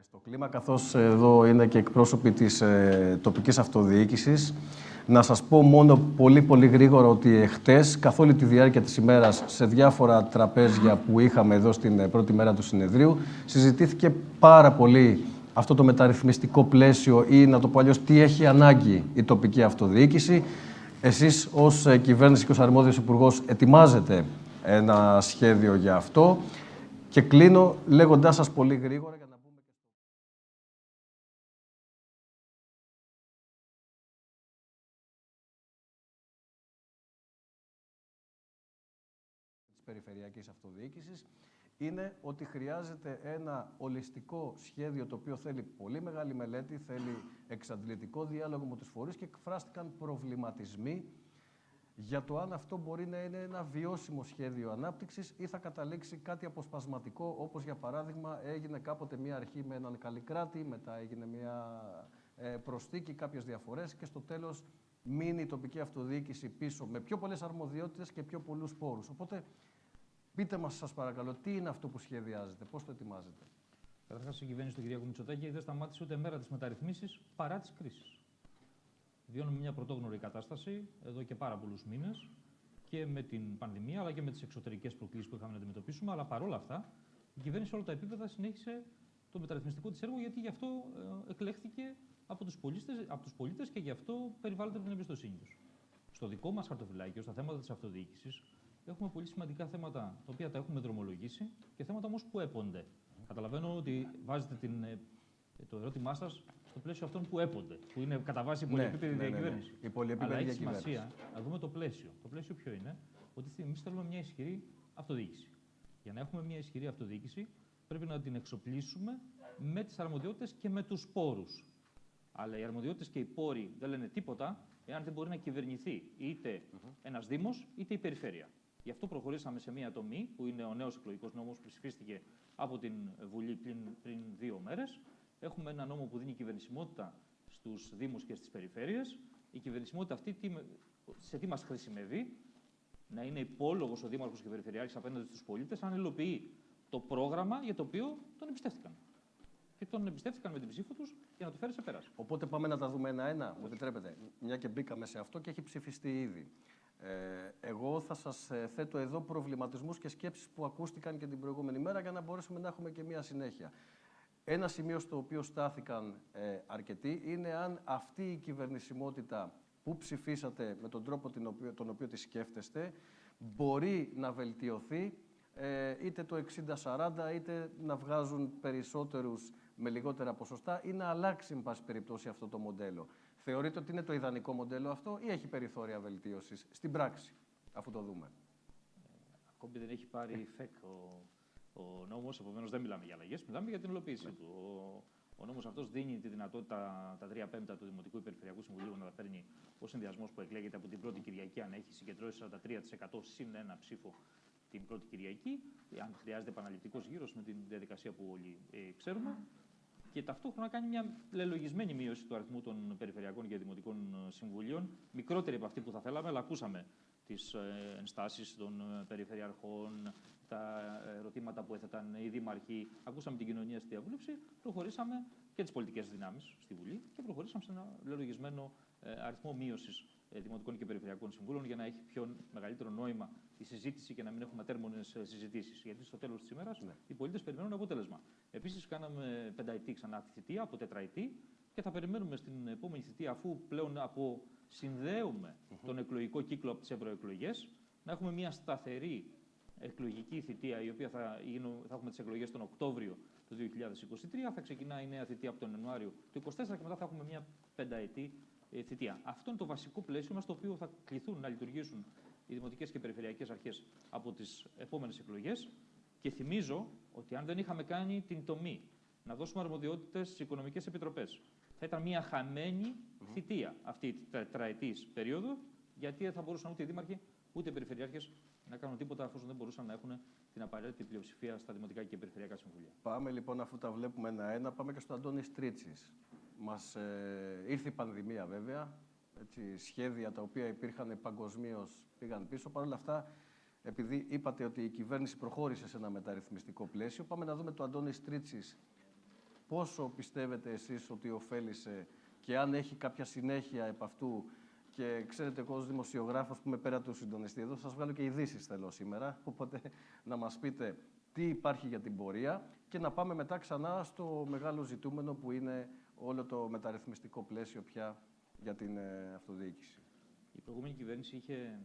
Στο κλίμα, καθώς εδώ είναι και εκπρόσωποι της τοπικής αυτοδιοίκησης, να σας πω μόνο πολύ γρήγορα ότι χτες, καθ' όλη τη διάρκεια της ημέρας, σε διάφορα τραπέζια που είχαμε εδώ στην πρώτη μέρα του συνεδρίου, συζητήθηκε πάρα πολύ αυτό το μεταρρυθμιστικό πλαίσιο ή, να το πω αλλιώς, τι έχει ανάγκη η τοπική αυτοδιοίκηση. Εσείς ως κυβέρνηση και ως αρμόδιος υπουργός ετοιμάζετε ένα σχέδιο για αυτό και κλείνω λέγοντάς σας πολύ γρήγορα για να μπούμε και της περιφερειακής αυτοδιοίκησης, είναι ότι χρειάζεται ένα ολιστικό σχέδιο το οποίο θέλει πολύ μεγάλη μελέτη, θέλει εξαντλητικό διάλογο με τους φορείς και εκφράστηκαν προβληματισμοί για το αν αυτό μπορεί να είναι ένα βιώσιμο σχέδιο ανάπτυξης ή θα καταλήξει κάτι αποσπασματικό, όπως για παράδειγμα έγινε κάποτε μια αρχή με έναν Καλλικράτη, μετά έγινε μια προσθήκη, κάποιες διαφορές και στο τέλος μείνει η τοπική αυτοδιοίκηση πίσω με πιο πολλές αρμοδιότητες και πιο πολλούς πόρους. Οπότε πείτε μας, σας παρακαλώ, τι είναι αυτό που σχεδιάζετε, πώς το ετοιμάζετε. Καταρχάς, η κυβέρνηση του κ. Μητσοτάκη δεν σταμάτησε ούτε μέρα τις μεταρρυθμίσεις παρά τις κρίσεις. Βιώνουμε μια πρωτόγνωρη κατάσταση εδώ και πάρα πολλούς μήνες και με την πανδημία αλλά και με τις εξωτερικές προκλήσεις που είχαμε να αντιμετωπίσουμε. Αλλά παρόλα αυτά, η κυβέρνηση σε όλα τα επίπεδα συνέχισε το μεταρρυθμιστικό της έργο, γιατί γι' αυτό εκλέχθηκε από τους πολίτες και γι' αυτό περιβάλλεται την εμπιστοσύνη τους. Στο δικό μας χαρτοφυλάκιο, στα θέματα της αυτοδιοίκησης, έχουμε πολύ σημαντικά θέματα τα οποία τα έχουμε δρομολογήσει και θέματα όμως που έπονται. Καταλαβαίνω ότι βάζετε το ερώτημά σας στο πλαίσιο αυτών που έπονται, που είναι κατά βάση η πολυεπίπεδη διακυβέρνηση. Η πολυεπίπεδη Αλλά έχει διακυβέρνηση. σημασία να δούμε το πλαίσιο. Το πλαίσιο ποιο είναι? Ότι εμείς θέλουμε μια ισχυρή αυτοδιοίκηση. Για να έχουμε μια ισχυρή αυτοδιοίκηση, πρέπει να την εξοπλίσουμε με τις αρμοδιότητες και με τους πόρους. Αλλά οι αρμοδιότητες και οι πόροι δεν λένε τίποτα εάν δεν μπορεί να κυβερνηθεί είτε ένας Δήμος είτε η περιφέρεια. Γι' αυτό προχωρήσαμε σε μια τομή που είναι ο νέος εκλογικός νόμος που ψηφίστηκε από την Βουλή πριν 2 μέρες. Έχουμε ένα νόμο που δίνει κυβερνησιμότητα στους Δήμους και στις περιφέρειες. Η κυβερνησιμότητα αυτή σε τι μας χρησιμεύει? Να είναι υπόλογος ο Δήμαρχος και ο Περιφερειάρχης απέναντι στους πολίτες, αν υλοποιεί το πρόγραμμα για το οποίο τον εμπιστεύτηκαν. Και τον εμπιστεύτηκαν με την ψήφο τους για να το φέρει σε πέρας. Οπότε πάμε να τα δούμε ένα-ένα, μου επιτρέπετε. Μια και μπήκαμε σε αυτό και έχει ψηφιστεί ήδη. Εγώ θα σας θέτω εδώ προβληματισμούς και σκέψεις που ακούστηκαν και την προηγούμενη μέρα για να μπορέσουμε να έχουμε και μια συνέχεια. Ένα σημείο στο οποίο στάθηκαν αρκετοί είναι αν αυτή η κυβερνησιμότητα που ψηφίσατε με τον τρόπο τον οποίο τη σκέφτεστε μπορεί να βελτιωθεί είτε το 60-40 είτε να βγάζουν περισσότερους με λιγότερα ποσοστά ή να αλλάξει με πάση περιπτώσει αυτό το μοντέλο. Θεωρείτε ότι είναι το ιδανικό μοντέλο αυτό ή έχει περιθώρια βελτίωσης στην πράξη, αφού το δούμε? Ακόμη δεν έχει πάρει φεκ ο νόμος, επομένως δεν μιλάμε για αλλαγές, μιλάμε για την υλοποίησή του. Ο νόμος αυτός δίνει τη δυνατότητα τα 3/5 του Δημοτικού Περιφερειακού Συμβουλίου να τα παίρνει ο συνδυασμός που εκλέγεται από την πρώτη Κυριακή, αν έχει συγκεντρώσει 43% συν 1 ψήφο την πρώτη Κυριακή, αν χρειάζεται επαναληπτικός γύρος με την διαδικασία που όλοι ξέρουμε. Και ταυτόχρονα κάνει μια λελογισμένη μείωση του αριθμού των περιφερειακών και δημοτικών συμβουλίων, μικρότερη από αυτή που θα θέλαμε, αλλά ακούσαμε τις ενστάσεις των περιφερειαρχών, τα ερωτήματα που έθεταν οι δήμαρχοι, ακούσαμε την κοινωνία στη διαβούλευση, προχωρήσαμε και τις πολιτικές δυνάμεις στη Βουλή και προχωρήσαμε σε ένα λελογισμένο αριθμό μείωσης δημοτικών και περιφερειακών συμβούλων για να έχει πιο μεγαλύτερο νόημα η συζήτηση και να μην έχουμε ατέρμονες συζητήσεις. Γιατί στο τέλος της ημέρας οι πολίτες περιμένουν αποτέλεσμα. Επίσης, κάναμε 5ετή ξανά τη θητεία από 4ετή και θα περιμένουμε στην επόμενη θητεία, αφού πλέον συνδέουμε τον εκλογικό κύκλο από τις ευρωεκλογές, να έχουμε μια σταθερή εκλογική θητεία, η οποία θα έχουμε τις εκλογές τον Οκτώβριο του 2023, θα ξεκινάει η νέα θητεία από τον Ιανουάριο του 2024 και μετά θα έχουμε μια 5ετή θητεία. Αυτό είναι το βασικό πλαίσιο μας, το οποίο θα κληθούν να λειτουργήσουν οι δημοτικές και περιφερειακές αρχές από τις επόμενες εκλογές. Και θυμίζω ότι αν δεν είχαμε κάνει την τομή να δώσουμε αρμοδιότητες στις οικονομικές επιτροπές, θα ήταν μια χαμένη θητεία αυτή η τετραετής περίοδο, γιατί δεν θα μπορούσαν ούτε οι δήμαρχοι ούτε οι περιφερειάρχες να κάνουν τίποτα, αφού δεν μπορούσαν να έχουν την απαραίτητη πλειοψηφία στα δημοτικά και περιφερειακά συμβούλια. Πάμε λοιπόν, αφού τα βλέπουμε ένα-ένα, πάμε και στον Αντώνη Στρίτσης. Μας ήρθε η πανδημία βέβαια, έτσι, σχέδια τα οποία υπήρχαν παγκοσμίως πήγαν πίσω. Παρ' όλα αυτά, επειδή είπατε ότι η κυβέρνηση προχώρησε σε ένα μεταρρυθμιστικό πλαίσιο, πάμε να δούμε το Αντώνη Στρίτσης πόσο πιστεύετε εσείς ότι ωφέλησε και αν έχει κάποια συνέχεια επ' αυτού. Και ξέρετε, εγώ ως δημοσιογράφος που είμαι πέρα του συντονιστή εδώ, σας βγάλω και ειδήσεις θέλω σήμερα. Οπότε να μας πείτε τι υπάρχει για την πορεία και να πάμε μετά ξανά στο μεγάλο ζητούμενο που είναι όλο το μεταρρυθμιστικό πλαίσιο πια για την αυτοδιοίκηση. Η προηγούμενη κυβέρνηση είχε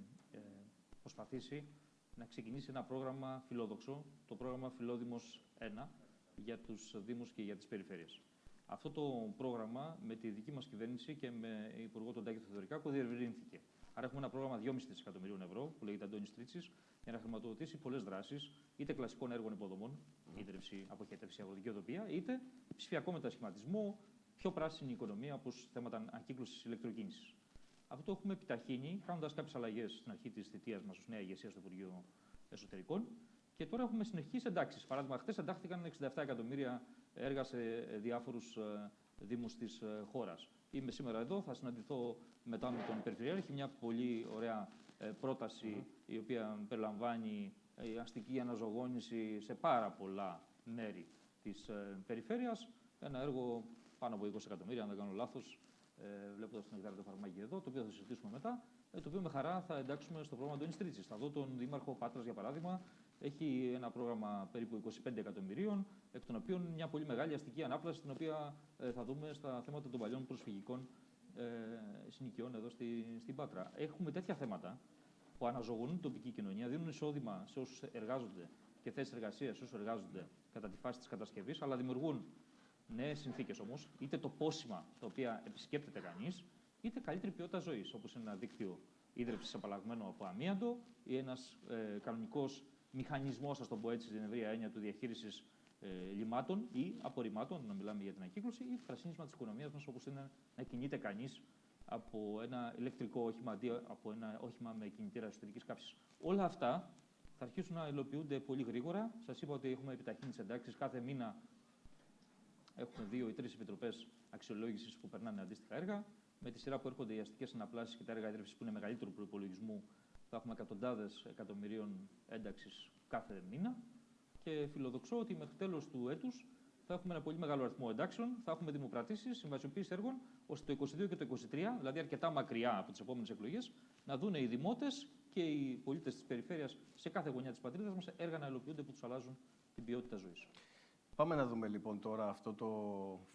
προσπαθήσει να ξεκινήσει ένα πρόγραμμα φιλόδοξο, το πρόγραμμα Φιλόδημος 1, για τους Δήμους και για τις περιφέρειες. Αυτό το πρόγραμμα με τη δική μας κυβέρνηση και με υπουργό τον Τάκη Θεοδωρικάκο διευρύνθηκε. Άρα έχουμε ένα πρόγραμμα 2,5 δισεκατομμυρίων ευρώ που λέγεται Αντώνης Τρίτσης για να χρηματοδοτήσει πολλές δράσεις, είτε κλασικών έργων υποδομών, ίδρυυση, αποχέτευση, αγροτική οδοποιία, είτε ψηφιακό μετασχηματισμό, πιο πράσινη οικονομία, όπως θέματα ανακύκλωσης ηλεκτροκίνησης. Αυτό το έχουμε επιταχύνει, κάνοντας κάποιες αλλαγές στην αρχή της θητείας μας ως νέα ηγεσία στο Υπουργείο Εσωτερικών. Και τώρα έχουμε συνεχείς εντάξεις. Παράδειγμα, χθες εντάχθηκαν 67 εκατομμύρια έργα σε διάφορους δήμους της χώρας. Είμαι σήμερα εδώ, θα συναντηθώ μετά με τον Περιφερειάρχη, μια πολύ ωραία πρόταση η οποία περιλαμβάνει αστική αναζωογόνηση σε πάρα πολλά μέρη της περιφέρειας. Ένα έργο πάνω από 20 εκατομμύρια, αν δεν κάνω λάθος, βλέποντας την εκτάριο φαρμάκι εδώ, το οποίο θα συζητήσουμε μετά, το οποίο με χαρά θα εντάξουμε στο πρόγραμμα Αντώνης Τρίτσης. Θα δω τον Δήμαρχο Πάτρας, για παράδειγμα, έχει ένα πρόγραμμα περίπου 25 εκατομμυρίων, εκ των οποίων μια πολύ μεγάλη αστική ανάπλαση, την οποία θα δούμε στα θέματα των παλιών προσφυγικών συνοικιών εδώ στην Πάτρα. Έχουμε τέτοια θέματα που αναζωογονούν την τοπική κοινωνία, δίνουν εισόδημα σε όσους εργάζονται και θέσεις εργασίας σε όσους εργάζονται κατά τη φάση της κατασκευής, αλλά δημιουργούν νέες συνθήκες όμως, είτε το πόσιμα τα οποία επισκέπτεται κανείς, είτε καλύτερη ποιότητα ζωής, όπως είναι ένα δίκτυο ίδρυυσης απαλλαγμένο από αμίαντο ή ένας κανονικός μηχανισμός, ας το πω έτσι, στην ευρεία έννοια του διαχείρισης λιμάτων ή απορριμμάτων, να μιλάμε για την ανακύκλωση, ή το πρασίνισμα της οικονομίας μας, όπως είναι να κινείται κανείς από ένα ηλεκτρικό όχημα αντί από ένα όχημα με κινητήρα εσωτερικής καύσης. Όλα αυτά θα αρχίσουν να υλοποιούνται πολύ γρήγορα. Σας είπα ότι έχουμε επιταχύνει τις εντάξεις. Κάθε μήνα έχουμε 2 ή 3 επιτροπές αξιολόγησης που περνάνε αντίστοιχα έργα. Με τη σειρά που έρχονται οι αστικές αναπλάσεις και τα έργα ίδρυυσης που είναι μεγαλύτερου προϋπολογισμού, θα έχουμε εκατοντάδες εκατομμυρίων ένταξης κάθε μήνα. Και φιλοδοξώ ότι μέχρι τέλος του έτους θα έχουμε ένα πολύ μεγάλο αριθμό εντάξεων, θα έχουμε δημοπρατήσεις, συμβασιοποίηση έργων, ώστε το 2022 και το 2023, δηλαδή αρκετά μακριά από τις επόμενες εκλογές, να δουν οι δημότες και οι πολίτες της περιφέρειας σε κάθε γωνιά της πατρίδας μας έργα να υλοποιούνται που τους αλλάζουν την ποιότητα ζωής. Πάμε να δούμε λοιπόν τώρα αυτό το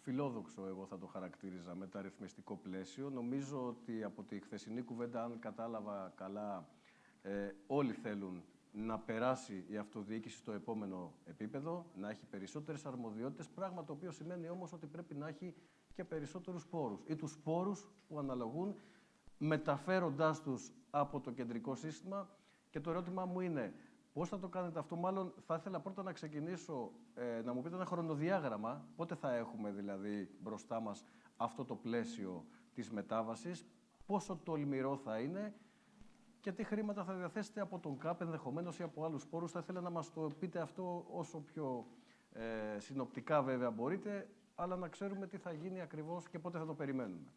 φιλόδοξο, εγώ θα το χαρακτήριζα, μεταρρυθμιστικό πλαίσιο. Νομίζω ότι από τη χθεσινή κουβέντα, αν κατάλαβα καλά, όλοι θέλουν να περάσει η αυτοδιοίκηση στο επόμενο επίπεδο, να έχει περισσότερες αρμοδιότητες, πράγμα το οποίο σημαίνει όμως ότι πρέπει να έχει και περισσότερους πόρους ή τους πόρους που αναλογούν, μεταφέροντάς τους από το κεντρικό σύστημα. Και το ερώτημά μου είναι, πώς θα το κάνετε αυτό? Μάλλον θα ήθελα πρώτα να ξεκινήσω, να μου πείτε ένα χρονοδιάγραμμα, πότε θα έχουμε δηλαδή μπροστά μας αυτό το πλαίσιο της μετάβασης, πόσο τολμηρό θα είναι και τι χρήματα θα διαθέσετε από τον ΚΑΠ ενδεχομένως ή από άλλους πόρους. Θα ήθελα να μας το πείτε αυτό όσο πιο συνοπτικά βέβαια μπορείτε, αλλά να ξέρουμε τι θα γίνει ακριβώς και πότε θα το περιμένουμε.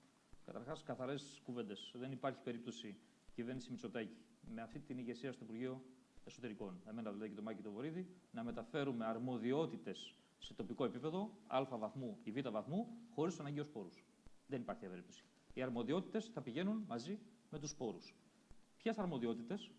Καταρχάς, καθαρές κουβέντες. Δεν υπάρχει περίπτωση κυβέρνηση Μητσοτάκη με αυτή την ηγεσία στο Υπουργείο Εσωτερικών, εμένα δηλαδή και τον Μάκη τον Βορίδη, να μεταφέρουμε αρμοδιότητες σε τοπικό επίπεδο, α βαθμού ή β βαθμού, χωρίς τους αναγκαίους πόρους. Δεν υπάρχει περίπτωση. Οι αρμοδιότητες θα πηγαίνουν μαζί με τους πόρους. Ποιες αρμοδιότητες?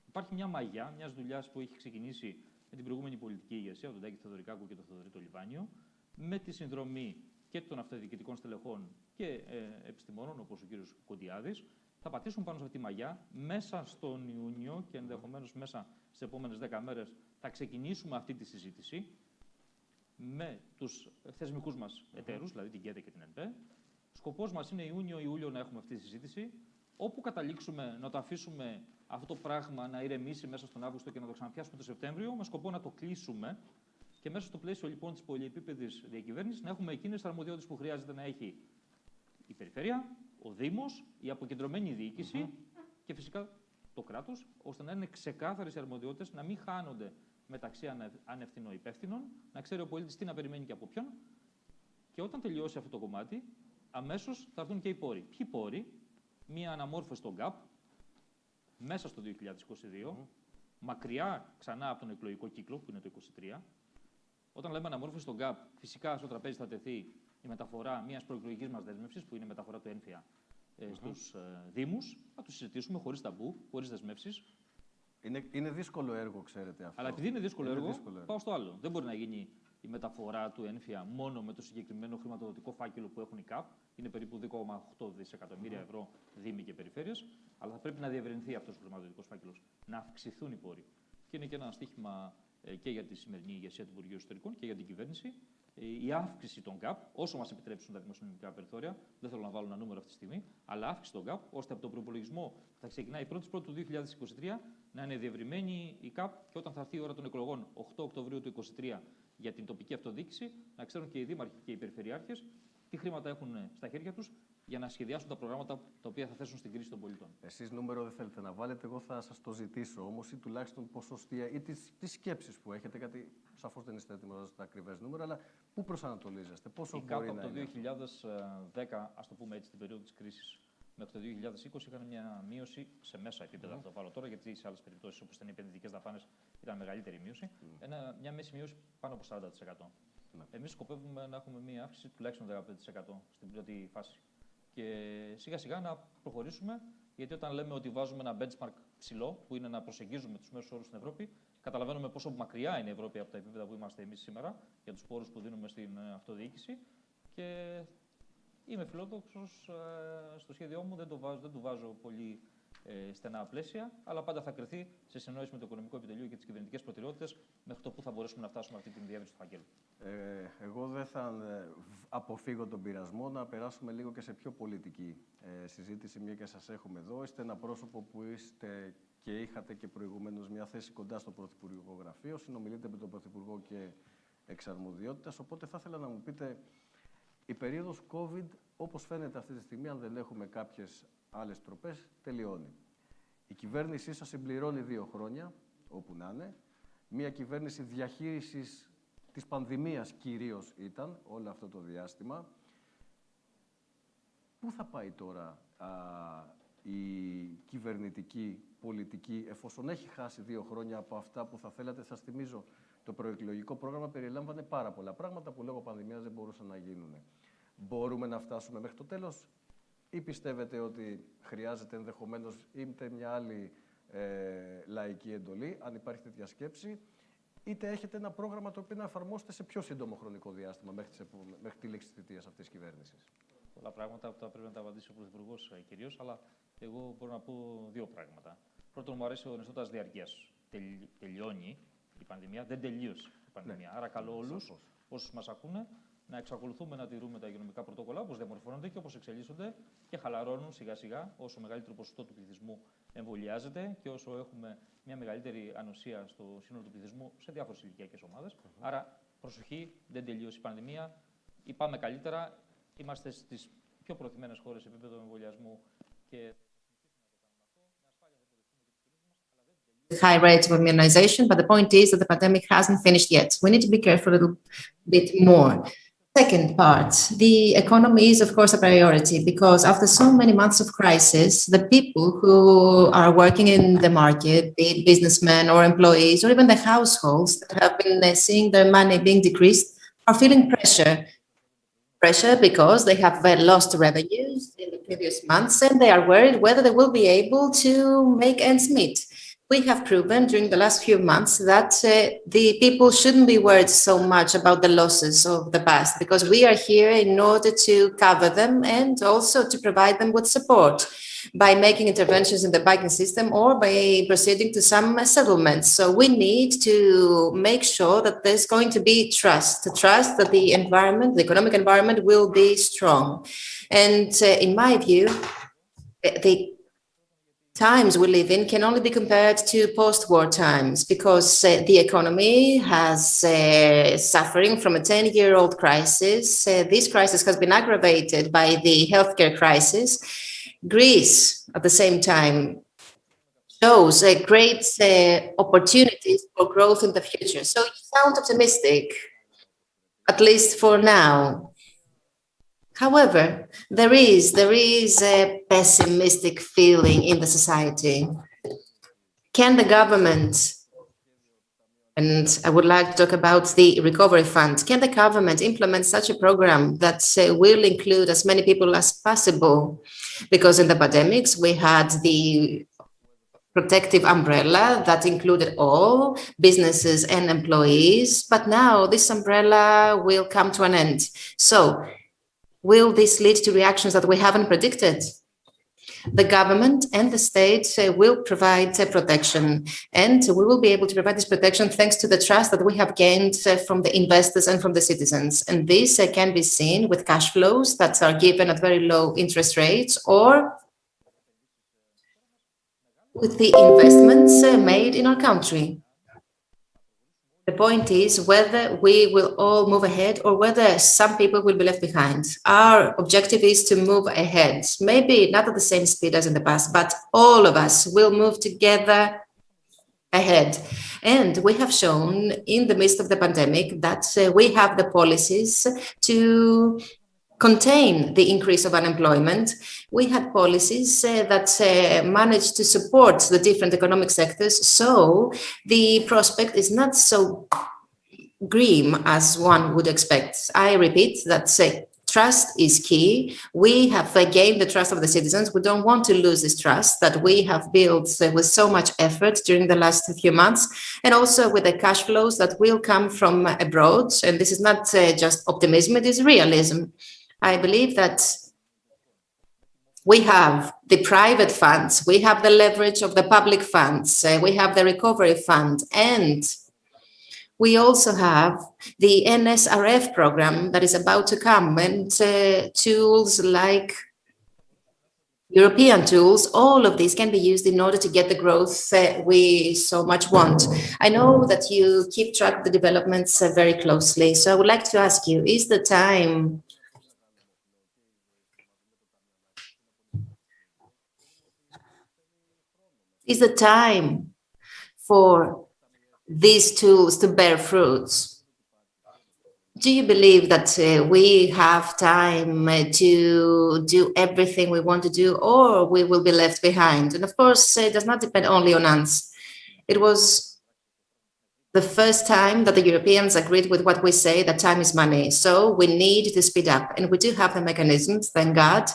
Υπάρχει μια μαγιά μιας δουλειάς που έχει ξεκινήσει με την προηγούμενη πολιτική ηγεσία, τον Τάκη Θεοδωρικάκου και τον Θοδωρή το Λιβάνιο, με τη συνδρομή και των αυτοδιοικητικών στελεχών και επιστημόνων, όπως ο κ. Κοντιάδης. Θα πατήσουν πάνω σε αυτή τη μαγιά. Μέσα στον Ιούνιο και ενδεχομένως μέσα στις επόμενες 10 μέρες θα ξεκινήσουμε αυτή τη συζήτηση με τους θεσμικούς μας εταίρους, δηλαδή την ΚΕΔΕ και την ΕΝΠΕ. Σκοπός μας είναι Ιούνιο-Ιούλιο να έχουμε αυτή τη συζήτηση. Όπου καταλήξουμε να το αφήσουμε αυτό το πράγμα να ηρεμήσει μέσα στον Αύγουστο και να το ξαναπιάσουμε το Σεπτέμβριο, με σκοπό να το κλείσουμε και μέσα στο πλαίσιο λοιπόν της πολυεπίπεδης διακυβέρνησης να έχουμε εκείνες τις αρμοδιότητες που χρειάζεται να έχει η περιφέρεια, ο Δήμος, η αποκεντρωμένη διοίκηση και φυσικά το κράτος, ώστε να είναι ξεκάθαρες οι αρμοδιότητες, να μην χάνονται μεταξύ ανευθυνοϊπεύθυνων, να ξέρει ο πολίτης τι να περιμένει και από ποιον. Και όταν τελειώσει αυτό το κομμάτι, αμέσως θα έρθουν και οι πόροι. Ποιοι πόροι? Μία αναμόρφωση στον ΚΑΠ μέσα στο 2022, μακριά ξανά από τον εκλογικό κύκλο που είναι το 2023, Όταν λέμε αναμόρφωση στον ΚΑΠ, φυσικά στο τραπέζι θα τεθεί η μεταφορά μιας προεκλογικής μας δέσμευσης, που είναι η μεταφορά του έμφυα στους Δήμους. Θα το συζητήσουμε χωρίς ταμπού, χωρίς δεσμεύσεις. Είναι δύσκολο έργο, ξέρετε αυτό. Αλλά επειδή είναι δύσκολο έργο, πάω στο άλλο. Δεν μπορεί να γίνει η μεταφορά του έμφυα μόνο με το συγκεκριμένο χρηματοδοτικό φάκελο που έχουν οι ΚΑΠ. Είναι περίπου 2,8 δισεκατομμύρια ευρώ Δήμοι και περιφέρειες. Αλλά θα πρέπει να διευρυνθεί αυτός ο χρηματοδοτικός φάκελος, να αυξηθούν οι πόροι. Και είναι και ένα στοίχημα και για τη σημερινή ηγεσία του Υπουργείου Εσωτερικών και για την κυβέρνηση. Η αύξηση των ΚΑΠ, όσο μας επιτρέψουν τα δημοσιονομικά περιθώρια, δεν θέλω να βάλω ένα νούμερο αυτή τη στιγμή, αλλά αύξηση των ΚΑΠ, ώστε από τον προπολογισμό που θα ξεκινάει 1η του 2023 να είναι διευρυμένη η ΚΑΠ και όταν θα έρθει η ώρα των εκλογών 8 Οκτωβρίου του 2023 για την τοπική αυτοδιοίκηση, να ξέρουν και οι δήμαρχοι και οι περιφερειάρχες τι χρήματα έχουν στα χέρια τους για να σχεδιάσουν τα προγράμματα τα οποία θα θέσουν στην κρίση των πολιτών. Εσείς νούμερο δεν θέλετε να βάλετε, εγώ θα σας το ζητήσω όμως, ή τουλάχιστον ποσοστία ή τις σκέψεις που έχετε, γιατί σαφώς δεν είστε έτοιμοι να δώσετε ακριβές νούμερα, αλλά πού προσανατολίζεστε, πόσο μπορεί να είναι. Από το 2010, ας το πούμε έτσι, την περίοδο της κρίσης, μέχρι το 2020 είχαν μια μείωση σε μέσα επίπεδα, θα το βάλω τώρα, γιατί σε άλλες περιπτώσεις όπως ήταν οι επενδυτικές δαπάνες ήταν μεγαλύτερη μείωση, μια μέση μείωση πάνω από 40%. Εμείς σκοπεύουμε να έχουμε μια αύξηση τουλάχιστον 15% στην πρώτη φάση. Και σιγά σιγά να προχωρήσουμε, γιατί όταν λέμε ότι βάζουμε ένα benchmark ψηλό, που είναι να προσεγγίζουμε τους μέσους όρους στην Ευρώπη, καταλαβαίνουμε πόσο μακριά είναι η Ευρώπη από τα επίπεδα που είμαστε εμείς σήμερα, για τους πόρους που δίνουμε στην αυτοδιοίκηση. Και είμαι φιλόδοξος στο σχέδιό μου, δεν του βάζω πολύ στενά πλαίσια, αλλά πάντα θα κρυθεί σε συνεννόηση με το οικονομικό επιτελείο και τις κυβερνητικές προτεραιότητες μέχρι το που θα μπορέσουμε να φτάσουμε αυτή την διεύρυνση του φακέλου. Εγώ δεν θα αποφύγω τον πειρασμό να περάσουμε λίγο και σε πιο πολιτική συζήτηση, μια και σας έχουμε εδώ. Είστε ένα πρόσωπο που είστε και είχατε και προηγουμένως μια θέση κοντά στο Πρωθυπουργικό Γραφείο, συνομιλείτε με τον Πρωθυπουργό και εξ αρμοδιότητας, οπότε θα ήθελα να μου πείτε, η περίοδος COVID, όπως φαίνεται αυτή τη στιγμή, αν δεν έχουμε κάποιες άλλες τροπές, τελειώνει. Η κυβέρνησή σας συμπληρώνει 2 χρόνια, όπου να είναι. Μια κυβέρνηση διαχείρισης της πανδημίας κυρίως ήταν όλο αυτό το διάστημα. Πού θα πάει τώρα η κυβερνητική πολιτική, εφόσον έχει χάσει 2 χρόνια από αυτά που θα θέλατε? Σας θυμίζω, το προεκλογικό πρόγραμμα περιλάμβανε πάρα πολλά πράγματα που λόγω πανδημίας δεν μπορούσαν να γίνουν. Μπορούμε να φτάσουμε μέχρι το τέλος, ή πιστεύετε ότι χρειάζεται ενδεχομένως είτε μια άλλη λαϊκή εντολή, αν υπάρχει τέτοια σκέψη, είτε έχετε ένα πρόγραμμα το οποίο να εφαρμόσετε σε πιο σύντομο χρονικό διάστημα μέχρι τη λήξη της θητείας αυτής της κυβέρνησης? Πολλά πράγματα που θα πρέπει να τα απαντήσει ο Πρωθυπουργός κυρίως, αλλά εγώ μπορώ να πω 2 πράγματα. Πρώτον, μου αρέσει ο ορισμός διαρκείας. Τελειώνει η πανδημία, δεν τελείωσε η πανδημία. Άρα, καλώ όλους όσους μας ακούνε να εξακολουθούμε να τηρούμε τα υγειονομικά πρωτόκολλα όπως διαμορφώνονται και όπως εξελίσσονται και χαλαρώνουν σιγά-σιγά όσο μεγαλύτερο ποσοστό του πληθυσμού εμβολιάζεται και όσο έχουμε μια μεγαλύτερη ανοσία στο σύνολο του πληθυσμού σε διάφορες ηλικιακές ομάδες. Άρα, προσοχή, δεν τελείωσε η πανδημία. Πάμε καλύτερα. Είμαστε στις πιο προωθημένες χώρες σε επίπεδο εμβολιασμού και high rates of immunization, but the point is that the pandemic hasn't finished yet. We need to be careful a little bit more. Second part, the economy is, of course, a priority because after so many months of crisis, the people who are working in the market, be it businessmen or employees, or even the households that have been seeing their money being decreased, are feeling pressure. Pressure because they have lost revenues in the previous months and they are worried whether they will be able to make ends meet. We have proven during the last few months that the people shouldn't be worried so much about the losses of the past because we are here in order to cover them and also to provide them with support by making interventions in the banking system or by proceeding to some settlements. So we need to make sure that there's going to be trust that the environment, the economic environment will be strong. And in my view, the times we live in can only be compared to post-war times because the economy has suffering from a 10-year-old crisis. This crisis has been aggravated by the healthcare crisis. Greece, at the same time, shows great opportunities for growth in the future. So you sound optimistic, at least for now. However, there is a pessimistic feeling in the society. Can the government And I would like to talk about the recovery fund. Can the government implement such a program that will include as many people as possible? Because in the pandemics, we had the protective umbrella that included all businesses and employees, but now this umbrella will come to an end. So will this lead to reactions that we haven't predicted? The government and the state will provide protection, and we will be able to provide this protection thanks to the trust that we have gained from the investors and from the citizens. And this can be seen with cash flows that are given at very low interest rates, or with the investments made in our country. The point is whether we will all move ahead or whether some people will be left behind. Our objective is to move ahead, maybe not at the same speed as in the past, but all of us will move together ahead. And we have shown in the midst of the pandemic that we have the policies to contain the increase of unemployment. We had policies that managed to support the different economic sectors, so the prospect is not so grim as one would expect. I repeat that trust is key. We have gained the trust of the citizens. We don't want to lose this trust that we have built with so much effort during the last few months, and also with the cash flows that will come from abroad. And this is not just optimism, it is realism. I believe that we have the private funds, we have the leverage of the public funds, we have the recovery fund, and we also have the NSRF program that is about to come, and tools like European tools. All of these can be used in order to get the growth we so much want. I know that you keep track of the developments very closely, so I would like to ask you, is the time for these tools to bear fruits? Do you believe that we have time to do everything we want to do, or we will be left behind? And of course, it does not depend only on us. It was the first time that the Europeans agreed with what we say, that time is money. So we need to speed up, and we do have the mechanisms, thank God,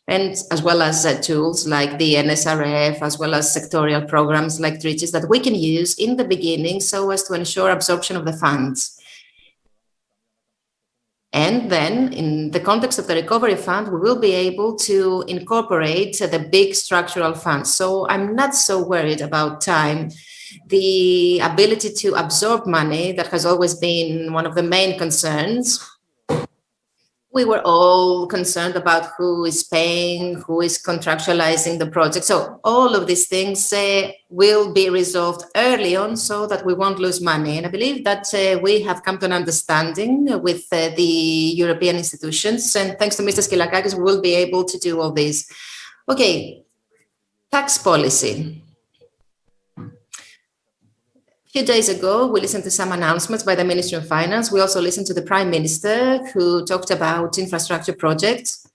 and as well as tools like the NSRF, as well as sectorial programs like treaties that we can use in the beginning so as to ensure absorption of the funds. And then in the context of the recovery fund, we will be able to incorporate the big structural funds. So I'm not so worried about time. The ability to absorb money, that has always been one of the main concerns. We were all concerned about who is paying, who is contractualizing the project. So all of these things will be resolved early on so that we won't lose money. And I believe that we have come to an understanding with the European institutions. And thanks to Mr. Skylakakis, we will be able to do all this. Okay, tax policy. A few days ago, we listened to some announcements by the Ministry of Finance. We also listened to the Prime Minister, who talked about infrastructure projects.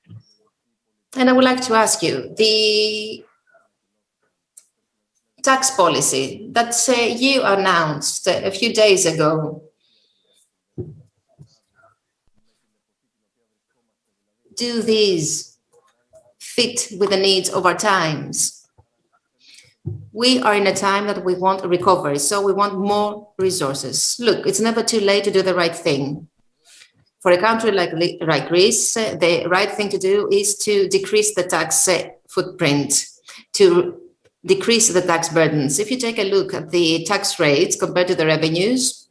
And I would like to ask you, the tax policy that you announced a few days ago, do these fit with the needs of our times? We are in a time that we want a recovery, so we want more resources. Look, it's never too late to do the right thing. For a country like Greece, the right thing to do is to decrease the tax footprint, to decrease the tax burdens. If you take a look at the tax rates compared to the revenues,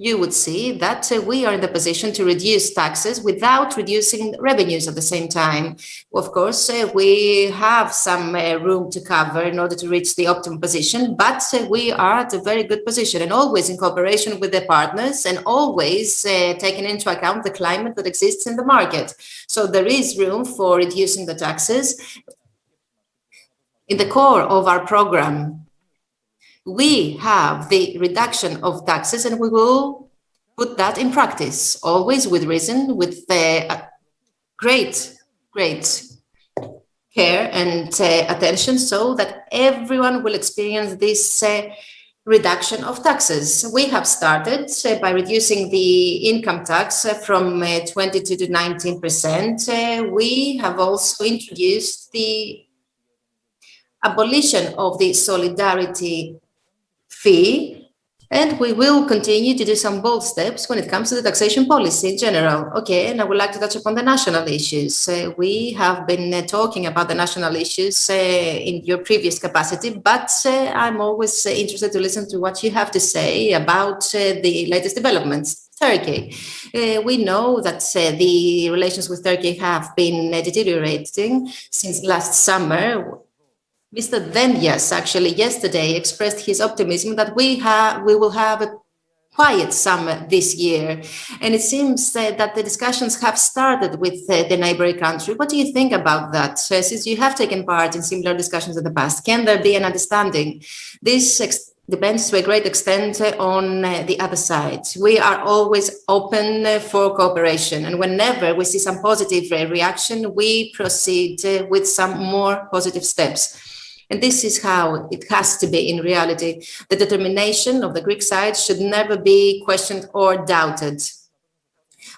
you would see that we are in the position to reduce taxes without reducing revenues at the same time. Of course, we have some room to cover in order to reach the optimum position, but we are at a very good position, and always in cooperation with the partners, and always taking into account the climate that exists in the market. So there is room for reducing the taxes. In the core of our program, we have the reduction of taxes, and we will put that in practice, always with reason, with great care and attention, so that everyone will experience this reduction of taxes. We have started by reducing the income tax from 22 to 19%. We have also introduced the abolition of the solidarity fee, and we will continue to do some bold steps when it comes to the taxation policy in general. Okay, and I would like to touch upon the national issues. We have been talking about the national issues in your previous capacity, but I'm always interested to listen to what you have to say about the latest developments. Turkey. We know that the relations with Turkey have been deteriorating since last summer. Mr. Denyas actually yesterday expressed his optimism that we will have a quiet summer this year. And it seems that the discussions have started with the neighboring country. What do you think about that? Since you have taken part in similar discussions in the past, can there be an understanding? This depends to a great extent on the other side. We are always open for cooperation. And whenever we see some positive reaction, we proceed with some more positive steps. And this is how it has to be in reality. The determination of the Greek side should never be questioned or doubted.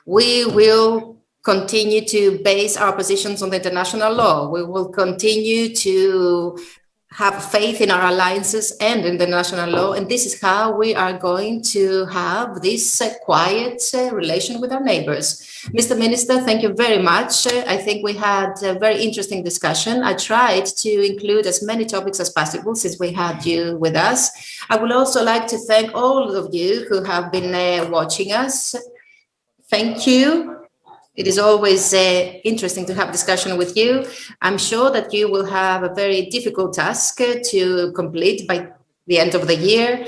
We will continue to base our positions on the international law. We will continue to have faith in our alliances and in the national law. And this is how we are going to have this quiet relation with our neighbors. Mr. Minister, thank you very much. I think we had a very interesting discussion. I tried to include as many topics as possible since we had you with us. I would also like to thank all of you who have been watching us. Thank you. It is always interesting to have discussion with you. I'm sure that you will have a very difficult task to complete by the end of the year.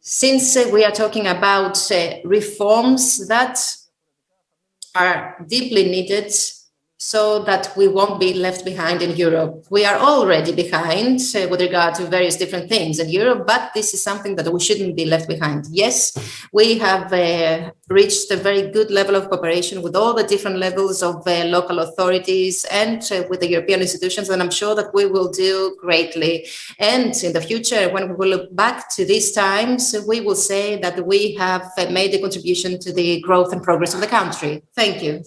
Since we are talking about reforms that are deeply needed so that we won't be left behind in Europe. We are already behind with regard to various different things in Europe, but this is something that we shouldn't be left behind. Yes, we have reached a very good level of cooperation with all the different levels of local authorities and with the European institutions, and I'm sure that we will do greatly. And in the future, when we will look back to these times, we will say that we have made a contribution to the growth and progress of the country. Thank you.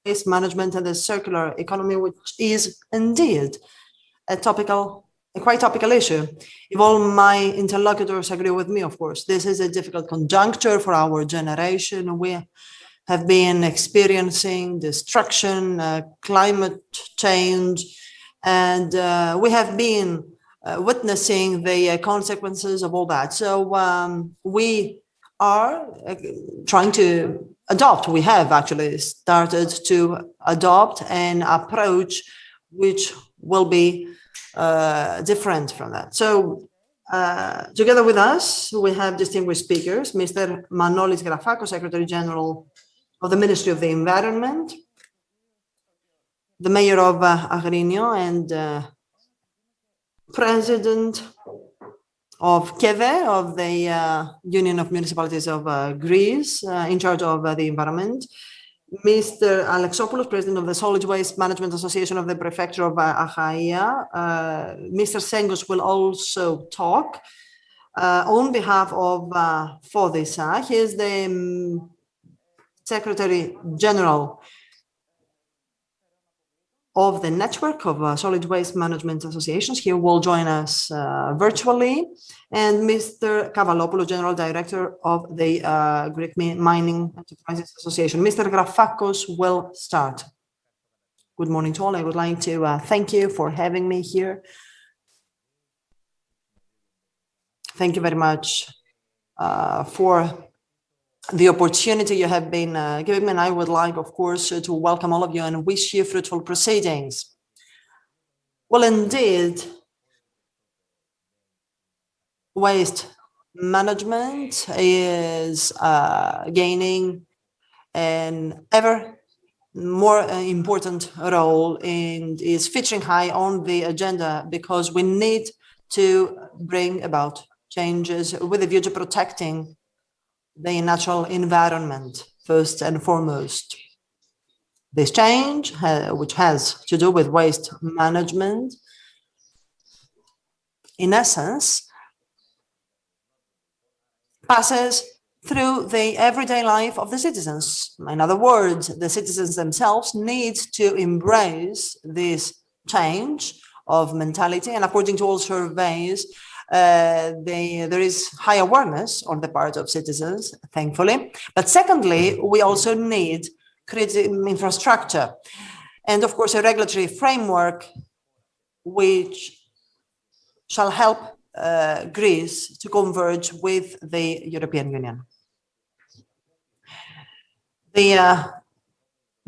waste management and the circular economy, which is indeed a quite topical issue. If all my interlocutors agree with me, of course, this is a difficult conjuncture for our generation. We have been experiencing destruction, climate change, and we have been witnessing the consequences of all that. So we are trying to adopt, we have actually started to adopt an approach which will be different from that. So together with us, we have distinguished speakers, Mr. Manolis Grafakos, Secretary General of the Ministry of the Environment, the Mayor of Agrinio and President of KEVE, of the Union of Municipalities of Greece, in charge of the environment, Mr. Alexopoulos, President of the Solid Waste Management Association of the Prefecture of ACHAIA. Mr. Sengos will also talk on behalf of FODISA. He is the Secretary General of the network of solid waste management associations. He will join us virtually. And Mr. Kavalopoulos, General Director of the Greek Mining Enterprises Association. Mr. Grafakos will start. Good morning to all. I would like to thank you for having me here. Thank you very much for the opportunity you have been giving me, and I would like, of course, to welcome all of you and wish you fruitful proceedings. Well, indeed, waste management is gaining an ever more important role and is featuring high on the agenda because we need to bring about changes with a view to protecting the natural environment, first and foremost. This change, which has to do with waste management, in essence, passes through the everyday life of the citizens. In other words, the citizens themselves need to embrace this change of mentality, and according to all surveys, there is high awareness on the part of citizens, thankfully. But secondly, we also need critical infrastructure and, of course, a regulatory framework which shall help Greece to converge with the European Union. The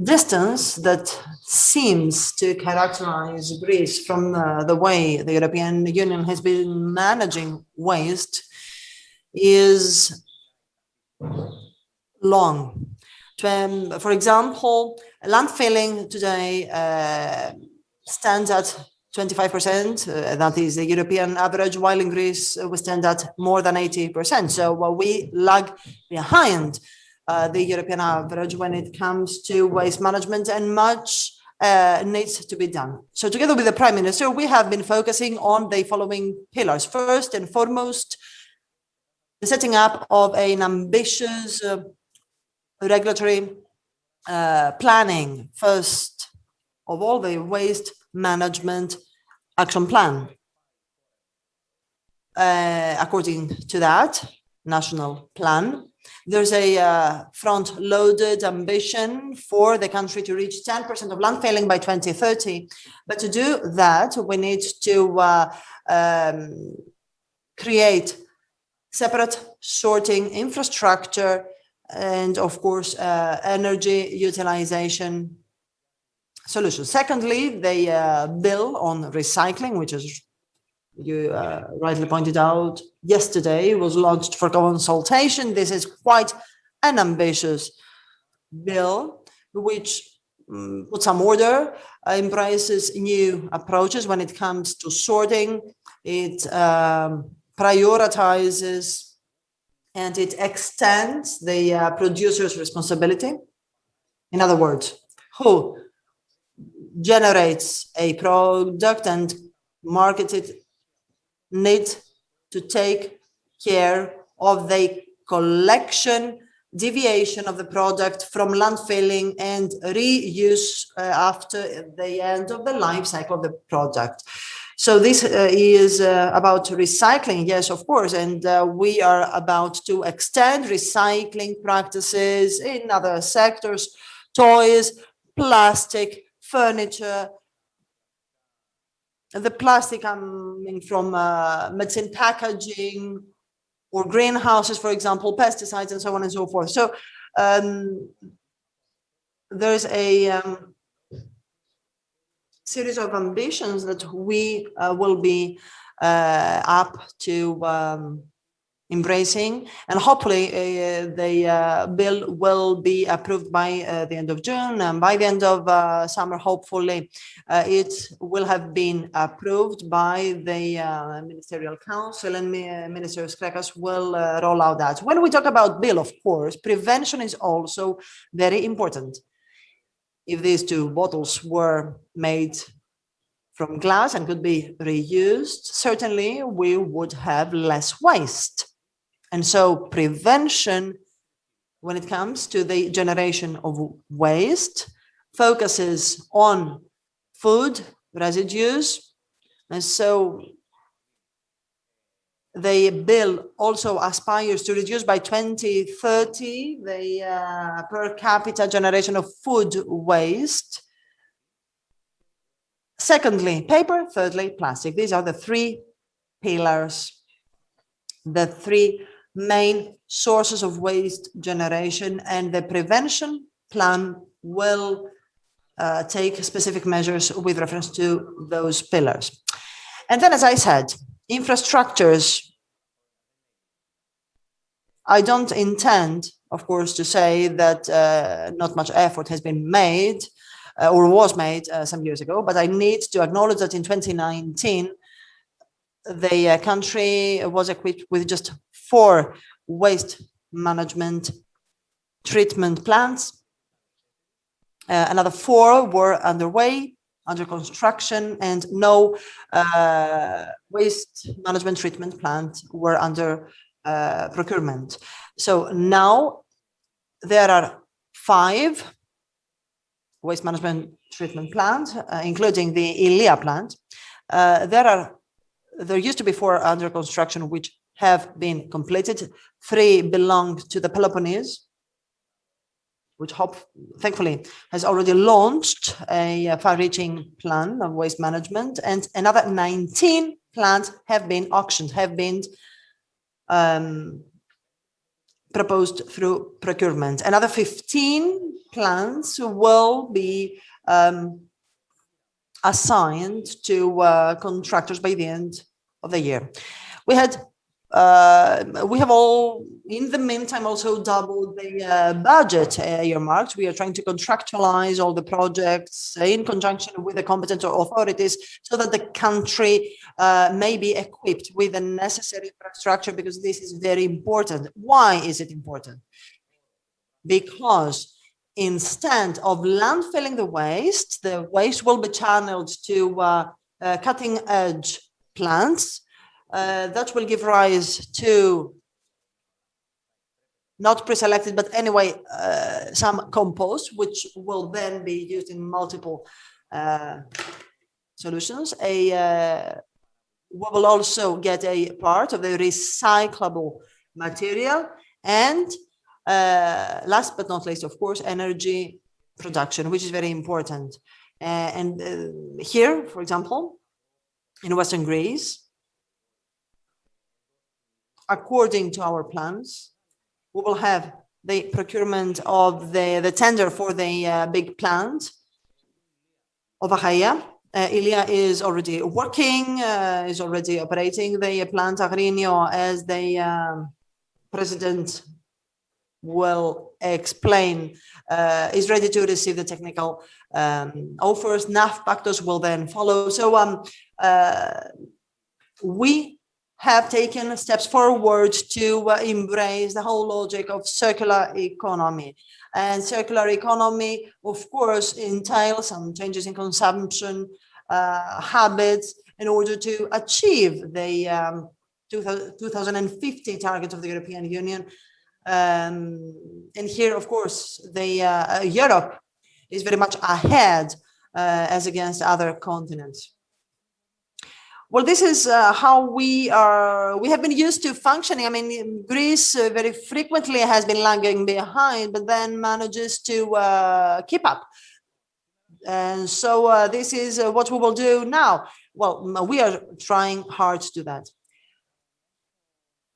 distance that seems to characterize Greece from the way the European Union has been managing waste is long. For example, landfilling today stands at 25%, that is the European average, while in Greece we stand at more than 80%. So we lag behind the European average when it comes to waste management, and much needs to be done. So together with the Prime Minister, we have been focusing on the following pillars. First and foremost, the setting up of an ambitious regulatory planning, first of all, the waste management action plan. According to that national plan, there's a front-loaded ambition for the country to reach 10% of landfilling by 2030. But to do that, we need to create separate sorting infrastructure and, of course, energy utilization solutions. Secondly, the bill on recycling, which is you rightly pointed out yesterday, was launched for consultation. This is quite an ambitious bill, which puts some order, embraces new approaches when it comes to sorting. It prioritizes and it extends the producer's responsibility. In other words, who generates a product and markets it need to take care of the collection deviation of the product from landfilling and reuse after the end of the life cycle of the product. So this is about recycling, yes, of course, and we are about to extend recycling practices in other sectors, toys, plastic, furniture, the plastic coming from medicine packaging or greenhouses, for example, pesticides and so on and so forth. So there's a series of ambitions that we will be up to embracing, and hopefully the bill will be approved by the end of June, and by the end of summer, hopefully it will have been approved by the Ministerial Council, and Minister Skrekas will roll out that. When we talk about bill, of course, prevention is also very important. If these two bottles were made from glass and could be reused, certainly we would have less waste. And so prevention, when it comes to the generation of waste, focuses on food residues. And so the bill also aspires to reduce by 2030 the per capita generation of food waste. Secondly, paper. Thirdly, plastic. These are the three pillars, the three main sources of waste generation, and the prevention plan will take specific measures with reference to those pillars. And then, as I said, infrastructures. I don't intend, of course, to say that not much effort has been made or was made some years ago, but I need to acknowledge that in 2019, the country was equipped with just 4 waste management treatment plants. Another 4 were underway, under construction, and no waste management treatment plant were under procurement. So now there are 5 waste management treatment plants, including the ACHAIA plant. There used to be 4 under construction, which have been completed. 3 belong to the Peloponnese, which thankfully has already launched a far-reaching plan of waste management, and another 19 plants have been auctioned, have been proposed through procurement. Another 15 plants will be assigned to contractors by the end of the year. We have all, in the meantime, also doubled the budget earmarked. We are trying to contractualize all the projects in conjunction with the competent authorities so that the country may be equipped with the necessary infrastructure, because this is very important. Why is it important? Because instead of landfilling the waste will be channeled to cutting-edge plants that will give rise to, not pre-selected, but anyway, some compost, which will then be used in multiple solutions. We will also get a part of the recyclable material, and last but not least, of course, energy production, which is very important. And here, for example, in Western Greece, according to our plans, we will have the procurement of the tender for the big plant of ACHAIA. ACHAIA is already working, is already operating the plant. Agrinio, as the president will explain, is ready to receive the technical offers. NAF Pactos will then follow. So we have taken steps forward to embrace the whole logic of circular economy. And circular economy, of course, entails some changes in consumption habits in order to achieve the 2050 targets of the European Union. And here, of course, Europe is very much ahead as against other continents. Well, this is how we have been used to functioning. I mean, Greece very frequently has been lagging behind, but then manages to keep up. And so this is what we will do now. Well, we are trying hard to do that.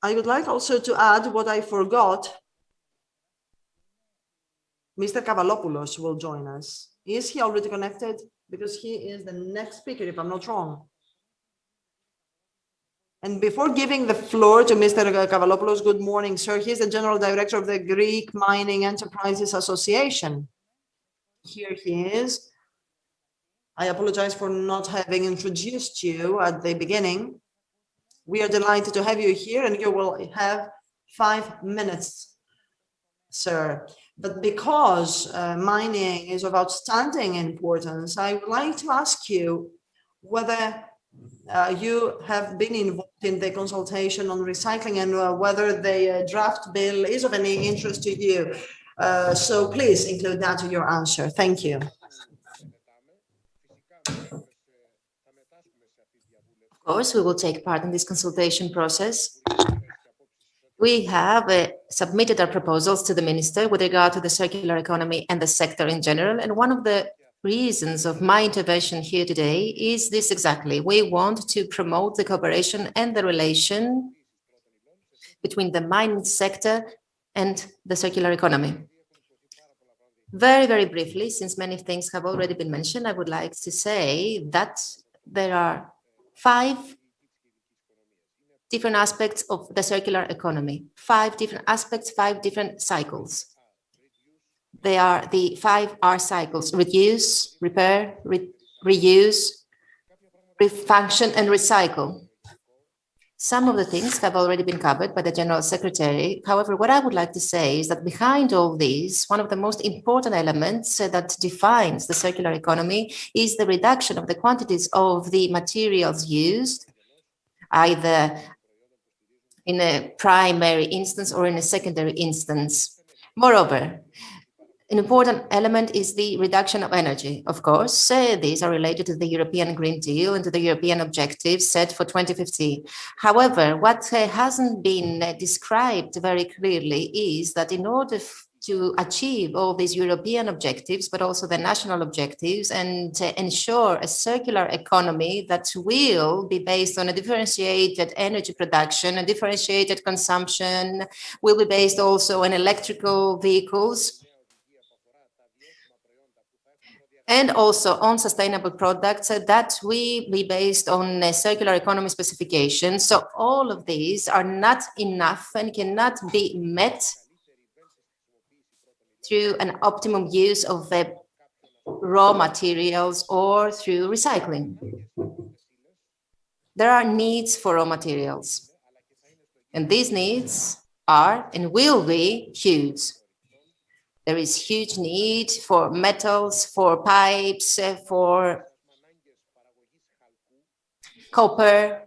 I would like also to add what I forgot. Mr. Kavalopoulos will join us. Is he already connected? Because he is the next speaker, if I'm not wrong. And before giving the floor to Mr. Kavalopoulos, good morning, sir. He's the General Director of the Greek Mining Enterprises Association. Here he is. I apologize for not having introduced you at the beginning. We are delighted to have you here, and you will have 5 minutes, sir. But because mining is of outstanding importance, I would like to ask you whether you have been involved in the consultation on recycling and whether the draft bill is of any interest to you. So please include that in your answer. Thank you. Of course, we will take part in this consultation process. We have submitted our proposals to the minister with regard to the circular economy and the sector in general. And one of the reasons of my intervention here today is this exactly. We want to promote the cooperation and the relation between the mining sector and the circular economy. Very, very briefly, since many things have already been mentioned, I would like to say that there are 5 different aspects of the circular economy, 5 different aspects, 5 different cycles. They are the 5 R cycles: reduce, repair, reuse, refunction, and recycle. Some of the things have already been covered by the General Secretary. However, what I would like to say is that behind all these, one of the most important elements that defines the circular economy is the reduction of the quantities of the materials used, either in a primary instance or in a secondary instance. Moreover, an important element is the reduction of energy. Of course, these are related to the European Green Deal and to the European objectives set for 2050. However, what hasn't been described very clearly is that in order to achieve all these European objectives, but also the national objectives, and to ensure a circular economy that will be based on a differentiated energy production, a differentiated consumption, will be based also on electrical vehicles, and also on sustainable products that will be based on a circular economy specification. So all of these are not enough and cannot be met through an optimum use of the raw materials or through recycling. There are needs for raw materials, and these needs are and will be huge. There is huge need for metals, for pipes, for copper,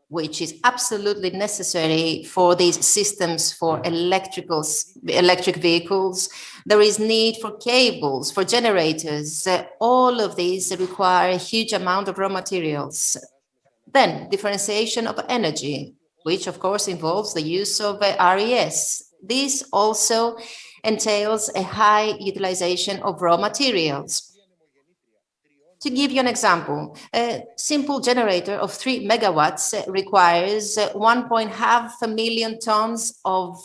which is absolutely necessary for these systems for electric vehicles. There is need for cables, for generators. All of these require a huge amount of raw materials. Then differentiation of energy, which of course involves the use of RES. This also entails a high utilization of raw materials. To give you an example, a simple generator of 3 megawatts requires 1.5 million tons of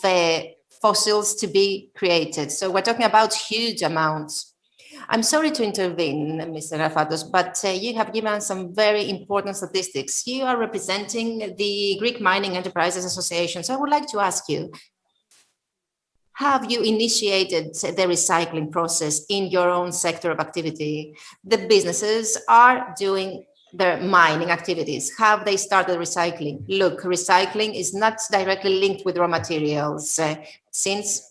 fossils to be created. So we're talking about huge amounts. I'm sorry to intervene, Mr. Rafatos, but you have given some very important statistics. You are representing the Greek Mining Enterprises Association. So I would like to ask you, have you initiated the recycling process in your own sector of activity? The businesses are doing their mining activities. Have they started recycling? Look, recycling is not directly linked with raw materials, since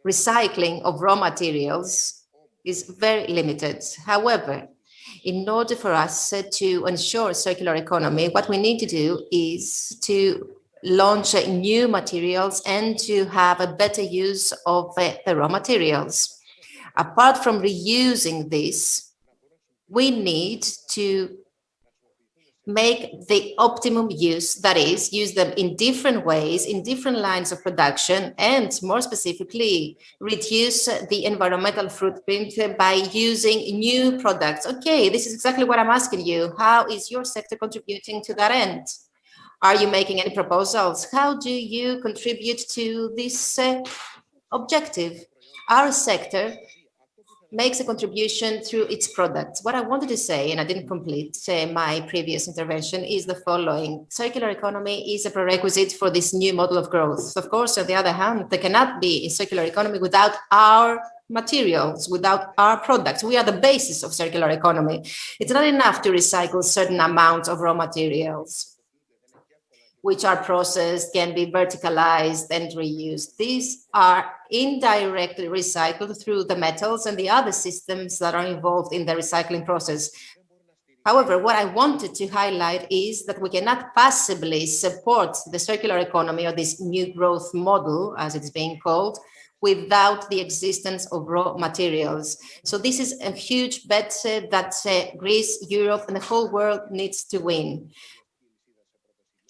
recycling of raw materials is very limited. However, In order for us to ensure circular economy, what we need to do is to launch new materials and to have a better use of the raw materials. Apart from reusing this, we need to make the optimum use, that is, use them in different ways, in different lines of production, and more specifically, reduce the environmental footprint by using new products. Okay, this is exactly what I'm asking you. How is your sector contributing to that end? Are you making any proposals? How do you contribute to this objective? Our sector makes a contribution through its products. What I wanted to say, and I didn't complete my previous intervention, is the following. Circular economy is a prerequisite for this new model of growth. Of course, on the other hand, there cannot be a circular economy without our materials, without our products. We are the basis of circular economy. It's not enough to recycle certain amounts of raw materials, which are processed, can be verticalized and reused. These are indirectly recycled through the metals and the other systems that are involved in the recycling process. However, what I wanted to highlight is that we cannot passively support the circular economy or this new growth model, as it's being called, without the existence of raw materials. So this is a huge bet that Greece, Europe, and the whole world needs to win.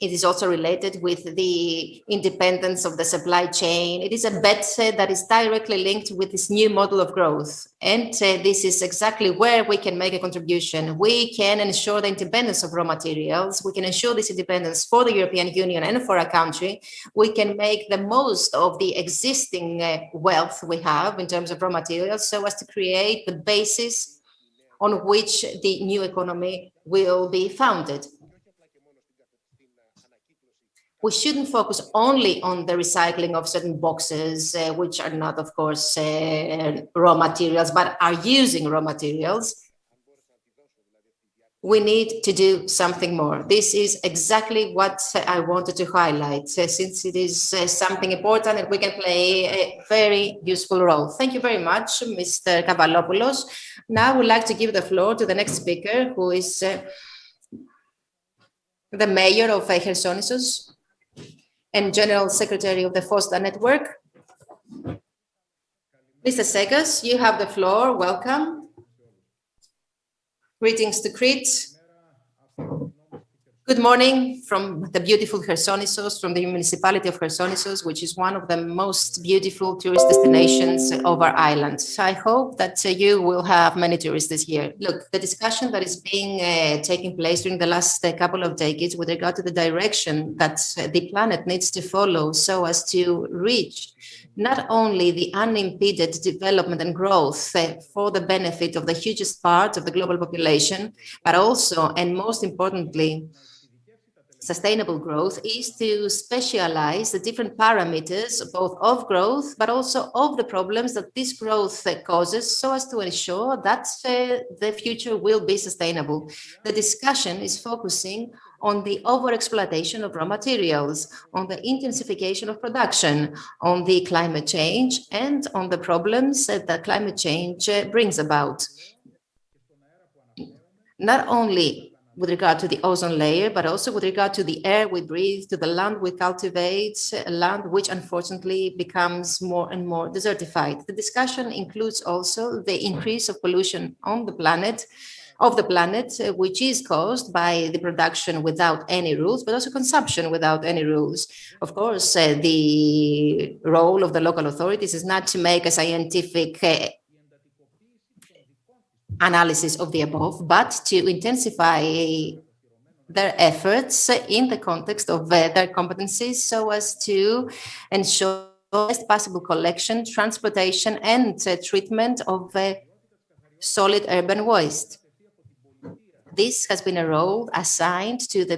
It is also related with the independence of the supply chain. It is a bet that is directly linked with this new model of growth. And this is exactly where we can make a contribution. We can ensure the independence of raw materials. We can ensure this independence for the European Union and for our country. We can make the most of the existing wealth we have in terms of raw materials so as to create the basis on which the new economy will be founded. We shouldn't focus only on the recycling of certain boxes, which are not, of course, raw materials, but are using raw materials. We need to do something more. This is exactly what I wanted to highlight, since it is something important and we can play a very useful role. Thank you very much, Mr. Kavalopoulos. Now I would like to give the floor to the next speaker, who is the mayor of Chersonissos and General Secretary of the FOSTA Network. Mr. Segas, you have the floor. Welcome. Greetings to Crete. Good morning from the beautiful Chersonissos, from the municipality of Chersonissos, which is one of the most beautiful tourist destinations of our island. So I hope that you will have many tourists this year. Look, the discussion that is being taking place during the last couple of decades with regard to the direction that the planet needs to follow so as to reach not only the unimpeded development and growth for the benefit of the hugest part of the global population, but also, and most importantly, sustainable growth, is to specialize the different parameters, both of growth, but also of the problems that this growth causes, so as to ensure that the future will be sustainable. The discussion is focusing on the overexploitation of raw materials, on the intensification of production, on the climate change, and on the problems that climate change brings about. Not only with regard to the ozone layer, but also with regard to the air we breathe, to the land we cultivate, a land which unfortunately becomes more and more desertified. The discussion includes also the increase of pollution on the planet, which is caused by the production without any rules, but also consumption without any rules. Of course, the role of the local authorities is not to make a scientific analysis of the above, but to intensify their efforts in the context of their competencies so as to ensure the best possible collection, transportation, and treatment of solid urban waste. This has been a role assigned to the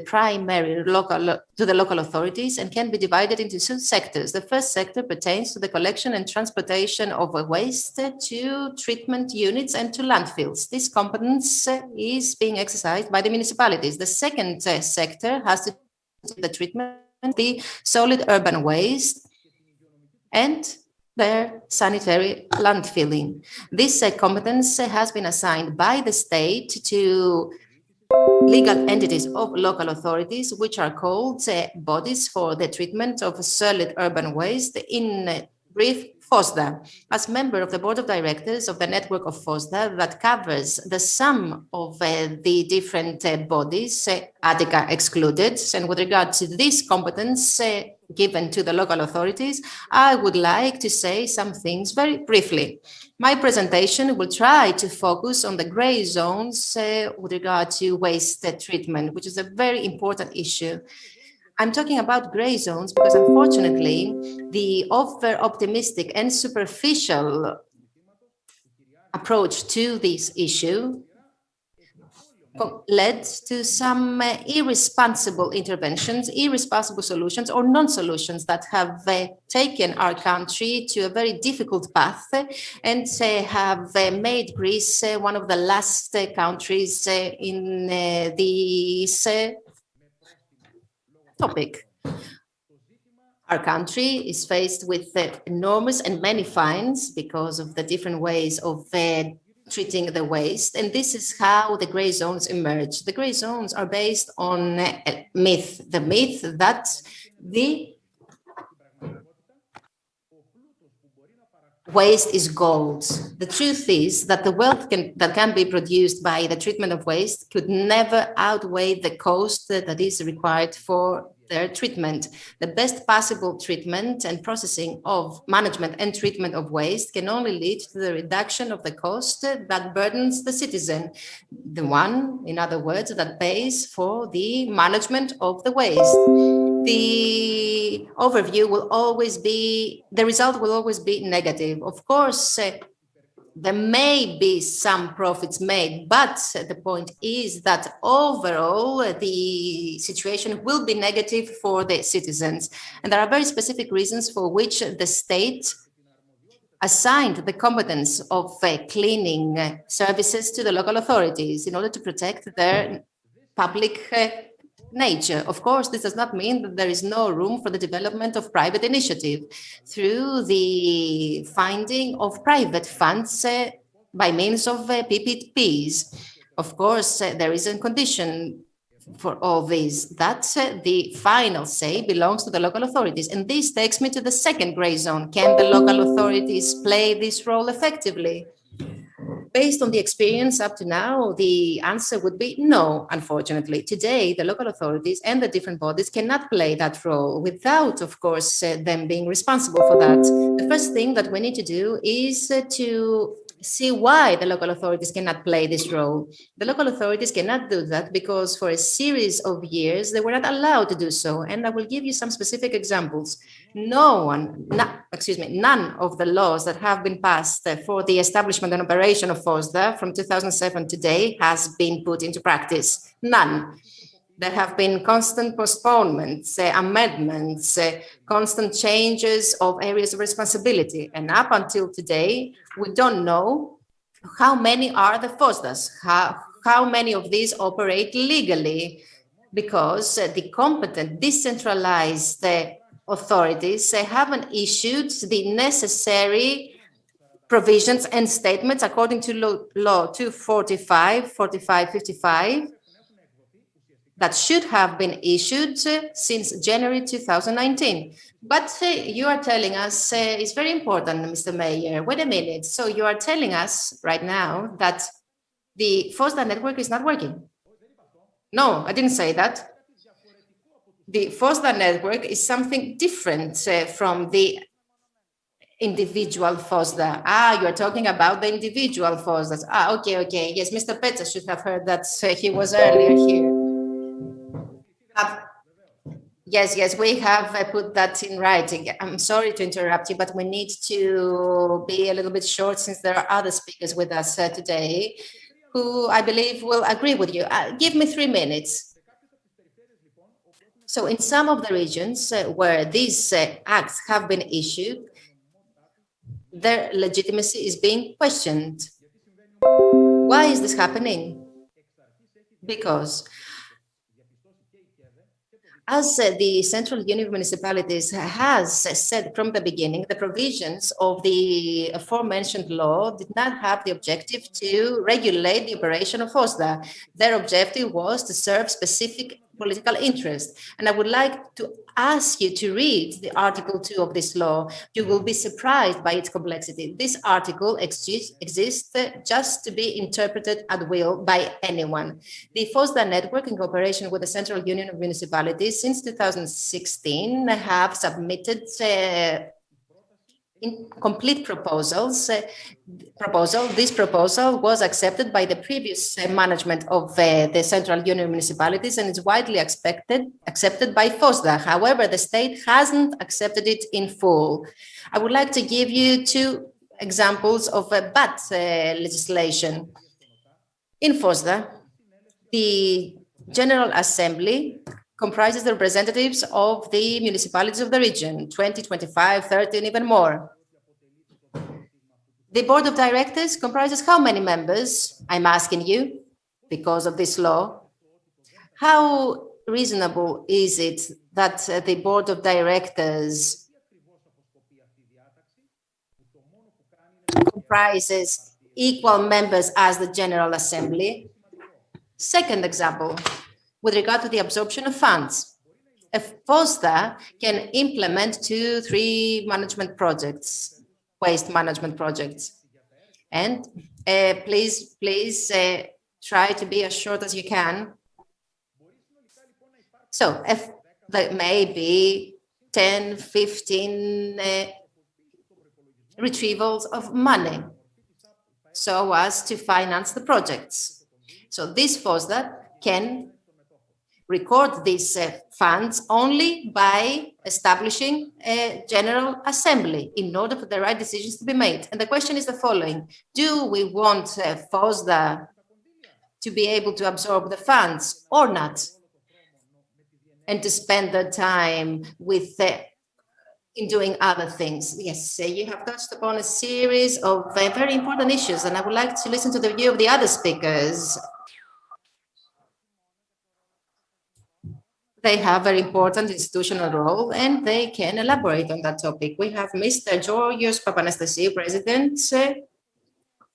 local authorities and can be divided into two sectors. The first sector pertains to the collection and transportation of waste to treatment units and to landfills. This competence is being exercised by the municipalities. The second sector has to do with the treatment of the solid urban waste and their sanitary landfilling. This competence has been assigned by the state to legal entities of local authorities, which are called bodies for the treatment of solid urban waste, in brief, FOSDA. As member of the board of directors of the network of FOSDA that covers the sum of the different bodies, Attica excluded, and with regard to this competence given to the local authorities, I would like to say some things very briefly. My presentation will try to focus on the gray zones with regard to waste treatment, which is a very important issue. I'm talking about gray zones because, unfortunately, the over-optimistic and superficial approach to this issue led to some irresponsible interventions, irresponsible solutions, or non-solutions that have taken our country to a very difficult path and have made Greece one of the last countries in this topic. Our country is faced with enormous and many fines because of the different ways of treating the waste. And this is how the gray zones emerge. The gray zones are based on a myth, the myth that the waste is gold. The truth is that the wealth that can be produced by the treatment of waste could never outweigh the cost that is required for their treatment. The best possible treatment and processing of management and treatment of waste can only lead to the reduction of the cost that burdens the citizen, the one, in other words, that pays for the management of the waste. The overview will always be, the result will always be negative. Of course, there may be some profits made, but the point is that overall the situation will be negative for the citizens. And there are very specific reasons for which the state assigned the competence of cleaning services to the local authorities in order to protect their public nature. Of course, this does not mean that there is no room for the development of private initiative through the finding of private funds by means of PPPs. Of course, there is a condition for all these, that the final say belongs to the local authorities. And this takes me to the second gray zone. Can the local authorities play this role effectively? Based on the experience up to now, the answer would be no, unfortunately. Today, the local authorities and the different bodies cannot play that role without, of course, them being responsible for that. The first thing that we need to do is to see why the local authorities cannot play this role. The local authorities cannot do that because for a series of years, they were not allowed to do so. And I will give you some specific examples. None of the laws that have been passed for the establishment and operation of FOSDA from 2007 today has been put into practice. None. There have been constant postponements, amendments, constant changes of areas of responsibility. And up until today, we don't know how many are the FOSDAs, how many of these operate legally, because the competent decentralized authorities haven't issued the necessary provisions and statements according to law 245, 4555, that should have been issued since January 2019. But you are telling us, it's very important, Mr. Mayor, wait a minute. So you are telling us right now that the FOSDA network is not working. No, I didn't say that. The FOSDA network is something different from the individual FOSDA. You are talking about the individual FOSDAs. Okay. Yes, Mr. Petsa should have heard that he was earlier here. Yes, we have put that in writing. I'm sorry to interrupt you, but we need to be a little bit short since there are other speakers with us today who I believe will agree with you. Give me 3 minutes. So in some of the regions where these acts have been issued, their legitimacy is being questioned. Why is this happening? Because As the Central Union of Municipalities has said from the beginning, the provisions of the aforementioned law did not have the objective to regulate the operation of FOSDA. Their objective was to serve specific political interest. And I would like to ask you to read the Article 2 of this law. You will be surprised by its complexity. This article exists just to be interpreted at will by anyone. The FOSDA network, in cooperation with the Central Union of Municipalities, since 2016, have submitted incomplete proposals. This proposal was accepted by the previous management of the Central Union of Municipalities and is widely accepted by FOSDA. However, the state hasn't accepted it in full. I would like to give you two examples of bad legislation. In FOSDA, the General Assembly comprises the representatives of the municipalities of the region, 20, 25, 30, and even more. The Board of Directors comprises how many members? I'm asking you, because of this law. How reasonable is it that the Board of Directors comprises equal members as the General Assembly? Second example, with regard to the absorption of funds. A FOSDA can implement 2-3 management projects, waste management projects. And please try to be as short as you can. So if there may be 10, 15 retrievals of money so as to finance the projects. So this FOSDA can record these funds only by establishing a General Assembly in order for the right decisions to be made. And the question is the following: do we want FOSDA to be able to absorb the funds or not, and to spend their time with in doing other things? Yes, you have touched upon a series of very important issues, and I would like to listen to the view of the other speakers. They have a very important institutional role, and they can elaborate on that topic. We have Mr. Georgios Papanastasiou, President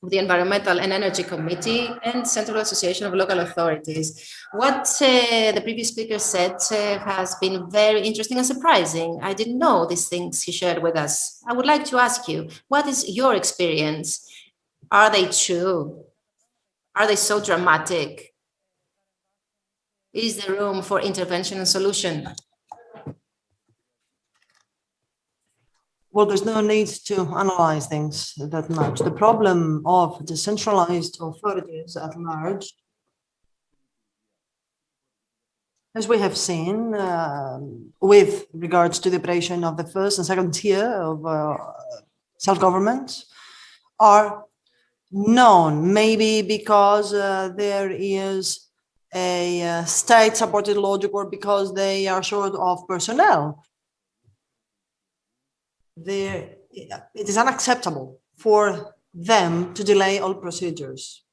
of the Environmental and Energy Committee and Central Association of Local Authorities. What the previous speaker said has been very interesting and surprising. I didn't know these things he shared with us. I would like to ask you, what is your experience? Are they true? Are they so dramatic? Is there room for intervention and solution? Well, there's no need to analyze things that much. The problem of decentralized authorities at large, as we have seen with regards to the operation of the first and second tier of self-government, are known, maybe because there is a state-supported logic or because they are short of personnel. It is unacceptable for them to delay all procedures.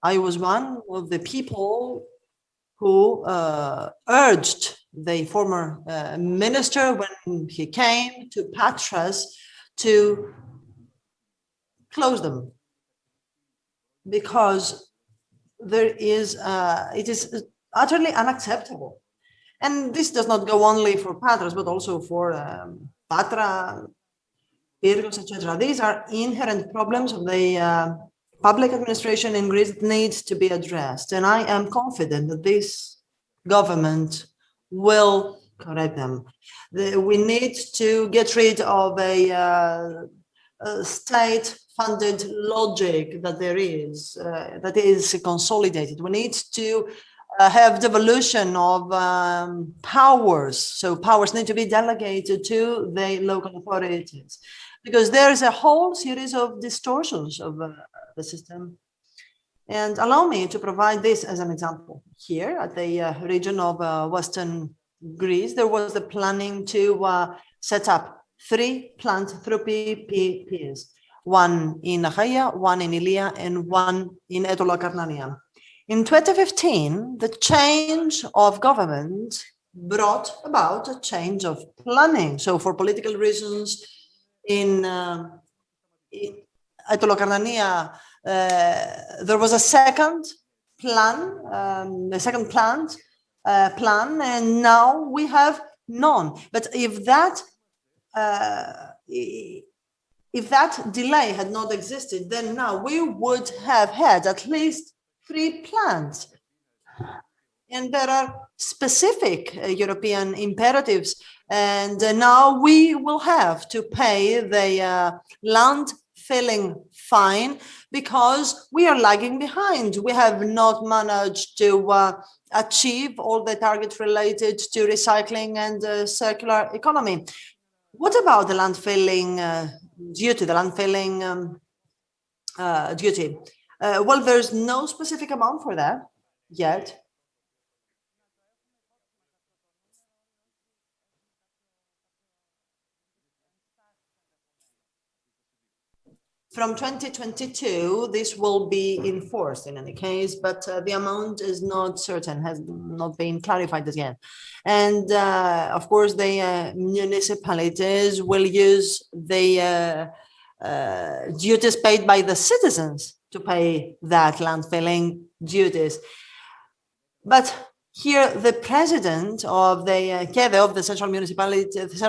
I was one of the people who urged the former minister when he came to Patras to close them, because it is utterly unacceptable. And this does not go only for Patras, but also for Patra, Pyrgos, etc. These are inherent problems of the public administration in Greece that needs to be addressed. And I am confident that this government will correct them. We need to get rid of a state-funded logic that there is, that is consolidated. We need to have devolution of powers. So powers need to be delegated to the local authorities, because there is a whole series of distortions of the system. And allow me to provide this as an example. Here at the region of Western Greece, there was the planning to set up 3 philanthropy PPPs, one in ACHAIA, one in Ilia, and one in Etola Karnania. In 2015, the change of government brought about a change of planning. So for political reasons, at Olokarnania, there was a second plan, plan, and now we have none. But if that delay had not existed, then now we would have had at least 3 plans. And there are specific European imperatives, and now we will have to pay the land filling fine because we are lagging behind. We have not managed to achieve all the targets related to recycling and circular economy. What about the land filling duty, the land filling duty? Well, there's no specific amount for that yet. From 2022, this will be enforced in any case, but the amount is not certain, has not been clarified as yet. And of course, the municipalities will use the duties paid by the citizens to pay that land filling duties. But here, the president of the KEDE, of the Central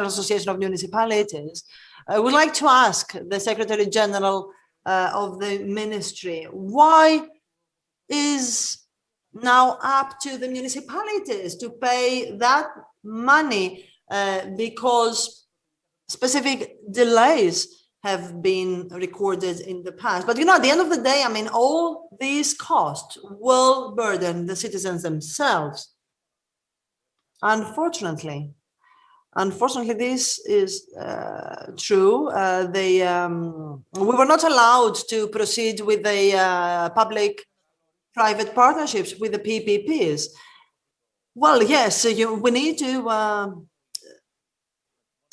Association of Municipalities, I would like to ask the Secretary General of the Ministry, why is now up to the municipalities to pay that money because specific delays have been recorded in the past. But, you know, at the end of the day, I mean, all these costs will burden the citizens themselves. Unfortunately, this is true. We were not allowed to proceed with the public-private partnerships with the PPPs. Well, yes, we need to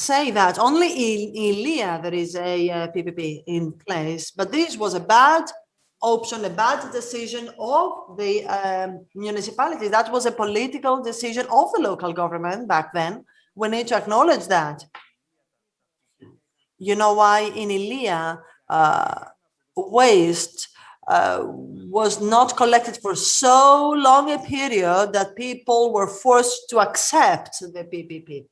say that only in Ilia there is a PPP in place, but this was a bad option, a bad decision of the municipality. That was a political decision of the local government back then. We need to acknowledge that. You know why in Ilia waste was not collected for so long a period that people were forced to accept the PPP.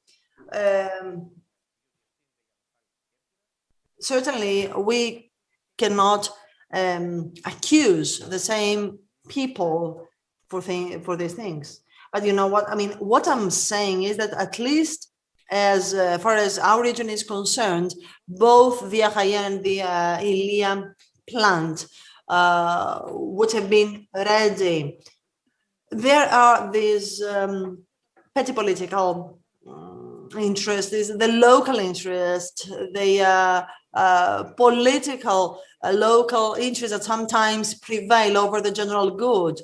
Certainly, we cannot accuse the same people for these things. But you know what? I mean, what I'm saying is that at least as far as our region is concerned, both the ACHAIA and the Ilia plant would have been ready. There are these petty political interests, the local interest, the political local interests that sometimes prevail over the general good.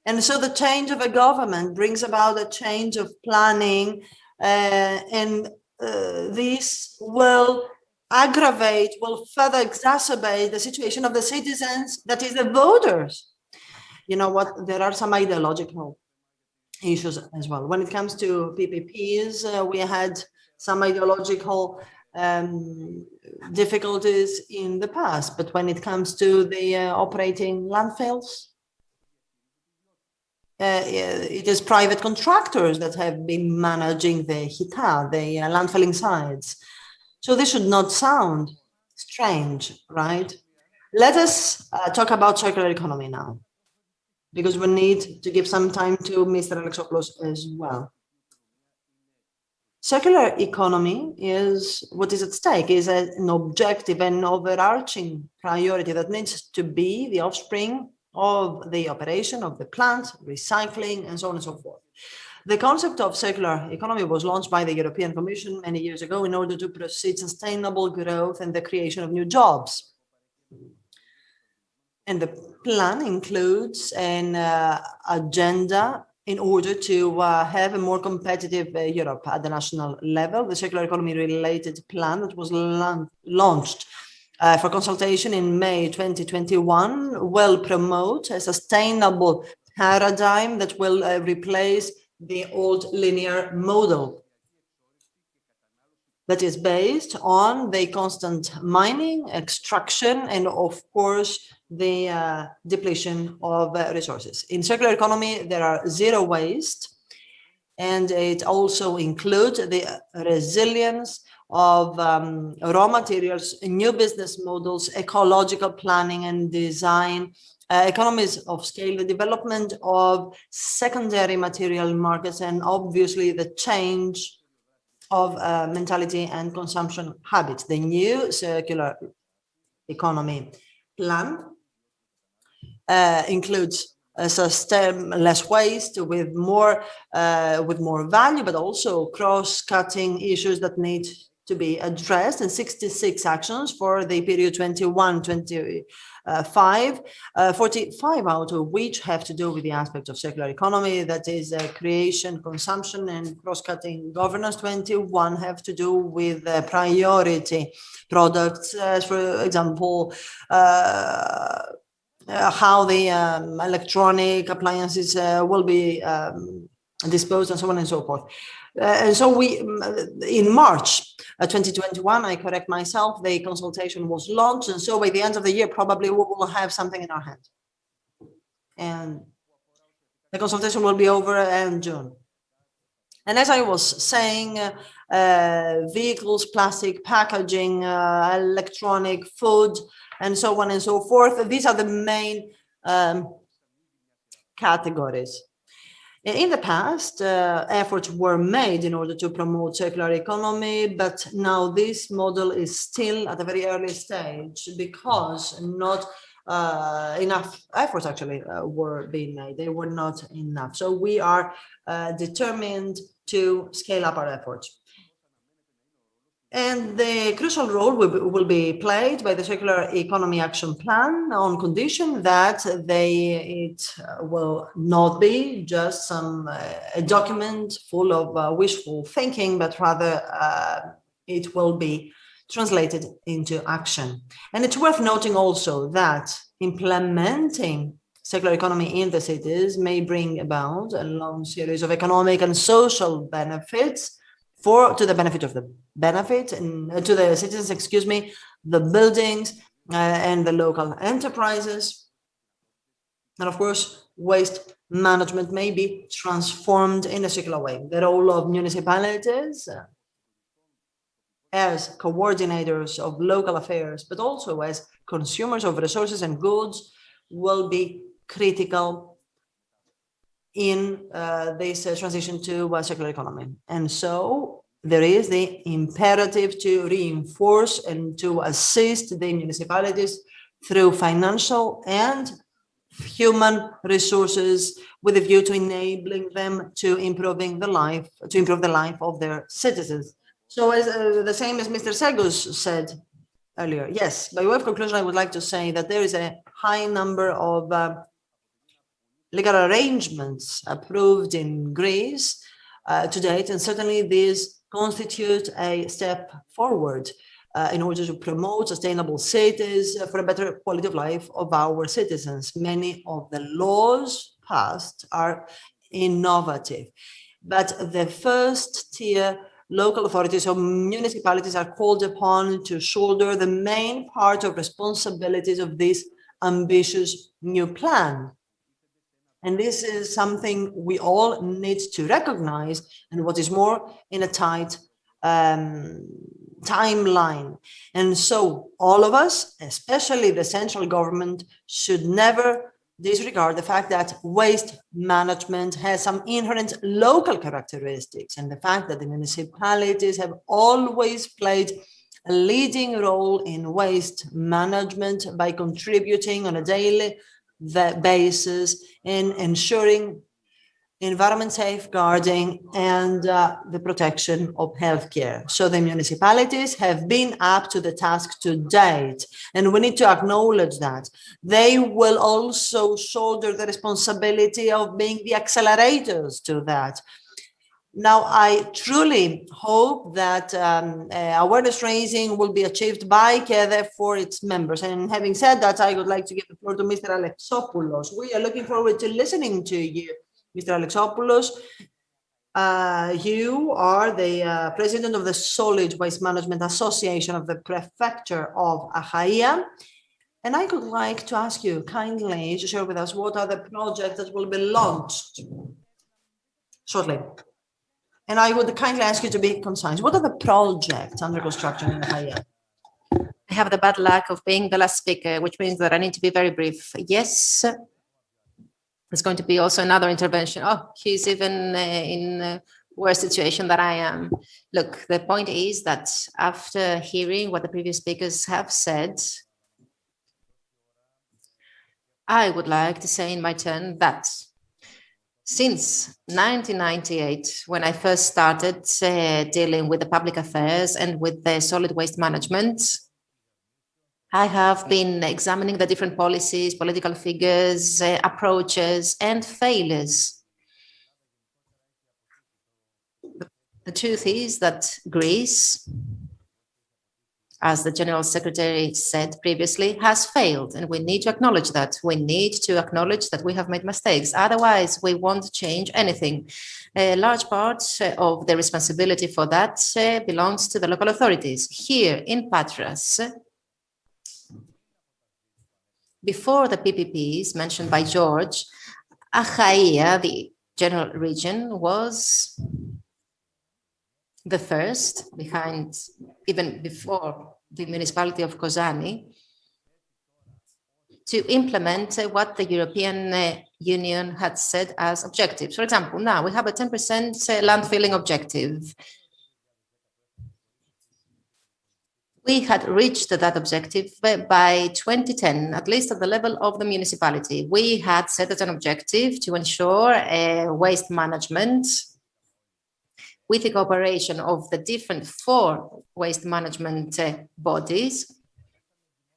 And so the change of a government brings about a change of planning, and this will aggravate, will further exacerbate the situation of the citizens, that is the voters. You know what, there are some ideological issues as well. When it comes to PPPs, we had some ideological difficulties in the past, but when it comes to the operating landfills, it is private contractors that have been managing the HITA, the landfilling sites. So this should not sound strange, right? Let us talk about circular economy now, because we need to give some time to Mr. Alexopoulos as well. Circular economy is what is at stake, is an objective and overarching priority that needs to be the offspring of the operation of the plant, recycling, and so on and so forth. The concept of circular economy was launched by the European Commission many years ago in order to proceed sustainable growth and the creation of new jobs. And the plan includes an agenda in order to have a more competitive Europe at the national level. The circular economy related plan that was launched for consultation in May 2021 will promote a sustainable paradigm that will replace the old linear model that is based on the constant mining, extraction, and of course, the depletion of resources. In circular economy, there are zero waste, and it also includes the resilience of raw materials, new business models, ecological planning and design, economies of scale, the development of secondary material markets, and obviously the change of mentality and consumption habits. The new circular economy plan includes less waste with more value, but also cross-cutting issues that need to be addressed, and 66 actions for the period 21-25, 45 out of which have to do with the aspect of circular economy, that is creation, consumption, and cross-cutting governance. 21 have to do with priority products, as for example, how the electronic appliances will be disposed, and so on and so forth. And so we, in March 2021, I correct myself, the consultation was launched, and so by the end of the year, probably we will have something in our hand. And the consultation will be over in June. And as I was saying, vehicles, plastic packaging, electronic, food, and so on and so forth, these are the main categories. In the past, efforts were made in order to promote circular economy, but now this model is still at a very early stage because not enough efforts actually were being made. They were not enough. So we are determined to scale up our efforts. And the crucial role will be played by the Circular Economy Action Plan on condition that it will not be just a document full of wishful thinking, but rather it will be translated into action. And it's worth noting also that implementing circular economy in the cities may bring about a long series of economic and social benefits to the benefit of the to the citizens, excuse me, the buildings and the local enterprises. And of course, waste management may be transformed in a circular way. The role of municipalities as coordinators of local affairs, but also as consumers of resources and goods, will be critical in this transition to a circular economy. And so there is the imperative to reinforce and to assist the municipalities through financial and human resources with a view to enabling them to improve the life of their citizens. So as the same as Mr. Segos said earlier, yes, by way of conclusion, I would like to say that there is a high number of legal arrangements approved in Greece to date, and certainly these constitute a step forward in order to promote sustainable cities for a better quality of life of our citizens. Many of the laws passed are innovative, but the first tier local authorities or municipalities are called upon to shoulder the main part of responsibilities of this ambitious new plan. And this is something we all need to recognize, and what is more, in a tight timeline. And so all of us, especially the central government, should never disregard the fact that waste management has some inherent local characteristics, and the fact that the municipalities have always played a leading role in waste management by contributing on a daily basis in ensuring environment safeguarding and the protection of healthcare. So the municipalities have been up to the task to date, and we need to acknowledge that. They will also shoulder the responsibility of being the accelerators to that. Now, I truly hope that awareness raising will be achieved by KEDE for its members. And having said that, I would like to give the floor to Mr. Alexopoulos. We are looking forward to listening to you, Mr. Alexopoulos. You are the president of the Solid Waste Management Association of the Prefecture of ACHAIA. And I would like to ask you kindly to share with us what are the projects that will be launched shortly. And I would kindly ask you to be concise. What are the projects under construction in ACHAIA? I have the bad luck of being the last speaker, which means that I need to be very brief. Yes, there's going to be also another intervention. Oh, he's even in a worse situation than I am. Look, the point is that after hearing what the previous speakers have said, I would like to say in my turn that since 1998, when I first started dealing with the public affairs and with the solid waste management, I have been examining the different policies, political figures, approaches, and failures. The truth is that Greece, as the General Secretary said previously, has failed, and we need to acknowledge that. We need to acknowledge that we have made mistakes. Otherwise, we won't change anything. A large part of the responsibility for that belongs to the local authorities. Here in Patras, before the PPPs mentioned by George, ACHAIA, the general region, was the first, behind, even before the municipality of Kozani, to implement what the European Union had set as objectives. For example, now we have a 10% land filling objective. We had reached that objective by 2010, at least at the level of the municipality. We had set as an objective to ensure waste management with the cooperation of the different 4 waste management bodies.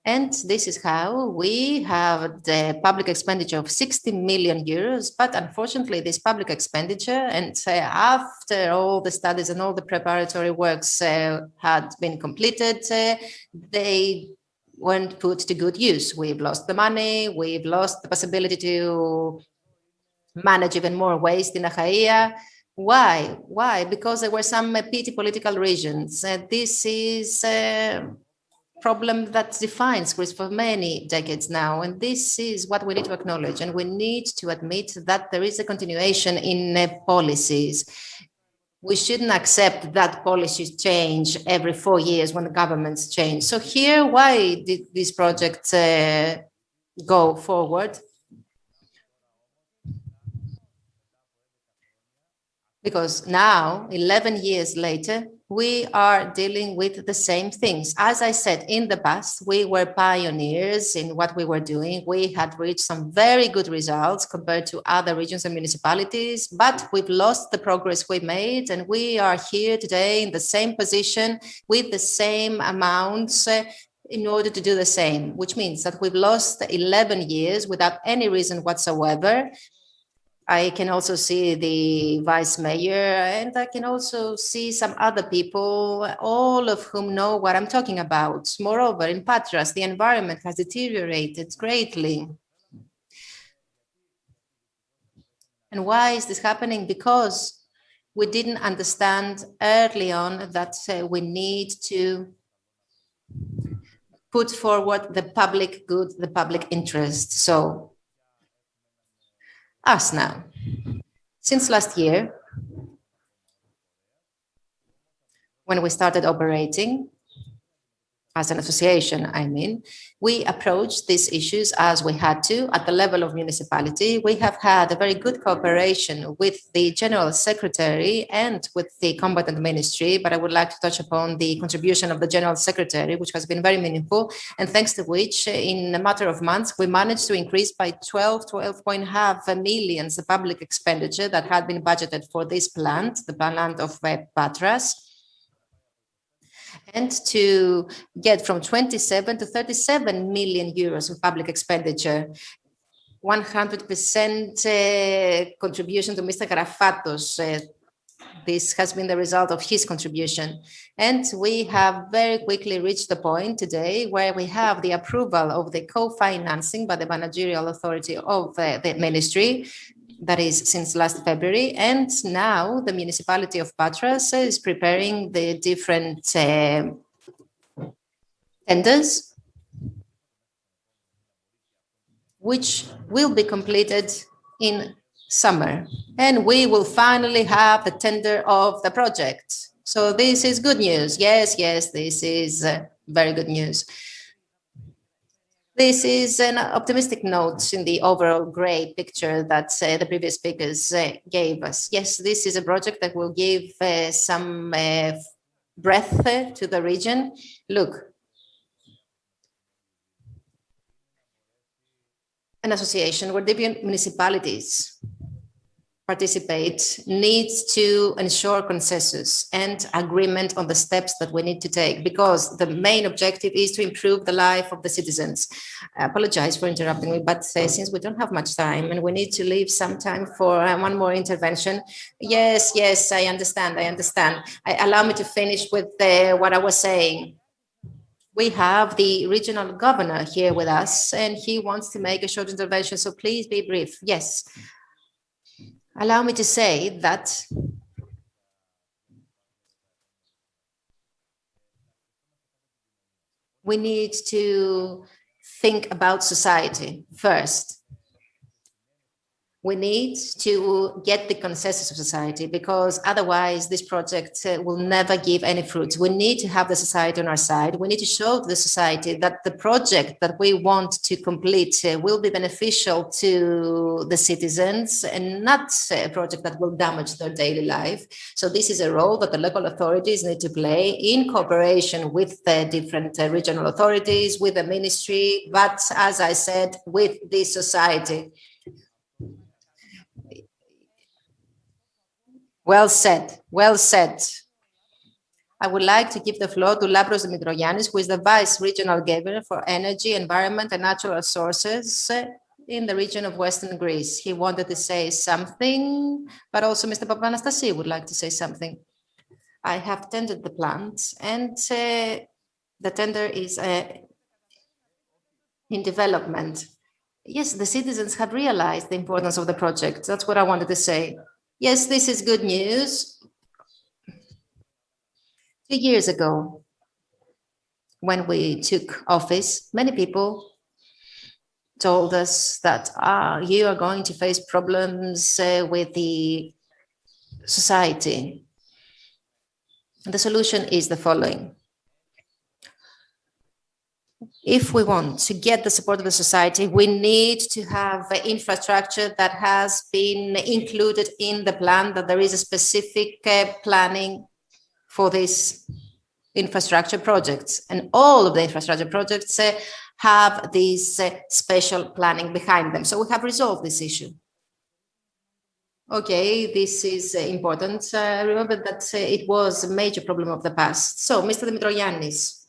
And this is how we have the public expenditure of 60 million euros. But unfortunately, this public expenditure, and after all the studies and all the preparatory works had been completed, they weren't put to good use. We've lost the money, we've lost the possibility to manage even more waste in ACHAIA. Why? Why? Because there were some petty political reasons. This is a problem that defines Greece for many decades now, and this is what we need to acknowledge. And we need to admit that there is a continuation in policies. We shouldn't accept that policies change every 4 years when the governments change. So here, why did this project go forward? Because now, 11 years later, we are dealing with the same things. As I said, in the past, we were pioneers in what we were doing. We had reached some very good results compared to other regions and municipalities, but we've lost the progress we made, and we are here today in the same position with the same amounts in order to do the same, which means that we've lost 11 years without any reason whatsoever. I can also see the vice mayor, and I can also see some other people, all of whom know what I'm talking about. Moreover, in Patras, the environment has deteriorated greatly. And why is this happening? Because we didn't understand early on that we need to put forward the public good, the public interest. So, us now. Since last year, when we started operating as an association, we approached these issues as we had to at the level of municipality. We have had a very good cooperation with the General Secretary and with the competent ministry, but I would like to touch upon the contribution of the General Secretary, which has been very meaningful, and thanks to which, in a matter of months, we managed to increase by 12.5 million the public expenditure that had been budgeted for this plant, the plant of Patras, and to get from 27 to 37 million euros of public expenditure. 100% contribution to Mr. Garafatos, This has been the result of his contribution. And we have very quickly reached the point today where we have the approval of the co-financing by the managerial authority of the ministry, that is since last February. And now the municipality of Patras is preparing the different tenders, which will be completed in summer. And we will finally have the tender of the project. So this is good news. Yes, this is very good news. This is an optimistic note in the overall gray picture that the previous speakers gave us. Yes, this is a project that will give some breath to the region. Look, an association where different municipalities participate needs to ensure consensus and agreement on the steps that we need to take, because the main objective is to improve the life of the citizens. I apologize for interrupting me, but since we don't have much time and we need to leave some time for one more intervention. Yes, I understand. Allow me to finish with what I was saying. We have the regional governor here with us, and he wants to make a short intervention, so please be brief. Yes. Allow me to say that we need to think about society first. We need to get the consensus of society, because otherwise this project will never give any fruits. We need to have the society on our side. We need to show to the society that the project that we want to complete will be beneficial to the citizens and not a project that will damage their daily life. So this is a role that the local authorities need to play in cooperation with the different regional authorities, with the ministry, but as I said, with the society. Well said. I would like to give the floor to Labros Dimitrogiannis, who is the Vice Regional Governor for Energy, Environment and Natural Resources in the region of Western Greece. He wanted to say something, but also Mr. Papanastasiou would like to say something. I have tendered the plant, and the tender is in development. Yes, the citizens have realized the importance of the project. That's what I wanted to say. Yes, this is good news. 2 years ago, when we took office, many people told us that you are going to face problems with the society. And the solution is the following. If we want to get the support of the society, we need to have infrastructure that has been included in the plan, that there is a specific planning for these infrastructure projects. And all of the infrastructure projects have this special planning behind them. So we have resolved this issue. Okay, this is important. Remember that it was a major problem of the past. So, Mr. Dimitrogiannis,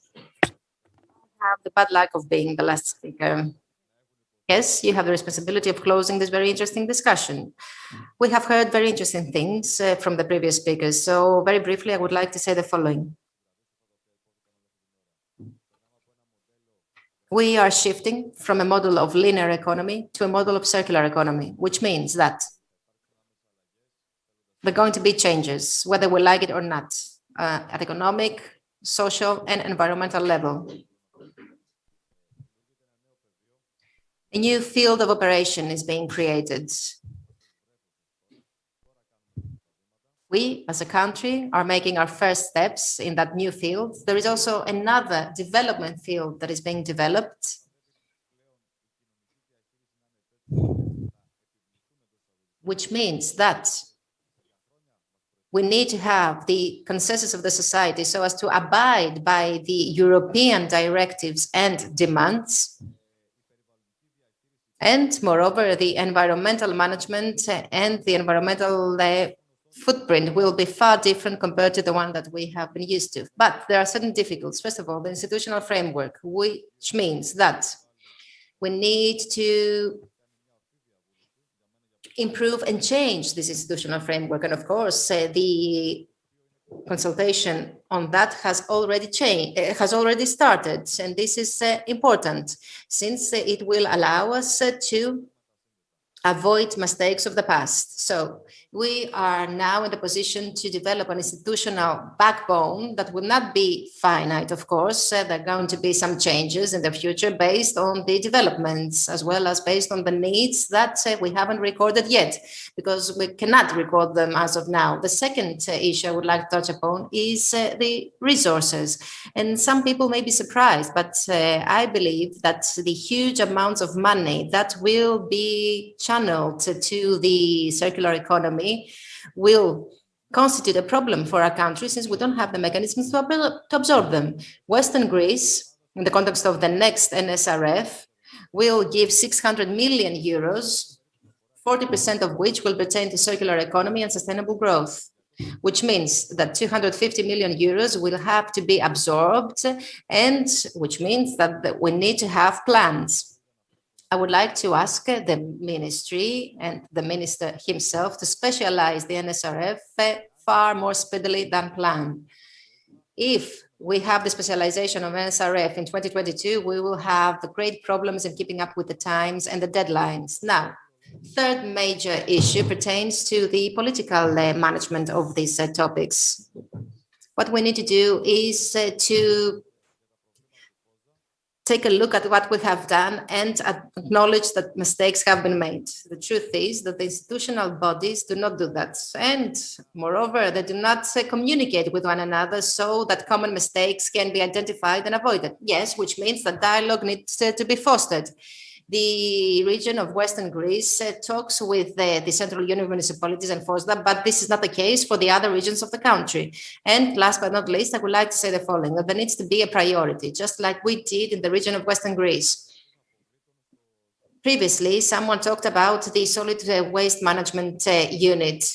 have the bad luck of being the last speaker. Yes, you have the responsibility of closing this very interesting discussion. We have heard very interesting things from the previous speakers. So very briefly, I would like to say the following. We are shifting from a model of linear economy to a model of circular economy, which means that there are going to be changes, whether we like it or not, at economic, social, and environmental level. A new field of operation is being created. We, as a country, are making our first steps in that new field. There is also another development field that is being developed, which means that we need to have the consensus of the society so as to abide by the European directives and demands. And moreover, the environmental management and the environmental footprint will be far different compared to the one that we have been used to. But there are certain difficulties. First of all, the institutional framework, which means that we need to improve and change this institutional framework. And of course, the consultation on that has already started. And this is important, since it will allow us to avoid mistakes of the past. So we are now in the position to develop an institutional backbone that will not be finite, of course. There are going to be some changes in the future based on the developments, as well as based on the needs that we haven't recorded yet, because we cannot record them as of now. The second issue I would like to touch upon is the resources. And some people may be surprised, but I believe that the huge amounts of money that will be channeled to the circular economy will constitute a problem for our country, since we don't have the mechanisms to absorb them. Western Greece, in the context of the next NSRF, will give 600 million euros, 40% of which will pertain to circular economy and sustainable growth, which means that 250 million euros will have to be absorbed, and which means that we need to have plans. I would like to ask the ministry and the minister himself to specialize the NSRF far more speedily than planned. If we have the specialization of NSRF in 2022, we will have great problems in keeping up with the times and the deadlines. Now, third major issue pertains to the political management of these topics. What we need to do is to take a look at what we have done and acknowledge that mistakes have been made. The truth is that the institutional bodies do not do that. And moreover, they do not communicate with one another so that common mistakes can be identified and avoided. Yes, which means that dialogue needs to be fostered. The region of Western Greece talks with the central union municipalities and force that, but this is not the case for the other regions of the country. And last but not least, I would like to say the following, that there needs to be a priority, just like we did in the region of Western Greece. Previously, someone talked about the solid waste management unit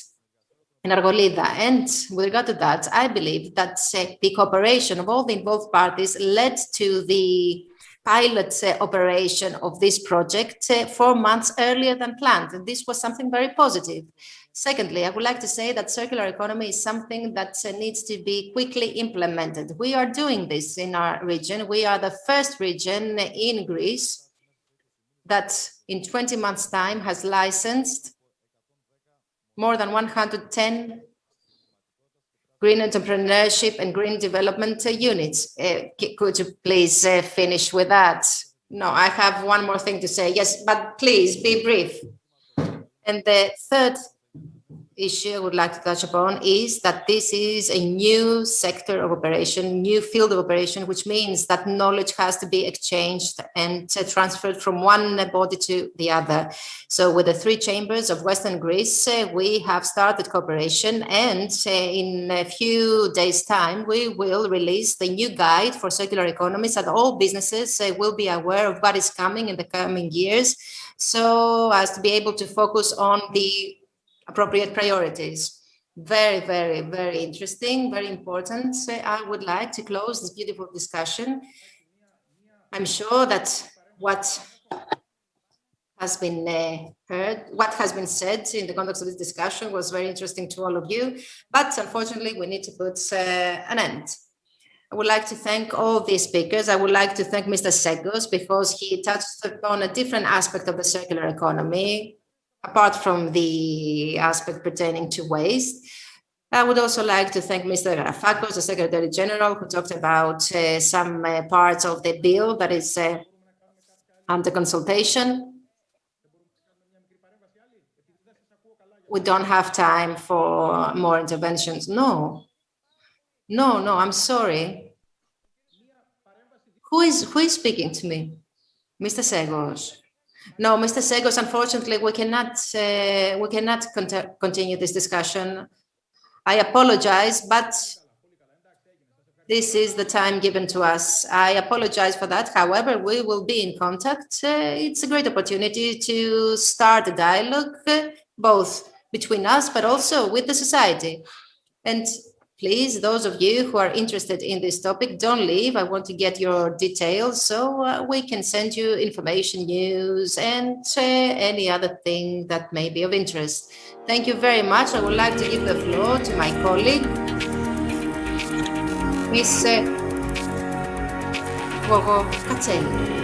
in Argolida. And with regard to that, I believe that the cooperation of all the involved parties led to the pilot operation of this project 4 months earlier than planned. And this was something very positive. Secondly, I would like to say that circular economy is something that needs to be quickly implemented. We are doing this in our region. We are the first region in Greece that in 20 months' time has licensed more than 110 green entrepreneurship and green development units. Could you please finish with that? No, I have one more thing to say. Yes, but please be brief. And the third issue I would like to touch upon is that this is a new sector of operation, new field of operation, which means that knowledge has to be exchanged and transferred from one body to the other. So with the 3 chambers of Western Greece, we have started cooperation, and in a few days' time, we will release the new guide for circular economy so that all businesses will be aware of what is coming in the coming years, so as to be able to focus on the appropriate priorities. Very, very, very interesting, very important. I would like to close this beautiful discussion. I'm sure that what has been heard, what has been said in the context of this discussion was very interesting to all of you, but unfortunately we need to put an end. I would like to thank all the speakers. I would like to thank Mr. Segos because he touched upon a different aspect of the circular economy, apart from the aspect pertaining to waste. I would also like to thank Mr. Garafakos, the Secretary General, who talked about some parts of the bill that is under consultation. We don't have time for more interventions. No, I'm sorry. Who is speaking to me? Mr. Segos. No, Mr. Segos, unfortunately, we cannot continue this discussion. I apologize, but this is the time given to us. I apologize for that. However, we will be in contact. It's a great opportunity to start a dialogue, both between us, but also with the society. And Please, those of you who are interested in this topic, don't leave. I want to get your details so we can send you information, news, and any other thing that may be of interest. Thank you very much. I would like to give the floor to my colleague, Miss Katseli.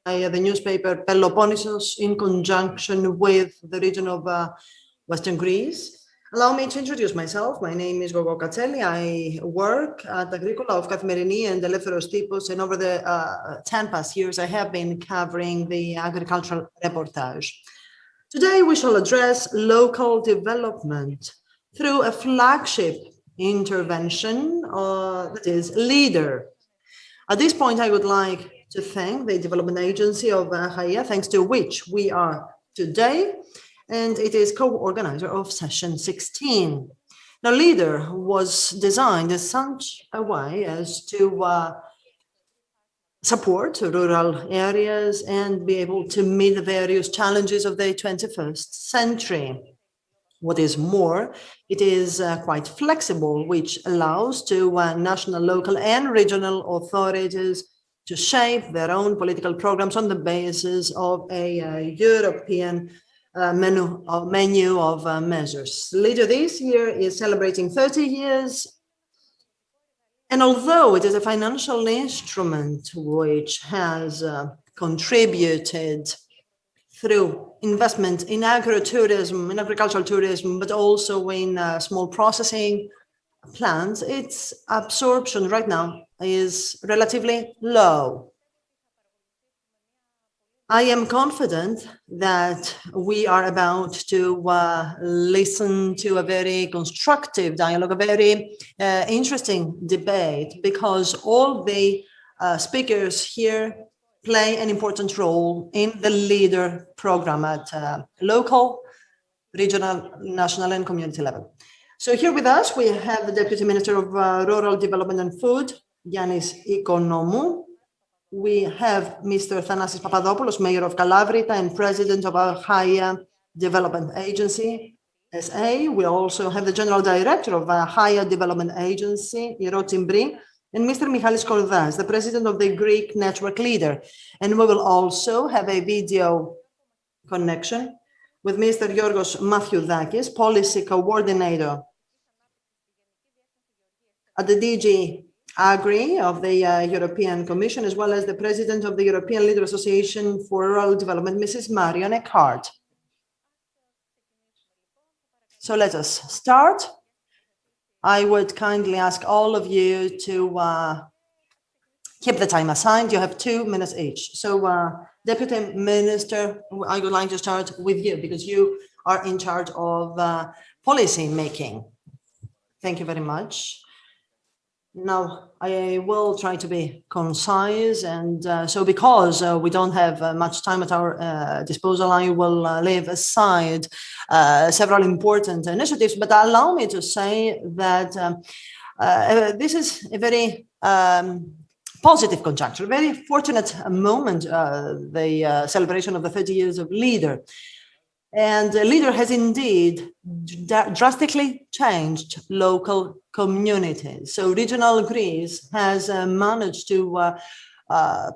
the newspaper Peloponnesos in conjunction with the region of Western Greece. Allow me to introduce myself. My name is Gogo Katseli. I work at Agricola of Καθημερινή and Eleftheros Typos, and over the 10 past years, I have been covering the agricultural reportage. Today, we shall address local development through a flagship intervention that is LEADER. At this point, I would like to thank the development agency of ACHAIA, thanks to which we are today, and it is co-organizer of session 16. Now, LEADER was designed in such a way as to support rural areas and be able to meet the various challenges of the 21st century. What is more, it is quite flexible, which allows to national, local, and regional authorities to shape their own political programs on the basis of a European menu of measures. LEADER this year is celebrating 30 years. And although it is a financial instrument which has contributed through investment in agritourism, in agricultural tourism, but also in small processing plants, its absorption right now is relatively low. I am confident that we are about to listen to a very constructive dialogue, a very interesting debate, because all the speakers here play an important role in the LEADER program at local, regional, national, and community level. So here with us, we have the Deputy Minister of Rural Development and Food, Yannis Ikonomou. We have Mr. Thanasis Papadopoulos, Mayor of Kalavrita and President of ACHAIA Development Agency, SA. We also have the General Director of ACHAIA Development Agency, Iro Timbri, and Mr. Michalis Kordas, the President of the Greek Network Leader. And we will also have a video connection with Mr. Yorgos Mathiudakis, Policy Coordinator at the DG Agri of the European Commission, as well as the President of the European Leader Association for Rural Development, Mrs. Marion Eckhart. So let us start. I would kindly ask all of you to keep the time assigned. You have 2 minutes each. So Deputy Minister, I would like to start with you because you are in charge of policy making. Thank you very much. Now, I will try to be concise, and so because we don't have much time at our disposal, I will leave aside several important initiatives, but allow me to say that this is a very positive conjuncture, very fortunate moment, the celebration of the 30 years of LEADER. And LEADER has indeed drastically changed local communities. So regional Greece has managed to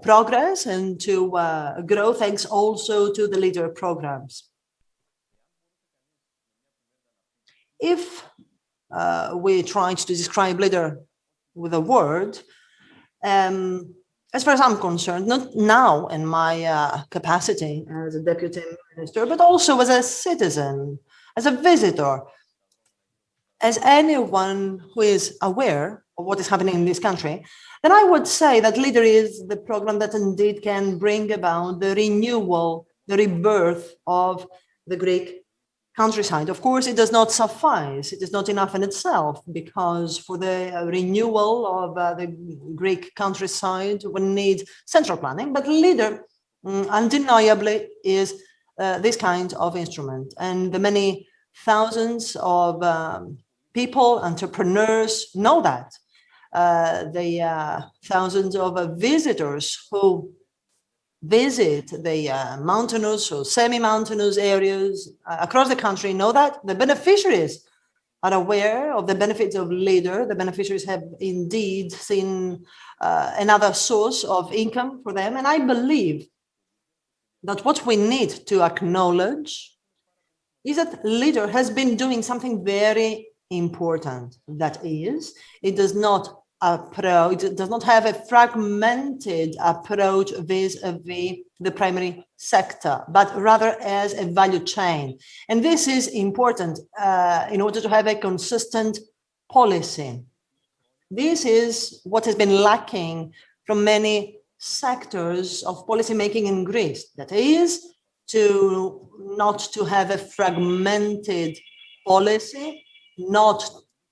progress and to grow thanks also to the LEADER programs. If we tried to describe LEADER with a word, as far as I'm concerned, not now in my capacity as a deputy minister, but also as a citizen, as a visitor, as anyone who is aware of what is happening in this country, then I would say that LEADER is the program that indeed can bring about the renewal, the rebirth of the Greek countryside. Of course, it does not suffice. It is not enough in itself, because for the renewal of the Greek countryside, we need central planning. But LEADER undeniably is this kind of instrument. And the many thousands of people, entrepreneurs know that. The thousands of visitors who visit the mountainous or semi-mountainous areas across the country know that. The beneficiaries are aware of the benefits of LEADER. The beneficiaries have indeed seen another source of income for them. And I believe that what we need to acknowledge is that LEADER has been doing something very important. That is, it does not approach, it does not have a fragmented approach vis-a-vis the primary sector, but rather as a value chain. And this is important in order to have a consistent policy. This is what has been lacking from many sectors of policymaking in Greece. That is, not to have a fragmented policy, not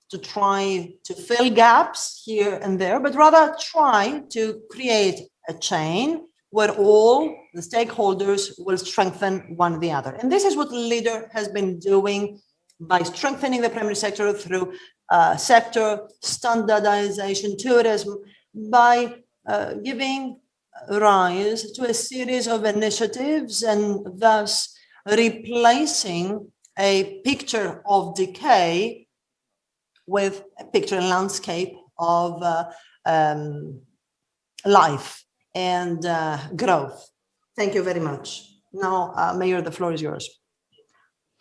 to try to fill gaps here and there, but rather try to create a chain where all the stakeholders will strengthen one the other. And this is what the leader has been doing by strengthening the primary sector through sector standardization, tourism, by giving rise to a series of initiatives and thus replacing a picture of decay with a picture and landscape of life and growth. Thank you very much. Now, Mayor, the floor is yours.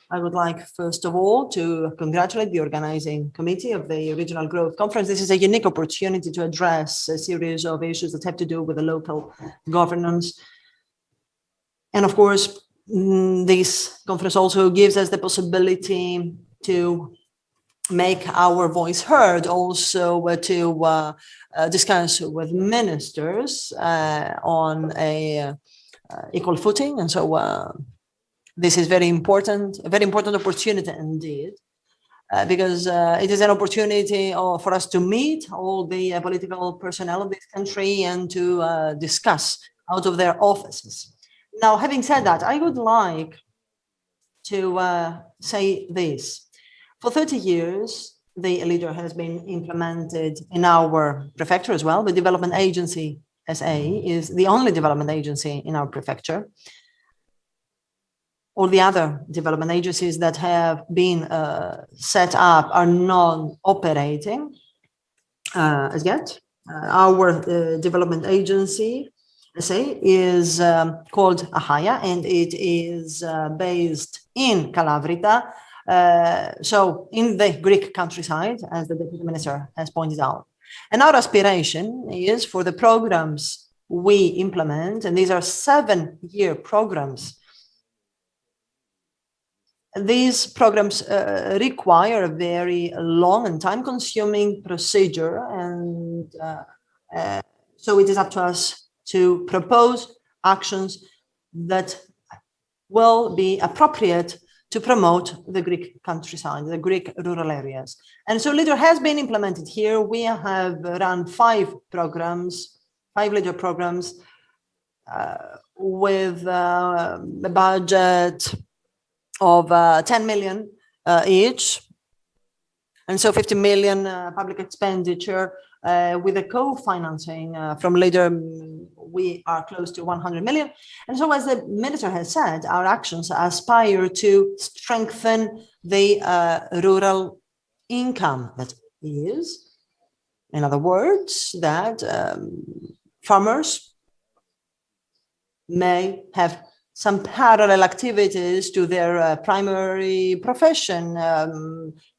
I would like, first of all, to congratulate the organizing committee of the Regional Growth Conference. This is a unique opportunity to address a series of issues that have to do with the local governance. And of course, this conference also gives us the possibility to make our voice heard, also to discuss with ministers on a equal footing. And so this is very important, a very important opportunity indeed, because it is an opportunity for us to meet all the political personnel of this country and to discuss out of their offices. Now, having said that, I would like to say this. For 30 years, the leader has been implemented in our prefecture as well. The development agency, SA, is the only development agency in our prefecture. All the other development agencies that have been set up are non-operating as yet. Our development agency, SA, is called ACHAIA, and it is based in Kalavrita, so in the Greek countryside, as the Deputy Minister has pointed out. And our aspiration is for the programs we implement, and these are 7-year programs. These programs require a very long and time-consuming procedure, and so it is up to us to propose actions that will be appropriate to promote the Greek countryside, the Greek rural areas. And so leader has been implemented here. We have run 5 programs, 5 leader programs with a budget of 10 million each. And so 50 million public expenditure with a co-financing from leader, we are close to 100 million. And so as the minister has said, our actions aspire to strengthen the rural income. That is, in other words, that farmers may have some parallel activities to their primary profession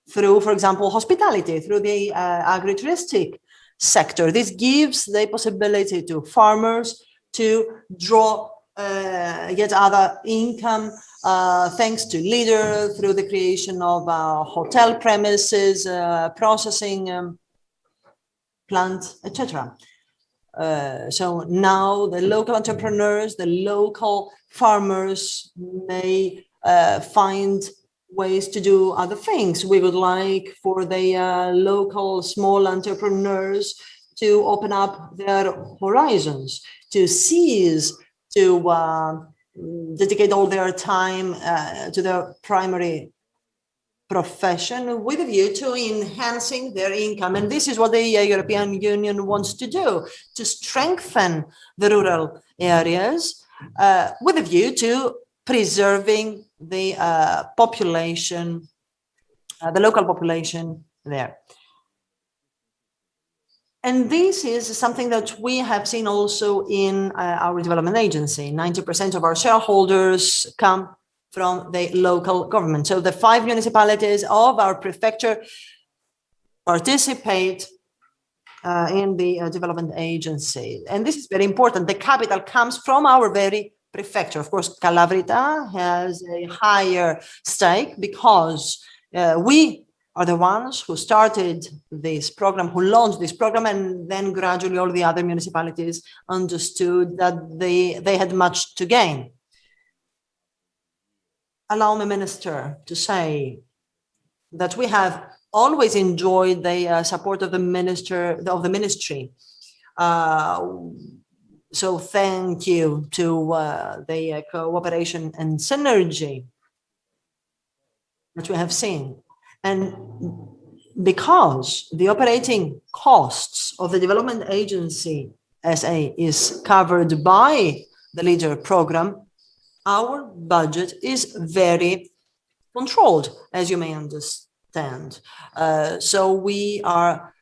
through, for example, hospitality, through the agritouristic sector. This gives the possibility to farmers to draw yet other income thanks to leader through the creation of hotel premises, processing plants, etc. So now the local entrepreneurs, the local farmers may find ways to do other things. We would like for the local small entrepreneurs to open up their horizons, to seize, to dedicate all their time to their primary profession with a view to enhancing their income. And this is what the European Union wants to do, to strengthen the rural areas with a view to preserving the population, the local population there. And this is something that we have seen also in our development agency. 90% of our shareholders come from the local government. So the 5 municipalities of our prefecture participate in the development agency. And this is very important. The capital comes from our very prefecture. Of course, Kalavryta has a higher stake because we are the ones who started this program, who launched this program, and then gradually all the other municipalities understood that they had much to gain. Allow me, Minister, to say that we have always enjoyed the support of the ministry. So thank you to the cooperation and synergy that we have seen. And because the operating costs of the development agency SA is covered by the LEADER program, our budget is very controlled, as you may understand. So we are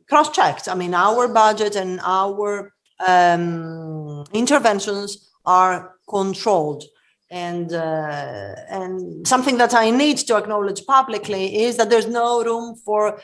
cross-checked. I mean, our budget and our interventions are controlled. And something that I need to acknowledge publicly is that there's no room for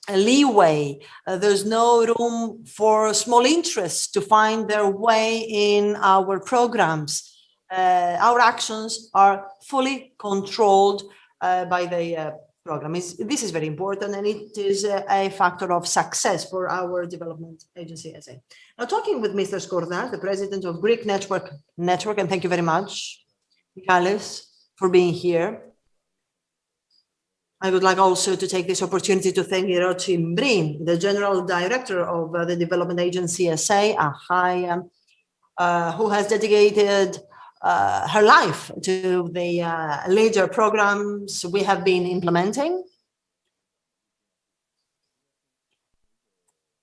leeway. There's no room for small interests to find their way in our programs. Our actions are fully controlled by the program. This is very important, and it is a factor of success for our development agency SA. Now, talking with Mr. Skordas, the president of Greek Network, and thank you very much, Michalis, for being here. I would like also to take this opportunity to thank Iro Cimbrin, the general director of the development agency SA, ACHAIA, who has dedicated her life to the LEADER programs we have been implementing.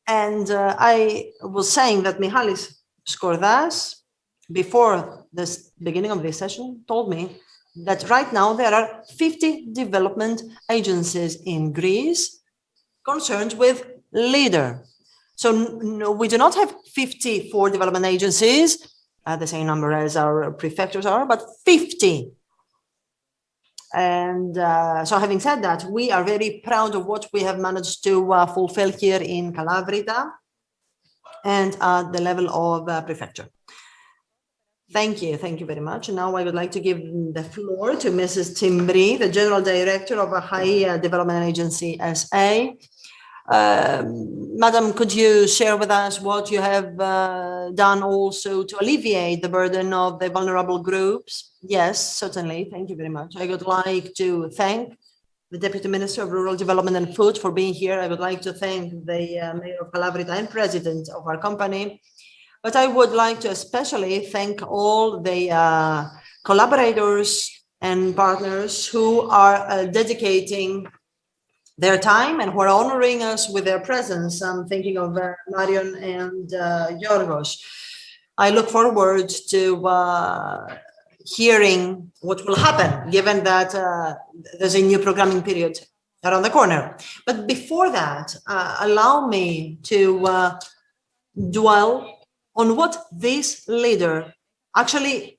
And I was saying that Michalis Skordas, before the beginning of this session, told me that right now there are 50 development agencies in Greece concerned with LEADER. So no, we do not have 54 development agencies, the same number as our prefectures are, but 50. And so having said that, we are very proud of what we have managed to fulfill here in Kalavryta and at the level of prefecture. Thank you very much. And now I would like to give the floor to Mrs. Cimbri, the General Director of ACHAIA Development Agency SA. Madam, could you share with us what you have done also to alleviate the burden of the vulnerable groups? Yes, certainly. Thank you very much. I would like to thank the Deputy Minister of Rural Development and Food for being here. I would like to thank the Mayor of Kalavryta and President of our company. But I would like to especially thank all the collaborators and partners who are dedicating their time and who are honoring us with their presence. I'm thinking of Marion and Yorgos. I look forward to hearing what will happen, given that there's a new programming period around the corner. But before that, allow me to dwell on what this LEADER actually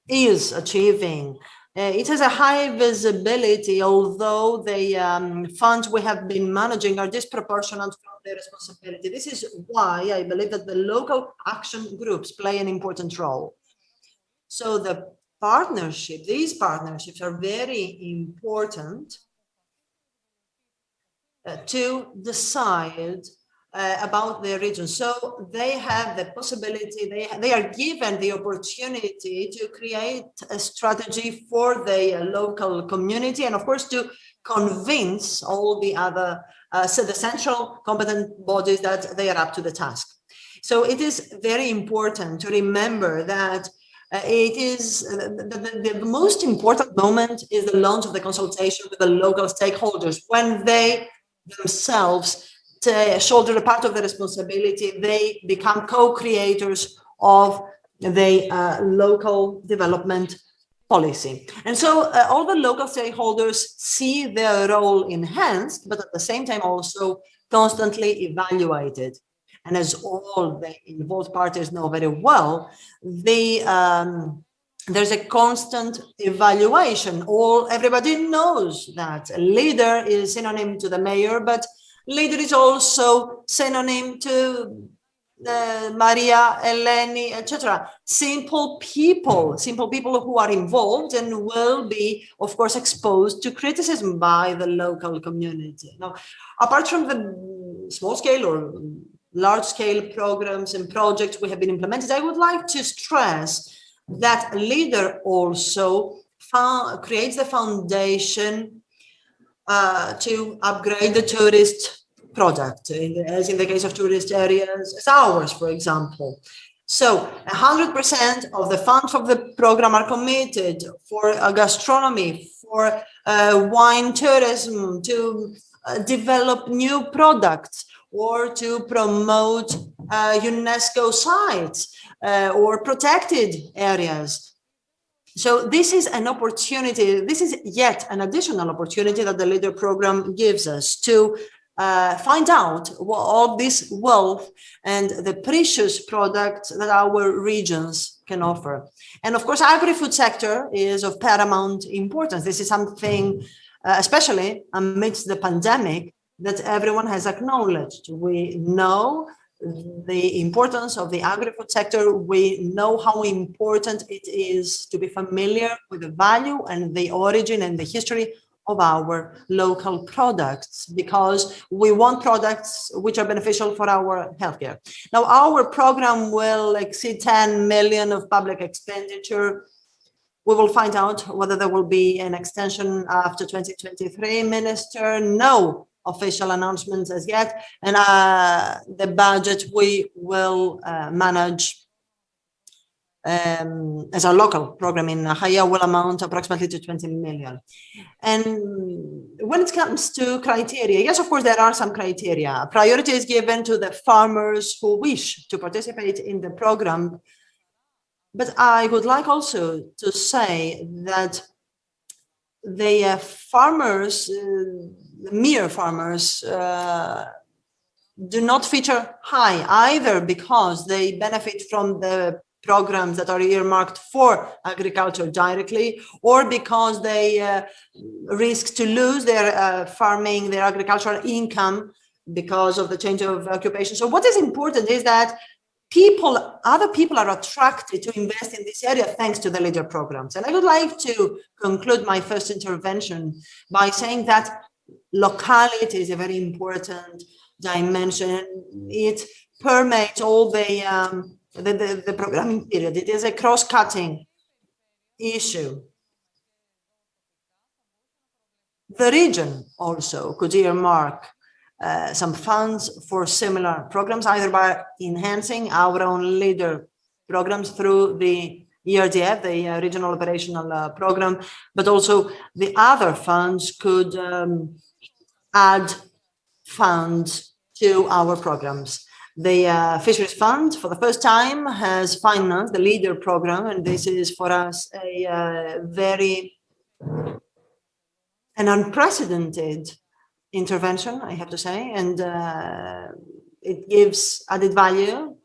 is achieving. It has a high visibility, although the funds we have been managing are disproportionate from their responsibility. This is why I believe that the local action groups play an important role. So these partnerships are very important to decide about their region. So they have the possibility, they are given the opportunity to create a strategy for the local community, and of course to convince all the other the central competent bodies that they are up to the task. So it is very important to remember that it is the most important moment is the launch of the consultation with the local stakeholders, when they themselves shoulder a part of the responsibility. They become co-creators of the local development policy. And so all the local stakeholders see their role enhanced, but at the same time also constantly evaluated. And as all the involved parties know very well, the there's a constant evaluation. Everybody knows that a leader is synonym to the mayor, but leader is also synonym to Maria, Eleni, etc. Simple people who are involved and will be, of course, exposed to criticism by the local community. Now, apart from the small scale or large scale programs and projects we have been implemented, I would like to stress that a leader also creates the foundation to upgrade the tourist product, as in the case of tourist areas, as ours, for example. So 100% of the funds of the program are committed for gastronomy, for wine tourism, to develop new products, or to promote UNESCO sites or protected areas. So this is an opportunity, this is yet an additional opportunity that the LEADER program gives us to find out what all this wealth and the precious products that our regions can offer. And of course, agri-food sector is of paramount importance. This is something, especially amidst the pandemic, that everyone has acknowledged. We know the importance of the agri-food sector. We know how important it is to be familiar with the value and the origin and the history of our local products, because we want products which are beneficial for our healthcare. Now, our program will exceed 10 million of public expenditure. We will find out whether there will be an extension after 2023, Minister. No official announcements as yet. And the budget we will manage as a local program in ACHAIA will amount approximately to 20 million. And when it comes to criteria, yes, of course, there are some criteria. Priority is given to the farmers who wish to participate in the program. But I would like also to say that the farmers, mere farmers, do not feature high either, because they benefit from the programs that are earmarked for agriculture directly, or because they risk to lose their farming, their agricultural income because of the change of occupation. So what is important is that other people are attracted to invest in this area thanks to the LEADER programs. And I would like to conclude my first intervention by saying that locality is a very important dimension. It permeates all the programming period. It is a cross-cutting issue. The region also could earmark some funds for similar programs, either by enhancing our own LEADER programs through the ERDF, the Regional Operational Program, but also the other funds could add funds to our programs. The Fisheries Fund, for the first time, has financed the LEADER program, and this is for us an unprecedented intervention, I have to say, and it gives added value,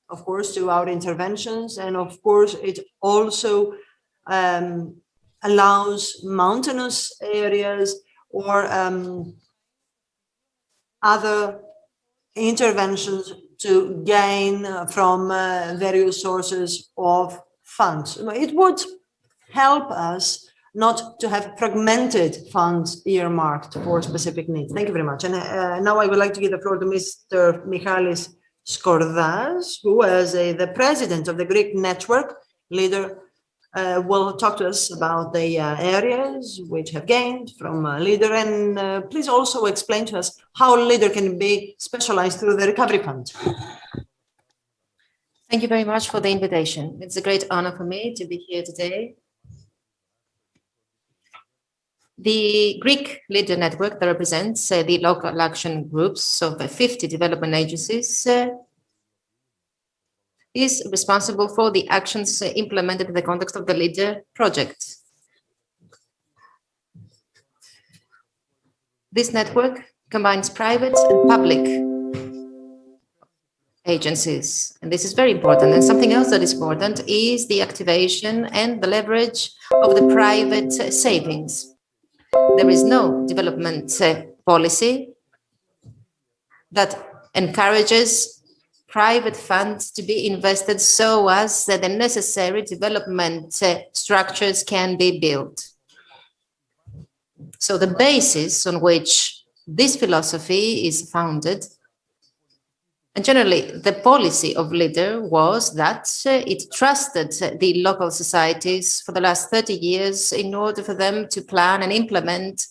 of course, to our interventions, and of course, it also allows mountainous areas or other interventions to gain from various sources of funds. It would help us not to have fragmented funds earmarked for specific needs. Thank you very much. And now I would like to give the floor to Mr. Michalis Skordas, who, as the president of the Greek network, LEADER, will talk to us about the areas which have gained from LEADER, and please also explain to us how LEADER can be specialized through the Recovery Fund. Thank you very much for the invitation. It's a great honor for me to be here today. The Greek LEADER network that represents the local action groups of 50 development agencies is responsible for the actions implemented in the context of the LEADER project. This network combines private and public agencies. And this is very important. And something else that is important is the activation and the leverage of the private savings. There is no development policy that encourages private funds to be invested so as that the necessary development structures can be built. So the basis on which this philosophy is founded, and generally the policy of LEADER was that it trusted the local societies for the last 30 years in order for them to plan and implement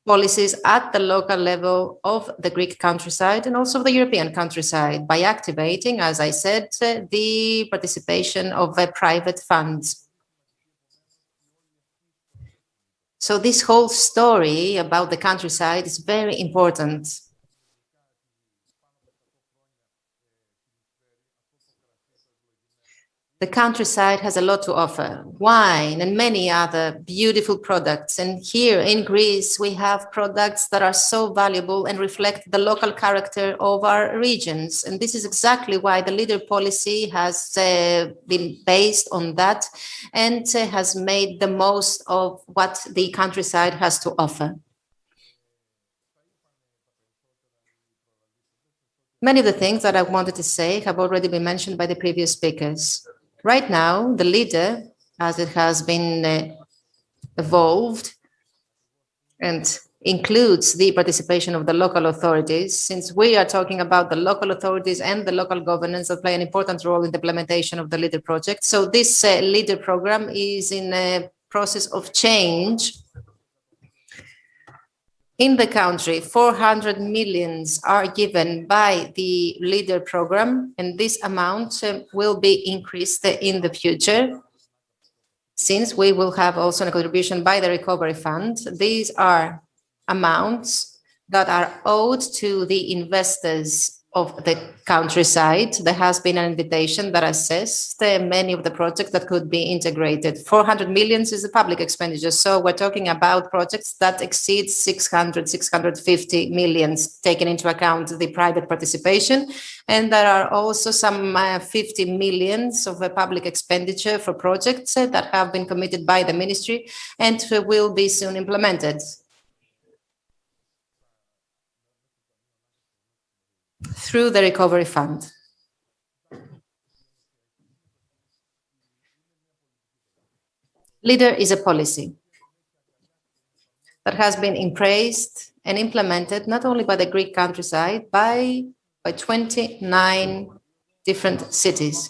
policies at the local level of the Greek countryside and also the European countryside by activating, as I said, the participation of private funds. So this whole story about the countryside is very important. The countryside has a lot to offer, wine and many other beautiful products. And here in Greece, we have products that are so valuable and reflect the local character of our regions. And this is exactly why the LEADER policy has been based on that and has made the most of what the countryside has to offer. Many of the things that I wanted to say have already been mentioned by the previous speakers. Right now, the LEADER, as it has been evolved and includes the participation of the local authorities, since we are talking about the local authorities and the local governance that play an important role in the implementation of the LEADER project. So this LEADER program is in a process of change. In the country, 400 million are given by the LEADER program, and this amount will be increased in the future, since we will have also a contribution by the Recovery Fund. These are amounts that are owed to the investors of the countryside. There has been an invitation that assessed many of the projects that could be integrated. 400 million is the public expenditure. So we're talking about projects that exceed 600, 650 million, taking into account the private participation. And there are also some 50 millions of public expenditure for projects that have been committed by the ministry and will be soon implemented through the Recovery Fund. LEADER is a policy that has been embraced and implemented not only by the Greek countryside, by 29 different cities.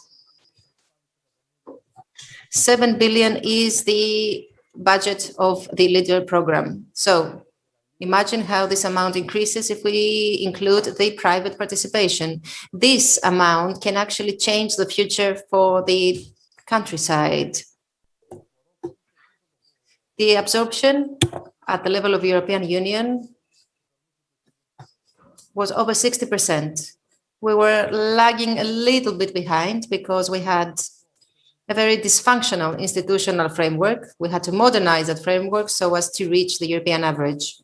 7 billion is the budget of the LEADER program. So imagine how this amount increases if we include the private participation. This amount can actually change the future for the countryside. The absorption at the level of European Union was over 60%. We were lagging a little bit behind because we had a very dysfunctional institutional framework. We had to modernize that framework so as to reach the European average.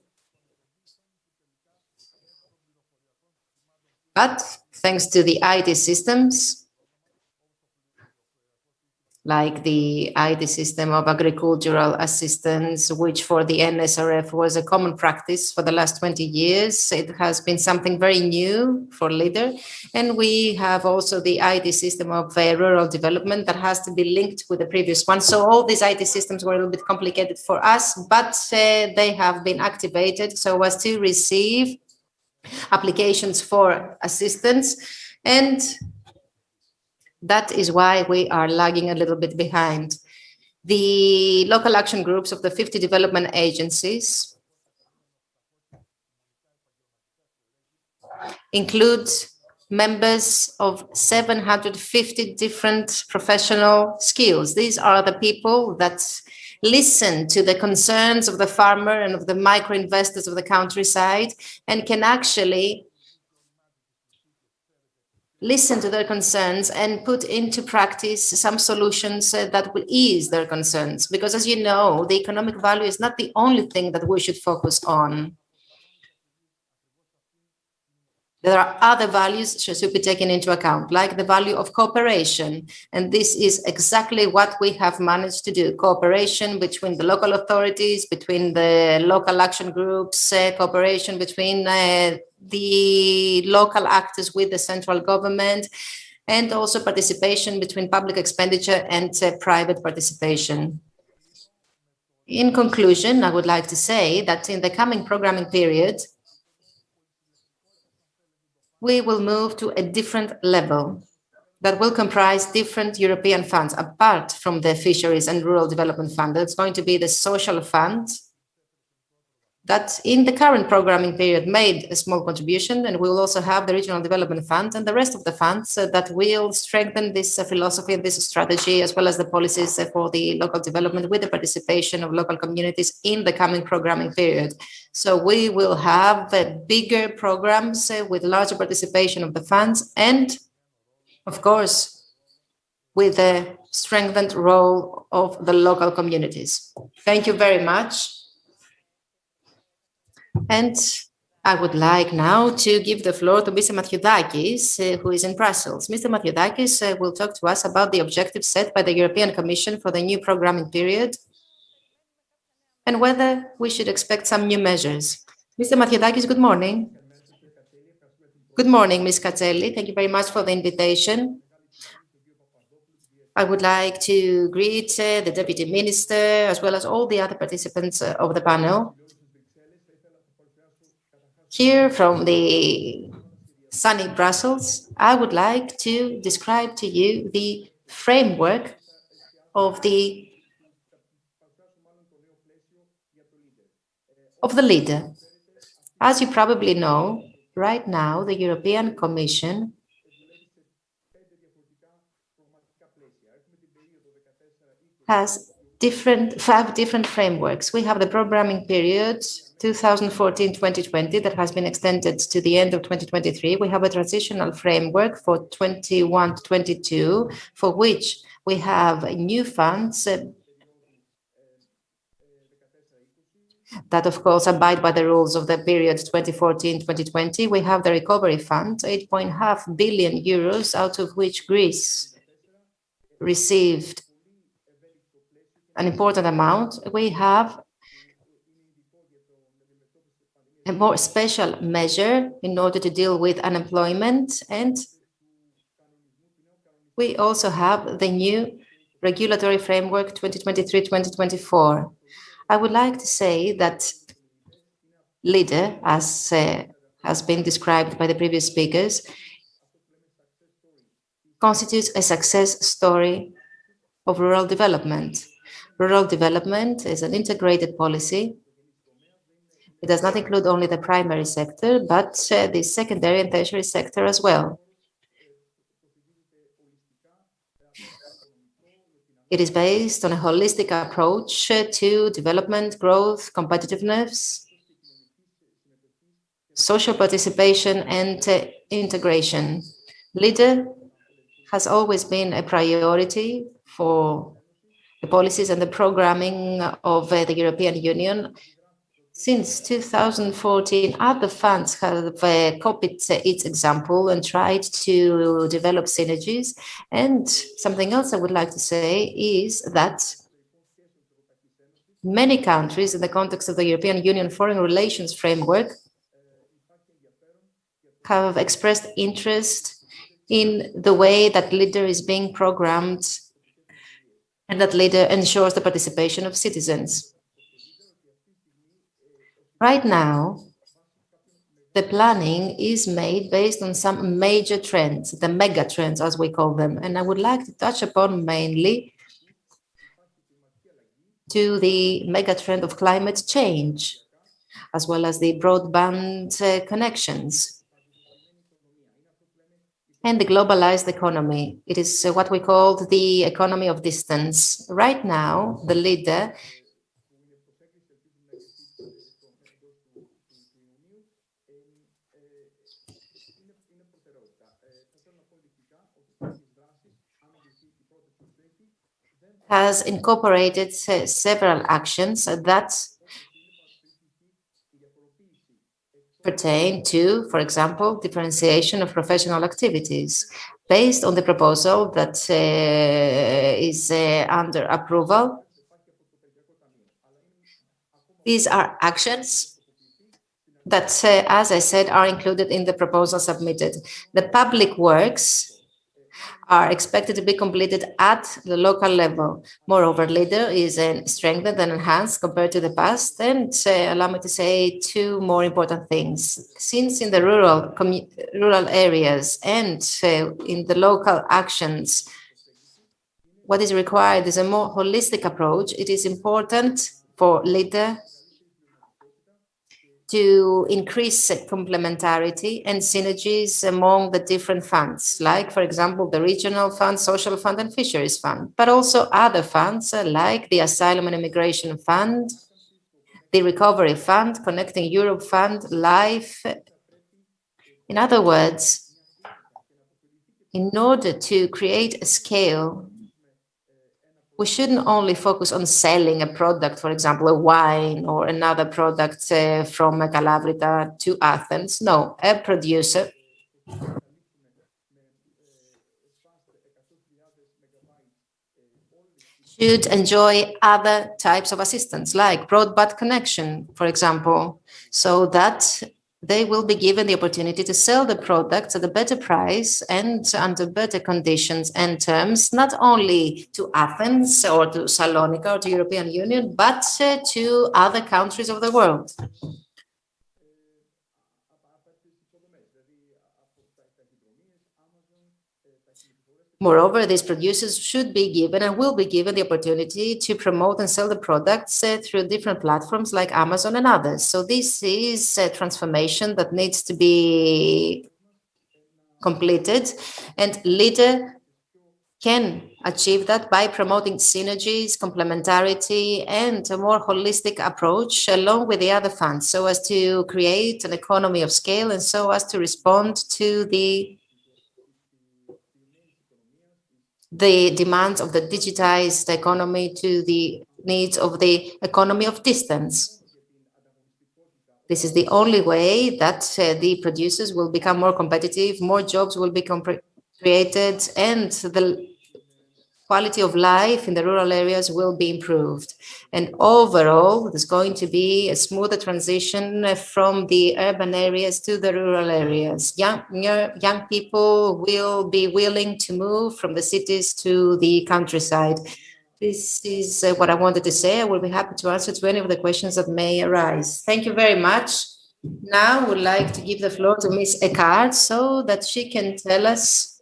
But thanks to the IT systems, like the IT system of agricultural assistance, which for the NSRF was a common practice for the last 20 years, it has been something very new for LEADER. And we have also the IT system of rural development that has to be linked with the previous one. So all these IT systems were a little bit complicated for us, but they have been activated so as to receive applications for assistance, and that is why we are lagging a little bit behind. The local action groups of the 50 development agencies include members of 750 different professional skills. These are the people that listen to the concerns of the farmer and of the micro investors of the countryside and can actually listen to their concerns and put into practice some solutions that will ease their concerns. Because as you know, the economic value is not the only thing that we should focus on. There are other values that should be taken into account, like the value of cooperation. And this is exactly what we have managed to do. Cooperation between the local authorities, between the local action groups, cooperation between the local actors with the central government, and also participation between public expenditure and private participation. In conclusion, I would like to say that in the coming programming period, we will move to a different level that will comprise different European funds, apart from the Fisheries and Rural Development Fund. It's going to be the Social Fund that in the current programming period made a small contribution, and we will also have the Regional Development Fund and the rest of the funds that will strengthen this philosophy and this strategy, as well as the policies for the local development with the participation of local communities in the coming programming period. So we will have bigger programs with larger participation of the funds and, of course, with a strengthened role of the local communities. Thank you very much. And I would like now to give the floor to Mr. Mathiodakis, who is in Brussels. Mr. Mathiodakis will talk to us about the objectives set by the European Commission for the new programming period and whether we should expect some new measures. Mr. Mathiodakis, good morning. Good morning, Ms. Katselli. Thank you very much for the invitation. I would like to greet the Deputy Minister, as well as all the other participants of the panel. Here from the sunny Brussels, I would like to describe to you the framework of the leader. As you probably know, right now, the European Commission has 5 different frameworks. We have the programming period 2014-2020 that has been extended to the end of 2023. We have a transitional framework for 21-22, for which we have new funds that, of course, abide by the rules of the period 2014-2020. We have the recovery fund, 8.5 billion euros, out of which Greece received an important amount. We have a more special measure in order to deal with unemployment, and we also have the new regulatory framework 2023-2024. I would like to say that LEADER, as has been described by the previous speakers, constitutes a success story of rural development. Rural development is an integrated policy. It does not include only the primary sector, but the secondary and tertiary sector as well. It is based on a holistic approach to development, growth, competitiveness, social participation, and integration. LEADER has always been a priority for the policies and the programming of the European Union. Since 2014, other funds have copied its example and tried to develop synergies. And something else I would like to say is that many countries, in the context of the European Union Foreign Relations Framework, have expressed interest in the way that LEADER is being programmed and that LEADER ensures the participation of citizens. Right now, the planning is made based on some major trends, the mega trends, as we call them. And I would like to touch upon mainly to the mega trend of climate change, as well as the broadband connections and the globalized economy. It is what we call the economy of distance. Right now, the LEADER has incorporated several actions that pertain to, for example, differentiation of professional activities. Based on the proposal that is under approval, these are actions that, as I said, are included in the proposal submitted. The public works are expected to be completed at the local level. Moreover, LEADER is strengthened and enhanced compared to the past. And allow me to say two more important things. Since in the rural areas and in the local actions, what is required is a more holistic approach. It is important for LEADER to increase complementarity and synergies among the different funds, like, for example, the Regional Fund, Social Fund, and Fisheries Fund, but also other funds like the Asylum and Immigration Fund, the Recovery Fund, Connecting Europe Fund, LIFE. In other words, in order to create a scale, we shouldn't only focus on selling a product, for example, a wine or another product from Kalavrita to Athens. No, a producer should enjoy other types of assistance, like broadband connection, for example, so that they will be given the opportunity to sell the products at a better price and under better conditions and terms, not only to Athens or to Salonika or to European Union, but to other countries of the world. Moreover, these producers should be given and will be given the opportunity to promote and sell the products through different platforms like Amazon and others. So this is a transformation that needs to be completed, and LEADER can achieve that by promoting synergies, complementarity, and a more holistic approach along with the other funds, so as to create an economy of scale and so as to respond to the demands of the digitized economy, to the needs of the economy of distance. This is the only way that the producers will become more competitive, more jobs will be created, and the quality of life in the rural areas will be improved. And overall, there's going to be a smoother transition from the urban areas to the rural areas. Young people will be willing to move from the cities to the countryside. This is what I wanted to say. I will be happy to answer to any of the questions that may arise. Thank you very much. Now I would like to give the floor to Ms. Eckhart so that she can tell us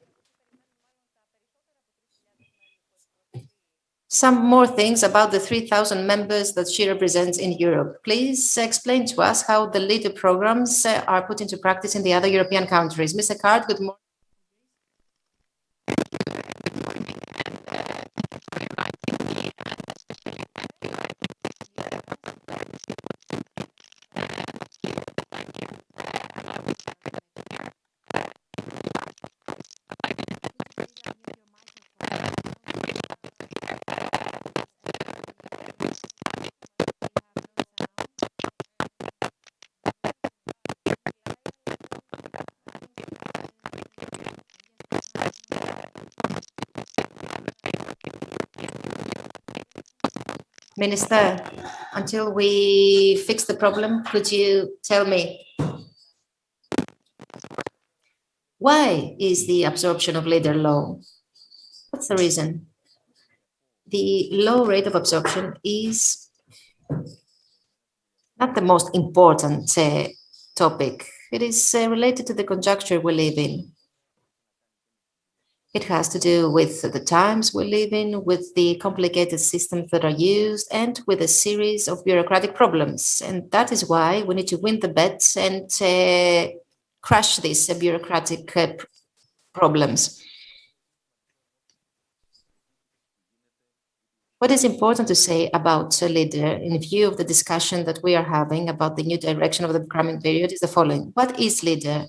some more things about the 3,000 members that she represents in Europe. Please explain to us how the LEADER programs are put into practice in the other European countries. Ms. Eckhart, good morning. Minister, until we fix the problem, could you tell me why is the absorption of LEADER low? What's the reason? The low rate of absorption is not the most important topic. It is related to the conjuncture we live in. It has to do with the times we live in, with the complicated systems that are used, and with a series of bureaucratic problems. And that is why we need to win the bet and crush these bureaucratic problems. What is important to say about LEADER in view of the discussion that we are having about the new direction of the coming period is the following. What is LEADER?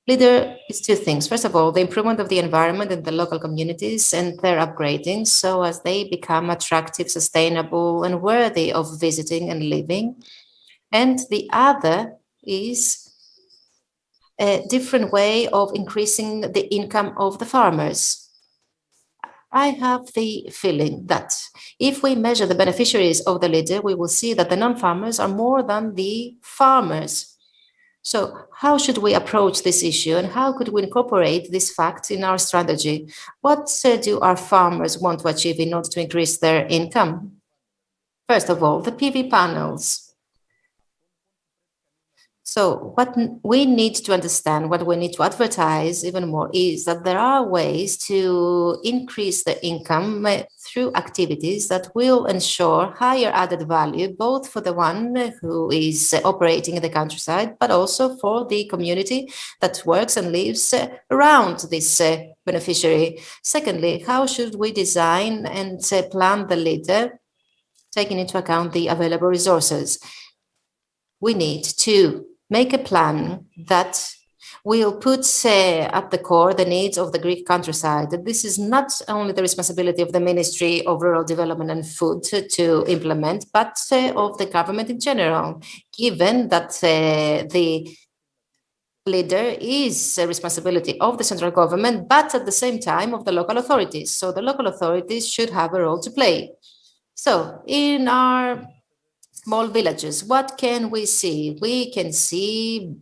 LEADER is two things. First of all, the improvement of the environment in the local communities and their upgrading so as they become attractive, sustainable, and worthy of visiting and living. And the other is a different way of increasing the income of the farmers. I have the feeling that if we measure the beneficiaries of the leader, we will see that the non-farmers are more than the farmers. So how should we approach this issue, and how could we incorporate this fact in our strategy? What do our farmers want to achieve in order to increase their income? First of all, the PV panels. So what we need to understand, what we need to advertise even more, is that there are ways to increase the income through activities that will ensure higher added value, both for the one who is operating in the countryside, but also for the community that works and lives around this beneficiary. Secondly, how should we design and plan the leader, taking into account the available resources? We need to make a plan that will put at the core the needs of the Greek countryside. This is not only the responsibility of the Ministry of Rural Development and Food to implement, but of the government in general, given that the leader is a responsibility of the central government, but at the same time of the local authorities. So the local authorities should have a role to play. So in our small villages, what can we see? We can see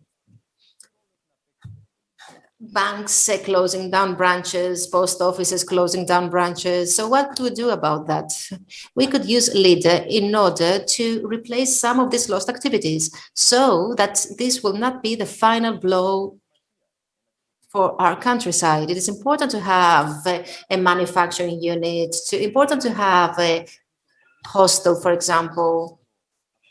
banks closing down branches, post offices closing down branches. So what do we do about that? We could use LEADER in order to replace some of these lost activities so that this will not be the final blow for our countryside. It is important to have a manufacturing unit, important to have a hostel, for example,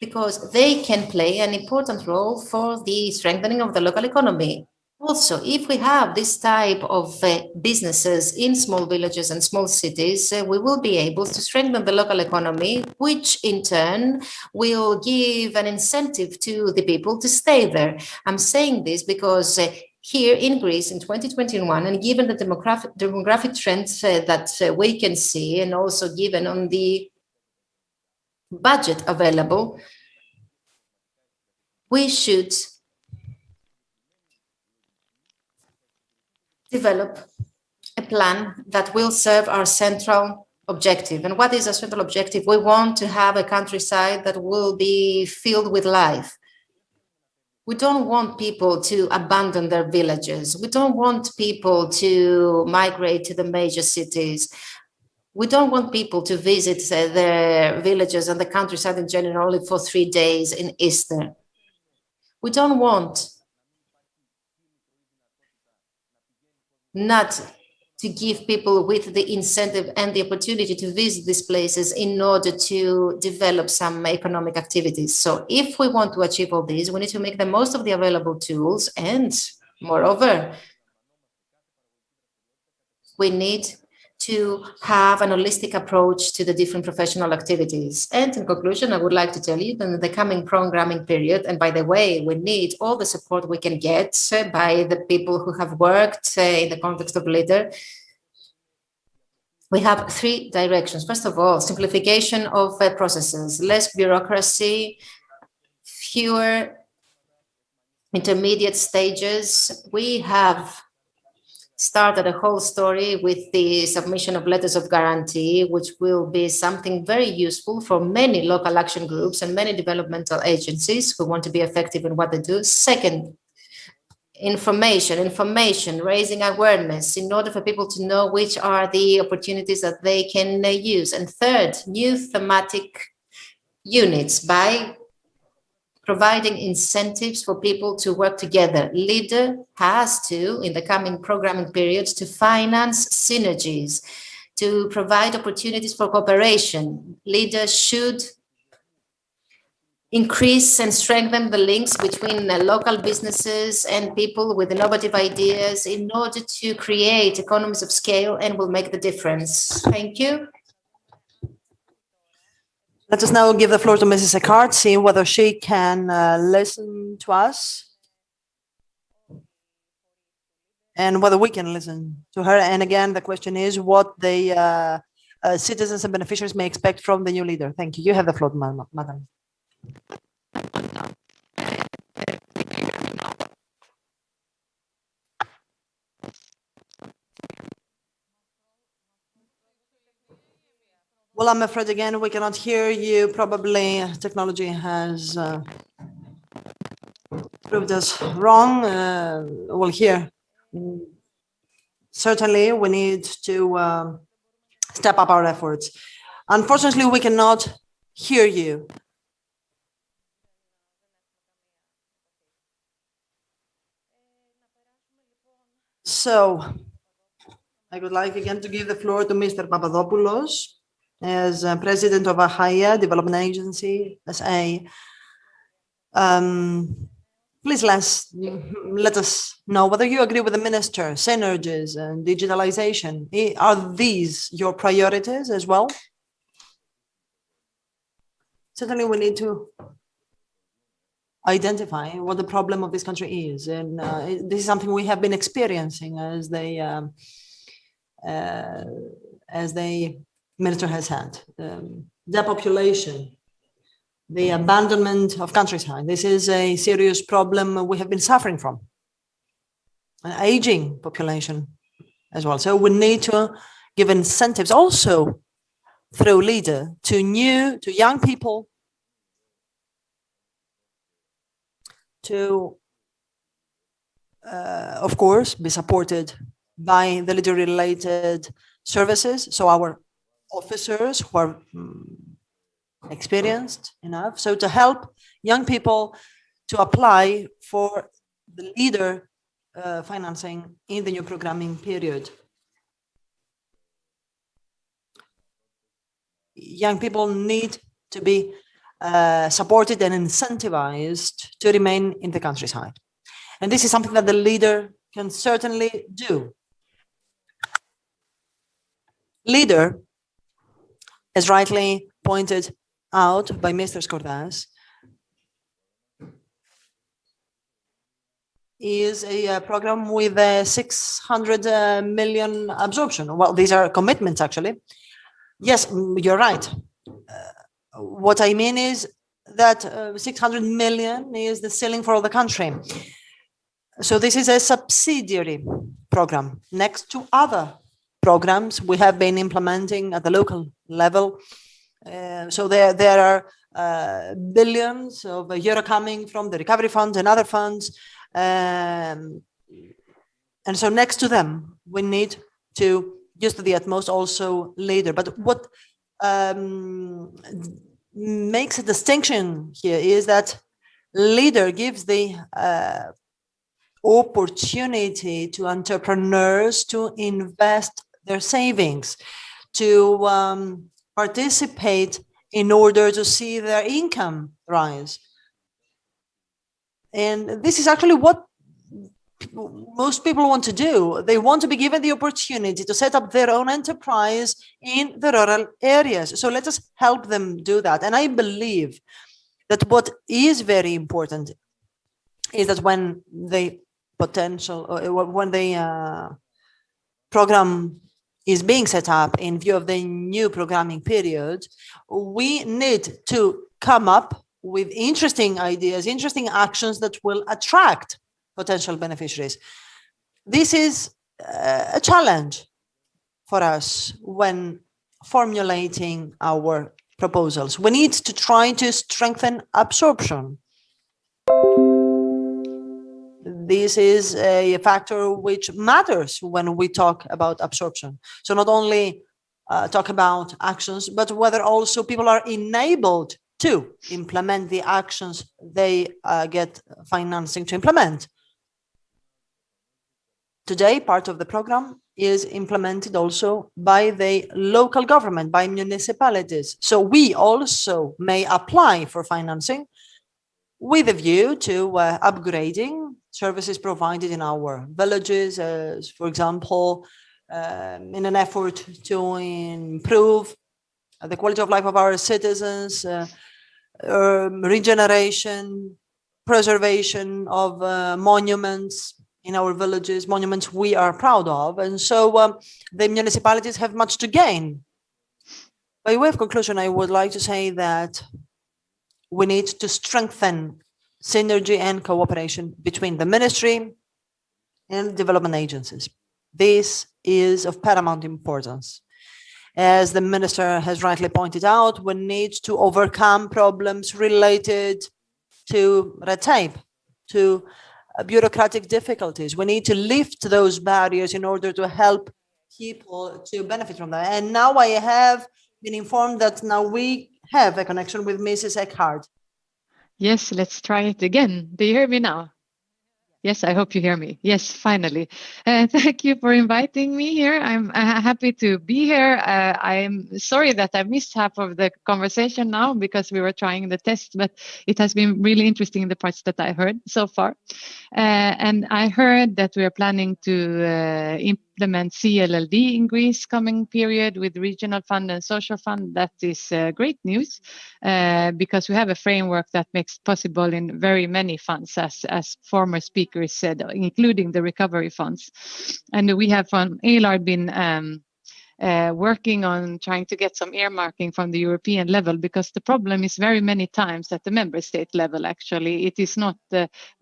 because they can play an important role for the strengthening of the local economy. Also, if we have this type of businesses in small villages and small cities, we will be able to strengthen the local economy, which in turn will give an incentive to the people to stay there. I'm saying this because here in Greece in 2021, and given the demographic trends that we can see, and also given on the budget available, we should develop a plan that will serve our central objective. And what is our central objective? We want to have a countryside that will be filled with life. We don't want people to abandon their villages. We don't want people to migrate to the major cities. We don't want people to visit their villages and the countryside in general only for 3 days in Easter. We don't want not to give people with the incentive and the opportunity to visit these places in order to develop some economic activities. So if we want to achieve all these, we need to make the most of the available tools, and moreover, we need to have an holistic approach to the different professional activities. And in conclusion, I would like to tell you that in the coming programming period, and by the way, we need all the support we can get by the people who have worked in the context of LEADER. We have 3 directions. First of all, simplification of processes, less bureaucracy, fewer intermediate stages. We have started a whole story with the submission of letters of guarantee, which will be something very useful for many local action groups and many developmental agencies who want to be effective in what they do. Second, information, raising awareness in order for people to know which are the opportunities that they can use. And third, new thematic units by providing incentives for people to work together. LEADER has to, in the coming programming periods, to finance synergies, to provide opportunities for cooperation. LEADER should increase and strengthen the links between local businesses and people with innovative ideas in order to create economies of scale, and will make the difference. Thank you. Let us now give the floor to Mrs. Eckhart, see whether she can listen to us and whether we can listen to her. And again, the question is what the citizens and beneficiaries may expect from the new leader. Thank you. You have the floor, madam. Well, I'm afraid again, we cannot hear you. Probably technology has proved us wrong. Well, here, certainly we need to step up our efforts. Unfortunately, we cannot hear you. So I would like again to give the floor to Mr. Papadopoulos as president of ACHAIA Development Agency, SA. Please let us know whether you agree with the minister, synergies and digitalization. Are these your priorities as well? Certainly we need to identify what the problem of this country is. And this is something we have been experiencing as the minister has had. Depopulation, the abandonment of countryside. This is a serious problem we have been suffering from. An aging population as well. So we need to give incentives also through LEADER to young people to, of course, be supported by the LEADER-related services. So our officers who are experienced enough, so to help young people to apply for the LEADER financing in the new programming period. Young people need to be supported and incentivized to remain in the countryside. And this is something that the LEADER can certainly do. LEADER, as rightly pointed out by Mr. Skordas, is a program with a 600 million absorption. Well, these are commitments, actually. Yes, you're right. What I mean is that 600 million is the ceiling for all the country. So this is a subsidiary program next to other programs we have been implementing at the local level. So there are billions of euro coming from the recovery funds and other funds. And so next to them, we need to use to the utmost also LEADER. But what makes a distinction here is that LEADER gives the opportunity to entrepreneurs to invest their savings, to participate in order to see their income rise. And this is actually what most people want to do. They want to be given the opportunity to set up their own enterprise in the rural areas. So let us help them do that. And I believe that what is very important is that when the program is being set up in view of the new programming period, we need to come up with interesting ideas, interesting actions that will attract potential beneficiaries. This is a challenge for us when formulating our proposals. We need to try to strengthen absorption. This is a factor which matters when we talk about absorption. So not only talk about actions, but whether also people are enabled to implement the actions they get financing to implement. Today, part of the program is implemented also by the local government, by municipalities. So we also may apply for financing with a view to upgrading services provided in our villages, as for example, in an effort to improve the quality of life of our citizens, regeneration, preservation of monuments in our villages, monuments we are proud of. And so the municipalities have much to gain. By way of conclusion, I would like to say that we need to strengthen synergy and cooperation between the ministry and development agencies. This is of paramount importance. As the minister has rightly pointed out, we need to overcome problems related to red tape, to bureaucratic difficulties. We need to lift those barriers in order to help people to benefit from that. And now I have been informed that now we have a connection with Mrs. Eckhart. Yes, let's try it again. Do you hear me now? Yes, I hope you hear me. Yes, finally. Thank you for inviting me here. I'm happy to be here. I'm sorry that I missed half of the conversation now because we were trying the test, but it has been really interesting, the parts that I heard so far. And I heard that we are planning to implement CLLD in Greece coming period with regional fund and social fund. That is great news because we have a framework that makes it possible in very many funds, as former speakers said, including the recovery funds. And we have from ALARD been working on trying to get some earmarking from the European level, because the problem is very many times at the member state level. Actually, it is not,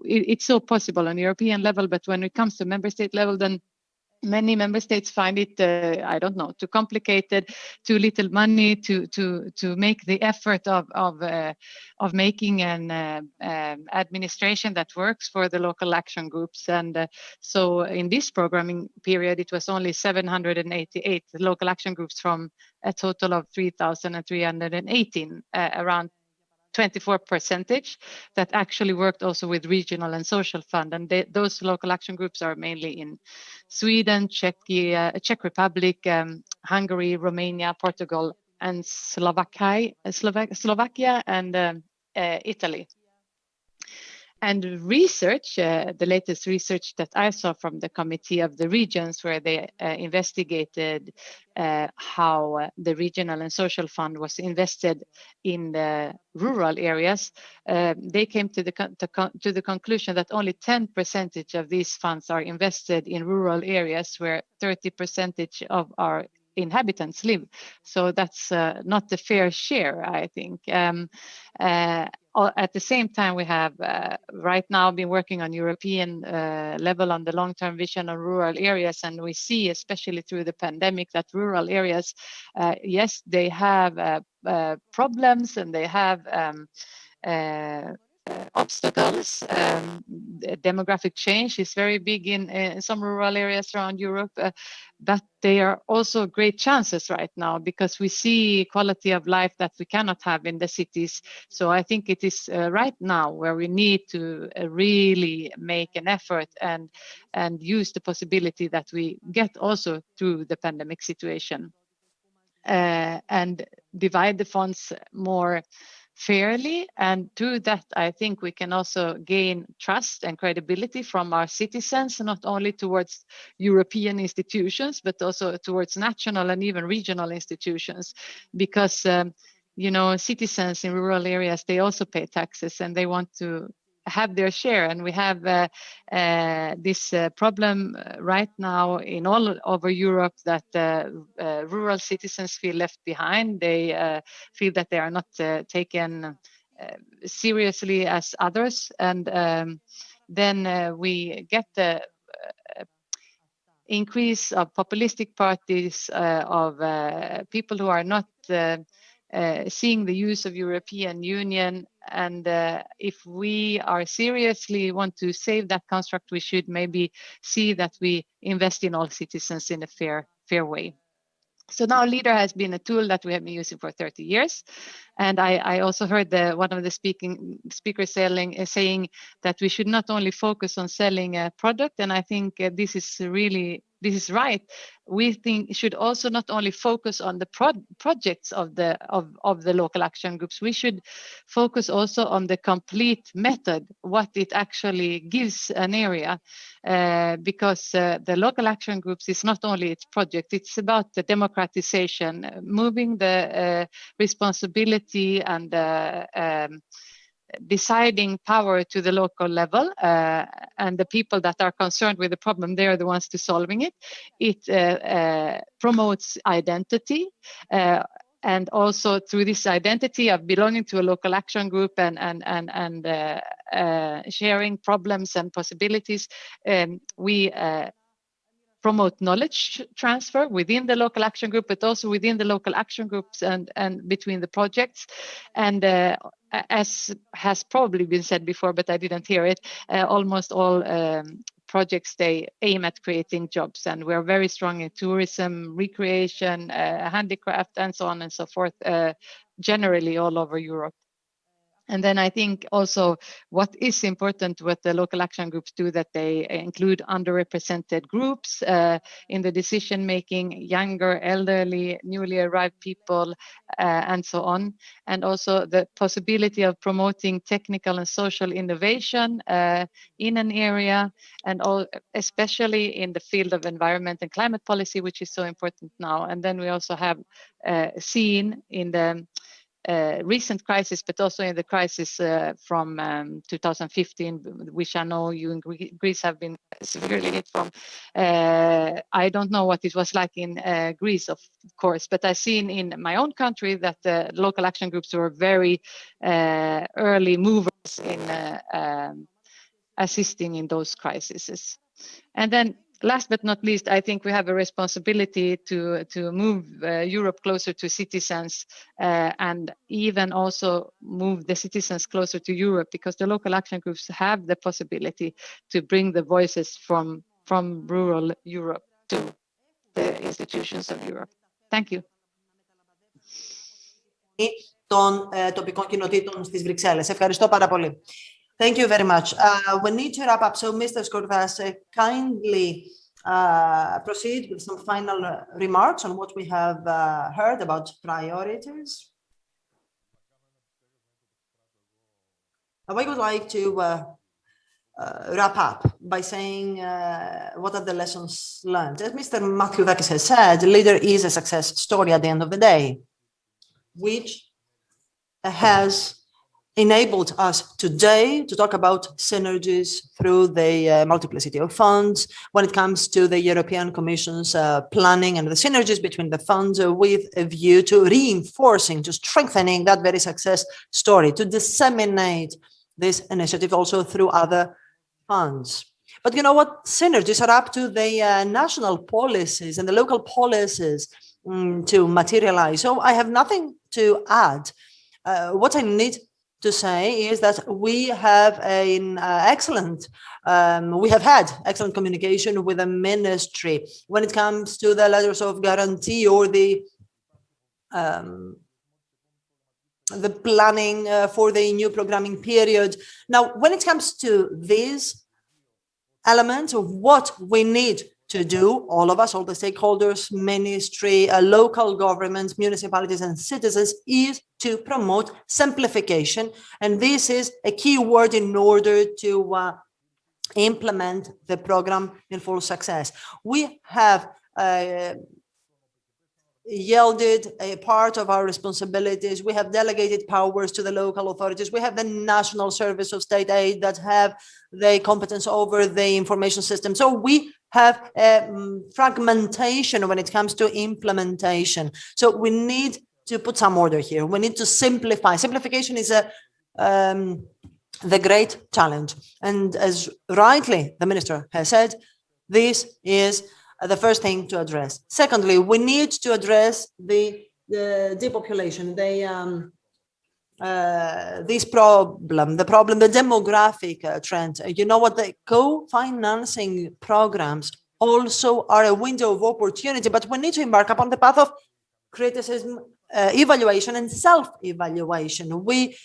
it's so possible on European level, but when it comes to member state level, then many member states find it, I don't know, too complicated, too little money to make the effort of making an administration that works for the local action groups. And so in this programming period, it was only 788 local action groups from a total of 3,318, around 24% that actually worked also with regional and social fund. And those local action groups are mainly in Sweden, Czech Republic, Hungary, Romania, Portugal, and Slovakia and Italy. And research, the latest research that I saw from the Committee of the Regions, where they investigated how the regional and social fund was invested in the rural areas, they came to the conclusion that only 10% of these funds are invested in rural areas where 30% of our inhabitants live. So that's not a fair share, I think. At the same time, we have right now been working on European level on the long-term vision of rural areas, and we see, especially through the pandemic, that rural areas, yes, they have problems and they have obstacles. Demographic change is very big in some rural areas around Europe, but they are also great chances right now because we see quality of life that we cannot have in the cities. So I think it is right now where we need to really make an effort and use the possibility that we get also through the pandemic situation, and divide the funds more fairly. And through that, I think we can also gain trust and credibility from our citizens, not only towards European institutions, but also towards national and even regional institutions. Because, you know, citizens in rural areas, they also pay taxes and they want to have their share. And we have this problem right now in all over Europe that rural citizens feel left behind. They feel that they are not taken seriously as others. And then we get the increase of populistic parties, of people who are not seeing the use of European Union. And if we are seriously want to save that construct, we should maybe see that we invest in all citizens in a fair way. So now LEADER has been a tool that we have been using for 30 years. And I also heard one of the speakers saying that we should not only focus on selling a product. And I think this is right. We think should also not only focus on the projects of the local action groups. We should focus also on the complete method, what it actually gives an area, because the local action groups is not only its project, it's about the democratization, moving the responsibility and deciding power to the local level, and the people that are concerned with the problem, they are the ones to solving it. It promotes identity, and also through this identity of belonging to a local action group and sharing problems and possibilities, we promote knowledge transfer within the local action group, but also within the local action groups and between the projects. And as has probably been said before, but I didn't hear it, almost all projects, they aim at creating jobs, and we're very strong in tourism, recreation, handicraft, and so on and so forth, generally all over Europe. And then I think also what is important, what the local action groups do, that they include underrepresented groups in the decision making, younger, elderly, newly arrived people, and so on. And also the possibility of promoting technical and social innovation in an area, and especially in the field of environment and climate policy, which is so important now. And then we also have seen in the recent crisis, but also in the crisis from 2015, which I know you in Greece have been severely hit from. I don't know what it was like in Greece, of course, but I've seen in my own country that the local action groups were very early movers in assisting in those crises. And then last but not least, I think we have a responsibility to move Europe closer to citizens, and even also move the citizens closer to Europe, because the local action groups have the possibility to bring the voices from rural Europe to the institutions of Europe. Thank you. Των τοπικών κοινοτήτων στις Βρυξέλλες. Ευχαριστώ πάρα πολύ. Thank you very much. We need to wrap up. So, Mr. Skordas, kindly proceed with some final remarks on what we have heard about priorities. I would like to wrap up by saying what are the lessons learned. As Mr. Mathiudakis has said, leader is a success story at the end of the day, which has enabled us today to talk about synergies through the multiplicity of funds when it comes to the European Commission's planning and the synergies between the funds with a view to reinforcing, to strengthening that very success story, to disseminate this initiative also through other funds. But you know what? Synergies are up to the national policies and the local policies to materialize. So I have nothing to add. What I need to say is that we have we have had excellent communication with the ministry when it comes to the letters of guarantee or the planning for the new programming period. Now, when it comes to these elements of what we need to do, all of us, all the stakeholders, ministry, local governments, municipalities, and citizens, is to promote simplification. And this is a key word in order to implement the program in full success. We have yielded a part of our responsibilities. We have delegated powers to the local authorities. We have the National Service of State Aid that have the competence over the information system. So we have fragmentation when it comes to implementation. So we need to put some order here. We need to simplify. Simplification is the great challenge. And as rightly the minister has said, this is the first thing to address. Secondly, we need to address the depopulation, this problem, the demographic trend. You know what? The co-financing programs also are a window of opportunity, but we need to embark upon the path of criticism, evaluation, and self-evaluation. We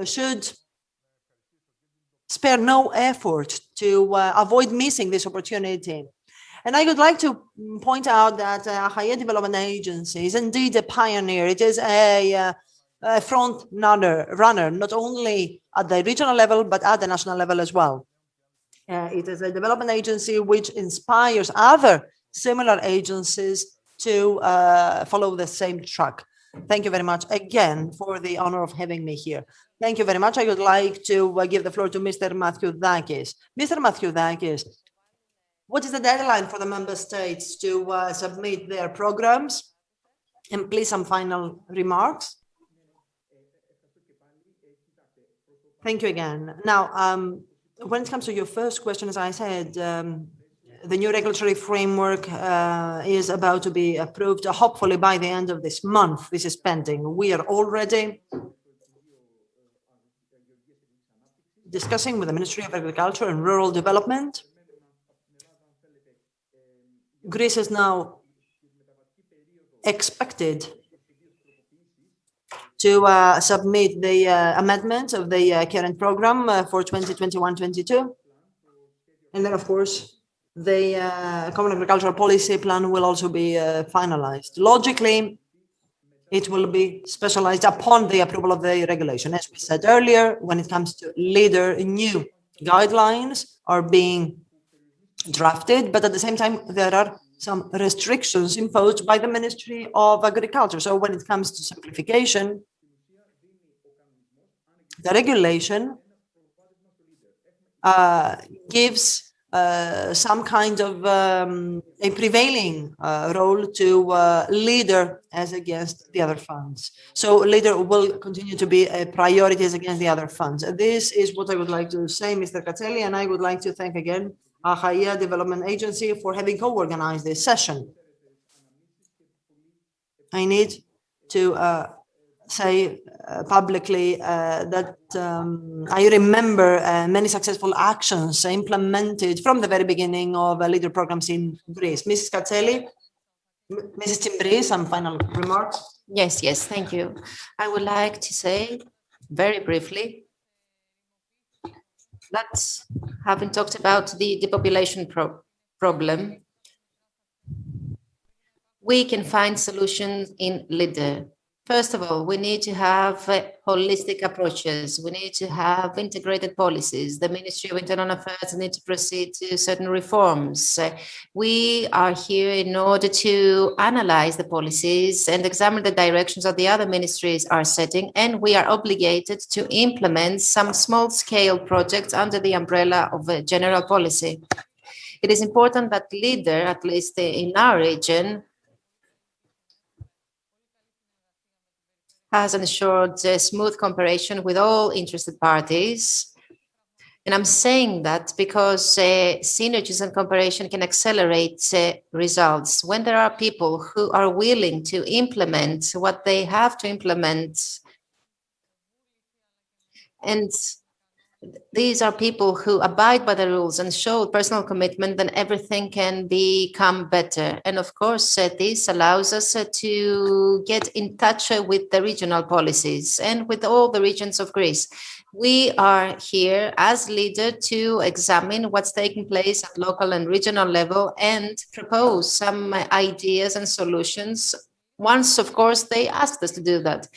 should spare no effort to avoid missing this opportunity. And I would like to point out that ACHAIA Development Agency is indeed a pioneer. It is a front runner, not only at the regional level, but at the national level as well. It is a development agency which inspires other similar agencies to follow the same track. Thank you very much again for the honor of having me here. Thank you very much. I would like to give the floor to Mr. Mathiudakis. Mr. Mathiudakis, what is the deadline for the member states to submit their programs? And please, some final remarks. Thank you again. Now, when it comes to your first question, as I said, the new regulatory framework is about to be approved, hopefully by the end of this month. This is pending. We are already discussing with the Ministry of Agriculture and Rural Development. Greece is now expected to submit the amendment of the current program for 2021-22. And then, of course, the Common Agricultural Policy Plan will also be finalized. Logically, it will be specialized upon the approval of the regulation. As we said earlier, when it comes to leader, new guidelines are being drafted, but at the same time, there are some restrictions imposed by the Ministry of Agriculture. So when it comes to simplification, the regulation gives some kind of a prevailing role to leader as against the other funds. So leader will continue to be a priority as against the other funds. This is what I would like to say, Mr. Katselli, and I would like to thank again ACHAIA Development Agency for having co-organized this session. I need to say publicly that I remember many successful actions implemented from the very beginning of leader programs in Greece. Mrs. Katselli, Mrs. Timbri, some final remarks? Yes, thank you. I would like to say very briefly that having talked about the depopulation problem, we can find solutions in leader. First of all, we need to have holistic approaches. We need to have integrated policies. The Ministry of Internal Affairs need to proceed to certain reforms. We are here in order to analyze the policies and examine the directions that the other ministries are setting, and we are obligated to implement some small-scale projects under the umbrella of a general policy. It is important that leader, at least in our region, has ensured smooth cooperation with all interested parties. And I'm saying that because synergies and cooperation can accelerate results. When there are people who are willing to implement what they have to implement, and these are people who abide by the rules and show personal commitment, then everything can become better. And of course, this allows us to get in touch with the regional policies and with all the regions of Greece. We are here as leader to examine what's taking place at local and regional level and propose some ideas and solutions once, of course, they asked us to do that.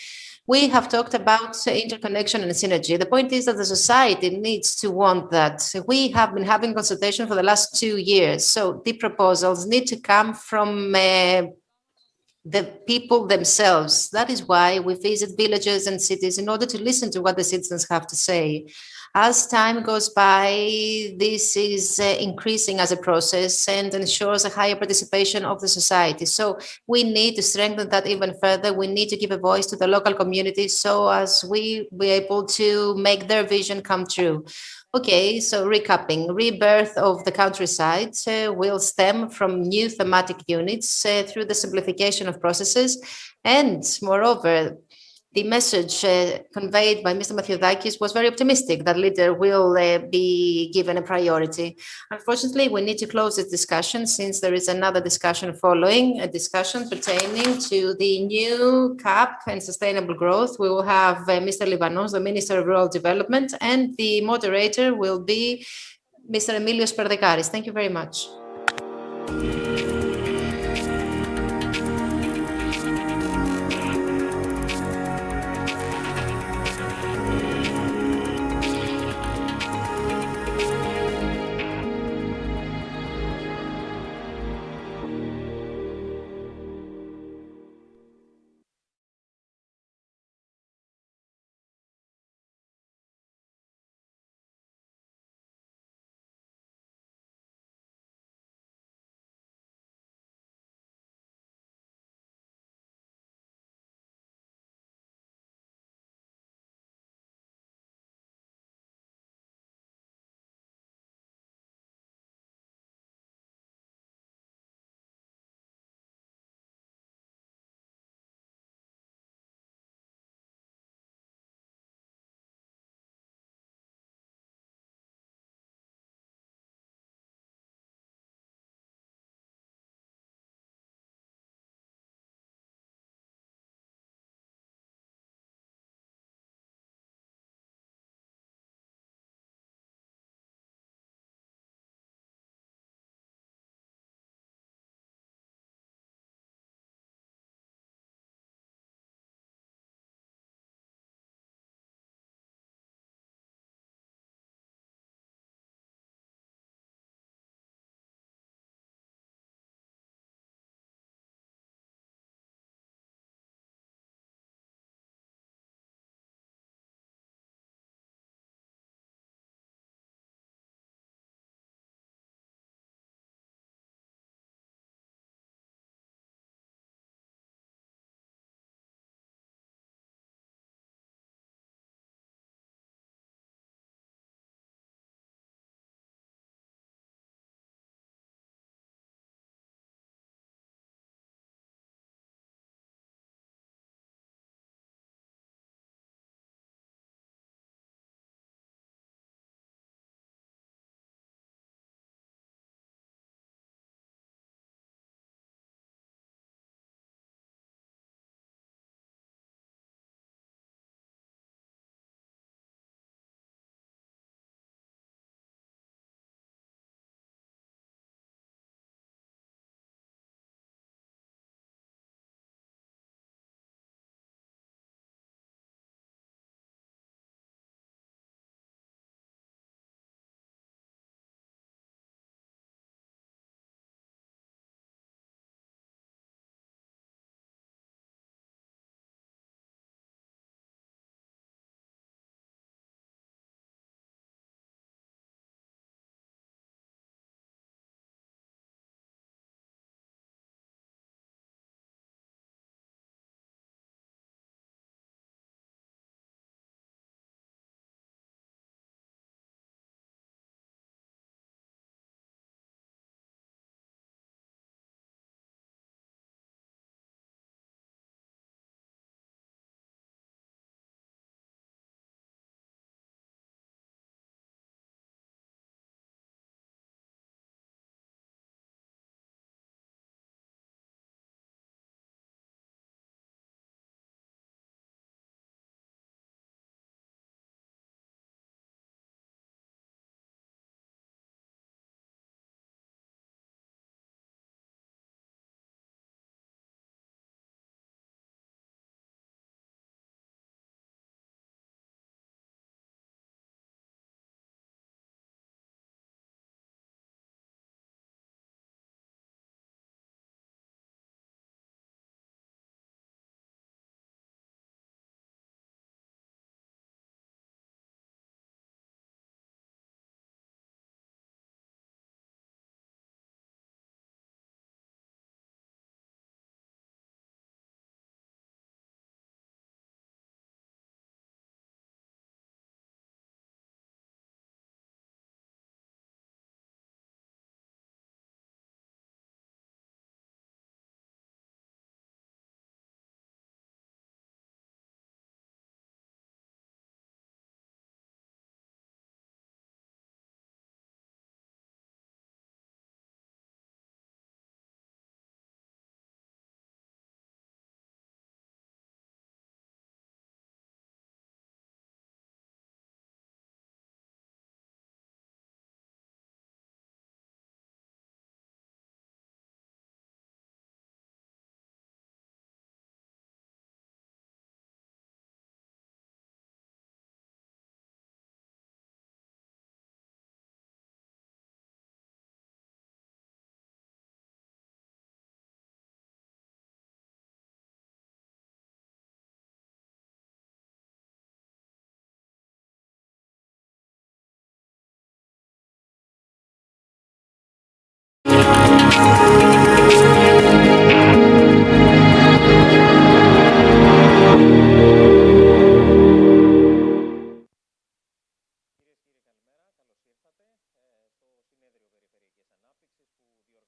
We have talked about interconnection and synergy. The point is that the society needs to want that. We have been having consultation for the last 2 years. So the proposals need to come from the people themselves. That is why we visit villages and cities in order to listen to what the citizens have to say. As time goes by, this is increasing as a process and ensures a higher participation of the society. So we need to strengthen that even further. We need to give a voice to the local community so as we be able to make their vision come true. Okay, so recapping, rebirth of the countryside will stem from new thematic units through the simplification of processes. And moreover, the message conveyed by Mr. Mathiodakis was very optimistic that leader will be given a priority. Unfortunately, we need to close this discussion since there is another discussion following, a discussion pertaining to the new CAP and sustainable growth. We will have Mr. Livanos, the Minister of Rural Development, and the moderator will be Mr. Emilios Perdekaris. Thank you very much.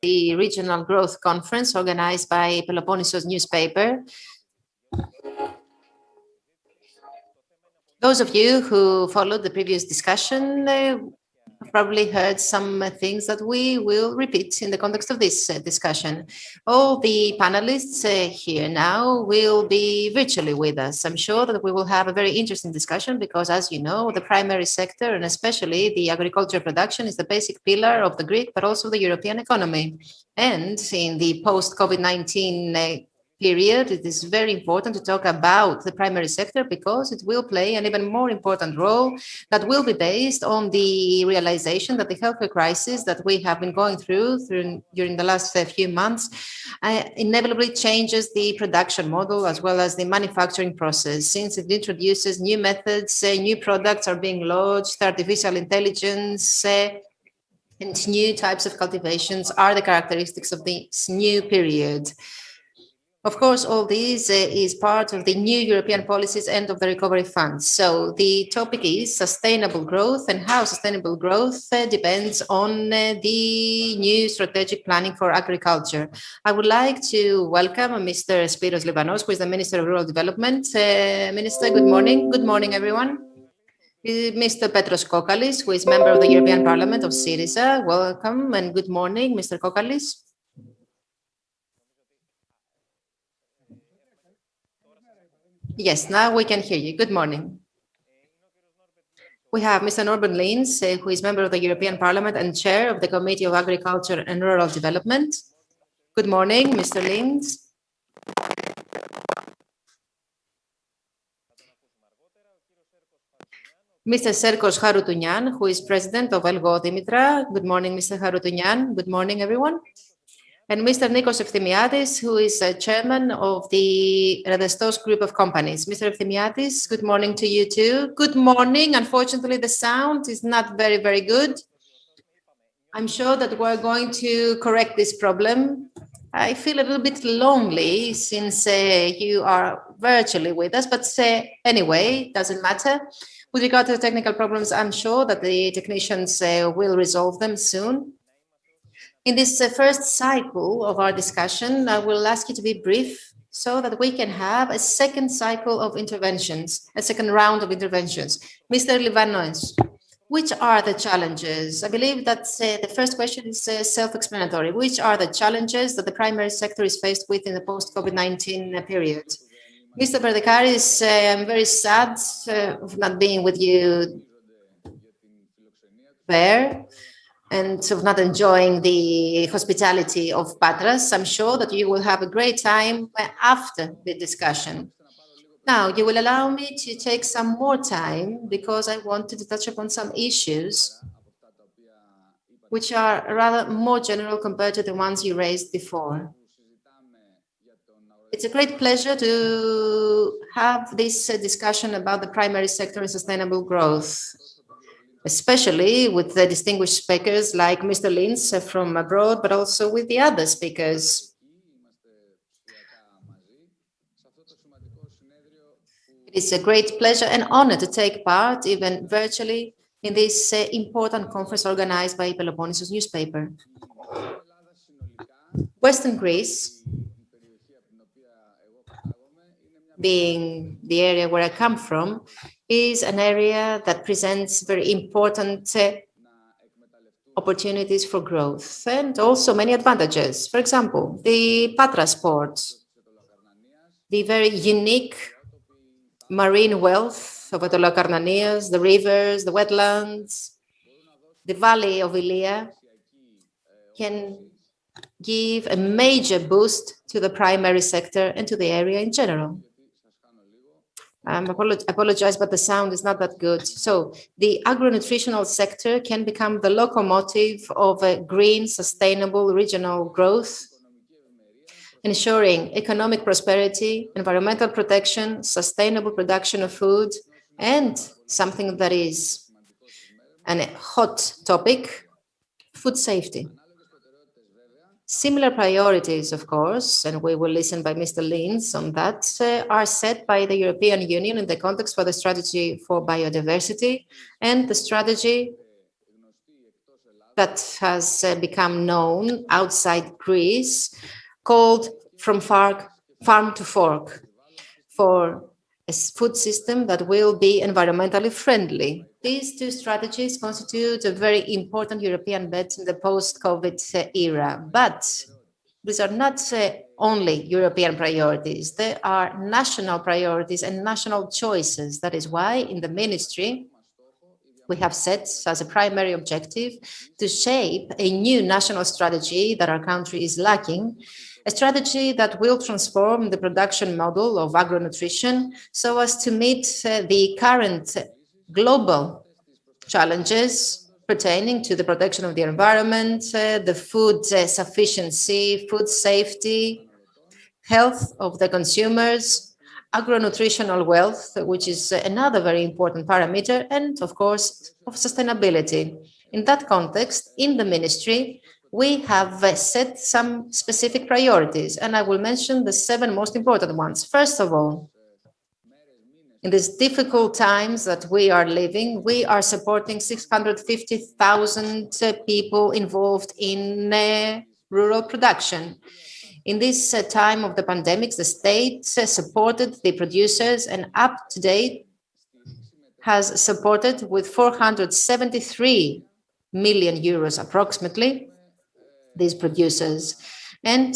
the Regional Growth Conference organized by Peloponnesos newspaper. Those of you who followed the previous discussion probably heard some things that we will repeat in the context of this discussion. All the panelists here now will be virtually with us. I'm sure that we will have a very interesting discussion because, as you know, the primary sector and especially the agriculture production is the basic pillar of the Greek, but also the European economy. And in the post-COVID-19 period, it is very important to talk about the primary sector because it will play an even more important role that will be based on the realization that the healthcare crisis that we have been going through during the last few months inevitably changes the production model as well as the manufacturing process, since it introduces new methods, new products are being launched, artificial intelligence, and new types of cultivations are the characteristics of this new period. Of course, all this is part of the new European policies and of the recovery funds. So the topic is sustainable growth and how sustainable growth depends on the new strategic planning for agriculture. I would like to welcome Mr. Spiros Livanos, who is the Minister of Rural Development. Minister, good morning. Good morning, everyone. Mr. Petros Kokalis, who is member of the European Parliament of Syriza. Welcome and good morning, Mr. Kokalis. Yes, now we can hear you. Good morning. We have Mr. Norbert Lins, who is member of the European Parliament and chair of the Committee of Agriculture and Rural Development. Good morning, Mr. Lins. Mr. Serkos Haroutounian, who is president of Elgo Dimitra. Good morning, Mr. Haroutounian. Good morning, everyone. And Mr. Nikos Epthimiadis, who is chairman of the Redestos Group of Companies. Mr. Epthimiadis, good morning to you too. Good morning. Unfortunately, the sound is not very, very good. I'm sure that we're going to correct this problem. I feel a little bit lonely since you are virtually with us, but anyway, doesn't matter. With regard to the technical problems, I'm sure that the technicians will resolve them soon. In this first cycle of our discussion, I will ask you to be brief so that we can have a second cycle of interventions, a second round of interventions. Mr. Livanos, which are the challenges? I believe that the first question is self-explanatory. Which are the challenges that the primary sector is faced with in the post-COVID-19 period? Mr. Berdekaris, I'm very sad of not being with you there and of not enjoying the hospitality of Patras. I'm sure that you will have a great time after the discussion. Now, you will allow me to take some more time because I wanted to touch upon some issues which are rather more general compared to the ones you raised before. It's a great pleasure to have this discussion about the primary sector and sustainable growth, especially with the distinguished speakers like Mr. Lins from abroad, but also with the other speakers. It is a great pleasure and honor to take part, even virtually, in this important conference organized by Peloponnesos newspaper. Western Greece, being the area where I come from, is an area that presents very important opportunities for growth and also many advantages. For example, the Patras port, the very unique marine wealth of Atolokarnanias, the rivers, the wetlands, the valley of Ilia can give a major boost to the primary sector and to the area in general. I apologize, but the sound is not that good. So the agro-nutritional sector can become the locomotive of a green, sustainable regional growth, ensuring economic prosperity, environmental protection, sustainable production of food, and something that is a hot topic, food safety. Similar priorities, of course, and we will listen by Mr. Lins on that, are set by the European Union in the context for the strategy for biodiversity and the strategy that has become known outside Greece, called From Farm to Fork, for a food system that will be environmentally friendly. These two strategies constitute a very important European bet in the post-COVID era, but these are not only European priorities, they are national priorities and national choices. That is why in the ministry, we have set as a primary objective to shape a new national strategy that our country is lacking, a strategy that will transform the production model of agronutrition so as to meet the current global challenges pertaining to the protection of the environment, the food sufficiency, food safety, health of the consumers, agronutritional wealth, which is another very important parameter, and of course, of sustainability. In that context, in the ministry, we have set some specific priorities, and I will mention the 7 most important ones. First of all, in these difficult times that we are living, we are supporting 650,000 people involved in rural production. In this time of the pandemic, the state supported the producers and up to date has supported with 473 million euros approximately these producers. And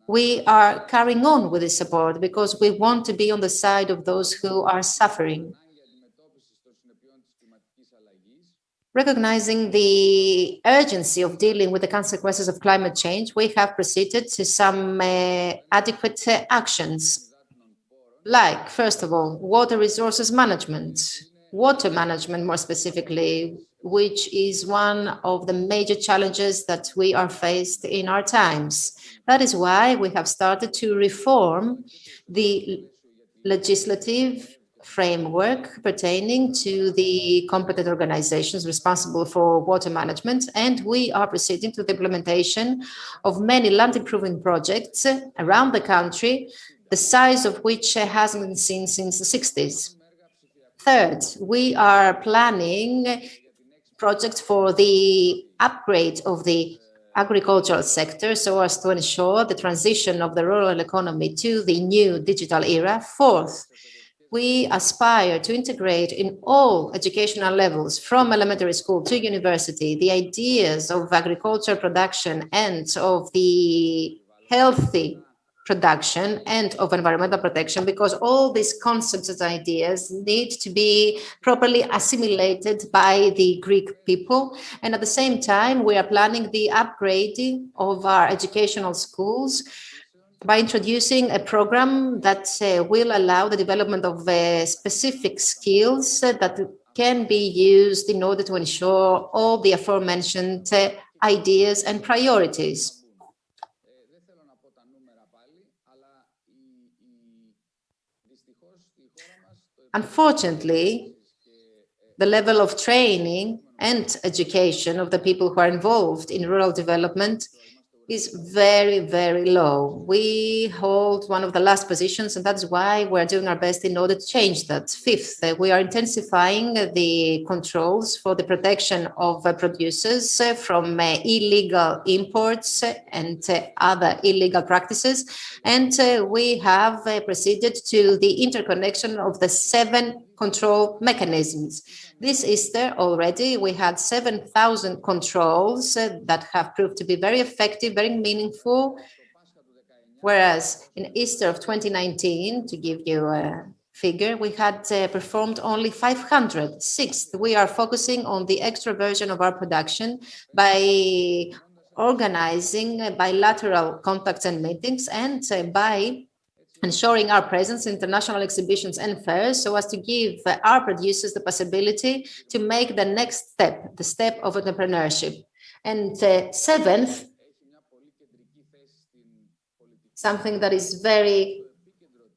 we are carrying on with this support because we want to be on the side of those who are suffering. Recognizing the urgency of dealing with the consequences of climate change, we have proceeded to some adequate actions, like, first of all, water resources management, water management more specifically, which is one of the major challenges that we are faced in our times. That is why we have started to reform the legislative framework pertaining to the competent organizations responsible for water management, and we are proceeding to the implementation of many land improvement projects around the country, the size of which hasn't been seen since the 60s. Third, we are planning projects for the upgrade of the agricultural sector so as to ensure the transition of the rural economy to the new digital era. Fourth, we aspire to integrate in all educational levels, from elementary school to university, the ideas of agricultural production and of the healthy production and of environmental protection, because all these concepts and ideas need to be properly assimilated by the Greek people. And at the same time, we are planning the upgrading of our educational schools by introducing a program that will allow the development of specific skills that can be used in order to ensure all the aforementioned ideas and priorities. Unfortunately, the level of training and education of the people who are involved in rural development is very, very low. We hold one of the last positions, and that's why we're doing our best in order to change that. Fifth, we are intensifying the controls for the protection of producers from illegal imports and other illegal practices. And we have proceeded to the interconnection of the 7 control mechanisms. This Easter already, we had 7,000 controls that have proved to be very effective, very meaningful, whereas in Easter of 2019, to give you a figure, we had performed only 500. Sixth, we are focusing on the extroversion of our production by organizing bilateral contacts and meetings and by ensuring our presence in international exhibitions and fairs so as to give our producers the possibility to make the next step, the step of entrepreneurship. And seventh, something that is very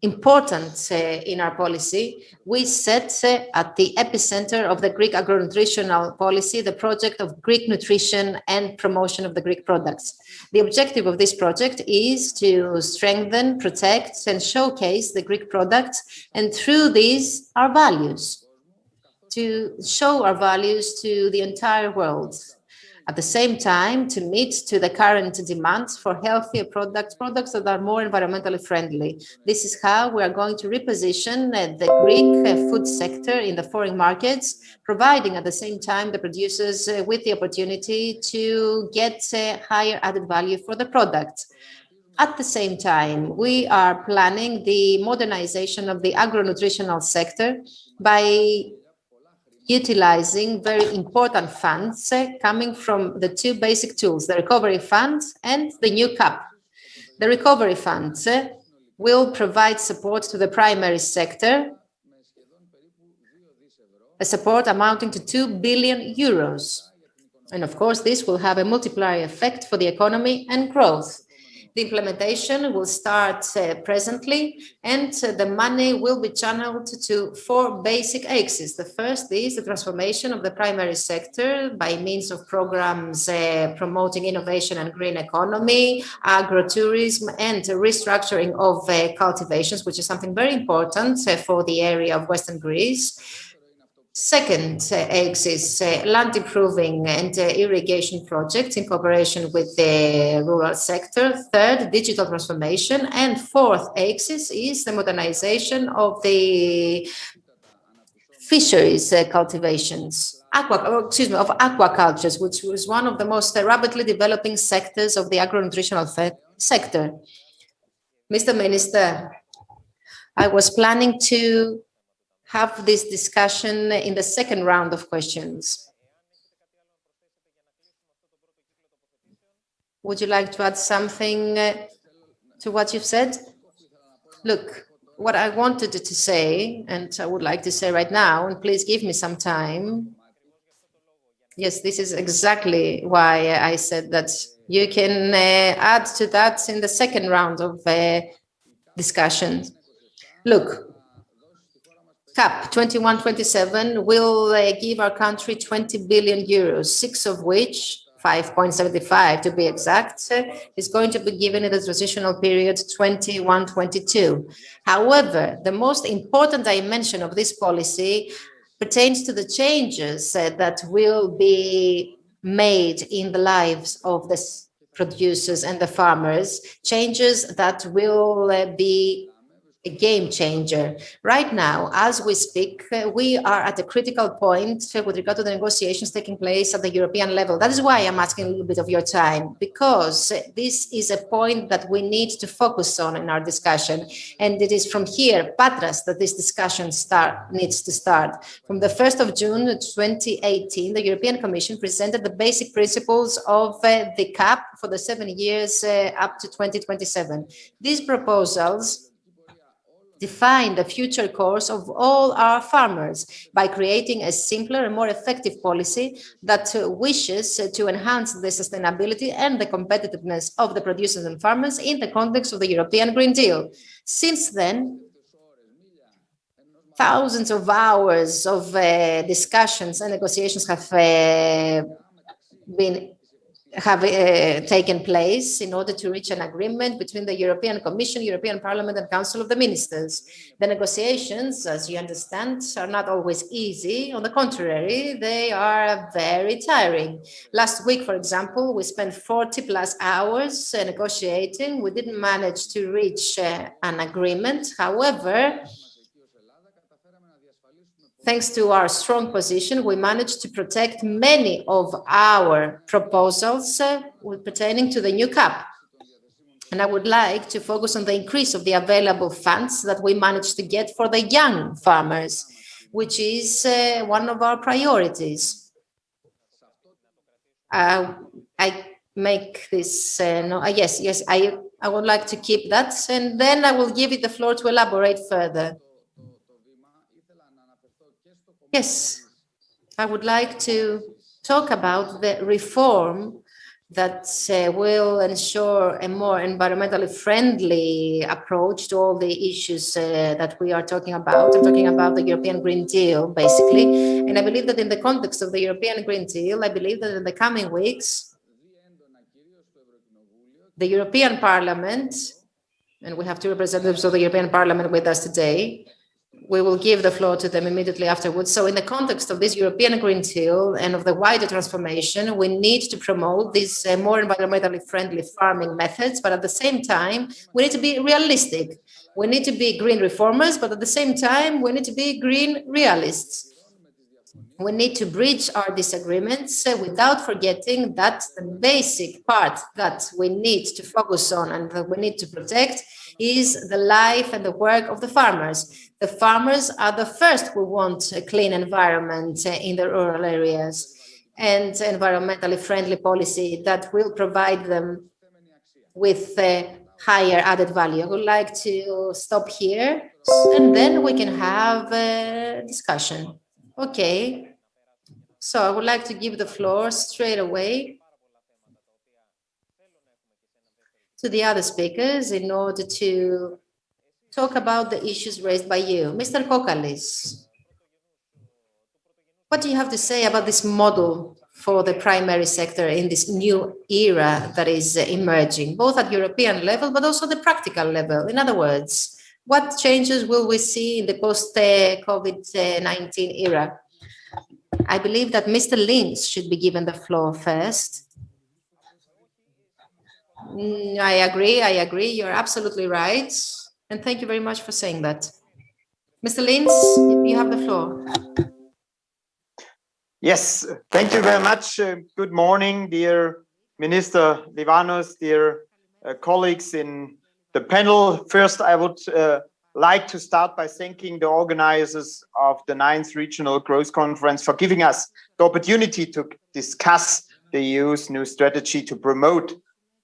important in our policy, we set at the epicenter of the Greek agronutritional policy the project of Greek nutrition and promotion of the Greek products. The objective of this project is to strengthen, protect, and showcase the Greek products, and through these, our values, to show our values to the entire world. At the same time, to meet to the current demands for healthier products that are more environmentally friendly. This is how we are going to reposition the Greek food sector in the foreign markets, providing at the same time the producers with the opportunity to get higher added value for the product. At the same time, we are planning the modernization of the agro-nutritional sector by utilizing very important funds coming from the two basic tools, the recovery fund and the new CAP. The recovery fund will provide support to the primary sector, a support amounting to 2 billion euros. And of course, this will have a multiplier effect for the economy and growth. The implementation will start presently, and the money will be channeled to 4 basic axes. The first is the transformation of the primary sector by means of programs promoting innovation and green economy, agrotourism, and restructuring of cultivations, which is something very important for the area of Western Greece. Second axis, land improving and irrigation projects in cooperation with the rural sector. Third, digital transformation. And fourth axis is the modernization of the fisheries cultivations, of aquacultures, which was one of the most rapidly developing sectors of the agro-nutritional sector. Mr. Minister, I was planning to have this discussion in the second round of questions. Would you like to add something to what you've said? Look, what I wanted to say, and I would like to say right now, and please give me some time. Yes, this is exactly why I said that you can add to that in the second round of discussions. Look, CAP 21-27 will give our country 20 billion euros, 6 of which, 5.75 to be exact, is going to be given in the transitional period 21-22. However, the most important dimension of this policy pertains to the changes that will be made in the lives of the producers and the farmers, changes that will be a game changer. Right now, as we speak, we are at a critical point with regard to the negotiations taking place at the European level. That is why I'm asking a little bit of your time, because this is a point that we need to focus on in our discussion. And it is from here, Patras, that this discussion needs to start. From the 1st of June 2018, the European Commission presented the basic principles of the CAP for the 7 years up to 2027. These proposals define the future course of all our farmers by creating a simpler and more effective policy that wishes to enhance the sustainability and the competitiveness of the producers and farmers in the context of the European Green Deal. Since then, thousands of hours of discussions and negotiations have taken place in order to reach an agreement between the European Commission, European Parliament, and Council of the Ministers. The negotiations, as you understand, are not always easy. On the contrary, they are very tiring. Last week, for example, we spent 40+ hours negotiating. We didn't manage to reach an agreement. However, thanks to our strong position, we managed to protect many of our proposals pertaining to the new CAP. And I would like to focus on the increase of the available funds that we managed to get for the young farmers, which is one of our priorities. I make this, yes, I would like to keep that, and then I will give you the floor to elaborate further. Yes, I would like to talk about the reform that will ensure a more environmentally friendly approach to all the issues that we are talking about. I'm talking about the European Green Deal, basically. And I believe that in the context of the European Green Deal, I believe that in the coming weeks, the European Parliament, and we have two representatives of the European Parliament with us today, we will give the floor to them immediately afterwards. So in the context of this European Green Deal and of the wider transformation, we need to promote these more environmentally friendly farming methods, but at the same time, we need to be realistic. We need to be green reformers, but at the same time, we need to be green realists. We need to bridge our disagreements without forgetting that the basic part that we need to focus on and that we need to protect is the life and the work of the farmers. The farmers are the first who want a clean environment in the rural areas and environmentally friendly policy that will provide them with higher added value. I would like to stop here and then we can have a discussion. Okay, so I would like to give the floor straight away to the other speakers in order to talk about the issues raised by you. Mr. Kokalis, what do you have to say about this model for the primary sector in this new era that is emerging, both at European level, but also the practical level? In other words, what changes will we see in the post-COVID-19 era? I believe that Mr. Lins should be given the floor first. I agree. You're absolutely right. And thank you very much for saying that. Mr. Lins, you have the floor. Yes, thank you very much. Good morning, dear Minister Livanos, dear colleagues in the panel. First, I would like to start by thanking the organizers of the 9th Regional Growth Conference for giving us the opportunity to discuss the EU's new strategy to promote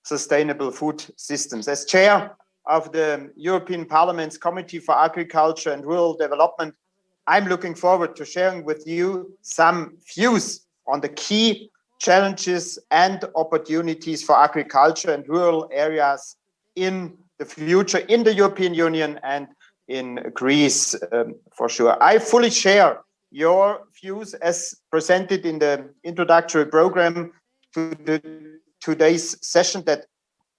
sustainable food systems. As chair of the European Parliament's Committee for Agriculture and Rural Development, I'm looking forward to sharing with you some views on the key challenges and opportunities for agriculture and rural areas in the future in the European Union and in Greece, for sure. I fully share your views as presented in the introductory program to today's session that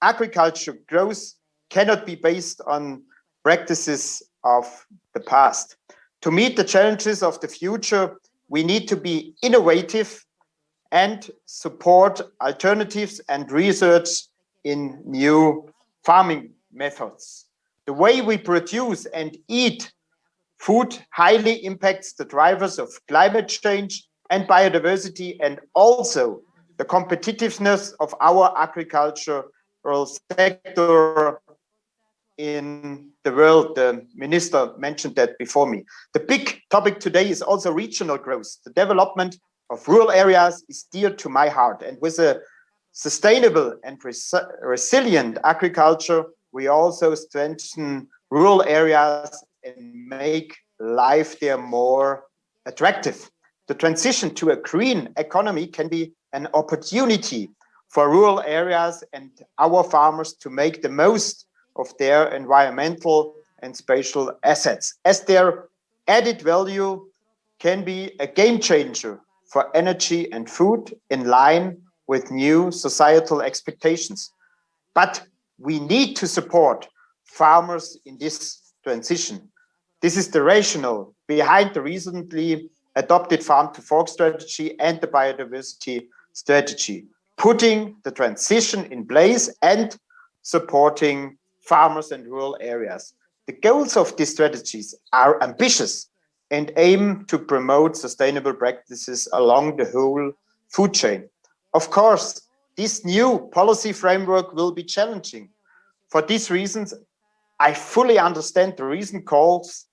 agriculture growth cannot be based on practices of the past. To meet the challenges of the future, we need to be innovative and support alternatives and research in new farming methods. The way we produce and eat food highly impacts the drivers of climate change and biodiversity, and also the competitiveness of our agricultural sector in the world. The minister mentioned that before me. The big topic today is also regional growth. The development of rural areas is dear to my heart, and with a sustainable and resilient agriculture, we also strengthen rural areas and make life there more attractive. The transition to a green economy can be an opportunity for rural areas and our farmers to make the most of their environmental and spatial assets, as their added value can be a game changer for energy and food in line with new societal expectations. But we need to support farmers in this transition. This is the rationale behind the recently adopted Farm to Fork strategy and the biodiversity strategy, putting the transition in place and supporting farmers and rural areas. The goals of these strategies are ambitious and aim to promote sustainable practices along the whole food chain. Of course, this new policy framework will be challenging. For these reasons, I fully understand the recent calls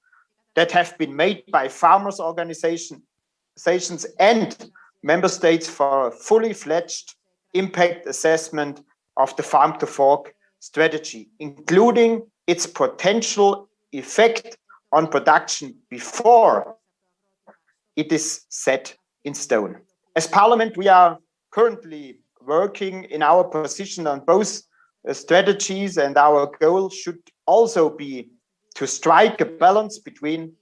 that have been made by farmers' organizations and member states for a fully fledged impact assessment of the Farm to Fork strategy, including its potential effect on production before it is set in stone. As Parliament, we are currently working in our position on both strategies, and our goal should also be to strike a balance between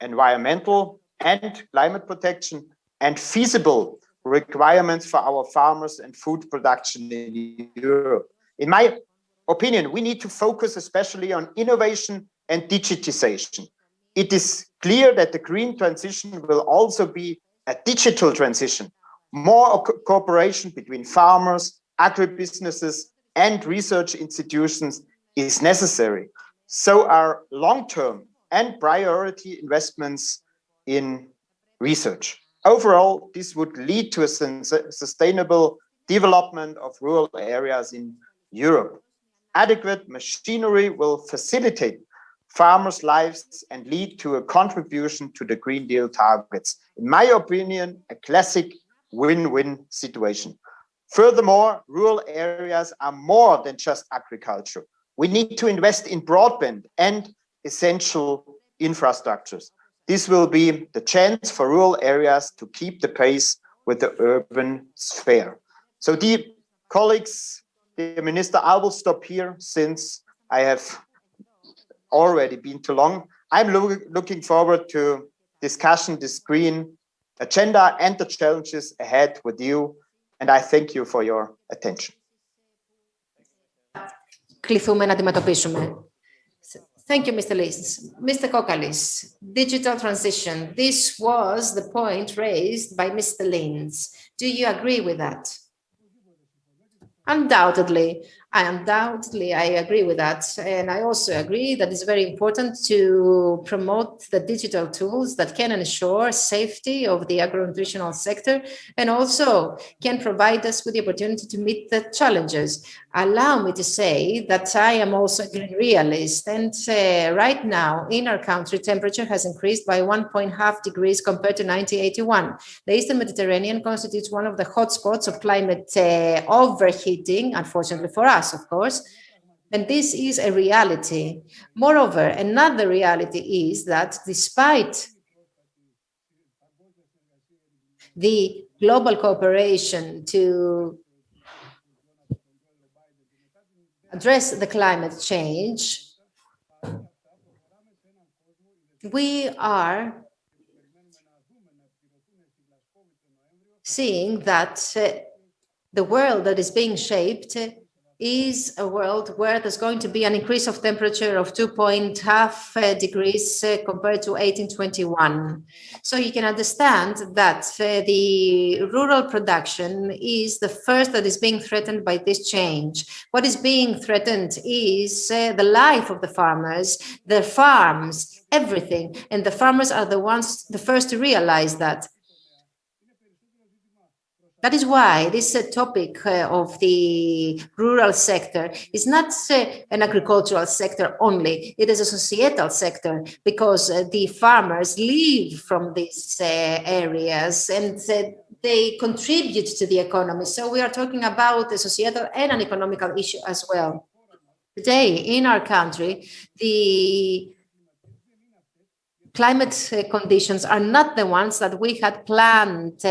environmental and climate protection and feasible requirements for our farmers and food production in Europe. In my opinion, we need to focus especially on innovation and digitization. it is clear that the green transition will also be a digital transition. More cooperation between farmers, agribusinesses, and research institutions is necessary. So are long-term and priority investments in research. Overall, this would lead to a sustainable development of rural areas in Europe. Adequate machinery will facilitate farmers' lives and lead to a contribution to the Green Deal targets. In my opinion, a classic win-win situation. Furthermore, rural areas are more than just agriculture. We need to invest in broadband and essential infrastructures. This will be the chance for rural areas to keep the pace with the urban sphere. So, dear colleagues, dear Minister, I will stop here since I have already been too long. I'm looking forward to discussion this green agenda and the challenges ahead with you. And I thank you for your attention. Κληθούμε να αντιμετωπίσουμε. Thank you, Mr. Lins. Mr. Kokalis, digital transition. This was the point raised by Mr. Lins. Do you agree with that? Undoubtedly, I agree with that. And I also agree that it's very important to promote the digital tools that can ensure safety of the agro-nutritional sector and also can provide us with the opportunity to meet the challenges. Allow me to say that I am also a green realist. And right now in our country, temperature has increased by 1.5 degrees compared to 1981. The Eastern Mediterranean constitutes one of the hotspots of climate overheating, unfortunately for us, of course, and this is a reality. Moreover, another reality is that despite the global cooperation to address the climate change, we are seeing that the world that is being shaped is a world where there's going to be an increase of temperature of 2.5 degrees compared to 1821. So you can understand that the rural production is the first that is being threatened by this change. What is being threatened is the life of the farmers, their farms, everything. And the farmers are the first to realize that. That is why this topic of the rural sector is not an agricultural sector only. It is a societal sector because the farmers live from these areas and they contribute to the economy. So we are talking about a societal and an economical issue as well. Today in our country, the climate conditions are not the ones that we had planned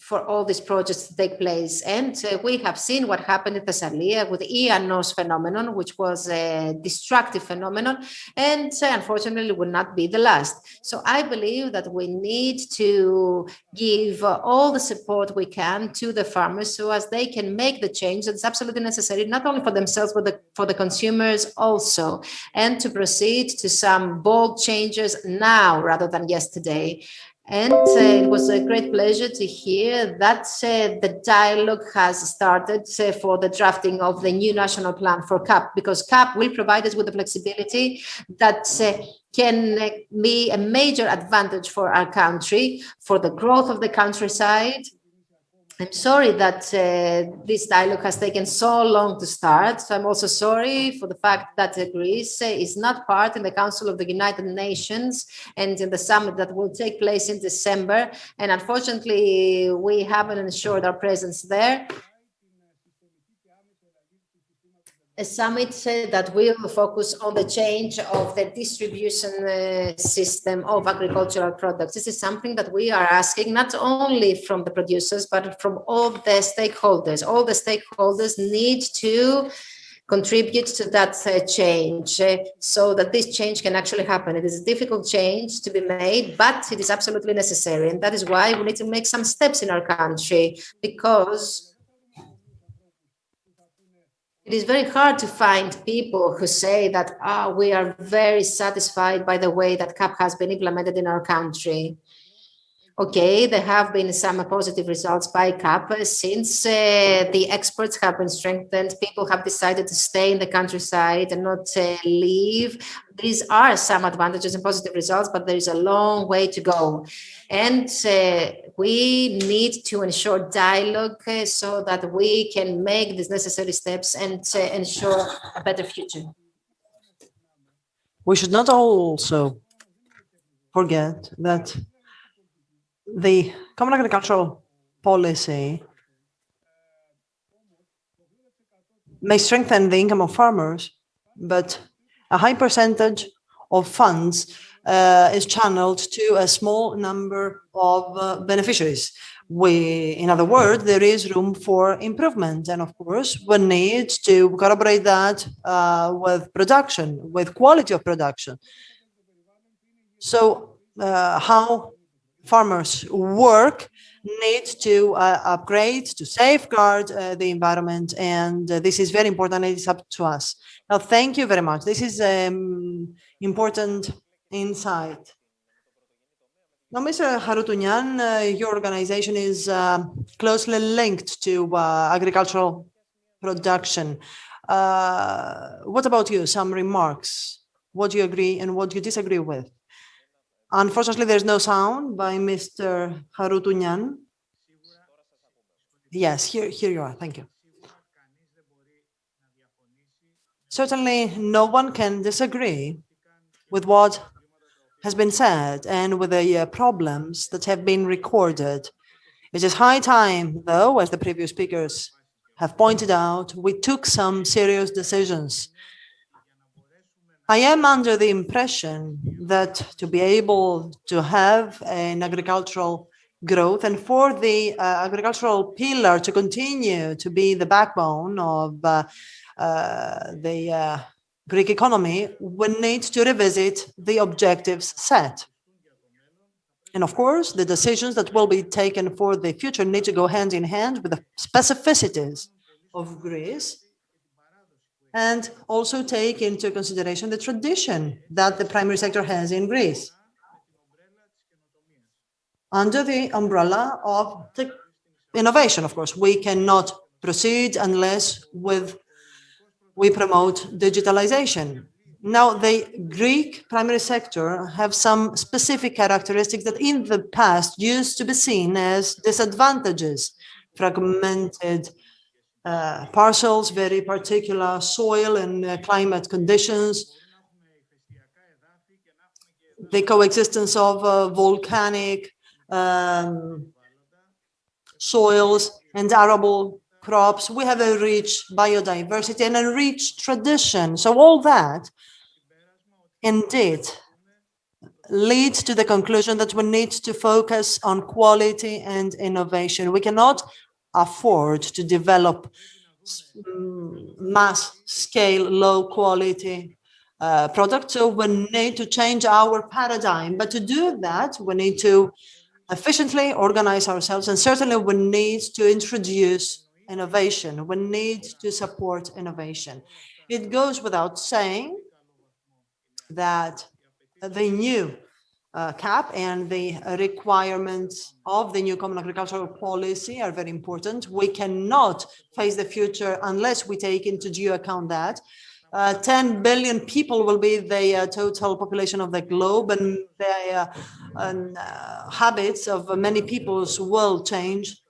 for all these projects to take place. And we have seen what happened in Thessalia with the Ianos phenomenon, which was a destructive phenomenon, and unfortunately will not be the last. So I believe that we need to give all the support we can to the farmers so as they can make the change that's absolutely necessary, not only for themselves, but for the consumers also, and to proceed to some bold changes now rather than yesterday. And it was a great pleasure to hear that the dialogue has started for the drafting of the new national plan for CAP, because CAP will provide us with the flexibility that can be a major advantage for our country, for the growth of the countryside. I'm sorry that this dialogue has taken so long to start. So I'm also sorry for the fact that Greece is not part in the Council of the United Nations and in the summit that will take place in December. And unfortunately, we haven't ensured our presence there. A summit that will focus on the change of the distribution system of agricultural products. This is something that we are asking not only from the producers, but from all the stakeholders. All the stakeholders need to contribute to that change so that this change can actually happen. It is a difficult change to be made, but it is absolutely necessary. And that is why we need to make some steps in our country, because It is very hard to find people who say that we are very satisfied by the way that CAP has been implemented in our country. Okay, there have been some positive results by CAP since the exports have been strengthened. People have decided to stay in the countryside and not leave. These are some advantages and positive results, but there is a long way to go. And we need to ensure dialogue so that we can make these necessary steps and ensure a better future. We should not also forget that the common agricultural policy may strengthen the income of farmers, but a high percentage of funds is channeled to a small number of beneficiaries. In other words, there is room for improvement. And of course, we need to corroborate that with production, with quality of production. So how farmers work need to upgrade, to safeguard the environment, and this is very important, and it's up to us. Now, thank you very much. This is important insight. Now, Mr. Harutunyan, your organization is closely linked to agricultural production. What about you? Some remarks. What do you agree and what do you disagree with? Unfortunately, there's no sound by Mr. Harutunyan. Yes, here you are. Thank you. Certainly, no one can disagree with what has been said and with the problems that have been recorded. It is high time, though, as the previous speakers have pointed out, we took some serious decisions. I am under the impression that to be able to have an agricultural growth and for the agricultural pillar to continue to be the backbone of the Greek economy, we need to revisit the objectives set. And of course, the decisions that will be taken for the future need to go hand in hand with the specificities of Greece, and also take into consideration the tradition that the primary sector has in Greece. Under the umbrella of the innovation, of course, we cannot proceed unless we promote digitalization. Now, the Greek primary sector have some specific characteristics that in the past used to be seen as disadvantages: fragmented parcels, very particular soil and climate conditions, the coexistence of volcanic soils and arable crops. We have a rich biodiversity and a rich tradition. So all that indeed leads to the conclusion that we need to focus on quality and innovation. We cannot afford to develop mass-scale, low-quality products. So we need to change our paradigm. But to do that, we need to efficiently organize ourselves, and certainly we need to introduce innovation. We need to support innovation. It goes without saying that the new CAP and the requirements of the new common agricultural policy are very important. We cannot face the future unless we take into due account that 10 billion people will be the total population of the globe, and the habits of many peoples will change.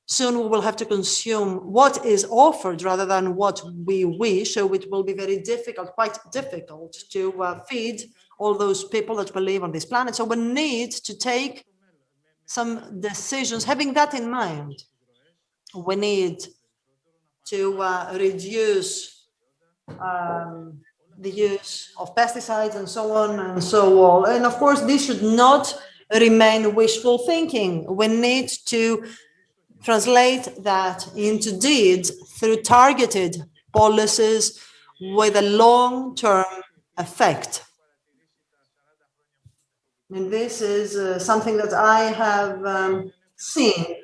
Soon we will have to consume what is offered rather than what we wish, so it will be very difficult, quite difficult to feed all those people that will live on this planet. So we need to take some decisions. Having that in mind, we need to reduce the use of pesticides and so on and so on. And of course, this should not remain wishful thinking. We need to translate that into deeds through targeted policies with a long-term effect. And this is something that I have seen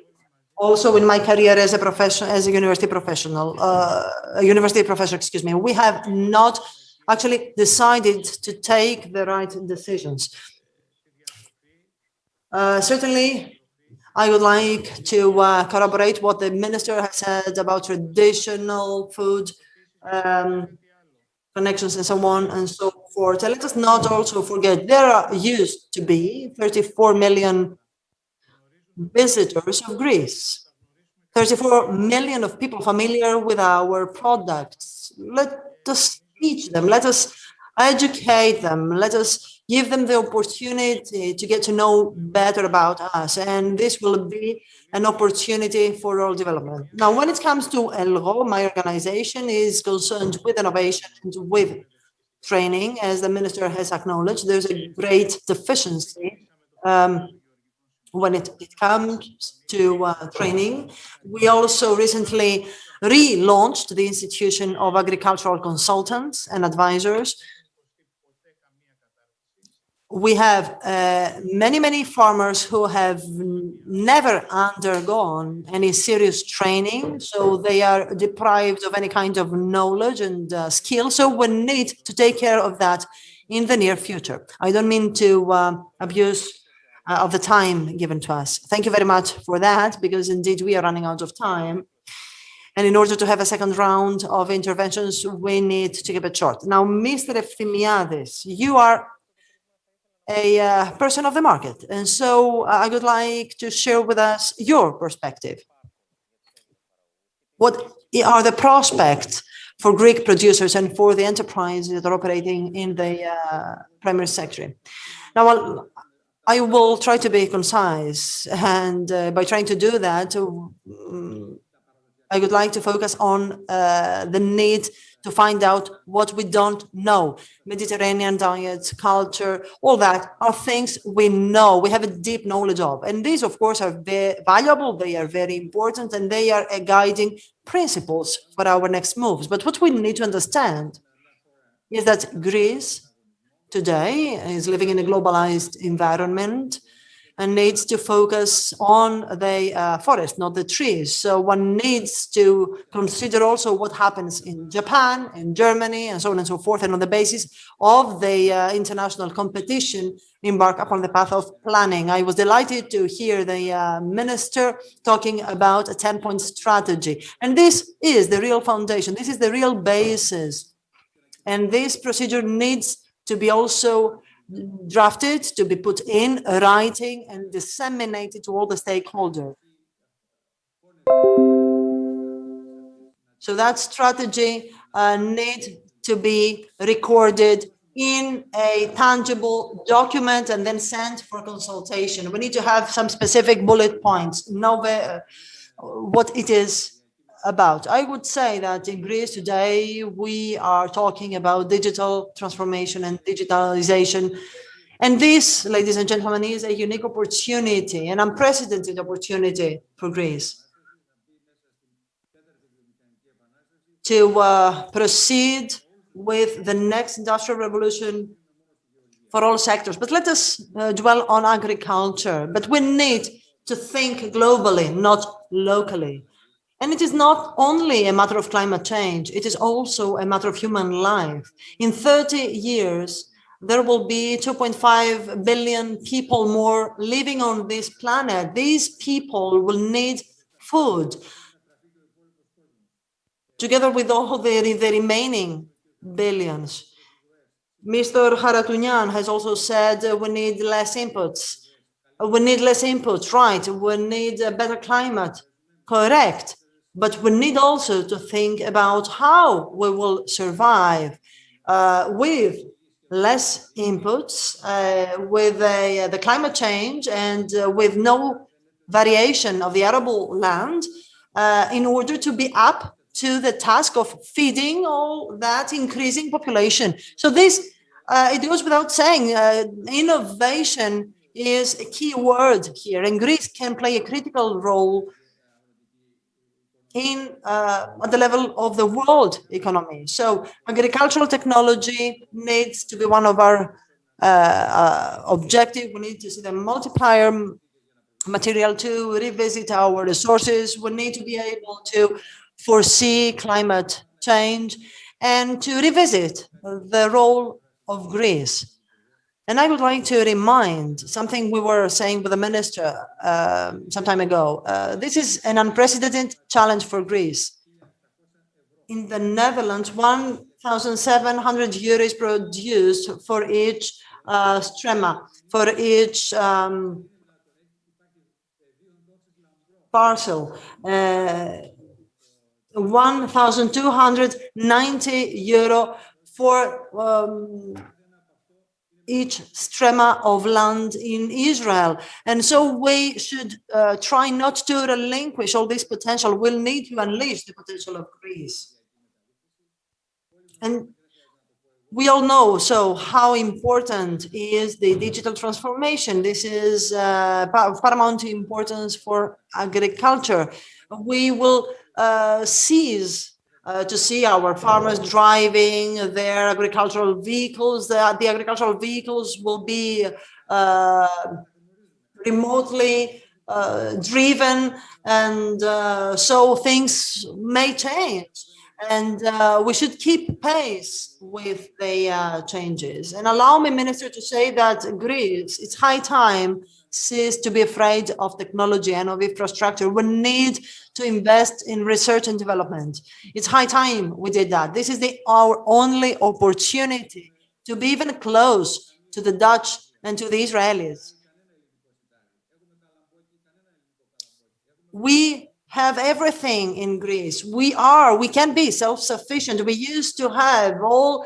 also in my career as a profession, as a university professional, a university professor, excuse me, we have not actually decided to take the right decisions. Certainly, I would like to corroborate what the minister has said about traditional food connections and so on and so forth. And let us not also forget there used to be 34 million visitors of Greece, 34 million of people familiar with our products. Let us teach them, let us educate them, let us give them the opportunity to get to know better about us. And this will be an opportunity for all development. Now, when it comes to ELGO, my organization is concerned with innovation and with training. As the minister has acknowledged, there's a great deficiency when it comes to training. We also recently relaunched the Institution of Agricultural Consultants and Advisors. We have many farmers who have never undergone any serious training, so they are deprived of any kind of knowledge and skill. So we need to take care of that in the near future. I don't mean to abuse of the time given to us. Thank you very much for that, because indeed we are running out of time. And in order to have a second round of interventions, we need to keep it short. Now, Mr. Ephtimiadis, you are a person of the market. And so I would like to share with us your perspective. What are the prospects for Greek producers and for the enterprises that are operating in the primary sector? Now, I will try to be concise, and by trying to do that, I would like to focus on the need to find out what we don't know. Mediterranean diet, culture, all that are things we know, we have a deep knowledge of. And these, of course, are very valuable, they are very important, and they are guiding principles for our next moves. But what we need to understand is that Greece today is living in a globalized environment and needs to focus on the forest, not the trees. So one needs to consider also what happens in Japan, in Germany, and so on and so forth. And on the basis of the international competition, embark upon the path of planning. I was delighted to hear the minister talking about a 10-point strategy. And this is the real foundation. This is the real basis. And this procedure needs to be also drafted, to be put in writing and disseminated to all the stakeholders. So that strategy needs to be recorded in a tangible document and then sent for consultation. We need to have some specific bullet points, know what it is about. I would say that in Greece today, we are talking about digital transformation and digitalization. And this, ladies and gentlemen, is a unique opportunity, an unprecedented opportunity for Greece to proceed with the next industrial revolution for all sectors. But let us dwell on agriculture. But we need to think globally, not locally. And it is not only a matter of climate change, it is also a matter of human life. In 30 years, there will be 2.5 billion people more living on this planet. These people will need food, together with all the remaining billions. Mr. Haratounian has also said we need less inputs. We need less inputs, right? We need a better climate, correct. But we need also to think about how we will survive with less inputs, with the climate change and with no variation of the arable land in order to be up to the task of feeding all that increasing population. So this, it goes without saying, innovation is a key word here, and Greece can play a critical role at the level of the world economy. So agricultural technology needs to be one of our objectives. We need to see the multiplier material to revisit our resources. We need to be able to foresee climate change and to revisit the role of Greece. And I would like to remind something we were saying with the minister some time ago. This is an unprecedented challenge for Greece. In the Netherlands, 1,700 euros produced for each strema, for each parcel. 1,290 euro for each strema of land in Israel. And so we should try not to relinquish all this potential. We'll need to unleash the potential of Greece. And we all know so how important is the digital transformation. This is of paramount importance for agriculture. We will cease to see our farmers driving their agricultural vehicles. The agricultural vehicles will be remotely driven, and so things may change. And we should keep pace with the changes. And allow me, Minister, to say that Greece, it's high time, cease to be afraid of technology and of infrastructure. We need to invest in research and development. It's high time we did that. This is our only opportunity to be even close to the Dutch and to the Israelis. We have everything in Greece. We can be self-sufficient. We used to have all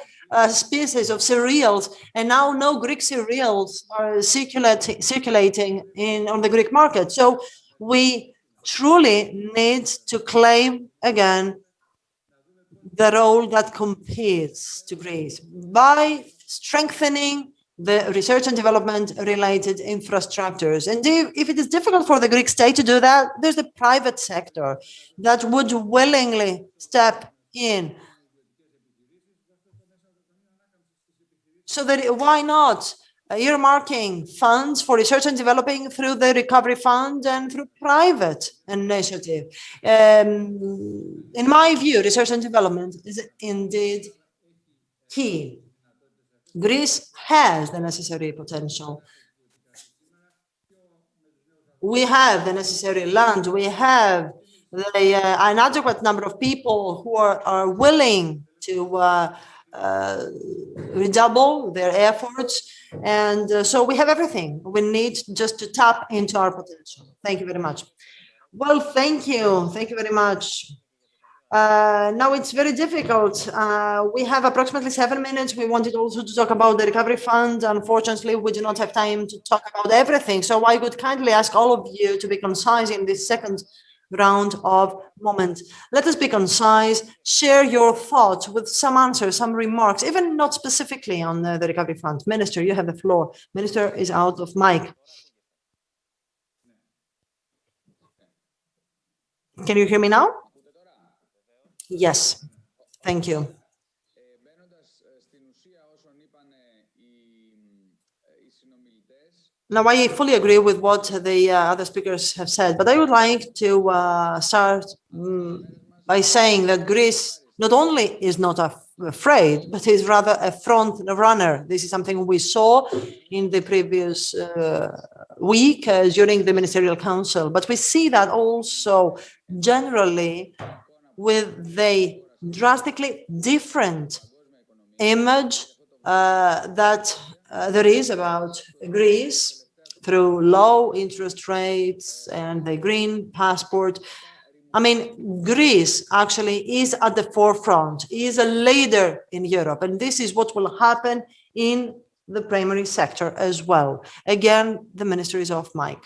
species of cereals, and now no Greek cereals are circulating on the Greek market. So we truly need to claim again the role that competes to Greece by strengthening the research and development related infrastructures. And if it is difficult for the Greek state to do that, there's the private sector that would willingly step in. So that why not earmarking funds for research and developing through the recovery fund and through private initiative? In my view, research and development is indeed key. Greece has the necessary potential. We have the necessary land. We have an adequate number of people who are willing to redouble their efforts. And so we have everything. We need just to tap into our potential. Thank you very much. Well, thank you. Thank you very much. Now it's very difficult. We have approximately 7 minutes. We wanted also to talk about the recovery fund. Unfortunately, we do not have time to talk about everything. So I would kindly ask all of you to be concise in this second round of moment. Let us be concise, share your thoughts with some answers, some remarks, even not specifically on the recovery fund. Minister, you have the floor. Minister is out of mic. Can you hear me now? Yes, thank you. Now, I fully agree with what the other speakers have said, but I would like to start by saying that Greece not only is not afraid, but is rather a front runner. This is something we saw in the previous week during the Ministerial Council, but we see that also generally with the drastically different image that there is about Greece through low interest rates and the green passport. I mean, Greece actually is at the forefront, is a leader in Europe, and this is what will happen in the primary sector as well. Again, the minister is off mic.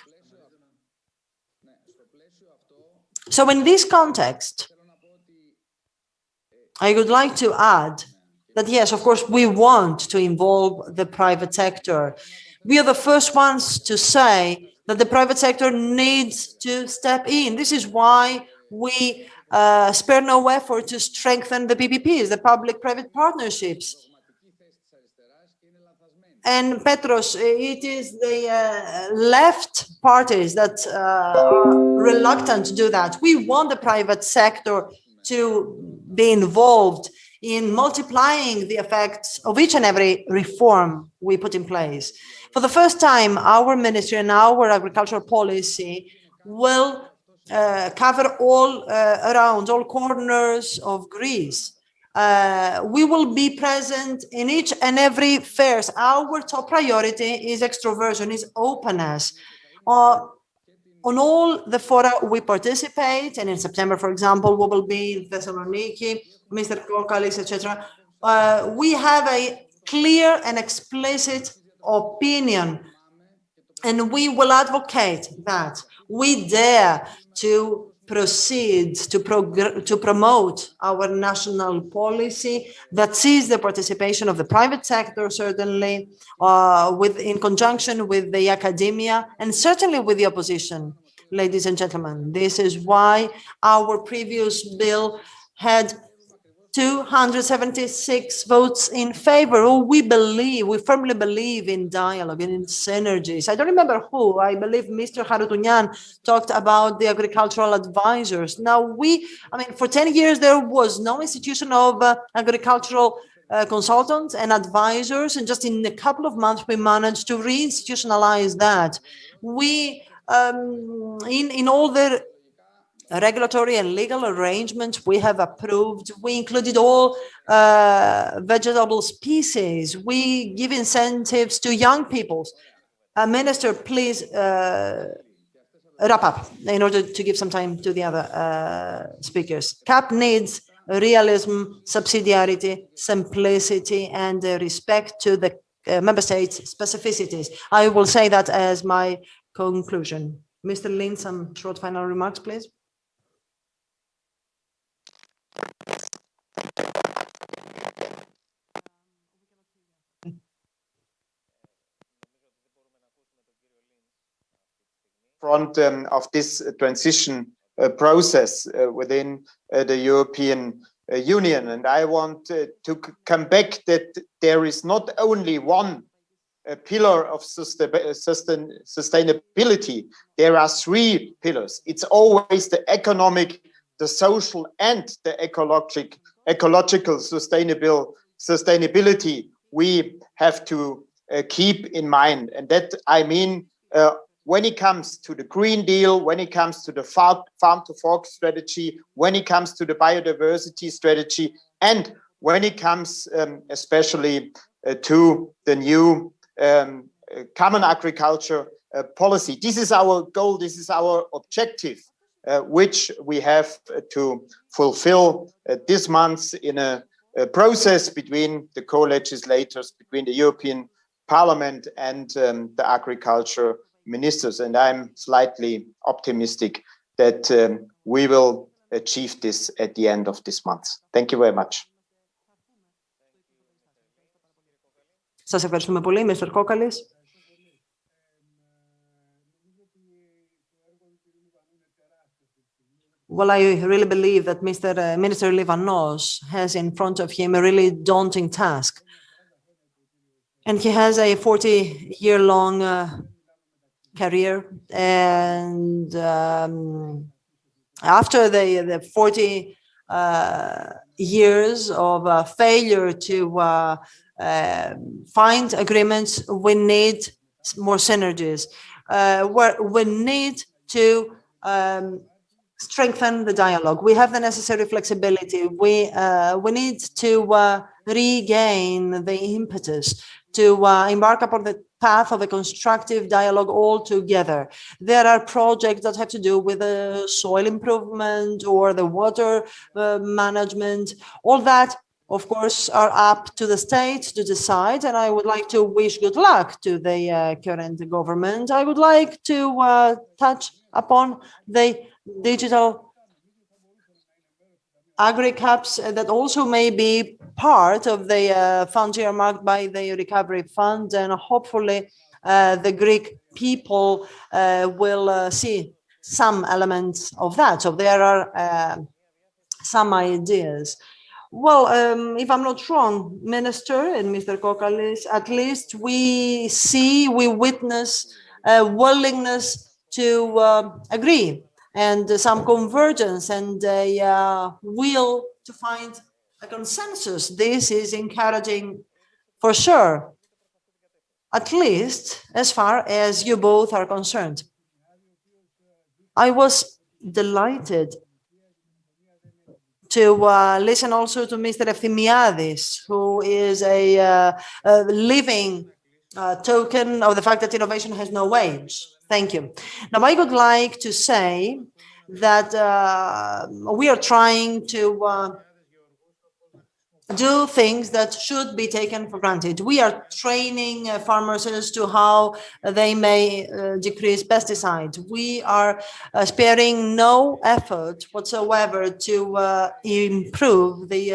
So in this context, I would like to add that, yes, of course, we want to involve the private sector. We are the first ones to say that the private sector needs to step in. This is why we spare no effort to strengthen the PPPs, the public-private partnerships. And Petros, it is the left parties that are reluctant to do that. We want the private sector to be involved in multiplying the effects of each and every reform we put in place. For the first time, our ministry and our agricultural policy will cover all around all corners of Greece. We will be present in each and every fairs. Our top priority is extroversion, is openness. On all the fora we participate, and in September, for example, we will be in Thessaloniki, Mr. Kokalis, etc. We have a clear and explicit opinion, and we will advocate that. We dare to proceed to promote our national policy that sees the participation of the private sector, certainly, in conjunction with the academia and certainly with the opposition, ladies and gentlemen. This is why our previous bill had 276 votes in favor. Oh, we firmly believe in dialogue and in synergies. I don't remember who, I believe Mr. Harutunyan talked about the agricultural advisors. Now for 10 years, there was no institution of agricultural consultants and advisors. And just in a couple of months, we managed to reinstitutionalize that. We, in all the regulatory and legal arrangements we have approved, we included all vegetable species. We give incentives to young people. Minister, please wrap up in order to give some time to the other speakers. CAP needs realism, subsidiarity, simplicity, and respect to the member states' specificities. I will say that as my conclusion. Mr. Lin, some short final remarks, please. Front of this transition process within the European Union. And I want to come back that there is not only one pillar of sustainability, there are three pillars. It's always the economic, the social, and the ecological sustainability we have to keep in mind. And that I mean, when it comes to the Green Deal, when it comes to the farm-to-fork strategy, when it comes to the biodiversity strategy, and when it comes especially to the new common agriculture policy. This is our goal, this is our objective, which we have to fulfill this month in a process between the co-legislators, between the European Parliament and the agriculture ministers. And I'm slightly optimistic that we will achieve this at the end of this month. Thank you very much. Σας ευχαριστούμε πολύ, Mr. Kokalis. Well, I really believe that Minister Livanos has in front of him a really daunting task. And he has a 40-year-long career. And after the 40 years of failure to find agreements, we need more synergies. We need to strengthen the dialogue. We have the necessary flexibility. We need to regain the impetus to embark upon the path of a constructive dialogue all together. There are projects that have to do with the soil improvement or the water management. All that, of course, are up to the state to decide, and I would like to wish good luck to the current government. I would like to touch upon the digital agri-caps that also may be part of the funds earmarked by the recovery fund, and hopefully the Greek people will see some elements of that. So there are some ideas. Well, if I'm not wrong, Minister and Mr. Kokalis, at least we witness a willingness to agree and some convergence and a will to find a consensus. This is encouraging for sure, at least as far as you both are concerned. I was delighted to listen also to Mr. Ευθυμιάδης, who is a living token of the fact that innovation has no age. Thank you. Now, I would like to say that we are trying to do things that should be taken for granted. We are training farmers as to how they may decrease pesticides. We are sparing no effort whatsoever to improve the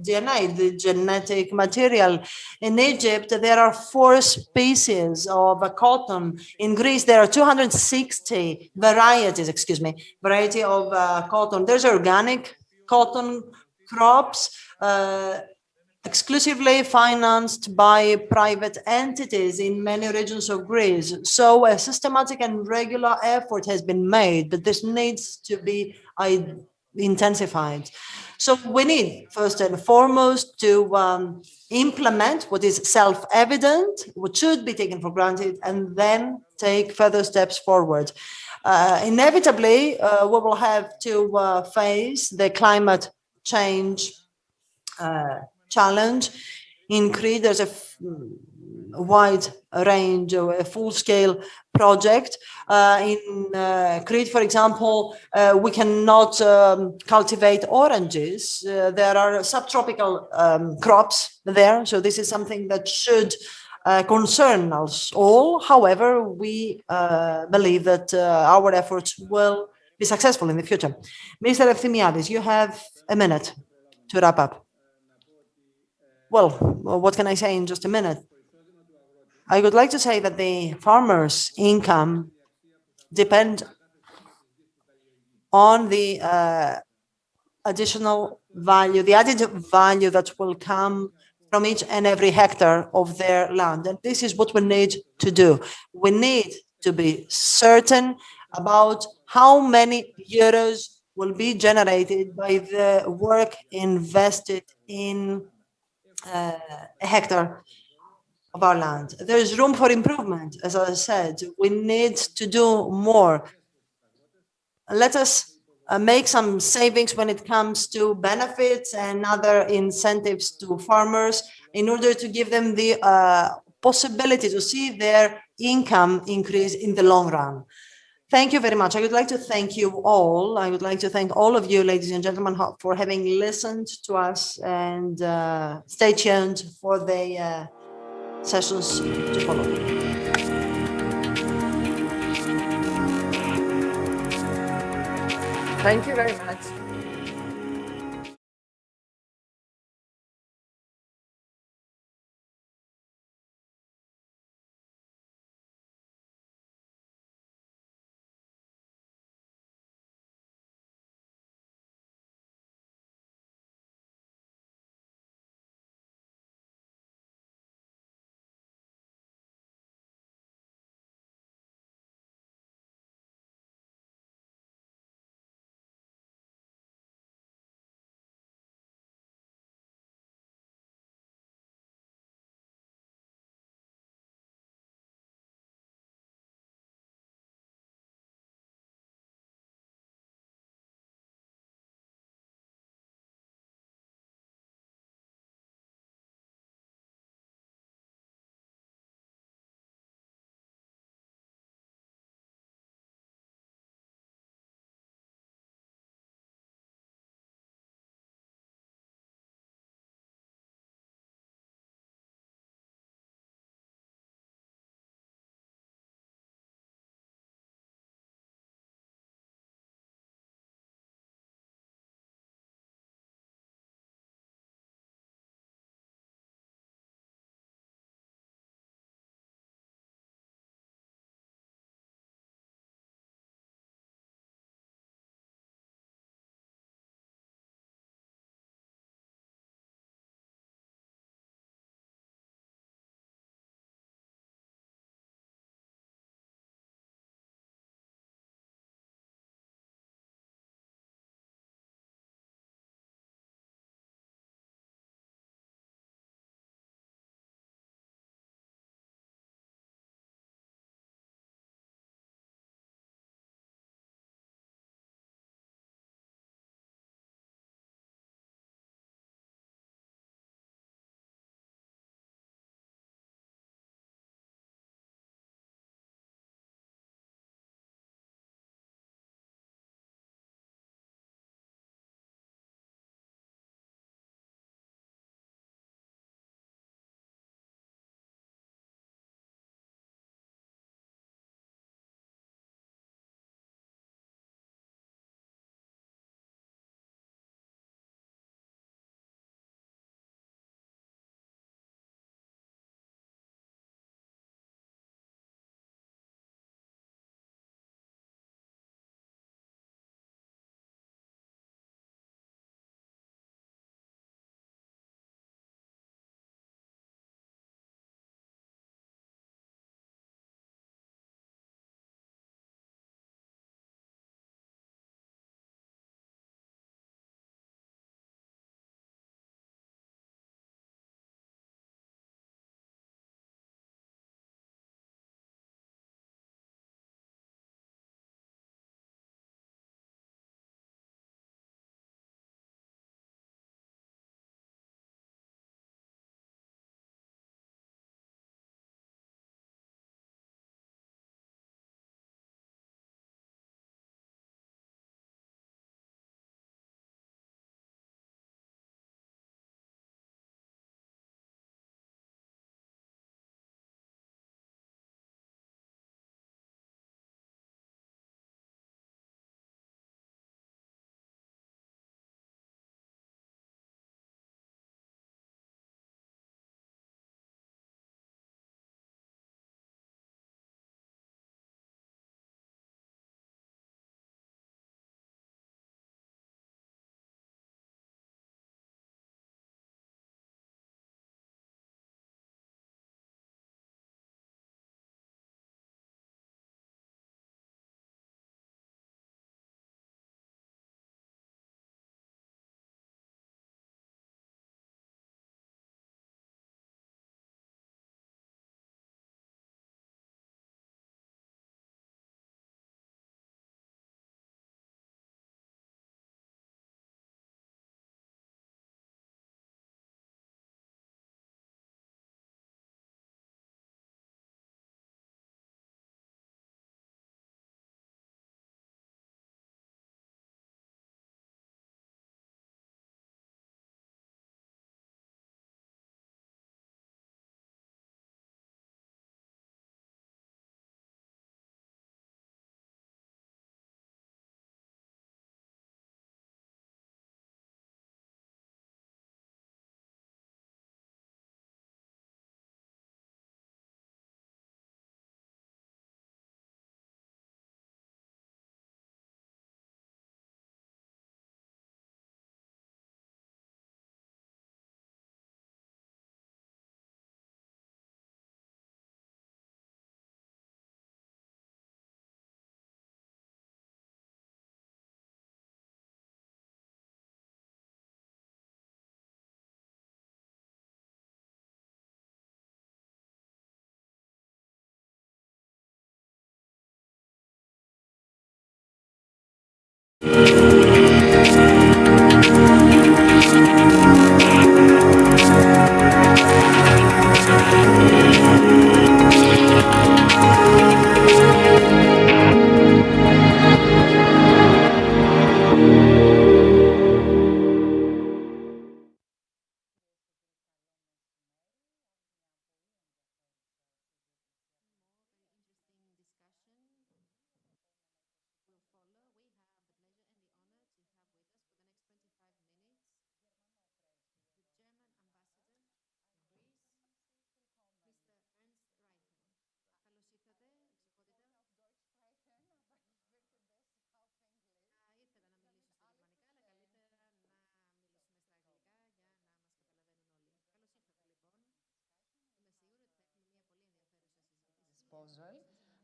DNA, the genetic material. In Egypt, there are 4 species of cotton. In Greece, there are 260 varieties, variety of cotton. There's organic cotton crops, exclusively financed by private entities in many regions of Greece. So a systematic and regular effort has been made, but this needs to be intensified. So we need, first and foremost, to implement what is self-evident, what should be taken for granted, and then take further steps forward. Inevitably, we will have to face the climate change challenge. In Crete, there's a wide range of a full-scale project. In Crete, for example, we cannot cultivate oranges. There are subtropical crops there, so this is something that should concern us all. However, we believe that our efforts will be successful in the future. Mr. Ευθυμιάδης, you have a minute to wrap up. Well, what can I say in just a minute? I would like to say that the farmers' income depend on the additional value, the added value that will come from each and every hectare of their land. And this is what we need to do. We need to be certain about how many euros will be generated by the work invested in a hectare of our land. There is room for improvement, as I said. We need to do more. Let us make some savings when it comes to benefits and other incentives to farmers in order to give them the possibility to see their income increase in the long run. Thank you very much. I would like to thank you all. I would like to thank all of you, ladies and gentlemen, for having listened to us, and stay tuned for the sessions to follow. Thank you very much.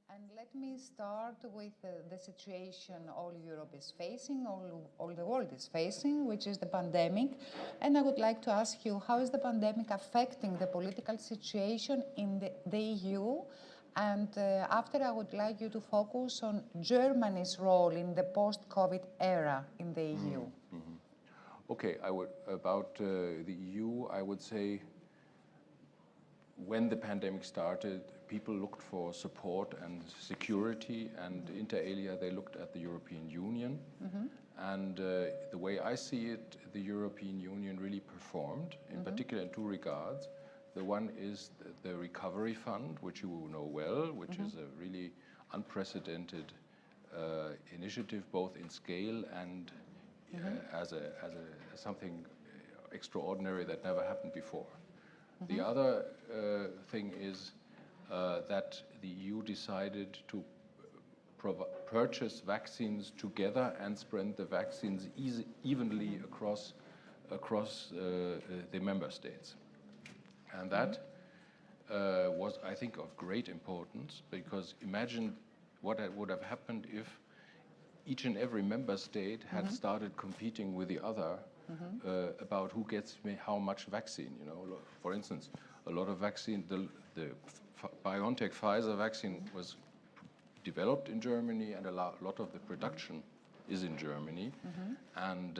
And let me start with the situation all Europe is facing, all the world is facing, which is the pandemic. And I would like to ask you, how is the pandemic affecting the political situation in the EU? And after, I would like you to focus on Germany's role in the post-COVID era in the EU. Okay, about the EU, I would say when the pandemic started, people looked for support and security, and inter alia, they looked at the European Union. And the way I see it, the European Union really performed, in particular in two regards. The one is the Recovery Fund, which you know well, which is a really unprecedented initiative, both in scale and as something extraordinary that never happened before. The other thing is that the EU decided to purchase vaccines together and spread the vaccines evenly across the member states. And that was, I think, of great importance, because imagine what would have happened if each and every member state had started competing with the other about who gets how much vaccine. You know, for instance, a lot of vaccine, the BioNTech Pfizer vaccine was developed in Germany, and a lot of the production is in Germany. And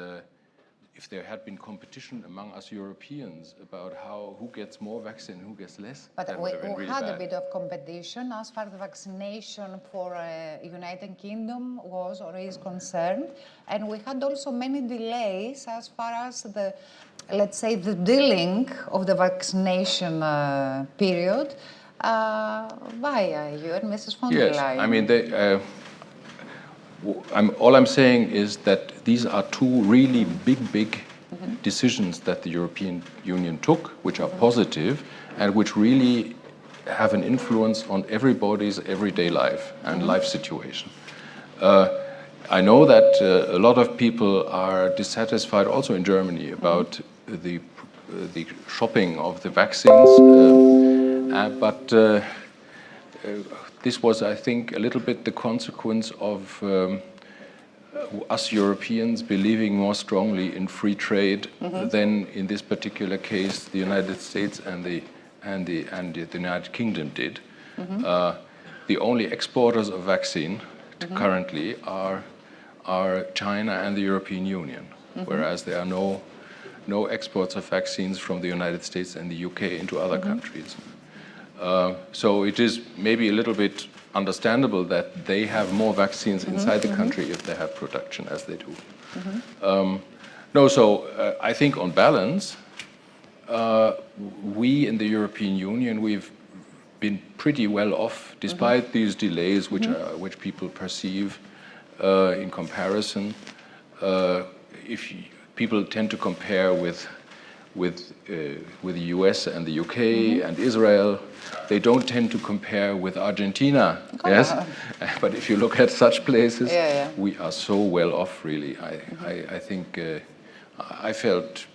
if there had been competition among us Europeans about who gets more vaccine, who gets less, but that would have been really had bad. a bit of competition as far as the vaccination for United Kingdom was or is concerned, and we had also many delays as far as the, let's say, the dealing of the vaccination period via you and Mrs. von der Leyen. Yes, I mean, all I'm saying is that these are two really big decisions that the European Union took, which are positive and which really have an influence on everybody's everyday life and life situation. I know that a lot of people are dissatisfied also in Germany about the shopping of the vaccines, but this was, I think, a little bit the consequence of us Europeans believing more strongly in free trade than, in this particular case, the United States and the United Kingdom did. The only exporters of vaccine currently are China and the European Union, whereas there are no exports of vaccines from the United States and the UK into other countries. So it is maybe a little bit understandable that they have more vaccines inside the country if they have production, as they do. I think on balance, we in the European Union, we've been pretty well off, despite these delays which people perceive in comparison. If people tend to compare with the US and the UK and Israel, they don't tend to compare with Argentina. Yes, but if you look at such places, we are so well off. Really, I think I felt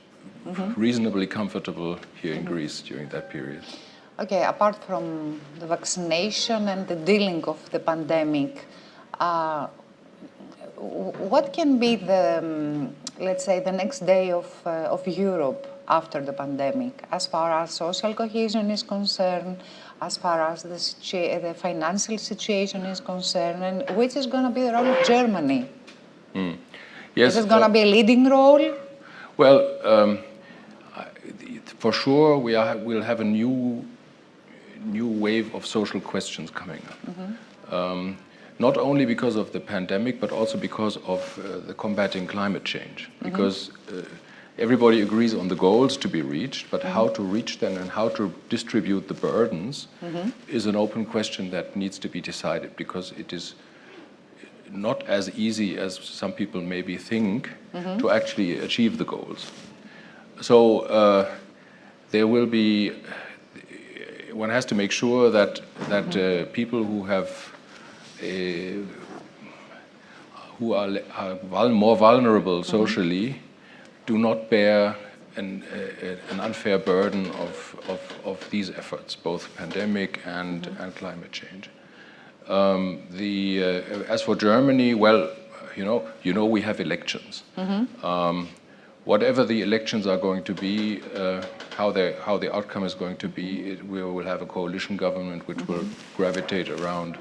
reasonably comfortable here in Greece during that period. Okay, apart from the vaccination and the dealing of the pandemic, what can be the, let's say, the next day of Europe after the pandemic, as far as social cohesion is concerned, as far as the financial situation is concerned, and which is going to be the role of Germany? Yes. Is it going to be a leading role? Well, for sure, we'll have a new wave of social questions coming up. Not only because of the pandemic, but also because of the combating climate change. Because everybody agrees on the goals to be reached, but how to reach them and how to distribute the burdens is an open question that needs to be decided, because it is not as easy as some people maybe think to actually achieve the goals. So there will be, one has to make sure that people who have who are more vulnerable socially do not bear an unfair burden of these efforts, both pandemic and climate change. As for Germany, well, you know we have elections. Whatever the elections are going to be, how the outcome is going to be, we will have a coalition government which will gravitate around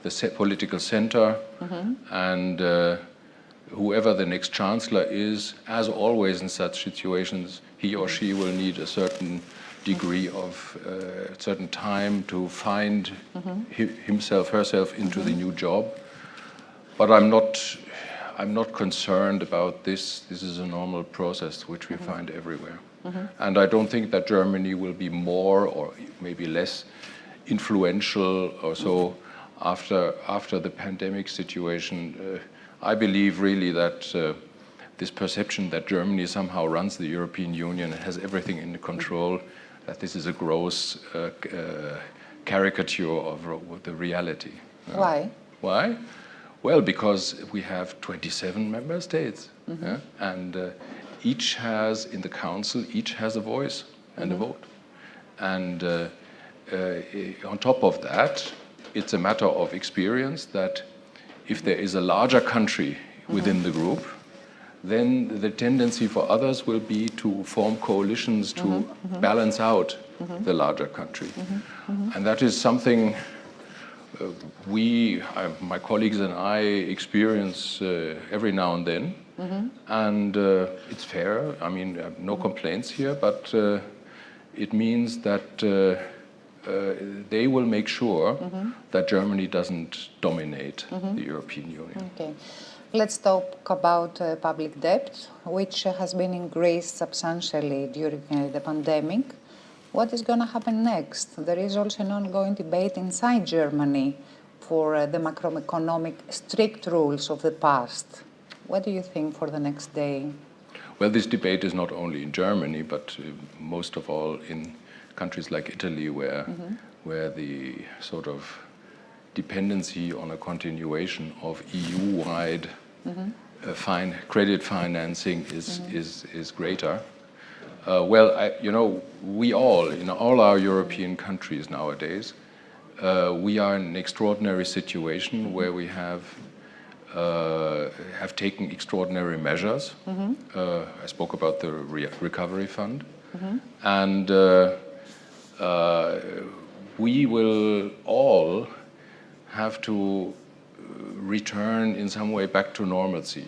the political center, and whoever the next chancellor is, as always in such situations, he or she will need a certain degree of certain time to find herself into the new job. But I'm not concerned about this. This is a normal process which we find everywhere. And I don't think that Germany will be more or maybe less influential or so after the pandemic situation. I believe really that this perception that Germany somehow runs the European Union and has everything in control, that this is a gross caricature of the reality. Why? Why? Well, because we have 27 member states, and each has, in the council, each has a voice and a vote. And on top of that, it's a matter of experience that if there is a larger country within the group, then the tendency for others will be to form coalitions to balance out the larger country. And that is something my colleagues and I experience every now and then. And it's fair. I mean, no complaints here, but it means that they will make sure that Germany doesn't dominate the European Union. Okay. Let's talk about public debt, which has been increased substantially during the pandemic. What is going to happen next? There is also an ongoing debate inside Germany for the macroeconomic strict rules of the past. What do you think for the next day? Well, this debate is not only in Germany, but most of all in countries like Italy, where the sort of dependency on a continuation of EU-wide credit financing is greater. Well, we all, in all our European countries nowadays, we are in an extraordinary situation where we have taken extraordinary measures. I spoke about the recovery fund, and we will all have to return in some way back to normalcy.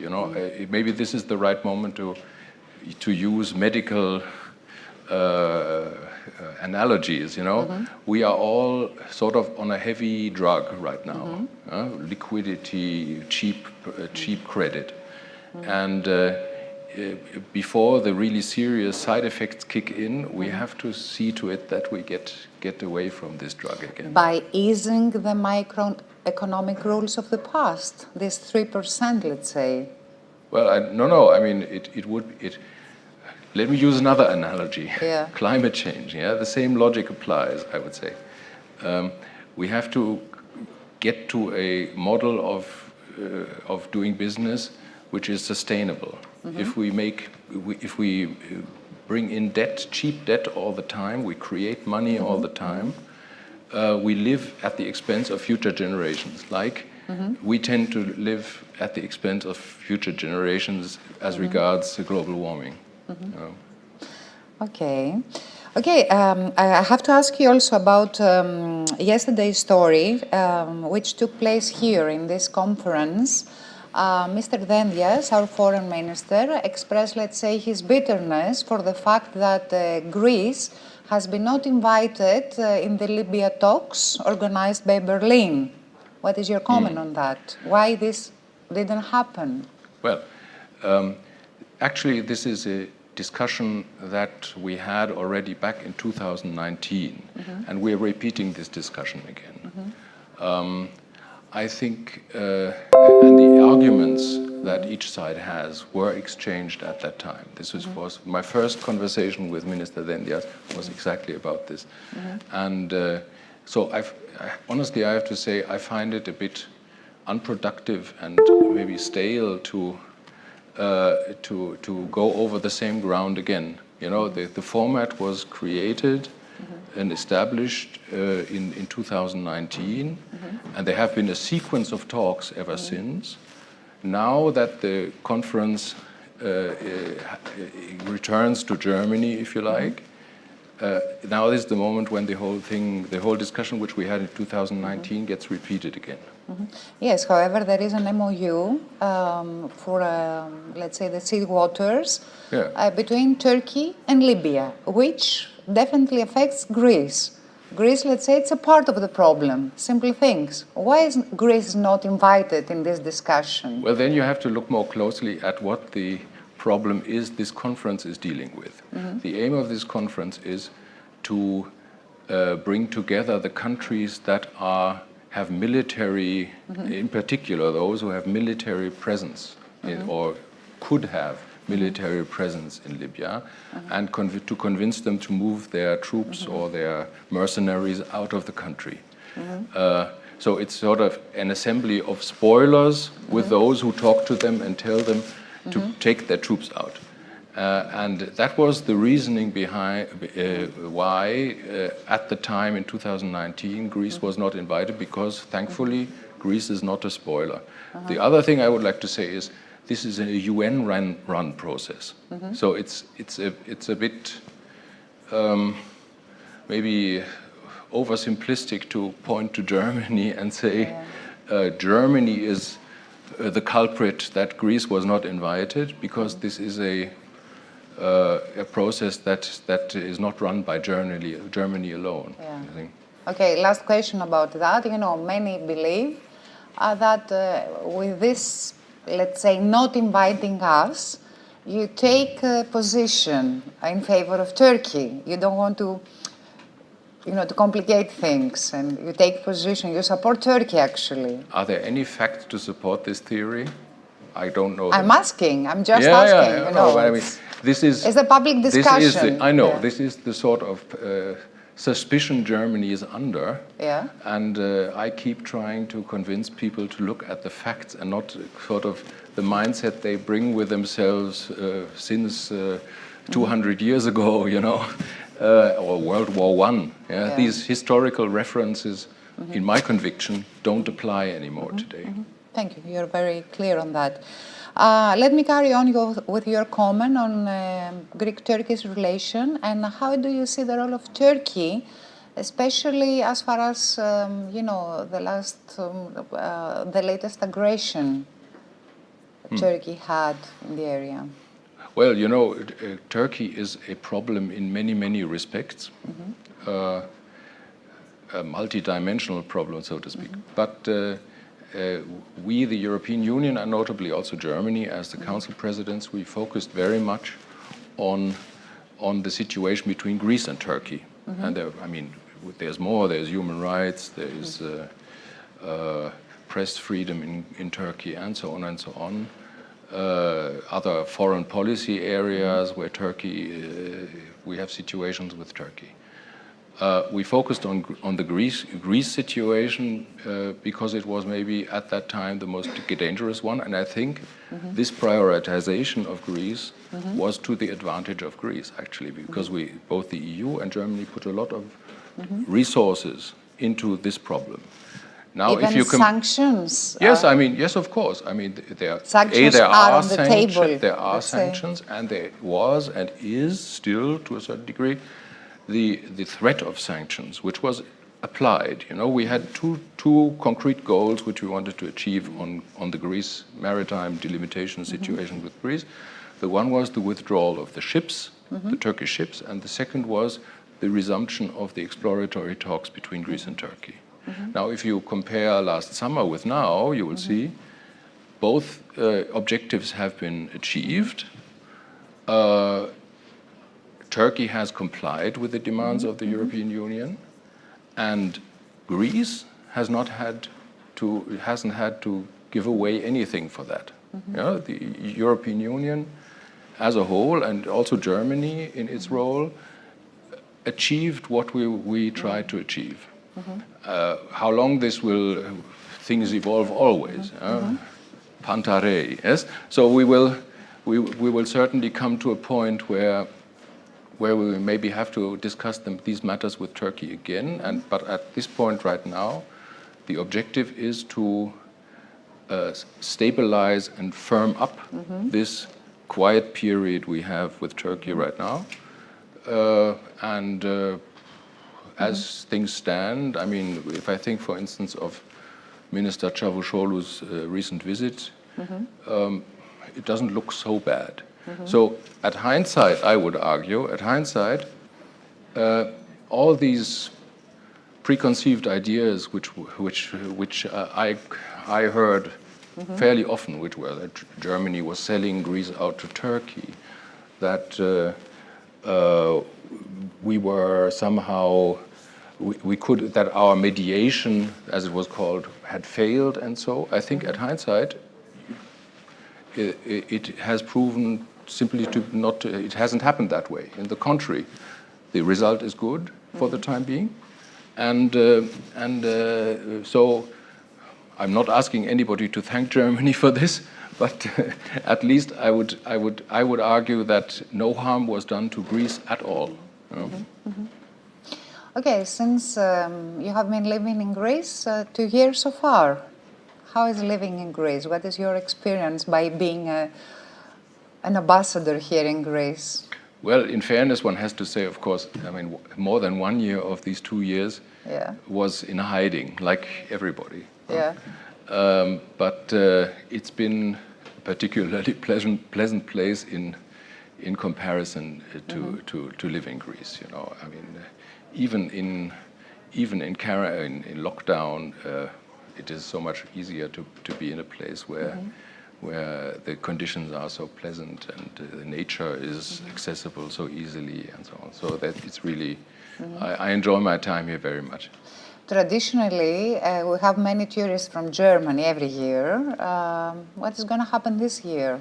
Maybe this is the right moment to use medical analogies. We are all sort of on a heavy drug right now. Liquidity, cheap credit, and before the really serious side effects kick in, we have to see to it that we get away from this drug again. By easing the microeconomic rules of the past, this 3%, let's say. Well, no. I mean, let me use another analogy. Yeah. Climate change. Yeah, the same logic applies, I would say. We have to get to a model of doing business which is sustainable. If we bring in debt, cheap debt all the time, we create money all the time, we live at the expense of future generations. Like we tend to live at the expense of future generations as regards global warming. Okay. I have to ask you also about yesterday's story, which took place here in this conference Mr. Dendias, our foreign minister, expressed, let's say, his bitterness for the fact that Greece has been not invited in the Libya talks organized by Berlin. What is your comment on that? Why this didn't happen? Well, actually, this is a discussion that we had already back in 2019, and we're repeating this discussion again. I think, and the arguments that each side has were exchanged at that time. This was my first conversation with Minister Dendias was exactly about this. And so honestly, I have to say, I find it a bit unproductive and maybe stale to go over the same ground again. You know, the format was created and established in 2019, and there have been a sequence of talks ever since. Now that the conference returns to Germany, if you like, now is the moment when the whole discussion which we had in 2019 gets repeated again. Yes, however, there is an MOU for, let's say, the sea waters between Turkey and Libya, which definitely affects Greece. Greece, let's say, it's a part of the problem, simple things. Why is Greece not invited in this discussion? Well, then you have to look more closely at what the problem is this conference is dealing with. The aim of this conference is to bring together the countries that have military, in particular those who have military presence or could have military presence in Libya, and to convince them to move their troops or their mercenaries out of the country. So it's sort of an assembly of spoilers with those who talk to them and tell them to take their troops out. And that was the reasoning behind why, at the time in 2019, Greece was not invited, because thankfully Greece is not a spoiler. The other thing I would like to say is this is a UN-run process, so it's a bit maybe oversimplistic to point to Germany and say Germany is the culprit that Greece was not invited, because this is a process that is not run by Germany alone. I think. Okay, last question about that. You know, many believe that with this, let's say, not inviting us, you take a position in favor of Turkey. You don't want to, you know, to complicate things, and you take position. You support Turkey, actually. Are there any facts to support this theory? I don't know. I'm asking. I'm just asking. Yeah. You know, no, I mean, this is it's a public discussion. I know. This is the sort of suspicion Germany is under. Yeah. And I keep trying to convince people to look at the facts and not sort of the mindset they bring with themselves since 200 years ago, you know, or World War I. Yeah? These historical references, in my conviction, don't apply anymore today. Thank you. You're very clear on that. Let me carry on with your comment on Greek-Turkish relation, and how do you see the role of Turkey, especially as far as you know, the latest aggression Turkey had in the area? Well, you know, Turkey is a problem in many, many respects, a multi-dimensional problem, so to speak. But we, the European Union, and notably also Germany, as the Council presidents, we focused very much on the situation between Greece and Turkey. And there, I mean, there's more. There's human rights. There's press freedom in Turkey, and so on and so on. Other foreign policy areas where Turkey, we have situations with Turkey. We focused on the Greece situation because it was maybe at that time the most dangerous one, and I think this prioritization of Greece was to the advantage of Greece, actually, because both the EU and Germany put a lot of resources into this problem. Now, even if you sanctions. Yes, I mean, yes, of course. I mean, there are table, there are sanctions, and there was and is still, to a certain degree, the threat of sanctions, which was applied. You know, we had two concrete goals which we wanted to achieve on the Greece maritime delimitation situation with Greece. The one was the withdrawal of the ships, the Turkish ships, and the second was the resumption of the exploratory talks between Greece and Turkey. Now, if you compare last summer with now, you will see both objectives have been achieved. Turkey has complied with the demands of the European Union, and Greece hasn't had to give away anything for that. You know, the European Union as a whole, and also Germany in its role, achieved what we tried to achieve. How long this will, things evolve always. Pantare, yes. So we will certainly come to a point where we maybe have to discuss these matters with Turkey again. But at this point right now, the objective is to stabilize and firm up this quiet period we have with Turkey right now. As things stand, I mean, if I think, for instance, of Minister Çavuşoğlu's recent visit, it doesn't look so bad. So at hindsight, I would argue, all these preconceived ideas which I heard fairly often, which were that Germany was selling Greece out to Turkey, that we were somehow, that our mediation, as it was called, had failed, and so I think at hindsight, it has proven simply it hasn't happened that way. In the contrary, the result is good for the time being, and so I'm not asking anybody to thank Germany for this, but at least I would argue that no harm was done to Greece at all. You know? Okay, since you have been living in Greece 2 years so far, how is living in Greece? What is your experience by being an ambassador here in Greece? Well, in fairness, one has to say, of course, I mean, more than 1 year of these 2 years was in hiding, like everybody. Yeah. But it's been a particularly pleasant place in comparison to live in Greece. You know, I mean, even in lockdown, it is so much easier to be in a place where the conditions are so pleasant and the nature is accessible so easily and so on. So that it's really, I enjoy my time here very much. Traditionally, we have many tourists from Germany every year. What is going to happen this year?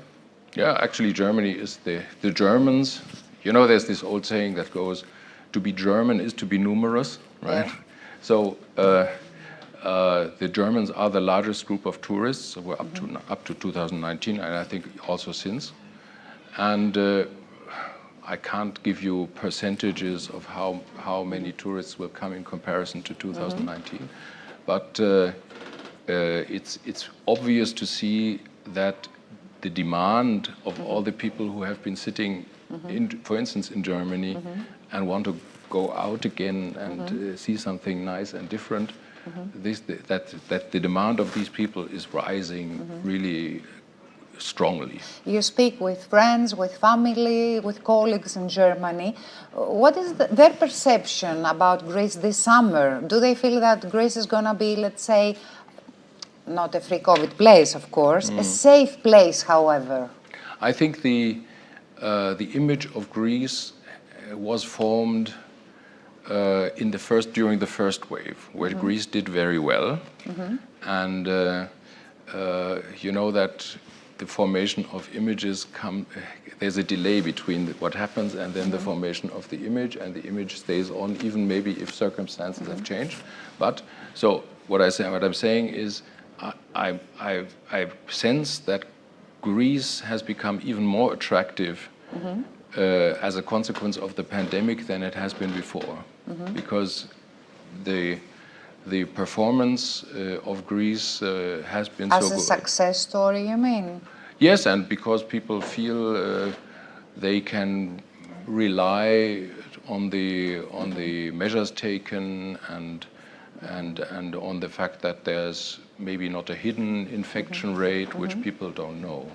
Yeah, actually Germany is the Germans, you know, there's this old saying that goes, to be German is to be numerous, right? Yeah. So the Germans are the largest group of tourists. So we're up to 2019, and I think also since. And I can't give you percentages of how many tourists will come in comparison to 2019, but it's obvious to see that the demand of all the people who have been sitting, for instance, in Germany, and want to go out again and see something nice and different, that the demand of these people is rising really strongly. You speak with friends, with family, with colleagues in Germany. What is their perception about Greece this summer? Do they feel that Greece is going to be, let's say, not a free COVID place, of course, a safe place, however? I think the image of Greece was formed during the first wave, where Greece did very well, and you know that the formation of images there's a delay between what happens and then the formation of the image, and the image stays on even maybe if circumstances have changed. But so what I'm saying is I sense that Greece has become even more attractive as a consequence of the pandemic than it has been before, because the performance of Greece has been so good. As a success story, you mean? Yes, and because people feel they can rely on the measures taken, and and on the fact that there's maybe not a hidden infection rate, which people don't know.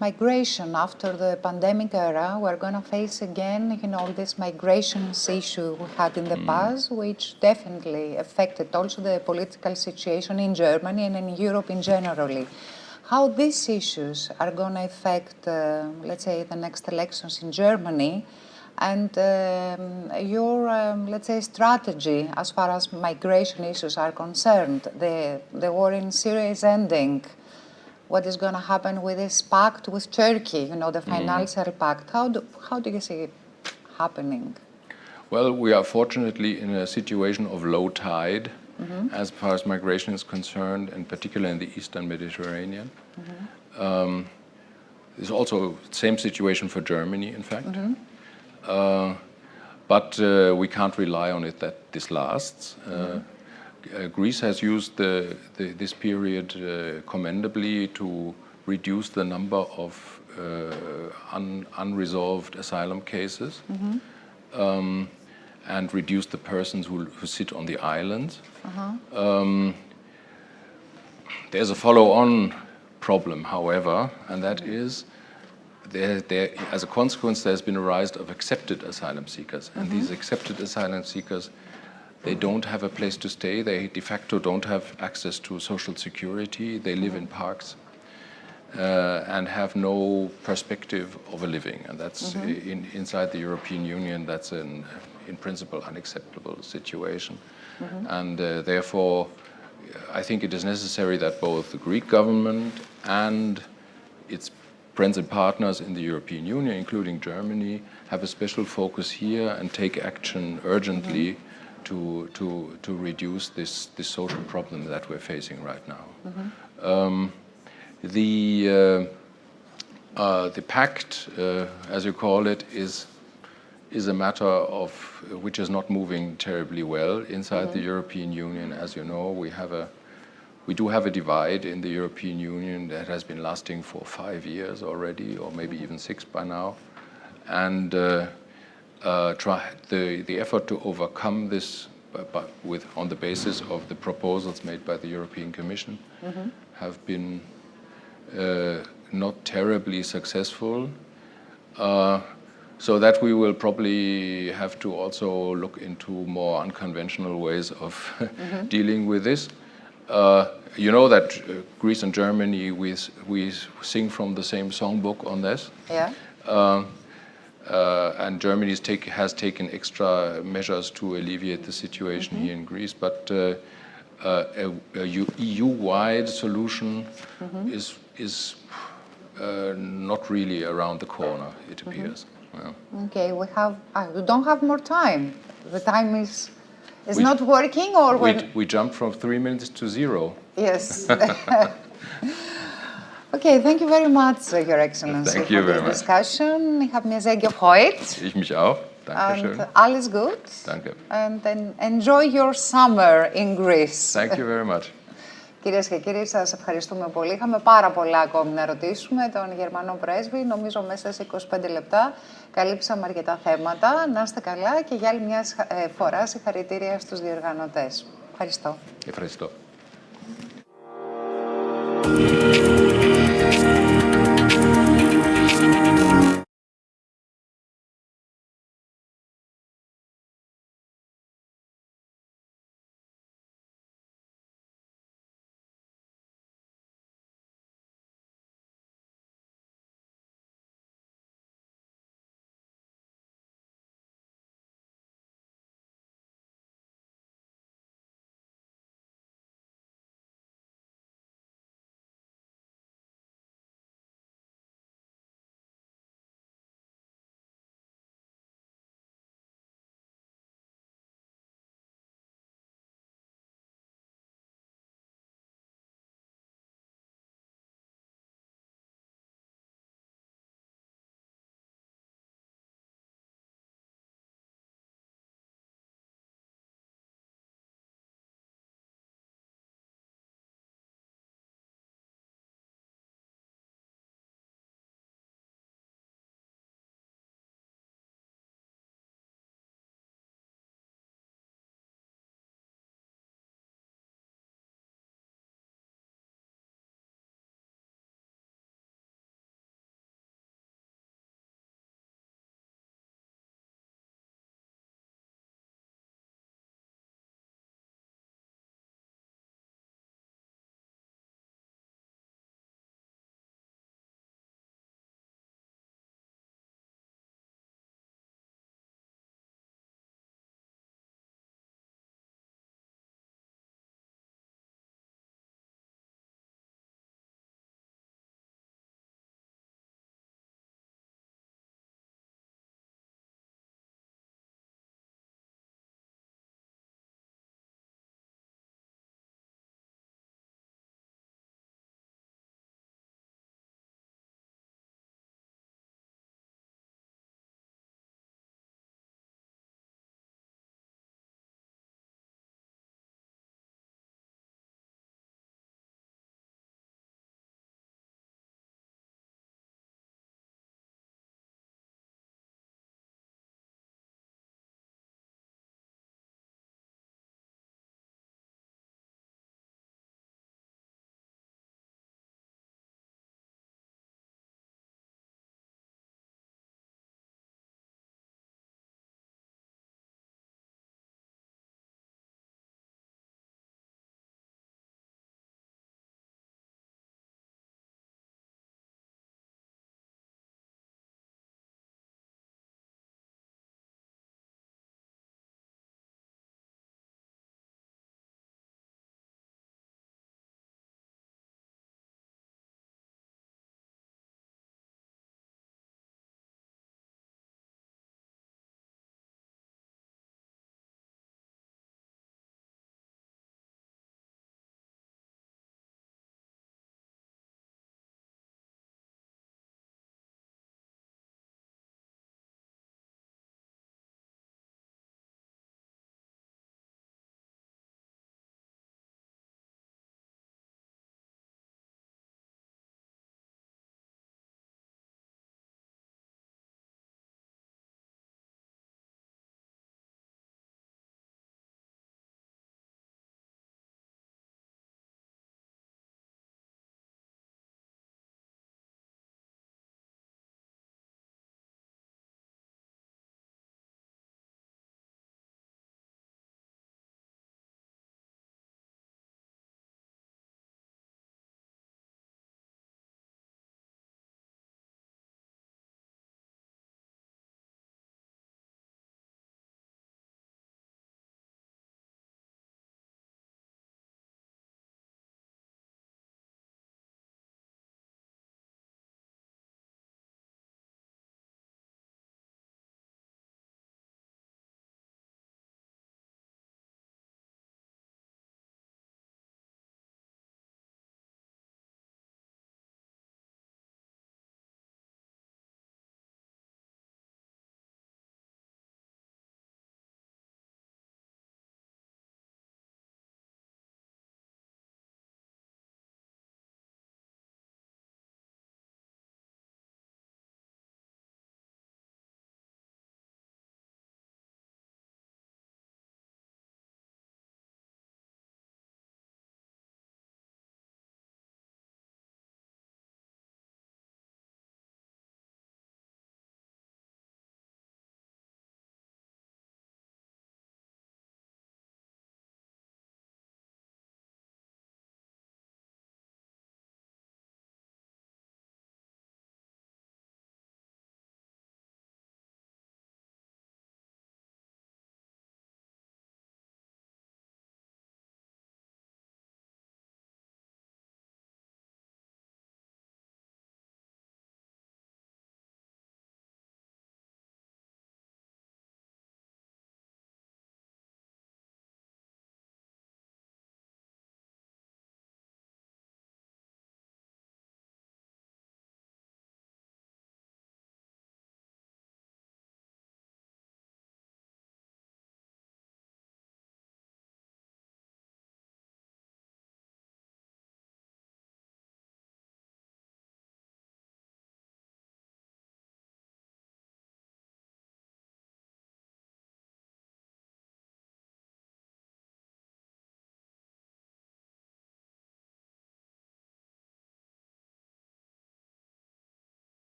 Migration after the pandemic era, we're going to face again, this migrations issue we had in the past, which definitely affected also the political situation in Germany and in Europe in generally. How these issues are going to affect, let's say, the next elections in Germany, and your, let's say, strategy as far as migration issues are concerned. The war in Syria is ending. What is going to happen with this pact with Turkey, the financial pact? How do you see it happening? Well, we are fortunately in a situation of low tide as far as migration is concerned, and particularly in the Eastern Mediterranean. There's also the same situation for Germany, in fact. But we can't rely on it that this lasts. Greece has used this period commendably to reduce the number of unresolved asylum cases and reduce the persons who sit on the islands. There's a follow-on problem, however, and that is as a consequence, there's been a rise of accepted asylum seekers. And these accepted asylum seekers, they don't have a place to stay. They de facto don't have access to social security. They live in parks and have no perspective of a living. And that's inside the European Union, that's in principle unacceptable situation. And therefore, I think it is necessary that both the Greek government and its friends and partners in the European Union, including Germany, have a special focus here and take action urgently to reduce this social problem that we're facing right now. The pact, as you call it, is a matter of which is not moving terribly well inside the European Union. As you know, we do have a divide in the European Union that has been lasting for 5 years already, or maybe even 6 by now. And the effort to overcome this on the basis of the proposals made by the European Commission have been not terribly successful. So that we will probably have to also look into more unconventional ways of dealing with this. You know that Greece and Germany, we sing from the same songbook on this. Yeah. And Germany has taken extra measures to alleviate the situation here in Greece. But a EU-wide solution is not really around the corner, it appears. Yeah. Okay, we don't have more time. The time is not working, or we jumped from 3 minutes to 0. Yes. Okay, thank you very much, Your Excellency, Thank you for very this much. discussion. Ich habe mir sehr gefreut. Ich mich auch. Dankeschön. And alles gut. Danke. And then enjoy your summer in Greece. Thank you very much. Κυρίες και κύριοι, σας ευχαριστούμε πολύ. Είχαμε πάρα πολλά ακόμη να ρωτήσουμε τον Γερμανό πρέσβη. Νομίζω μέσα σε 25 λεπτά καλύψαμε αρκετά θέματα. Να είστε καλά και για άλλη μια φορά συγχαρητήρια στους διοργανωτές. Ευχαριστώ. Ευχαριστώ.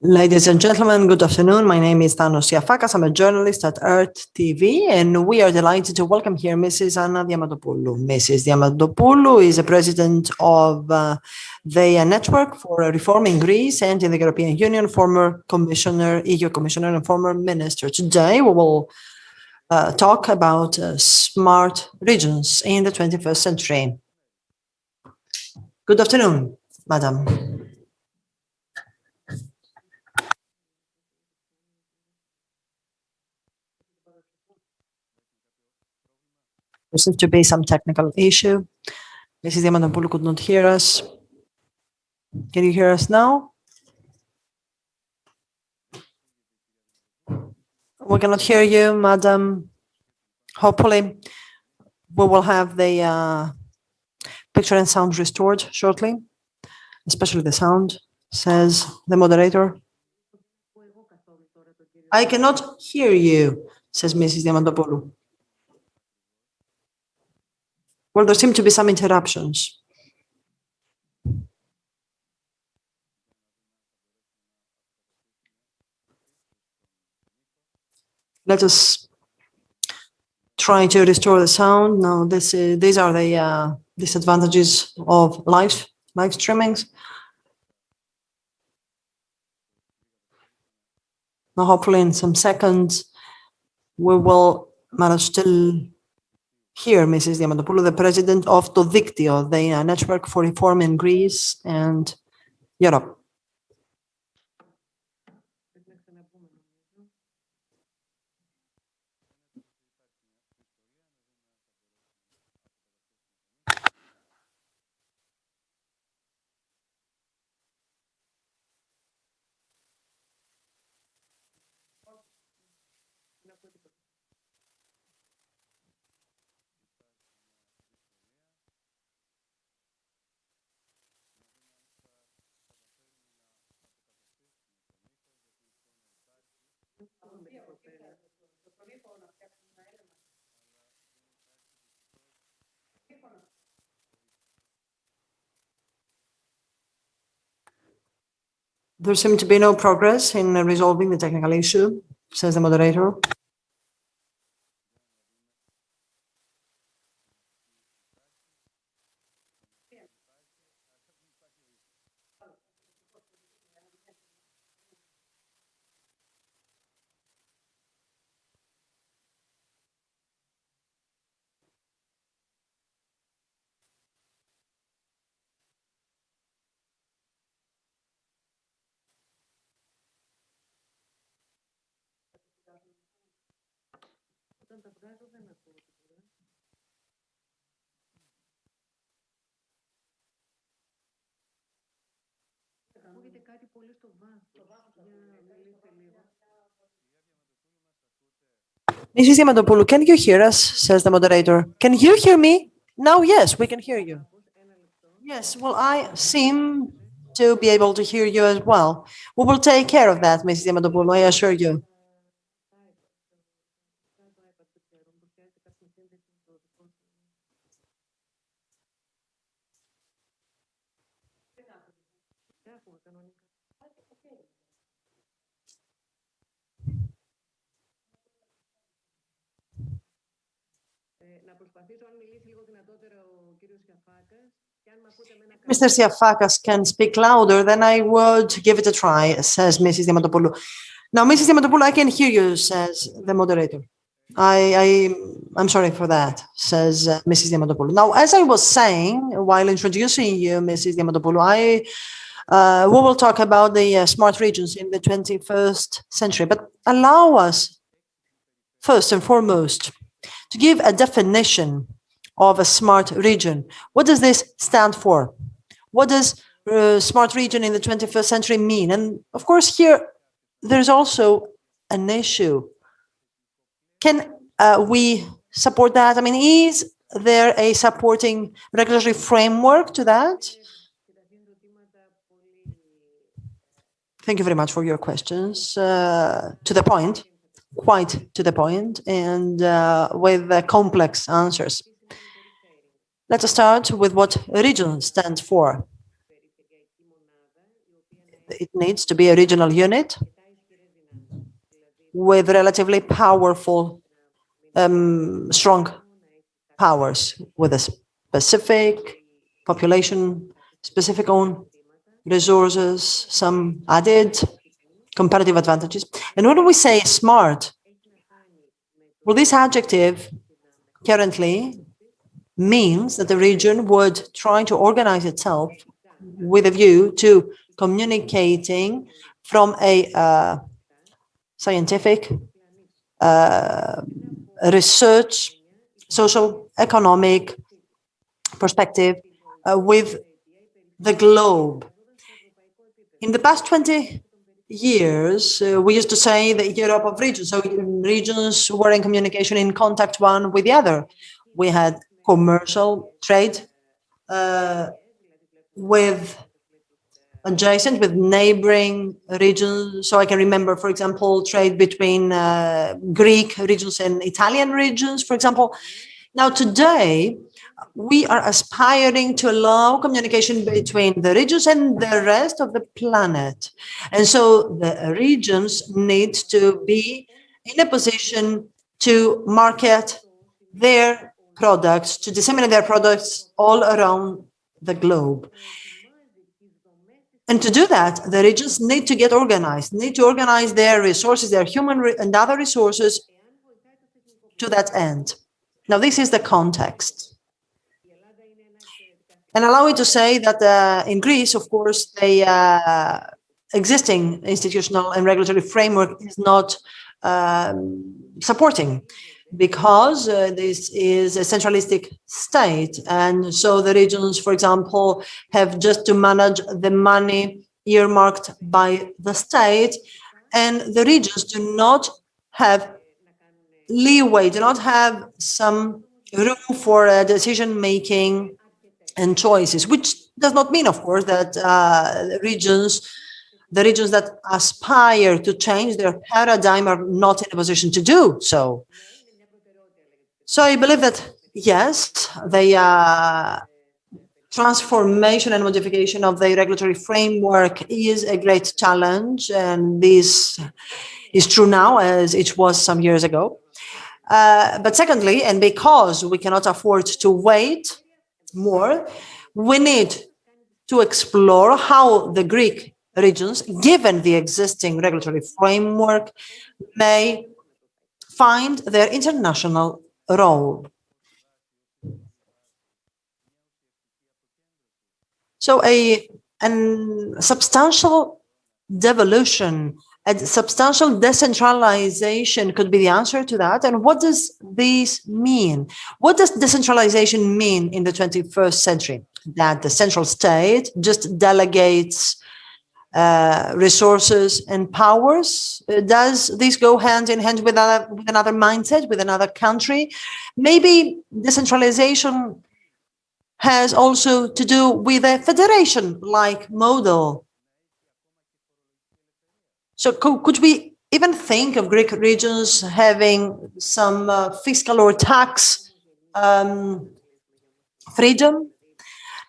Ladies and gentlemen, good afternoon. My name is Thanos Siafakas. I'm a journalist at EARTH TV, and we are delighted to welcome here Mrs. Anna Diamantopoulou. Mrs. Diamantopoulou is a president of the Network for Reforming Greece and in the European Union, former commissioner, EU commissioner, and former minister. Today, we will talk about smart regions in the 21st century. Good afternoon, madam. There seems to be some technical issue. Mrs. Diamantopoulou could not hear us. Can you hear us now? We cannot hear you, madam. Hopefully, we will have the picture and sound restored shortly, especially the sound, says the moderator. I cannot hear you, says Mrs. Diamantopoulou. Well, there seem to be some interruptions. Let us try to restore the sound. Now, these are the disadvantages of live streamings. Now, hopefully, in some seconds, we will manage to hear Mrs. Diamantopoulou, the president of the Diktio, the Network for Reform in Greece and Europe. There seemed to be no progress in resolving the technical issue, says the moderator. Mrs. Diamantopoulou, can you hear us? Says the moderator. Can you hear me? Now, yes, we can hear you. Yes, well, I seem to be able to hear you as well. We will take care of that, Mrs. Diamantopoulou, I assure you. Mr. Siafakas can speak louder, then I would give it a try, says Mrs. Diamantopoulou. Now, Mrs. Diamantopoulou, I can hear you, says the moderator. I'm sorry for that, says Mrs. Diamantopoulou. Now, as I was saying, while introducing you, Mrs. Diamantopoulou, we will talk about the smart regions in the 21st century, but allow us, first and foremost, to give a definition of a smart region. What does this stand for? What does smart region in the 21st century mean? And of course, here, there's also an issue. Can we support that? I mean, is there a supporting regulatory framework to that? Thank you very much for your questions. To the point, quite to the point, and with complex answers. Let us start with what region stands for. it needs to be a regional unit with relatively powerful, strong powers, with a specific population, specific own resources, some added comparative advantages. And when we say smart, well, this adjective currently means that the region would try to organize itself with a view to communicating from a scientific, research, social, economic perspective with the globe. In the past 20 years, we used to say the Europe of regions. So regions were in communication, in contact one with the other. We had commercial trade with adjacent, with neighboring regions. So I can remember, for example, trade between Greek regions and Italian regions, for example. Now, today, we are aspiring to allow communication between the regions and the rest of the planet. And so the regions need to be in a position to market their products, to disseminate their products all around the globe. And to do that, the regions need to get organized, need to organize their resources, their human and other resources to that end. Now, this is the context. And allow me to say that in Greece, of course, the existing institutional and regulatory framework is not supporting, because this is a centralistic state. And so the regions, for example, have just to manage the money earmarked by the state, and the regions do not have leeway, do not have some room for decision-making and choices, which does not mean, of course, that the regions that aspire to change their paradigm are not in a position to do so. So I believe that, yes, the transformation and modification of the regulatory framework is a great challenge, and this is true now as it was some years ago. But secondly, and because we cannot afford to wait more, we need to explore how the Greek regions, given the existing regulatory framework, may find their international role. So a substantial devolution, a substantial decentralization could be the answer to that. And what does this mean? What does decentralization mean in the 21st century? That the central state just delegates resources and powers? Does this go hand in hand with another mindset, with another country? Maybe decentralization has also to do with a federation-like model. So could we even think of Greek regions having some fiscal or tax freedom?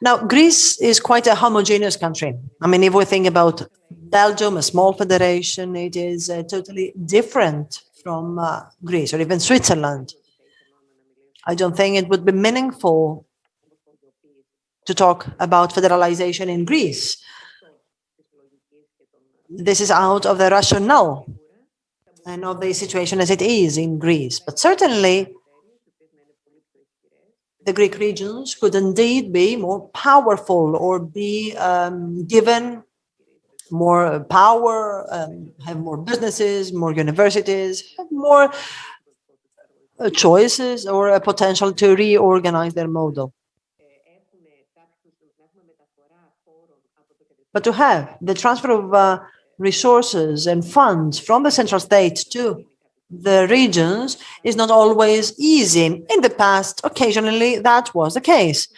Now, Greece is quite a homogeneous country. I mean, if we think about Belgium, a small federation, it is totally different from Greece, or even Switzerland. I don't think it would be meaningful to talk about federalization in Greece. This is out of the rationale and of the situation as it is in Greece. But certainly, the Greek regions could indeed be more powerful, or be given more power, have more businesses, more universities, have more choices, or a potential to reorganize their model. But to have the transfer of resources and funds from the central state to the regions is not always easy. In the past, occasionally that was the case,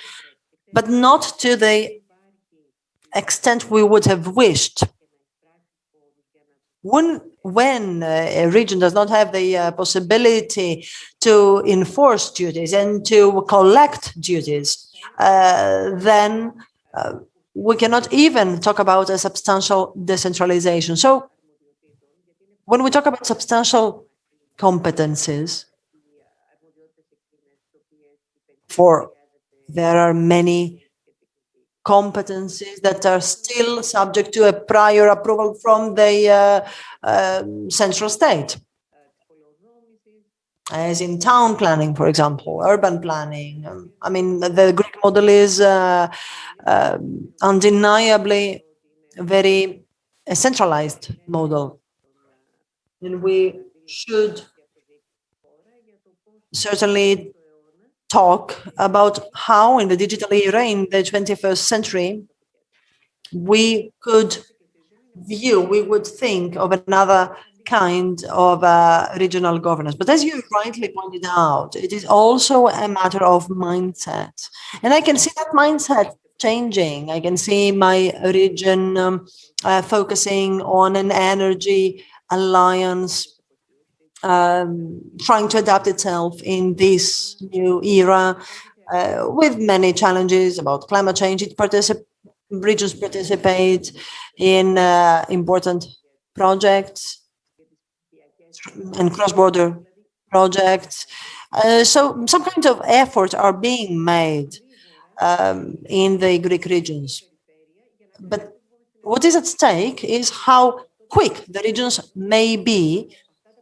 but not to the extent we would have wished. When a region does not have the possibility to enforce duties and to collect duties, then we cannot even talk about a substantial decentralization. So when we talk about substantial competencies, there are many competencies that are still subject to a prior approval from the central state, as in town planning, for example, urban planning. I mean, the Greek model is undeniably a very centralized model, and we should certainly talk about how in the digital era in the 21st century we would think of another kind of regional governance. But as you rightly pointed out, it is also a matter of mindset. And I can see that mindset changing. I can see my region focusing on an energy alliance, trying to adapt itself in this new era with many challenges about climate change. Regions participate in important projects and cross-border projects. So some kind of efforts are being made in the Greek regions. But what is at stake is how quick the regions may be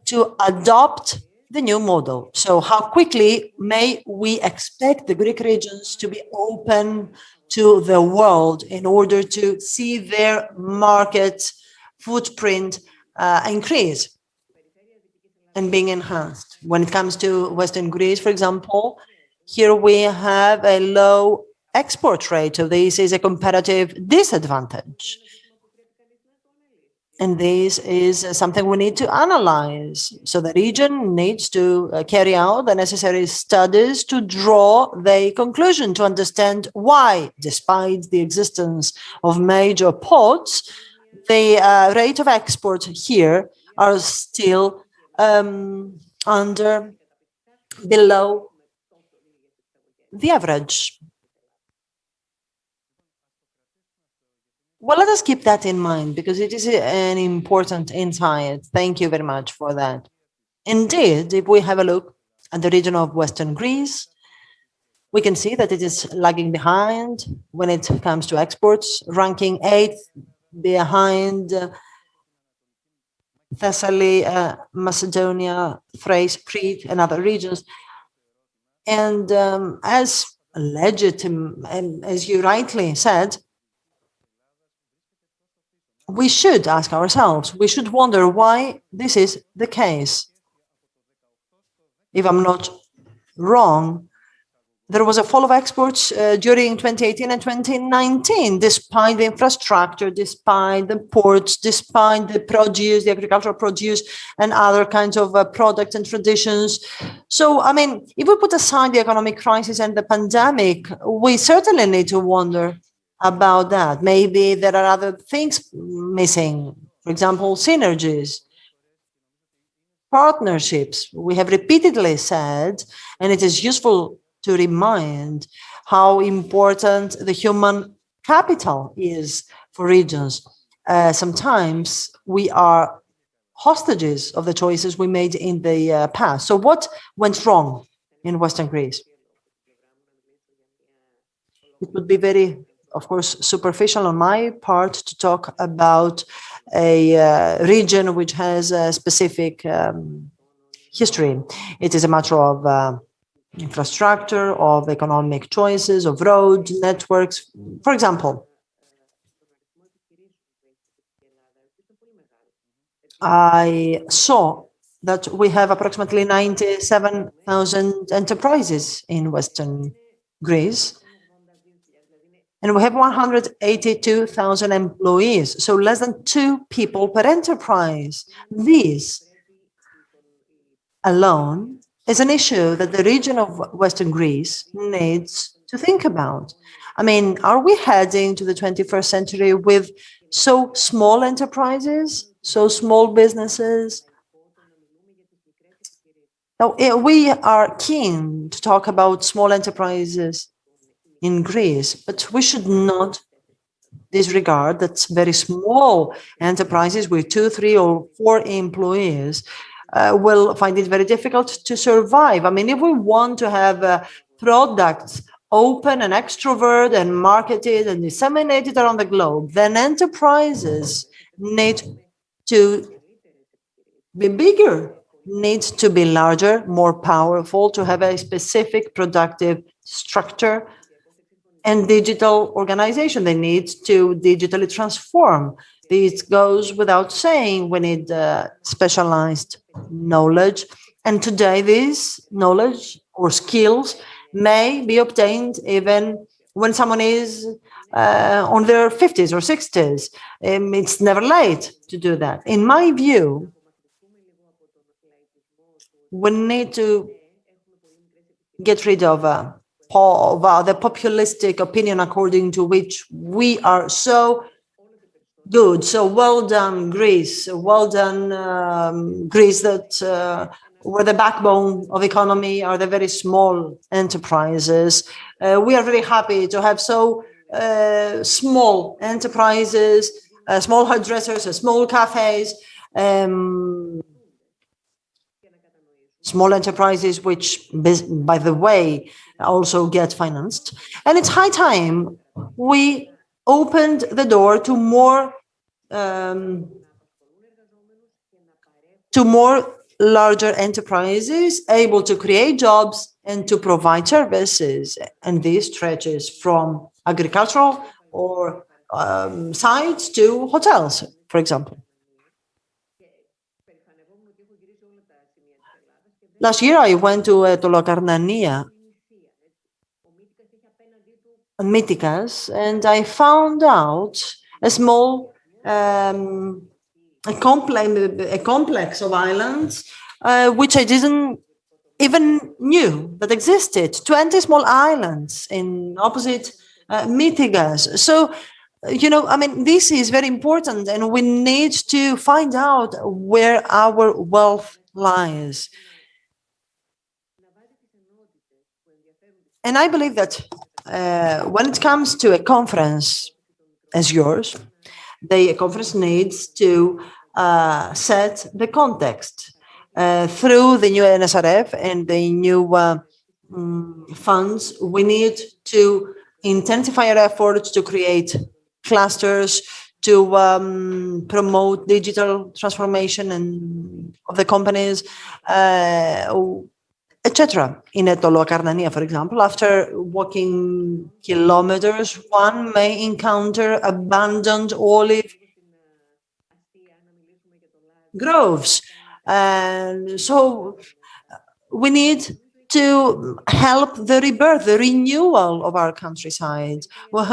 to adopt the new model. So how quickly may we expect the Greek regions to be open to the world in order to see their market footprint increase and being enhanced. When it comes to Western Greece, for example, here we have a low export rate. So this is a comparative disadvantage. And this is something we need to analyze. So the region needs to carry out the necessary studies to draw the conclusion, to understand why, despite the existence of major ports, the rate of export here are still below the average. Well, let us keep that in mind because it is an important insight. Thank you very much for that. Indeed, if we have a look at the region of Western Greece, we can see that it is lagging behind when it comes to exports, ranking 8th behind Thessaly, Macedonia, Thrace, Crete, and other regions. And as legitimate, and as you rightly said, we should ask ourselves, we should wonder why this is the case. If I'm not wrong, there was a fall of exports during 2018 and 2019, despite the infrastructure, despite the ports, despite the produce, the agricultural produce, and other kinds of products and traditions. So, I mean, if we put aside the economic crisis and the pandemic, we certainly need to wonder about that. Maybe there are other things missing, for example, synergies, partnerships. We have repeatedly said, and it is useful to remind how important the human capital is for regions. Sometimes we are hostages of the choices we made in the past. So what went wrong in Western Greece? It would be very, of course, superficial on my part to talk about a region which has a specific history. It is a matter of infrastructure, of economic choices, of road networks. For example, I saw that we have approximately 97,000 enterprises in Western Greece, and we have 182,000 employees, so less than 2 people per enterprise. This alone is an issue that the region of Western Greece needs to think about. I mean, are we heading to the 21st century with so small enterprises, so small businesses? Now, we are keen to talk about small enterprises in Greece, but we should not disregard that very small enterprises with 2, 3, or 4 employees will find it very difficult to survive. I mean, if we want to have products open and extrovert and marketed and disseminated around the globe, then enterprises need to be bigger, need to be larger, more powerful, to have a specific productive structure and digital organization. They need to digitally transform. This goes without saying. We need specialized knowledge. And today, this knowledge or skills may be obtained even when someone is on their 50s or 60s. It's never late to do that. In my view, we need to get rid of the populistic opinion according to which we are so good, so well done, Greece, well done, Greece, that where the backbone of economy are the very small enterprises. We are very happy to have so small enterprises, small hairdressers, small cafes, small enterprises, which, by the way, also get financed. And it's high time we opened the door to more larger enterprises able to create jobs and to provide services. And this stretches from agricultural or sites to hotels, for example. Last year, I went to Tolokarnania, Mythikas, and I found out a small a complex of islands which I didn't even knew that existed. 20 small islands in opposite Mythikas. So, you know, I mean, this is very important, and we need to find out where our wealth lies. And I believe that when it comes to a conference as yours, the conference needs to set the context through the new NSRF and the new funds. We need to intensify our efforts to create clusters, to promote digital transformation and of the companies, etc. In Tolokarnania, for example, after walking kilometers, one may encounter abandoned olive groves. And so we need to help the rebirth, the renewal of our countryside. Well,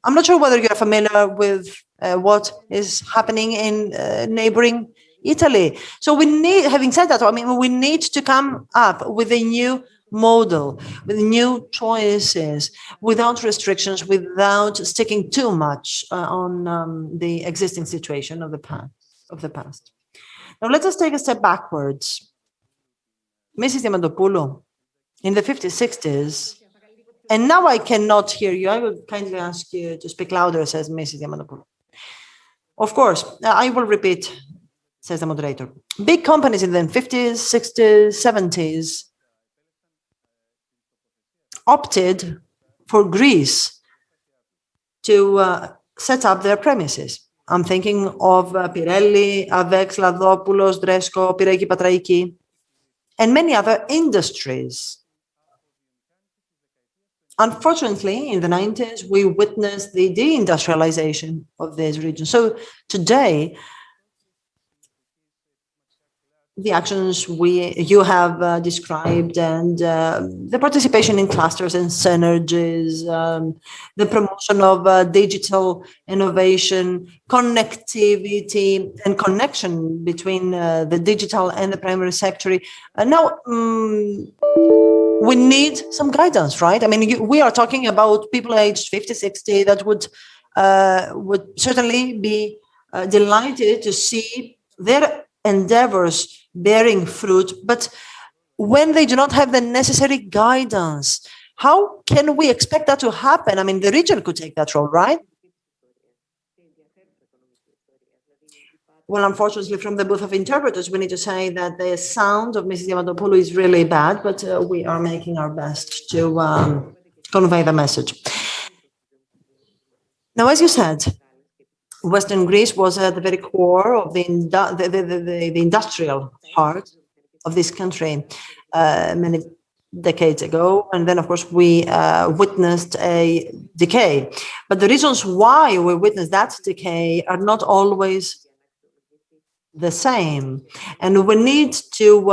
I'm not sure whether you're familiar with what is happening in neighboring Italy. So we need, having said that, I mean, we need to come up with a new model, with new choices, without restrictions, without sticking too much on the existing situation of the past. Now let us take a step backwards. Mrs. Diamantopoulou, in the 50s, 60s, and now I cannot hear you. I will kindly ask you to speak louder, says Mrs. Diamantopoulou. Of course, I will repeat, says the moderator. Big companies in the 50s, 60s, 70s opted for Greece to set up their premises. I'm thinking of Pirelli, Avex, Ladopoulos, Dresco, Pireki Patraiki, and many other industries. Unfortunately, in the 90s, we witnessed the deindustrialization of this region. So today, the actions you have described and the participation in clusters and synergies, the promotion of digital innovation, connectivity and connection between the digital and the primary sector. Now, we need some guidance, right? I mean, we are talking about people aged 50, 60 that would certainly be delighted to see their endeavors bearing fruit, but when they do not have the necessary guidance, how can we expect that to happen? I mean, the region could take that role, right? Well, unfortunately, from the booth of interpreters, we need to say that the sound of Mrs. Diamantopoulou is really bad, but we are making our best to convey the message. Now, as you said, Western Greece was at the very core of the industrial heart of this country many decades ago. And then, of course, we witnessed a decay. But the reasons why we witnessed that decay are not always the same. And we need to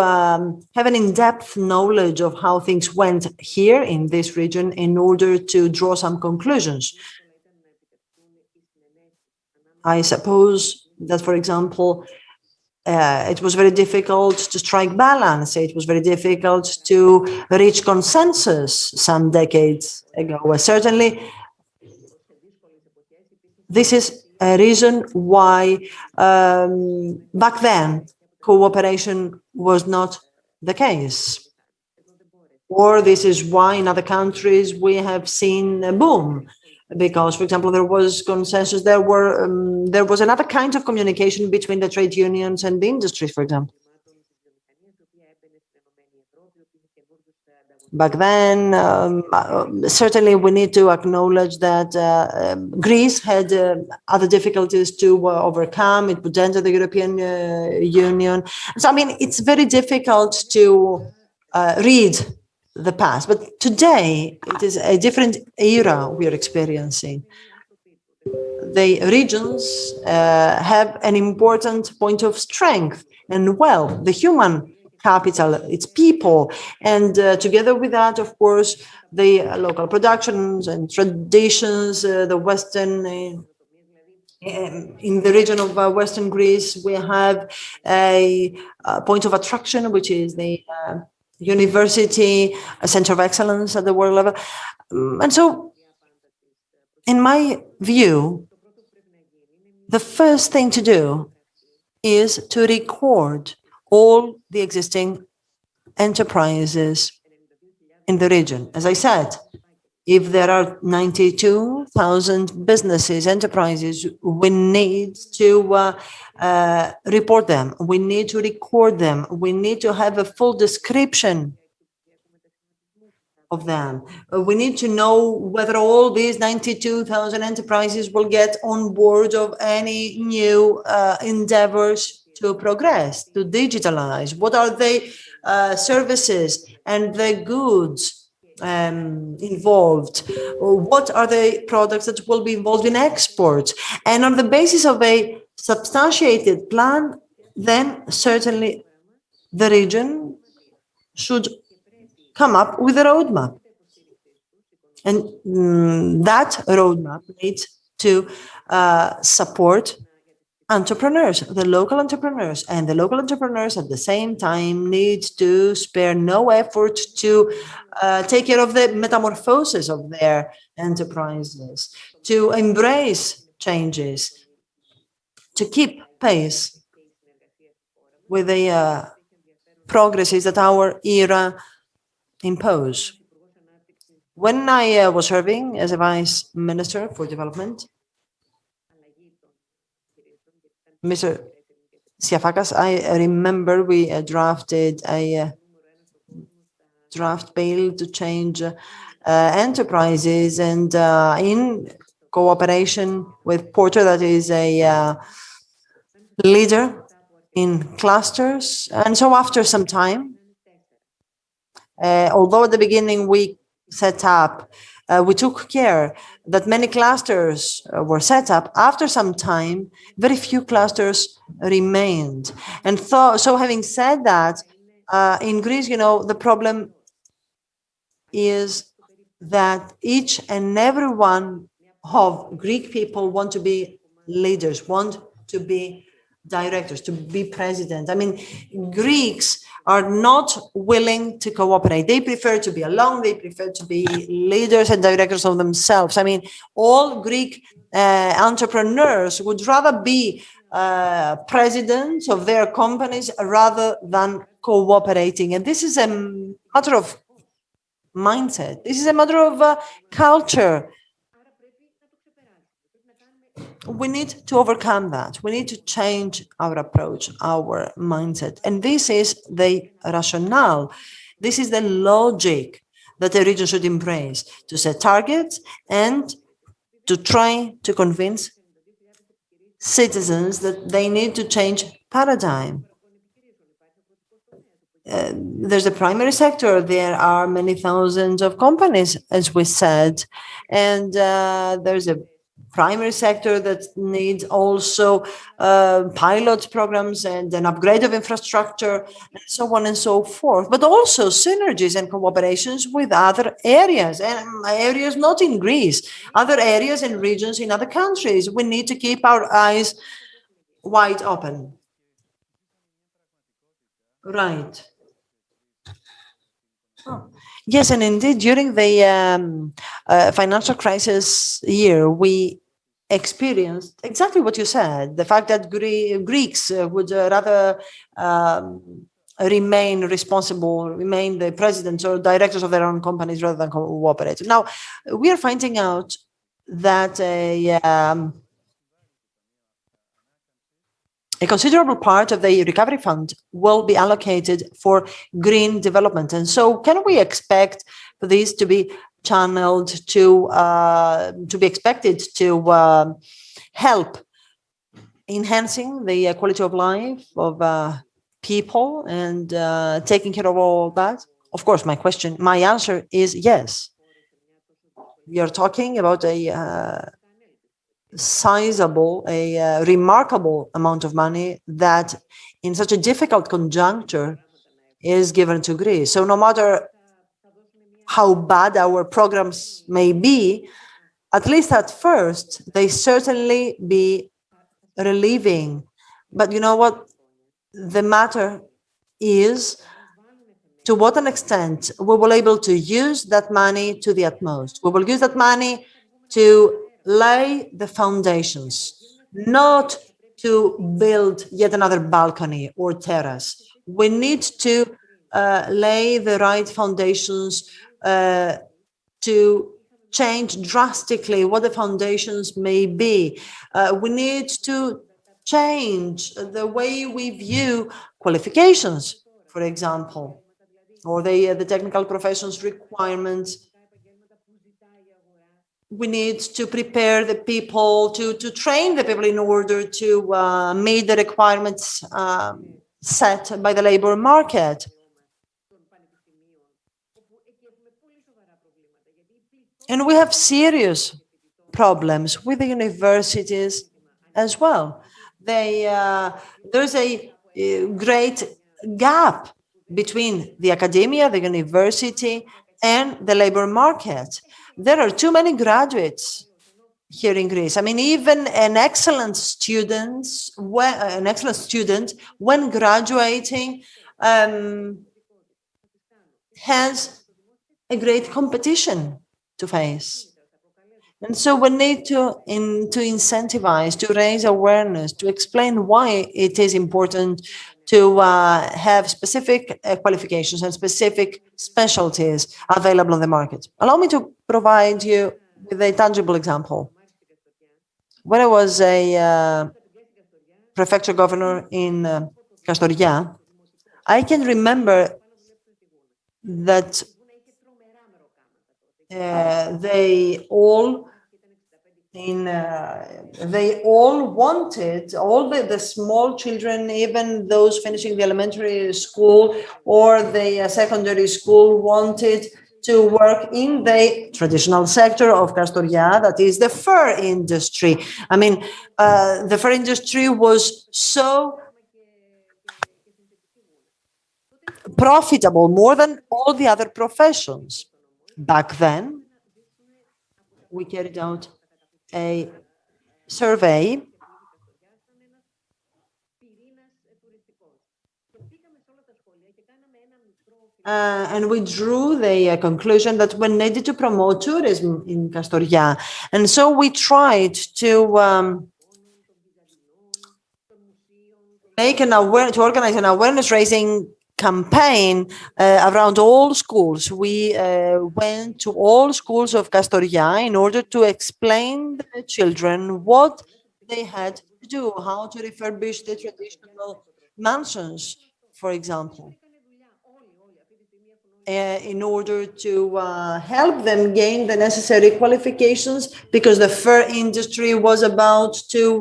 have an in-depth knowledge of how things went here in this region in order to draw some conclusions. I suppose that, for example, it was very difficult to strike balance. It was very difficult to reach consensus some decades ago. Certainly, this is a reason why back then cooperation was not the case. Or this is why in other countries we have seen a boom. Because, for example, there was consensus, there was another kind of communication between the trade unions and the industry, for example. Back then, certainly we need to acknowledge that Greece had other difficulties to overcome. It would enter the European Union. So, I mean, it's very difficult to read the past, but today it is a different era we are experiencing. The regions have an important point of strength and wealth, the human capital, its people, and together with that, of course, the local productions and traditions, the Western, in the region of Western Greece, we have a point of attraction, which is the university, a center of excellence at the world level. And so, in my view, the first thing to do is to record all the existing enterprises in the region. As I said, if there are 92,000 businesses, enterprises, we need to report them. We need to record them. We need to have a full description of them. We need to know whether all these 92,000 enterprises will get on board of any new endeavors to progress, to digitalize. What are the services and the goods involved? What are the products that will be involved in export? And on the basis of a substantiated plan, then certainly the region should come up with a roadmap. And that roadmap needs to support entrepreneurs, the local entrepreneurs, and the local entrepreneurs at the same time need to spare no effort to take care of the metamorphosis of their enterprises, to embrace changes, to keep pace with the progresses that our era impose. When I was serving as a Vice Minister for Development, Mr. Siafakas, I remember we drafted a draft bill to change enterprises, and in cooperation with Porter, that is a leader in clusters. And so after some time, although at the beginning we set up, we took care that many clusters were set up. After some time, very few clusters remained. And so having said that, in Greece, you know, the problem is that each and every one of Greek people want to be leaders, want to be directors, to be president. I mean, Greeks are not willing to cooperate. They prefer to be alone. They prefer to be leaders and directors of themselves. I mean, all Greek entrepreneurs would rather be presidents of their companies rather than cooperating. And this is a matter of mindset. This is a matter of culture. we need to overcome that. We need to change our approach, our mindset. And this is the rationale. This is the logic that a region should embrace, to set targets and to try to convince citizens that they need to change paradigm. There's a primary sector. There are many thousands of companies, as we said, and there's a primary sector that needs also pilot programs and an upgrade of infrastructure, and so on and so forth, but also synergies and cooperations with other areas, and areas not in Greece, other areas and regions in other countries. We need to keep our eyes wide open. Right. Oh. Yes, and indeed, during the financial crisis year, we experienced exactly what you said, the fact that Greeks would rather remain responsible, remain the presidents or directors of their own companies rather than cooperate. Now, we are finding out that a considerable part of the recovery fund will be allocated for green development. And so can we expect for these to be channeled to be expected to help enhancing the quality of life of people and taking care of all that? Of course, my answer is yes. We are talking about a sizable, a remarkable amount of money that in such a difficult conjuncture is given to Greece. So no matter how bad our programs may be, at least at first, they certainly be relieving. But you know what? The matter is to what an extent we will able to use that money to the utmost. We will use that money to lay the foundations, not to build yet another balcony or terrace. We need to lay the right foundations to change drastically what the foundations may be. We need to change the way we view qualifications, for example, or the technical professions requirements. We need to prepare the people, to train the people in order to meet the requirements set by the labor market. And we have serious problems with the universities as well. There's a great gap between the academia, the university, and the labor market. There are too many graduates here in Greece. I mean, even an excellent student, when graduating, has a great competition to face. And so we need to incentivize, to raise awareness, to explain why it is important to have specific qualifications and specific specialties available on the market. Allow me to provide you with a tangible example. When I was a prefecture governor in Kastoria, I can remember that they all wanted, all the small children, even those finishing the elementary school or the secondary school, wanted to work in the traditional sector of Kastoria, that is the fur industry. I mean, the fur industry was so profitable, more than all the other professions. Back then, we carried out a survey and we drew the conclusion that we needed to promote tourism in Kastoria. And so we tried to make to organize an awareness-raising campaign around all schools. We went to all schools of Castoria in order to explain to the children what they had to do, how to refurbish the traditional mansions, for example, in order to help them gain the necessary qualifications, because the fur industry was about to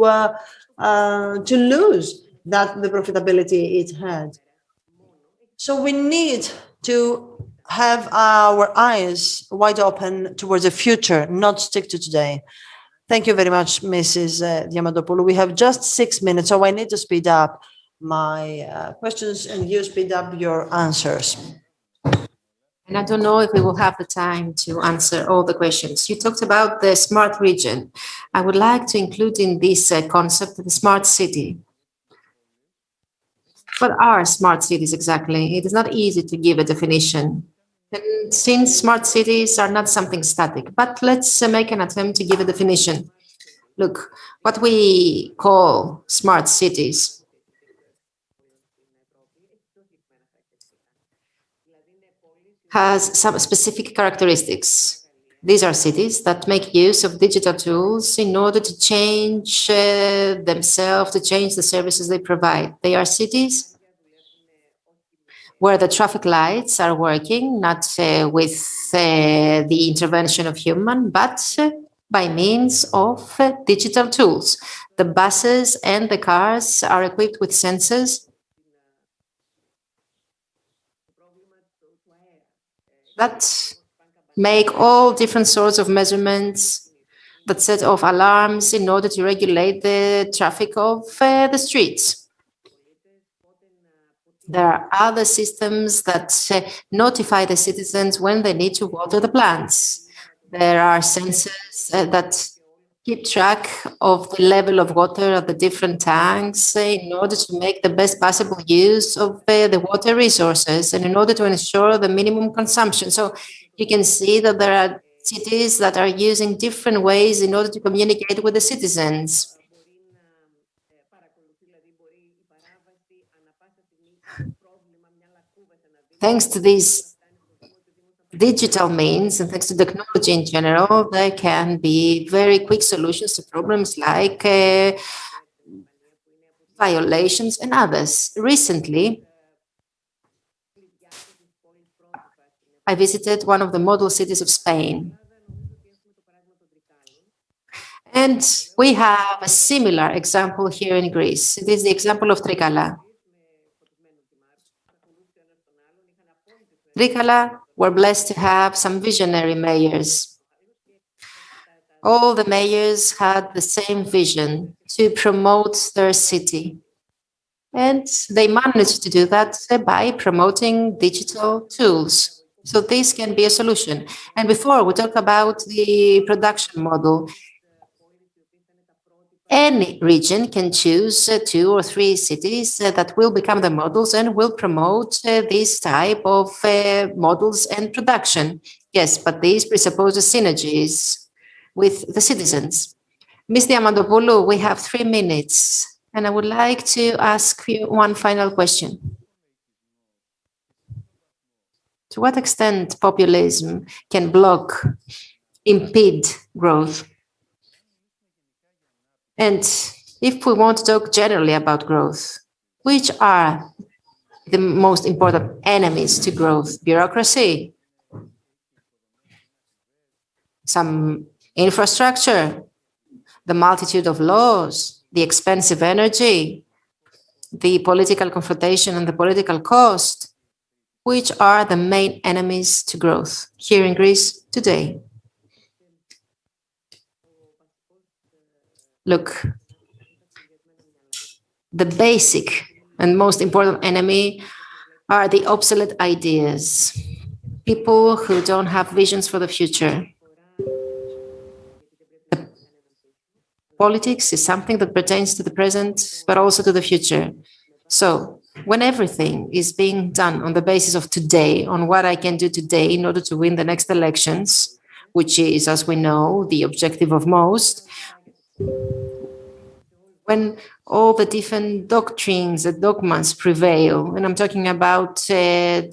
lose the profitability it had. So we need to have our eyes wide open towards the future, not stick to today. Thank you very much, Mrs. Diamantopoulou. We have just 6 minutes, so I need to speed up my questions and you speed up your answers. And I don't know if we will have the time to answer all the questions. You talked about the smart region. I would like to include in this concept the smart city. What are smart cities exactly? It is not easy to give a definition. And since smart cities are not something static, but let's make an attempt to give a definition. Look, what we call smart cities has some specific characteristics. These are cities that make use of digital tools in order to change themselves, to change the services they provide. They are cities where the traffic lights are working, not with the intervention of human, but by means of digital tools. The buses and the cars are equipped with sensors that make all different sorts of measurements, that set off alarms in order to regulate the traffic of the streets. There are other systems that notify the citizens when they need to water the plants. There are sensors that keep track of the level of water of the different tanks in order to make the best possible use of the water resources and in order to ensure the minimum consumption. So you can see that there are cities that are using different ways in order to communicate with the citizens. Thanks to these digital means and thanks to technology in general, there can be very quick solutions to problems like violations and others. Recently, I visited one of the model cities of Spain. And we have a similar example here in Greece. It is the example of Trikala. Trikala were blessed to have some visionary mayors. All the mayors had the same vision to promote their city. And they managed to do that by promoting digital tools. So this can be a solution. And before we talk about the production model, any region can choose 2 or 3 cities that will become the models and will promote this type of models and production. Yes, but these presupposes synergies with the citizens. Ms. Diamantopoulou, we have 3 minutes, and I would like to ask you one final question. To what extent populism can block, impede growth? And if we want to talk generally about growth, which are the most important enemies to growth? Bureaucracy, some infrastructure, the multitude of laws, the expensive energy, the political confrontation and the political cost, which are the main enemies to growth here in Greece today. Look, the basic and most important enemy are the obsolete ideas, people who don't have visions for the future. Politics is something that pertains to the present, but also to the future. So when everything is being done on the basis of today, on what I can do today in order to win the next elections, which is, as we know, the objective of most, when all the different doctrines, the dogmas prevail, and I'm talking about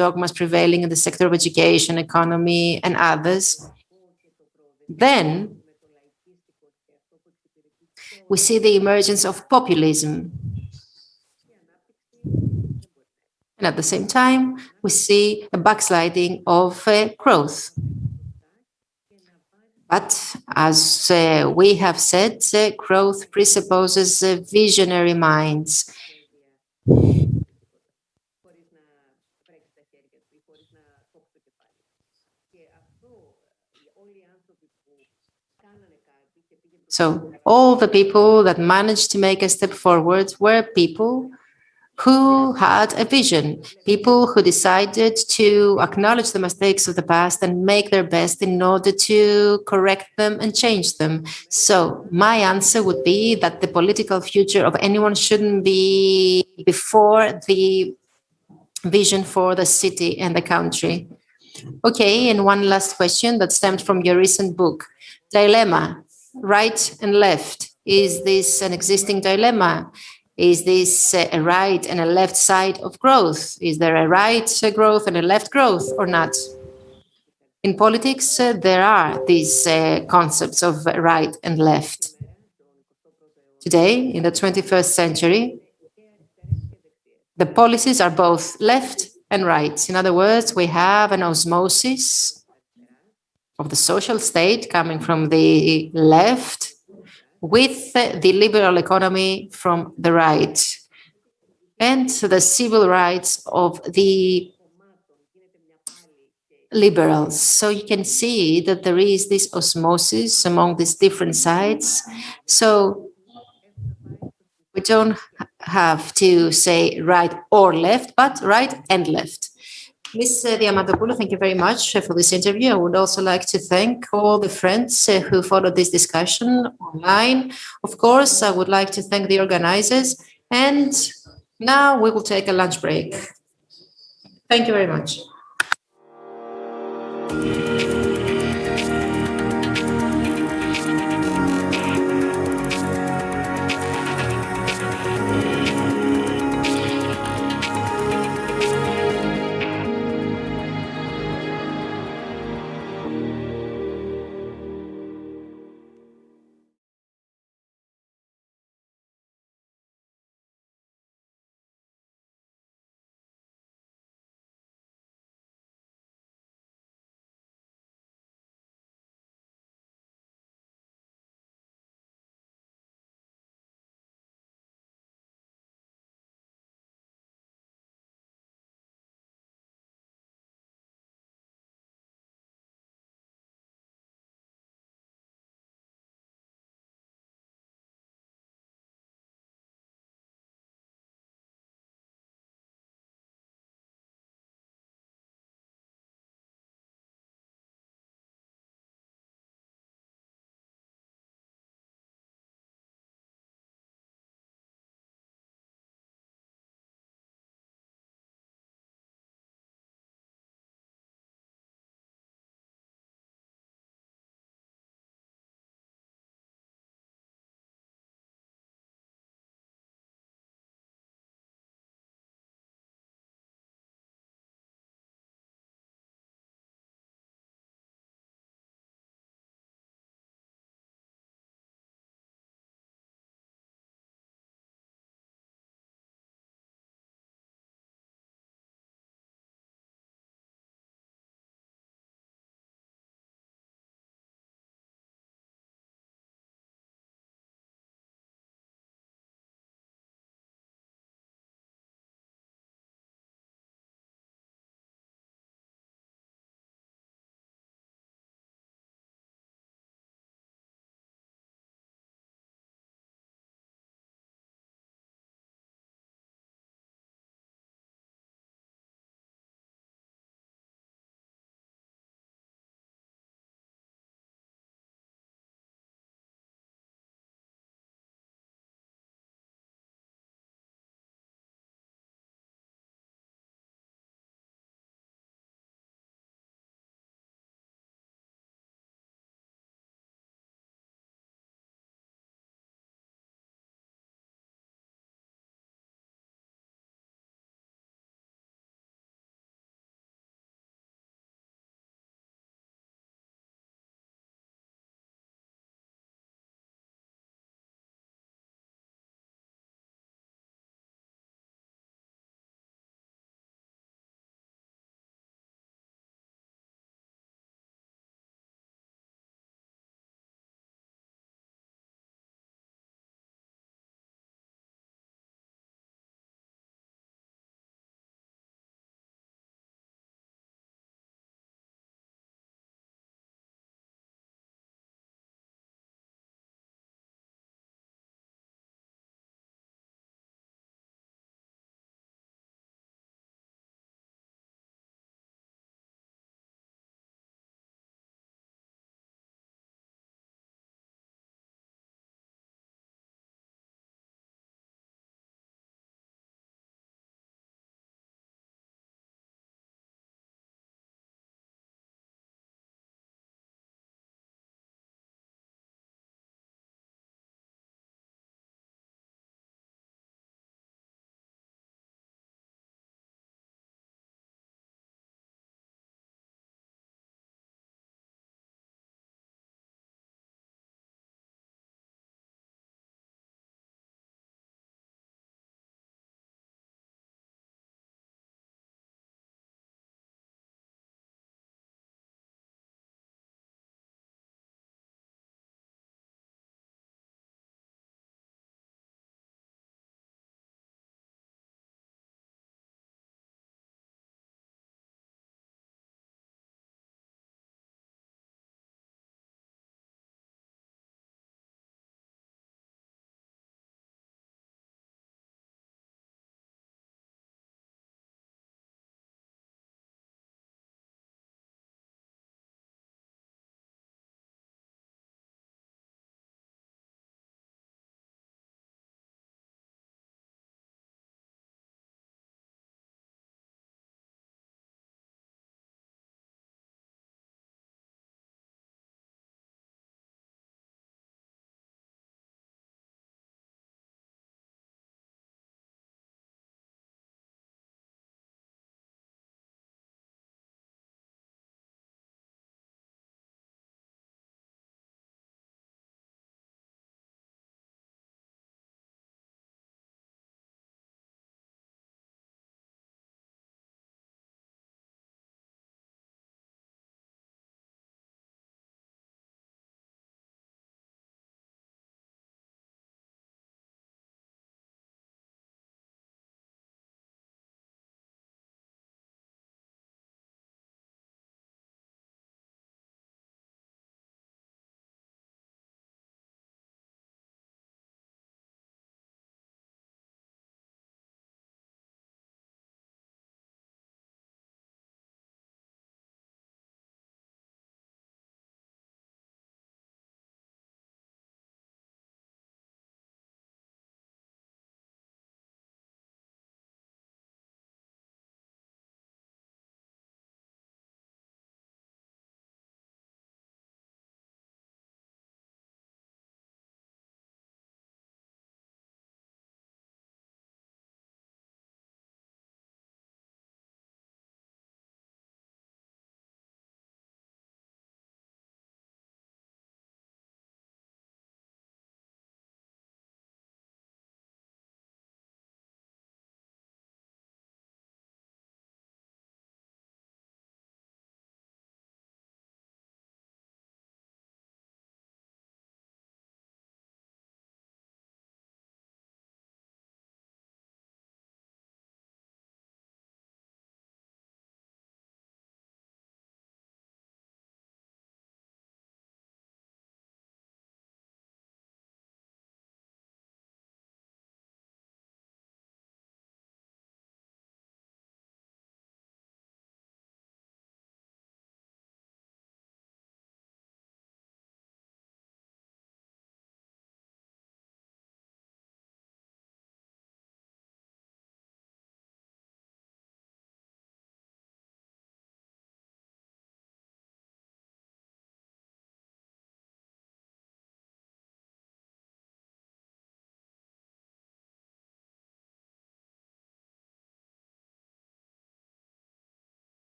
dogmas prevailing in the sector of education, economy, and others, then we see the emergence of populism. And at the same time, we see a backsliding of growth. But as we have said, growth presupposes visionary minds. So all the people that managed to make a step forward were people who had a vision, people who decided to acknowledge the mistakes of the past and make their best in order to correct them and change them. So my answer would be that the political future of anyone shouldn't be before the vision for the city and the country. Okay, and one last question that stemmed from your recent book. Dilemma, right and left. Is this an existing dilemma? Is this a right and a left side of growth? Is there a right growth and a left growth or not? In politics, there are these concepts of right and left. Today, in the 21st century, the policies are both left and right. In other words, we have an osmosis of the social state coming from the left with the liberal economy from the right, and the civil rights of the liberals. So you can see that there is this osmosis among these different sides. So we don't have to say right or left, but right and left. Ms. Diamantopoulou, thank you very much for this interview. I would also like to thank all the friends who followed this discussion online. Of course, I would like to thank the organizers. And now we will take a lunch break. Thank you very much.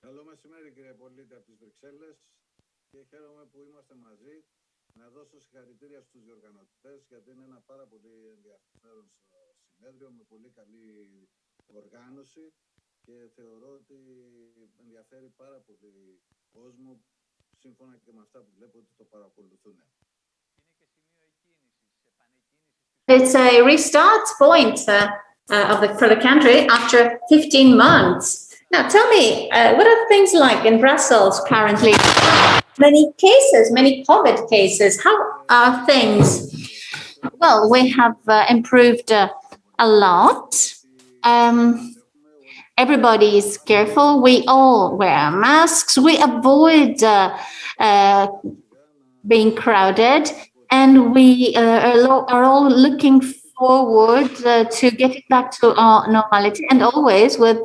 Καλό μεσημέρι κύριε πολίτη από τις Βρυξέλλες και χαίρομαι που είμαστε μαζί. Να δώσω συγχαρητήρια στους διοργανωτές γιατί είναι ένα πάρα πολύ ενδιαφέρον συνέδριο με πολύ καλή οργάνωση και θεωρώ ότι ενδιαφέρει πάρα πολύ κόσμο σύμφωνα και με αυτά που βλέπω ότι το παρακολουθούν. It's a restart point for the country after 15 months. Now, tell me, what are things like in Brussels currently? Many cases, many COVID cases. How are things? Well, we have improved a lot. Everybody is careful. We all wear masks. We avoid being crowded. And we are all looking forward to getting back to our normality, and always with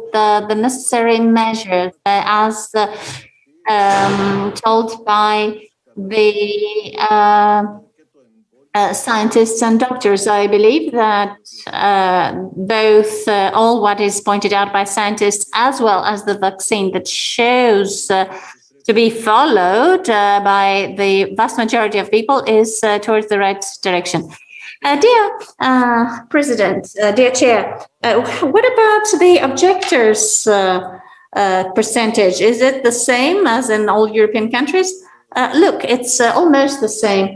the necessary measures as told by the scientists and doctors. I believe that both all what is pointed out by scientists as well as the vaccine that shows to be followed by the vast majority of people is towards the right direction. Dear President, dear Chair, what about the objectors percentage? Is it the same as in all European countries? Look, it's almost the same.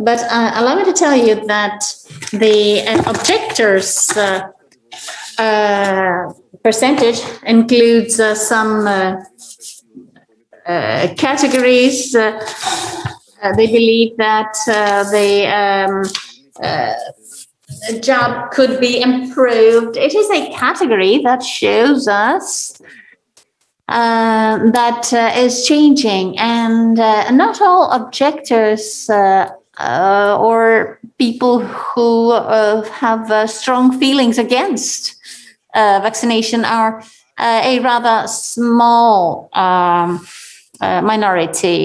But allow me to tell you that the objectors percentage includes some categories. They believe that the job could be improved. It is a category that shows us that is changing, and not all objectors or people who have strong feelings against vaccination are a rather small minority.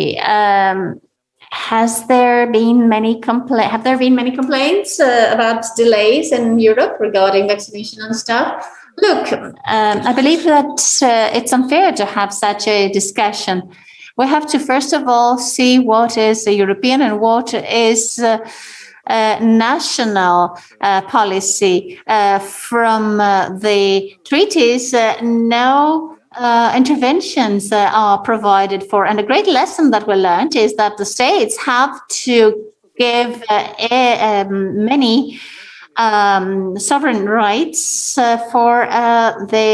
Have there been many complaints about delays in Europe regarding vaccination and stuff? Look, I believe that it's unfair to have such a discussion. We have to first of all see what is European and what is national policy. From the treaties, no interventions are provided for. And a great lesson that we learned is that the states have to give many sovereign rights for the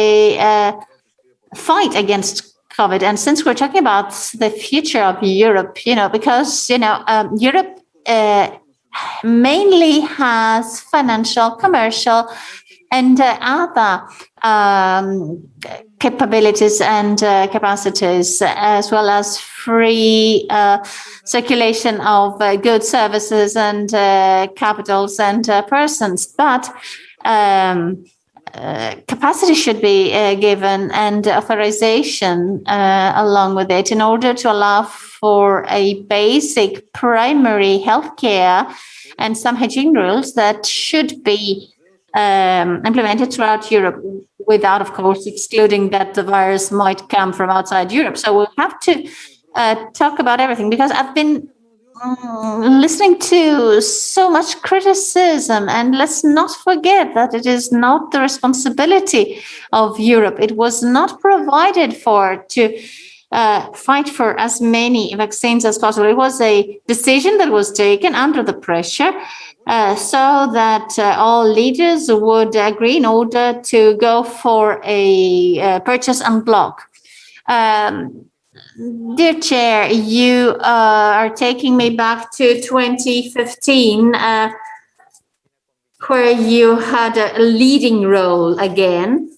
fight against COVID. And since we're talking about the future of Europe, because, Europe mainly has financial, commercial, and other capabilities and capacities, as well as free circulation of goods, services, and capitals and persons. But capacity should be given and authorization along with it in order to allow for a basic primary healthcare and some hygiene rules that should be implemented throughout Europe, without, of course, excluding that the virus might come from outside Europe. So we'll have to talk about everything, because I've been listening to so much criticism, and let's not forget that it is not the responsibility of Europe. It was not provided for to fight for as many vaccines as possible. It was a decision that was taken under the pressure so that all leaders would agree in order to go for a purchase en bloc. Dear Chair, you are taking me back to 2015, where you had a leading role again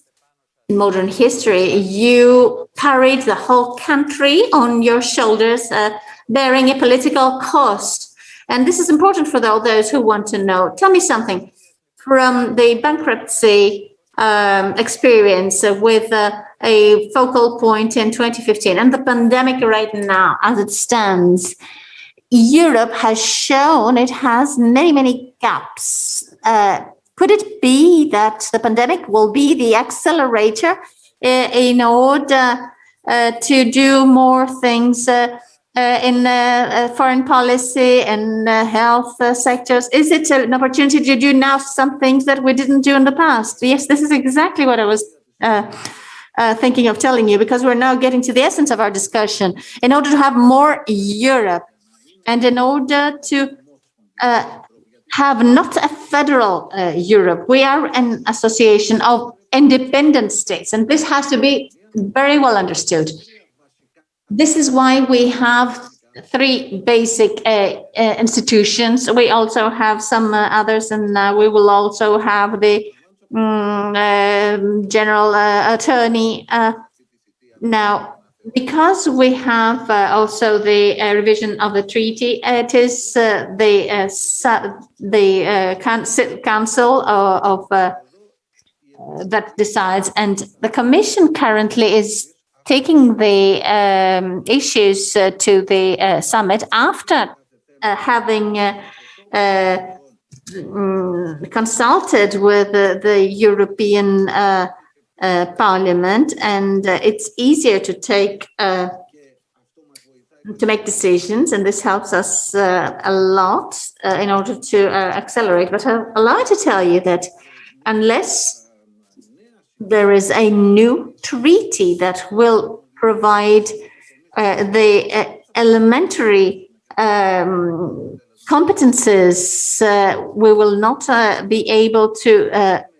in modern history. You carried the whole country on your shoulders, bearing a political cost. And this is important for all those who want to know. Tell me something. From the bankruptcy experience with a focal point in 2015 and the pandemic right now as it stands, Europe has shown it has many, many gaps. Could it be that the pandemic will be the accelerator in order to do more things in foreign policy and health sectors? Is it an opportunity to do now some things that we didn't do in the past? Yes, this is exactly what I was thinking of telling you, because we're now getting to the essence of our discussion. In order to have more Europe, and in order to have not a federal Europe, we are an association of independent states, and this has to be very well understood. This is why we have three basic institutions. We also have some others, and we will also have the general attorney. Now, because we have also the revision of the treaty, it is the council of that decides, and the Commission currently is taking the issues to the summit after having consulted with the European Parliament, and it's easier to make decisions, and this helps us a lot in order to accelerate. But allow me to tell you that unless there is a new treaty that will provide the elementary competences, we will not be able to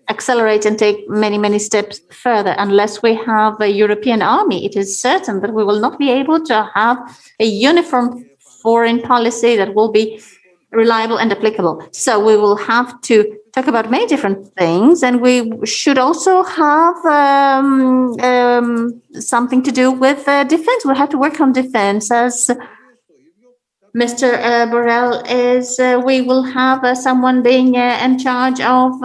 accelerate and take many, many steps further. Unless we have a European army, it is certain that we will not be able to have a uniform foreign policy that will be reliable and applicable. So we will have to talk about many different things, and we should also have something to do with defense. We'll have to work on defense, as Mr. Borrell is. We will have someone being in charge of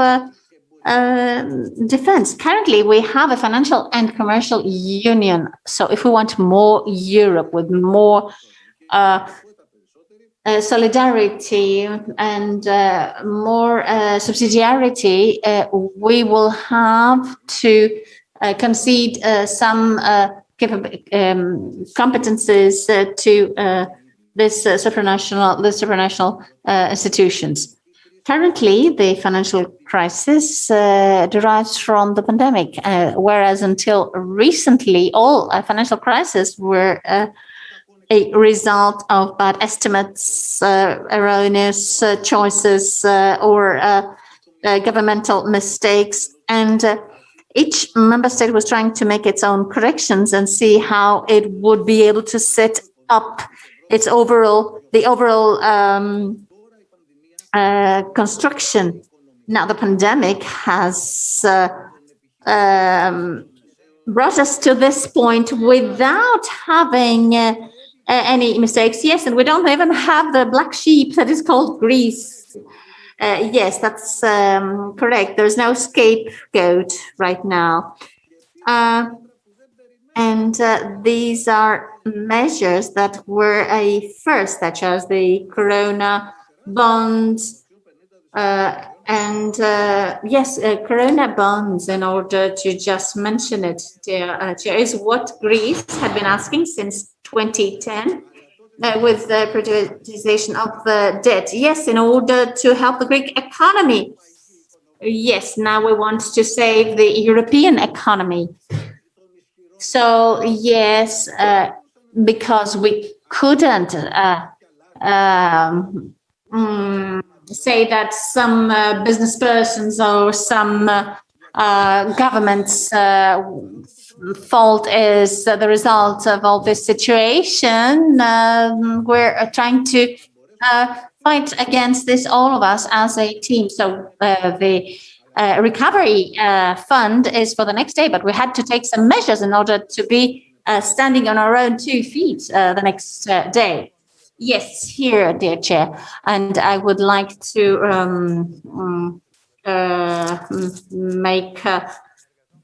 defense. Currently, we have a financial and commercial union. So if we want more Europe with more solidarity and more subsidiarity, we will have to concede some competences to this supranational institutions. Currently, the financial crisis derives from the pandemic, whereas until recently, all financial crises were a result of bad estimates, erroneous choices, or governmental mistakes. And each member state was trying to make its own corrections and see how it would be able to set up its overall construction. Now, the pandemic has brought us to this point without having any mistakes. Yes, and we don't even have the black sheep that is called Greece. Yes, that's correct. There's no scapegoat right now. And these are measures that were a first, such as the Corona bonds, Corona bonds, in order to just mention it, is what Greece had been asking since 2010 with the privatization of the debt. Yes, in order to help the Greek economy. Yes, now we want to save the European economy. So, yes, because we couldn't say that some business persons or some governments' fault is the result of all this situation. We're trying to fight against this, all of us, as a team. So the recovery fund is for the next day, but we had to take some measures in order to be standing on our own 2 feet the next day. Yes, here, dear Chair, and I would like to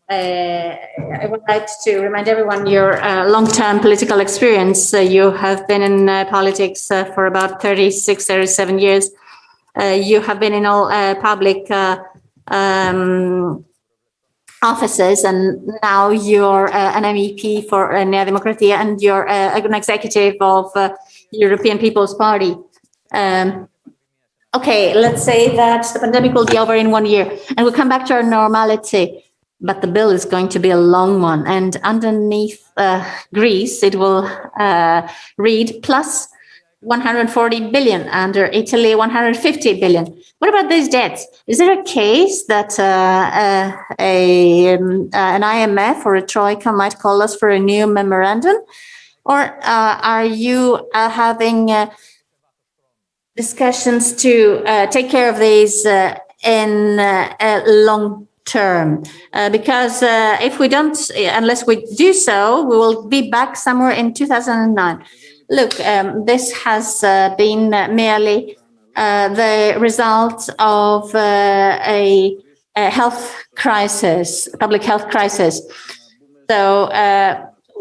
I would like to remind everyone your long-term political experience. You have been in politics for about 36, 37 years. You have been in all public offices, and now you're an MEP for Nea Demokratia, and you're an executive of European People's Party. Okay, let's say that the pandemic will be over in 1 year and we'll come back to our normality, but the bill is going to be a long one. And underneath Greece, it will read plus 140 billion, under Italy, 150 billion. What about these debts? Is there a case that an IMF or a Troika might call us for a new memorandum? Or are you having discussions to take care of these in long term? Because if we don't, unless we do so, we will be back somewhere in 2009. Look, this has been merely the result of a health crisis, public health crisis. So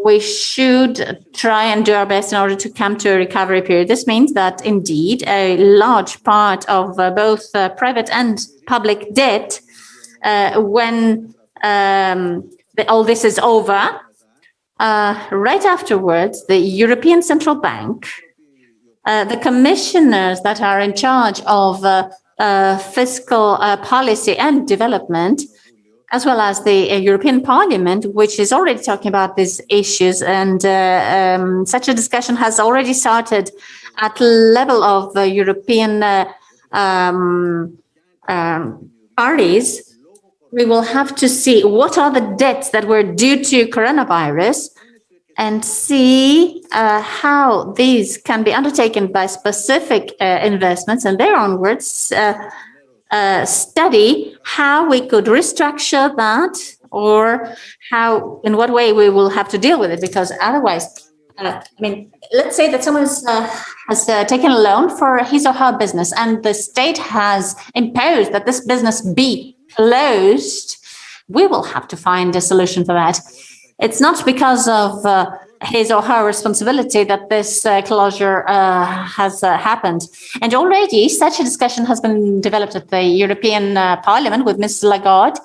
we should try and do our best in order to come to a recovery period. This means that indeed a large part of both private and public debt, when all this is over, right afterwards, the European Central Bank, the commissioners that are in charge of fiscal policy and development, as well as the European Parliament, which is already talking about these issues, and such a discussion has already started at level of European parties. We will have to see what are the debts that were due to coronavirus and see how these can be undertaken by specific investments, and there onwards study how we could restructure that, or how, in what way we will have to deal with it, because otherwise, I mean, let's say that someone has taken a loan for his or her business, and the state has imposed that this business be closed. We will have to find a solution for that. It's not because of his or her responsibility that this closure has happened. And already such a discussion has been developed at the European Parliament with Ms. Lagarde,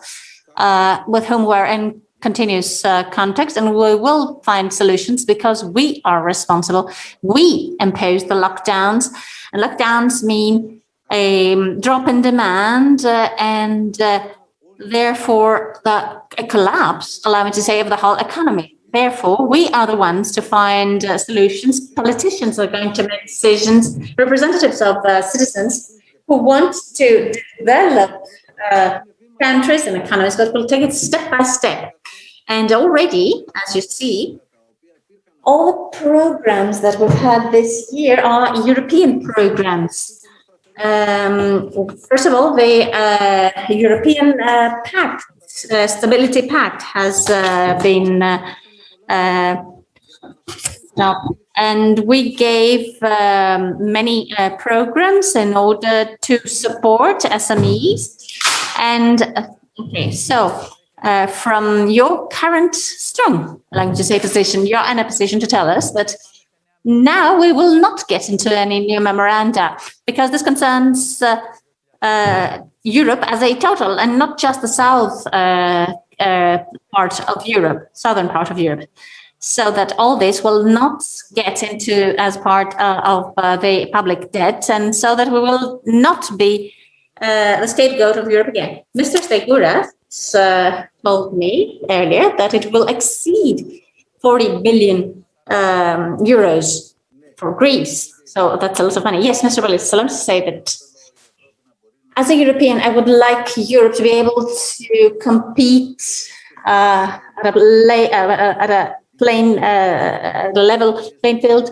with whom we're in continuous contact, and we will find solutions because we are responsible. We impose the lockdowns, and lockdowns mean a drop in demand and therefore a collapse, allow me to say, of the whole economy. Therefore, we are the ones to find solutions. Politicians are going to make decisions, representatives of citizens who want to develop countries and economies, but we'll take it step by step. And already, as you see, all the programs that we've had this year are European programs. First of all, the European Pact, Stability Pact has been and we gave many programs in order to support SMEs. And okay, so from your current strong, like to say, position, you're in a position to tell us that now we will not get into any new memoranda because this concerns Europe as a total and not just the south part of Europe, southern part of Europe. So that all this will not get into as part of the public debt, and so that we will not be the scapegoat of Europe again. Mr. Stegouras told me earlier that it will exceed 40 billion euros for Greece. So that's a lot of money. Yes, Mr. Bellis, so let me say that as a European, I would like Europe to be able to compete at a level playing field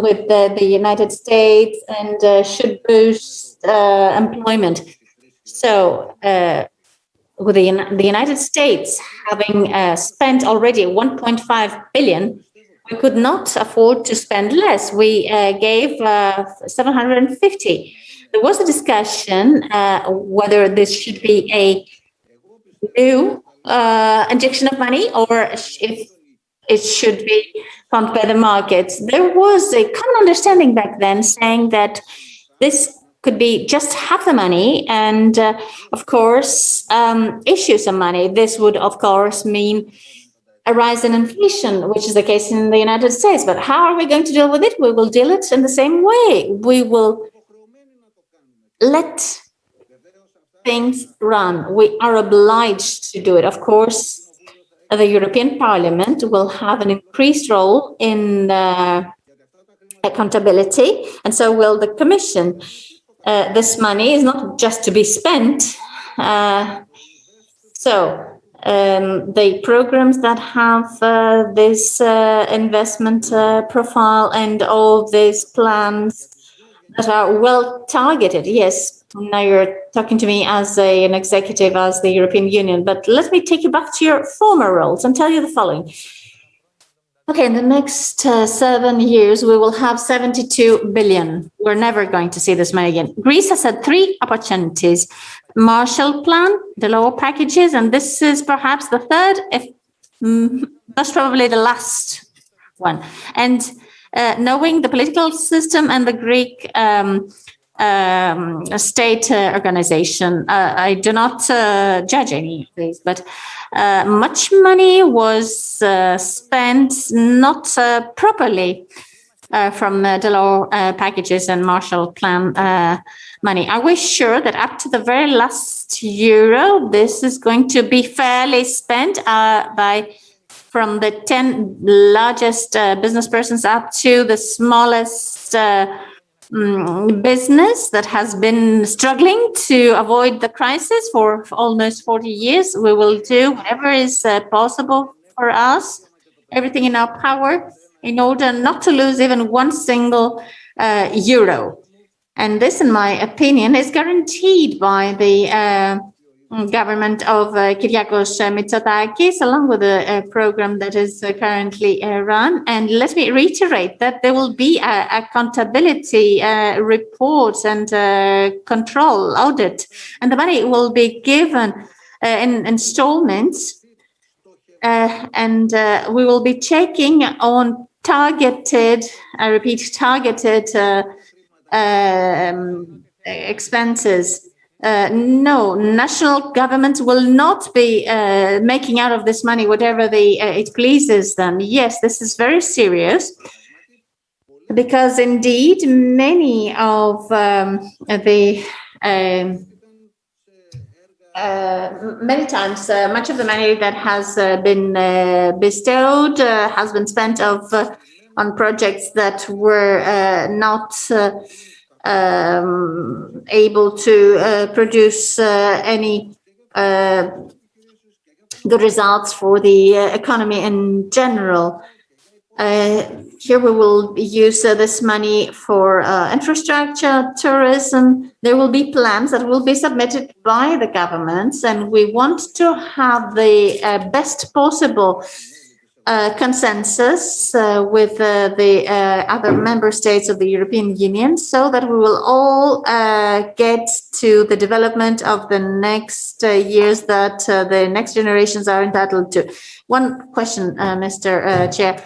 with the United States, and should boost employment. So with the United States having spent already 1.5 billion, we could not afford to spend less. We gave 750. There was a discussion whether this should be a new injection of money or if it should be pumped by the markets. There was a common understanding back then saying that this could be just half the money and, of course, issue some money. This would, of course, mean a rise in inflation, which is the case in the United States. But how are we going to deal with it? We will deal it in the same way. We will let things run. We are obliged to do it. Of course, the European Parliament will have an increased role in accountability, and so will the Commission. This money is not just to be spent. The programs that have this investment profile and all these plans that are well targeted. Yes, now you're talking to me as an executive, as the European Union, but let me take you back to your former roles and tell you the following. Okay, in the next 7 years, we will have 72 billion. We're never going to see this money again. Greece has had 3 opportunities: Marshall Plan, the law packages, and this is perhaps the third, if most probably the last one. And knowing the political system and the Greek state organization, I do not judge any of these, but much money was spent not properly from the law packages and Marshall Plan money. Are we sure that up to the very last euro, this is going to be fairly spent from the 10 largest business persons up to the smallest business that has been struggling to avoid the crisis for almost 40 years? We will do whatever is possible for us, everything in our power, in order not to lose even one single euro. And this, in my opinion, is guaranteed by the government of Kyriakos Mitsotakis, along with the program that is currently run. And let me reiterate that there will be accountability reports and control audit, and the money will be given in installments, and we will be checking on targeted, I repeat, targeted expenses. No, national governments will not be making out of this money whatever it pleases them. Yes, this is very serious, because indeed many of many times much of the money that has been bestowed has been spent on projects that were not able to produce any good results for the economy in general. Here we will use this money for infrastructure, tourism. There will be plans that will be submitted by the governments, and we want to have the best possible consensus with the other member states of the European Union, so that we will all get to the development of the next years that the next generations are entitled to. One question, Mr. Chair.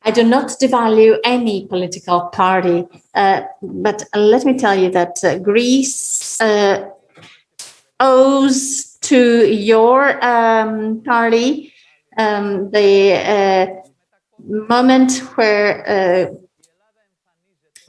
I do not devalue any political party, but let me tell you that Greece owes to your party the moment where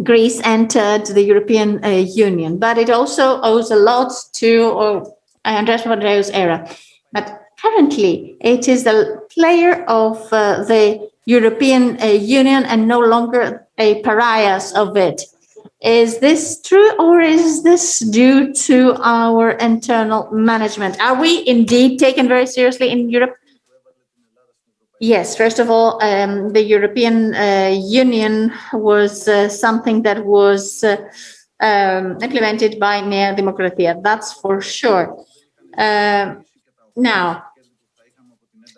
Greece entered the European Union, but it also owes a lot to Andreas Papandreou's era. But currently, it is the player of the European Union and no longer a pariah of it. Is this true, or is this due to our internal management? Are we indeed taken very seriously in Europe? Yes, first of all, the European Union was something that was implemented by Nea Demokratia, that's for sure. Now,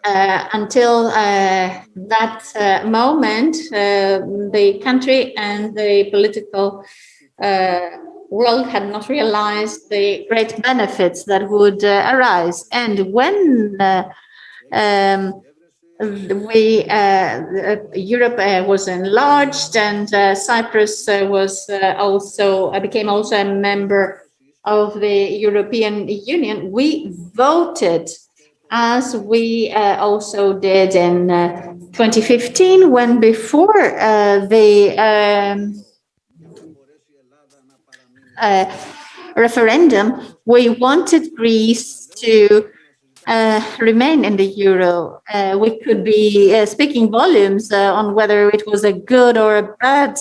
until that moment, the country and the political world had not realized the great benefits that would arise. And when Europe was enlarged, and Cyprus became also a member of the European Union. We voted, as we also did in 2015, when before the referendum, we wanted Greece to remain in the euro. We could be speaking volumes on whether it was a good or a bad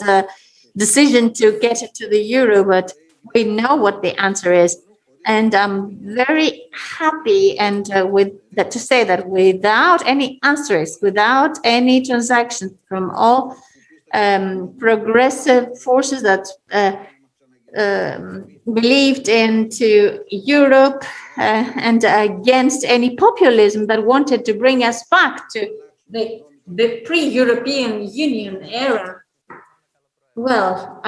decision to get into the euro, but we know what the answer is. And I'm very happy and with that to say that without any asterisk, without any transaction from all progressive forces that believed into Europe and against any populism that wanted to bring us back to the pre-European Union era. Well,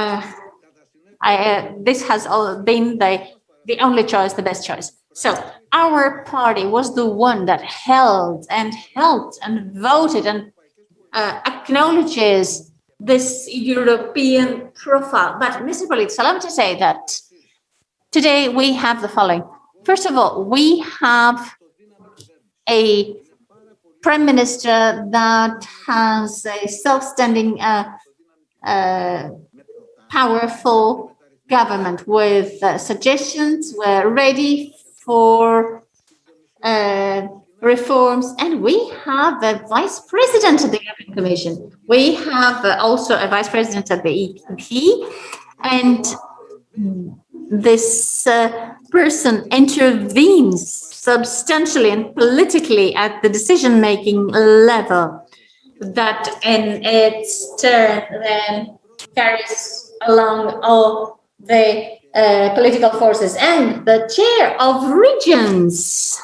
this has been the only choice, the best choice. So our party was the one that held and voted and acknowledges this European profile. But Mr. Politis, allow me to say that today we have the following. First of all, we have a prime minister that has a self-standing, powerful government with suggestions. We're ready for reforms, and we have a vice president of the European Commission. We have also a vice president at the EP, and this person intervenes substantially and politically at the decision-making level that in its turn then carries along all the political forces and the chair of regions.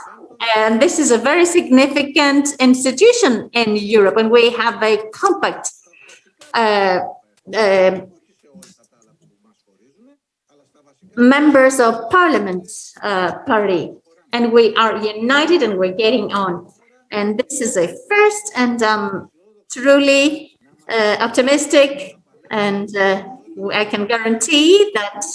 And this is a very significant institution in Europe, and we have a compact members of parliament party, and we are united and we're getting on. And this is a first, and truly optimistic, and I can guarantee that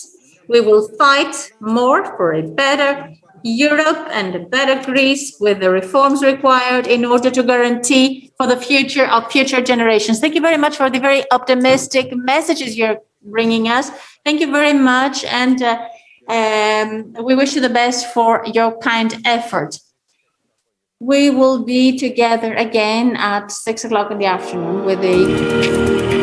we will fight more for a better Europe and a better Greece with the reforms required in order to guarantee for the future of future generations. Thank you very much for the very optimistic messages you're bringing us. Thank you very much, and we wish you the best for your kind effort. We will be together again at 6 o'clock in the afternoon with the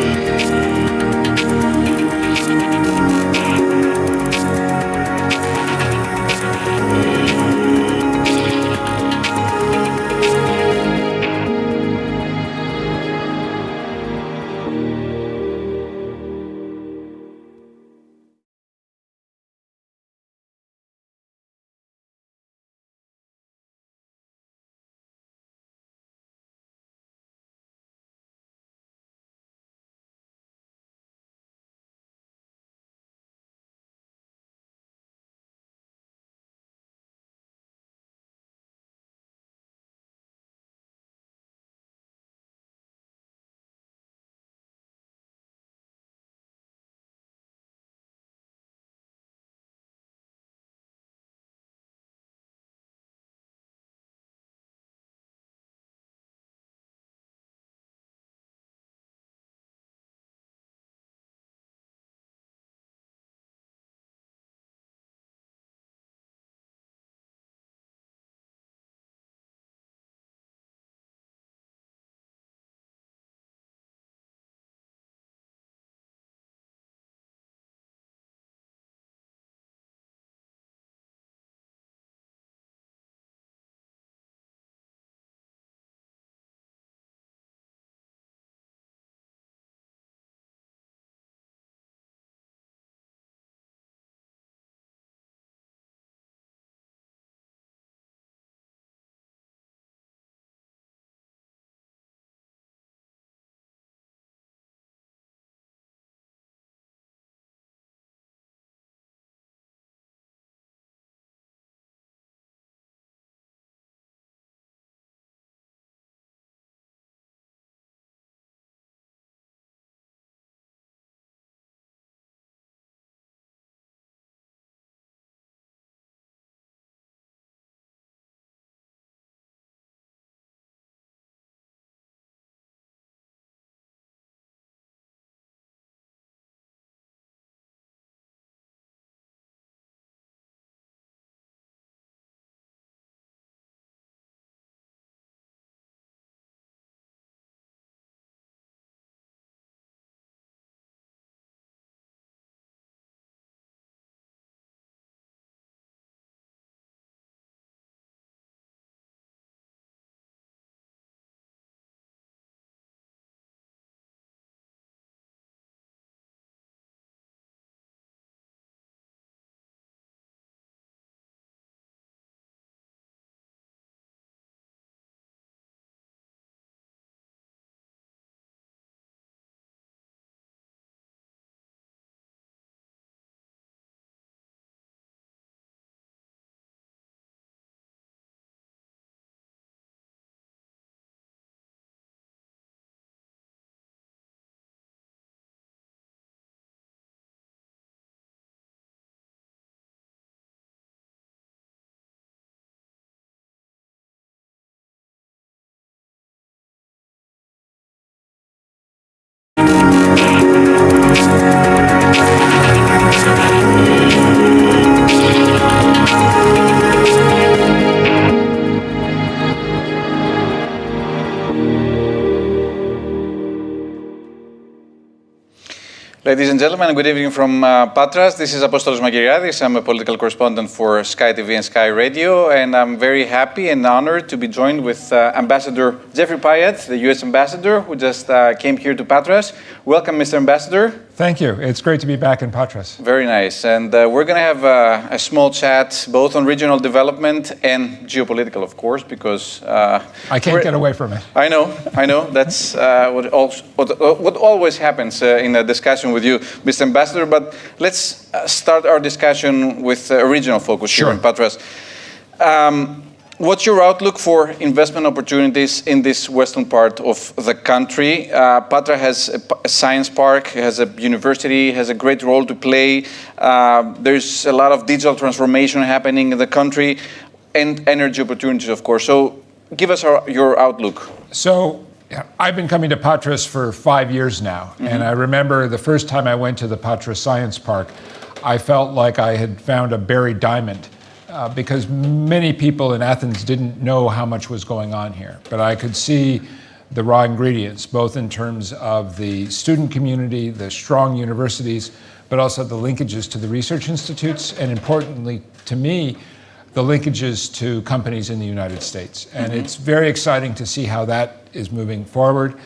Ladies and gentlemen, good evening from Patras. This is Apostolos Magiriadis. I'm a political correspondent for Sky TV and Sky Radio, and I'm very happy and honored to be joined with Ambassador Jeffrey Payet, the U.S. ambassador, who just came here to Patras. Welcome, Mr. Ambassador. Thank you. It's great to be back in Patras. Very nice. And we're going to have a small chat, both on regional development and geopolitical, of course, because I can't get away from it. I know. That's what always happens in a discussion with you, Mr. Ambassador. But let's start our discussion with a regional focus here in Patras. What's your outlook for investment opportunities in this western part of the country? Patra has a science park, has a university, has a great role to play. There's a lot of digital transformation happening in the country and energy opportunities, of course. So give us your outlook. So I've been coming to Patras for 5 years now. And I remember the first time I went to the Patras Science Park, I felt like I had found a buried diamond. Because many people in Athens didn't know how much was going on here. But I could see the raw ingredients, both in terms of the student community, the strong universities, but also the linkages to the research institutes, and importantly to me, the linkages to companies in the United States. And it's very exciting to see how that is moving forward.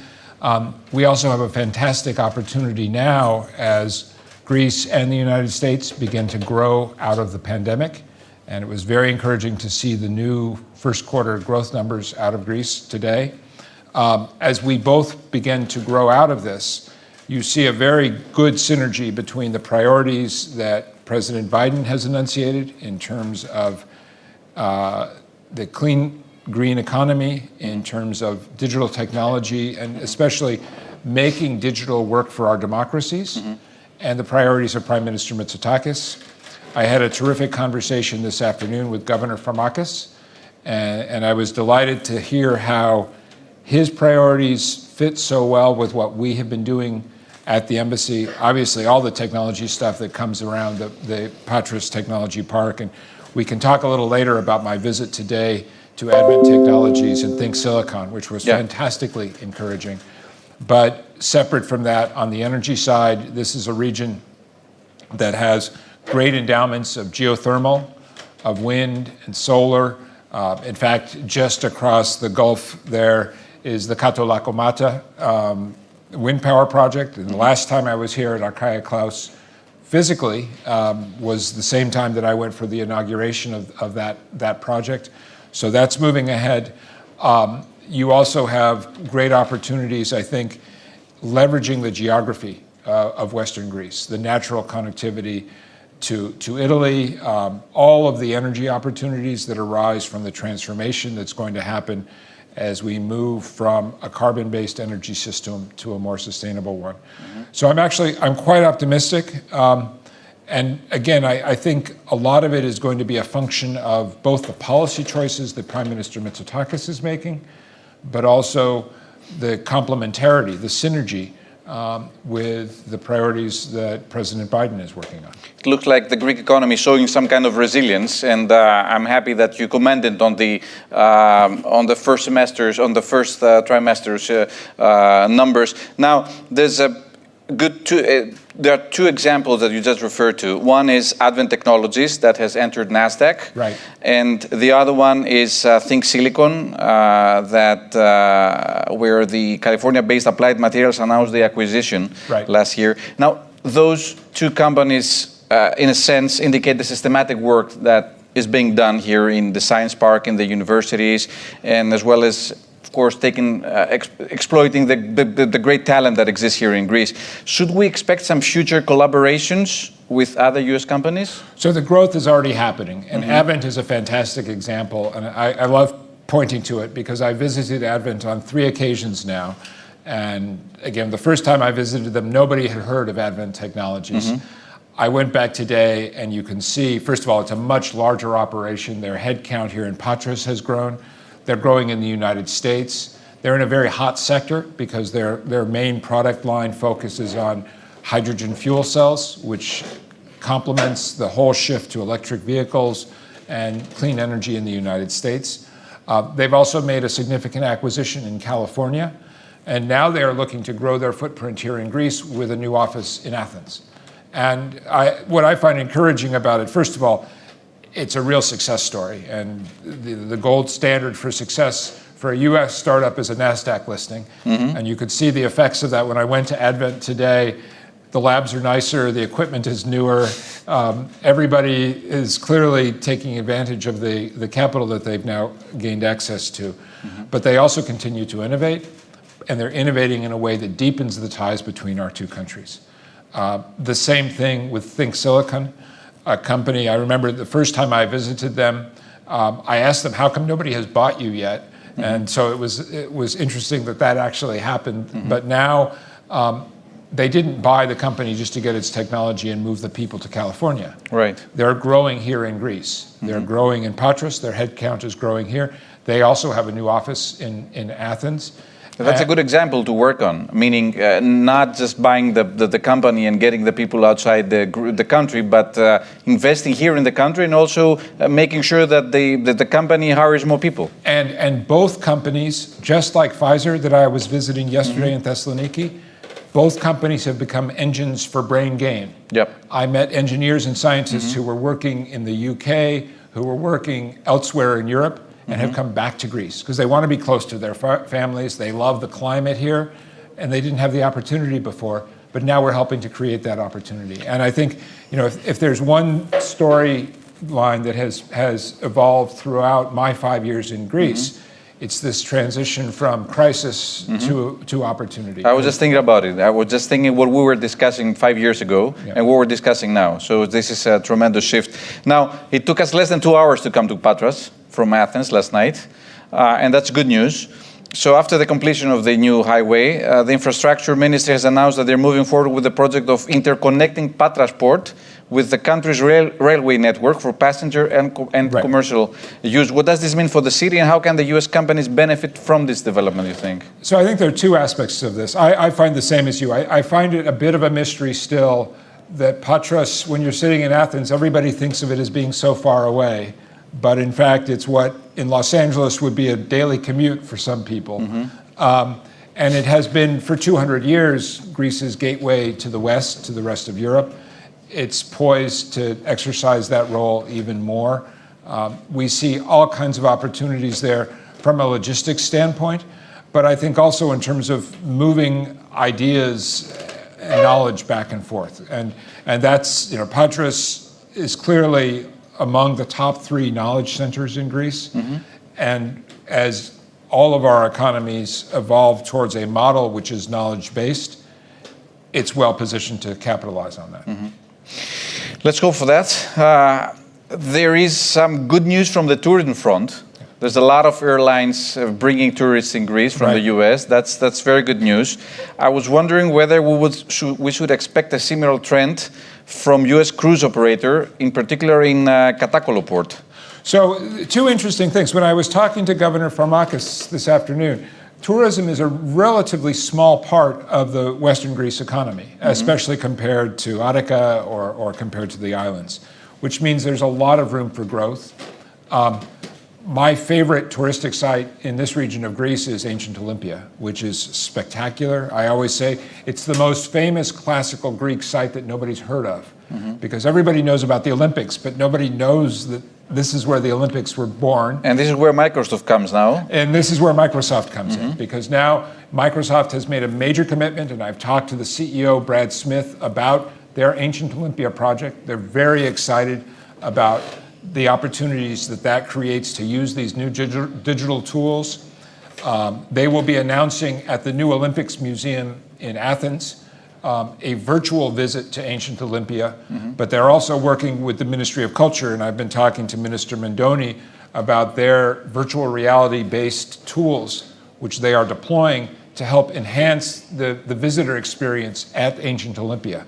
We also have a fantastic opportunity now as Greece and the United States begin to grow out of the pandemic. And it was very encouraging to see the new first quarter growth numbers out of Greece today. As we both begin to grow out of this, you see a very good synergy between the priorities that President Biden has enunciated in terms of the clean green economy, in terms of digital technology, and especially making digital work for our democracies, and the priorities of Prime Minister Mitsotakis. I had a terrific conversation this afternoon with Governor Farmakis, and I was delighted to hear how his priorities fit so well with what we have been doing at the embassy. Obviously, all the technology stuff that comes around the Patras Technology Park, and we can talk a little later about my visit today to Advent Technologies and Think Silicon, which was fantastically encouraging. But separate from that, on the energy side, this is a region that has great endowments of geothermal, of wind and solar. In fact, just across the Gulf there is the Katolakomata wind power project. And the last time I was here at ACHAIA Klaus physically was the same time that I went for the inauguration of that project. So that's moving ahead. You also have great opportunities, I think, leveraging the geography of Western Greece, the natural connectivity to Italy, all of the energy opportunities that arise from the transformation that's going to happen as we move from a carbon-based energy system to a more sustainable one. So I'm quite optimistic. And again, I think a lot of it is going to be a function of both the policy choices that Prime Minister Mitsotakis is making, but also the complementarity, the synergy with the priorities that President Biden is working on. It looks like the Greek economy is showing some kind of resilience, and I'm happy that you commented on the first semesters, on the first trimesters numbers. Now, there's a there are two examples that you just referred to. One is Advent Technologies that has entered NASDAQ. Right. And the other one is Think Silicon, where the California-based Applied Materials announced the acquisition last year. Now, those two companies, in a sense, indicate the systematic work that is being done here in the science park, in the universities, and as well as, of course, exploiting the great talent that exists here in Greece. Should we expect some future collaborations with other U.S. companies? So the growth is already happening, and Advent is a fantastic example, and I love pointing to it because I visited Advent on 3 occasions now, and again, the first time I visited them, nobody had heard of Advent Technologies. I went back today, and you can see, first of all, it's a much larger operation. Their headcount here in Patras has grown. They're growing in the United States. They're in a very hot sector because their main product line focuses on hydrogen fuel cells, which complements the whole shift to electric vehicles and clean energy in the United States. They've also made a significant acquisition in California, And now they are looking to grow their footprint here in Greece with a new office in Athens. And what I find encouraging about it, first of all, it's a real success story. And the gold standard for success for a US startup is a NASDAQ listing. And you could see the effects of that when I went to Advent today. The labs are nicer, the equipment is newer. Everybody is clearly taking advantage of the capital that they've now gained access to. But they also continue to innovate, and they're innovating in a way that deepens the ties between our two countries. The same thing with Think Silicon, a company, I remember the first time I visited them, I asked them, how come nobody has bought you yet? And so it was interesting that that actually happened. But now they didn't buy the company just to get its technology and move the people to California. Right. They're growing here in Greece. They're growing in Patras. Their headcount is growing here. They also have a new office in Athens. That's a good example to work on, meaning not just buying the company and getting the people outside the country, but investing here in the country and also making sure that the company hires more people. And both companies, just like Pfizer that I was visiting yesterday in Thessaloniki, both companies have become engines for brain gain. Yep. I met engineers and scientists who were working in the UK, who were working elsewhere in Europe, and have come back to Greece because they want to be close to their families. They love the climate here, and they didn't have the opportunity before. But now we're helping to create that opportunity. And I think, you know, if there's one storyline that has evolved throughout my 5 years in Greece, it's this transition from crisis to opportunity. I was just thinking about it. I was just thinking what we were discussing 5 years ago and what we're discussing now. So this is a tremendous shift. Now, it took us less than 2 hours to come to Patras from Athens last night, and that's good news. So after the completion of the new highway, the infrastructure ministry has announced that they're moving forward with the project of interconnecting Patras port with the country's railway network for passenger and commercial use. What does this mean for the city, and how can the US companies benefit from this development, you think? So I think there are two aspects of this. I find the same as you. I find it a bit of a mystery still that Patras, when you're sitting in Athens, everybody thinks of it as being so far away. But in fact, it's what in Los Angeles would be a daily commute for some people. And it has been for 200 years, Greece's gateway to the West, to the rest of Europe. It's poised to exercise that role even more. We see all kinds of opportunities there from a logistics standpoint, but I think also in terms of moving ideas and knowledge back and forth. And that's, you know, Patras is clearly among the top 3 knowledge centers in Greece. And as all of our economies evolve towards a model which is knowledge-based, it's well positioned to capitalize on that. Let's go for that. There is some good news from the tourism front. There's a lot of airlines bringing tourists in Greece from the US. That's very good news. I was wondering whether we should expect a similar trend from US cruise operator, in particular in Katakolo port. So 2 interesting things. When I was talking to Governor Farmakis this afternoon, tourism is a relatively small part of the Western Greece economy, especially compared to Attica or compared to the islands, which means there's a lot of room for growth. My favorite touristic site in this region of Greece is ancient Olympia, which is spectacular. I always say it's the most famous classical Greek site that nobody's heard of, because everybody knows about the Olympics, but nobody knows that this is where the Olympics were born. And this is where Microsoft comes now. And this is where Microsoft comes in, because now Microsoft has made a major commitment, and I've talked to the CEO, Brad Smith, about their ancient Olympia project. They're very excited about the opportunities that creates to use these new digital tools. They will be announcing at the new Olympics Museum in Athens a virtual visit to ancient Olympia, but they're also working with the Ministry of Culture, and I've been talking to Minister Mendoni about their virtual reality-based tools, which they are deploying to help enhance the visitor experience at ancient Olympia.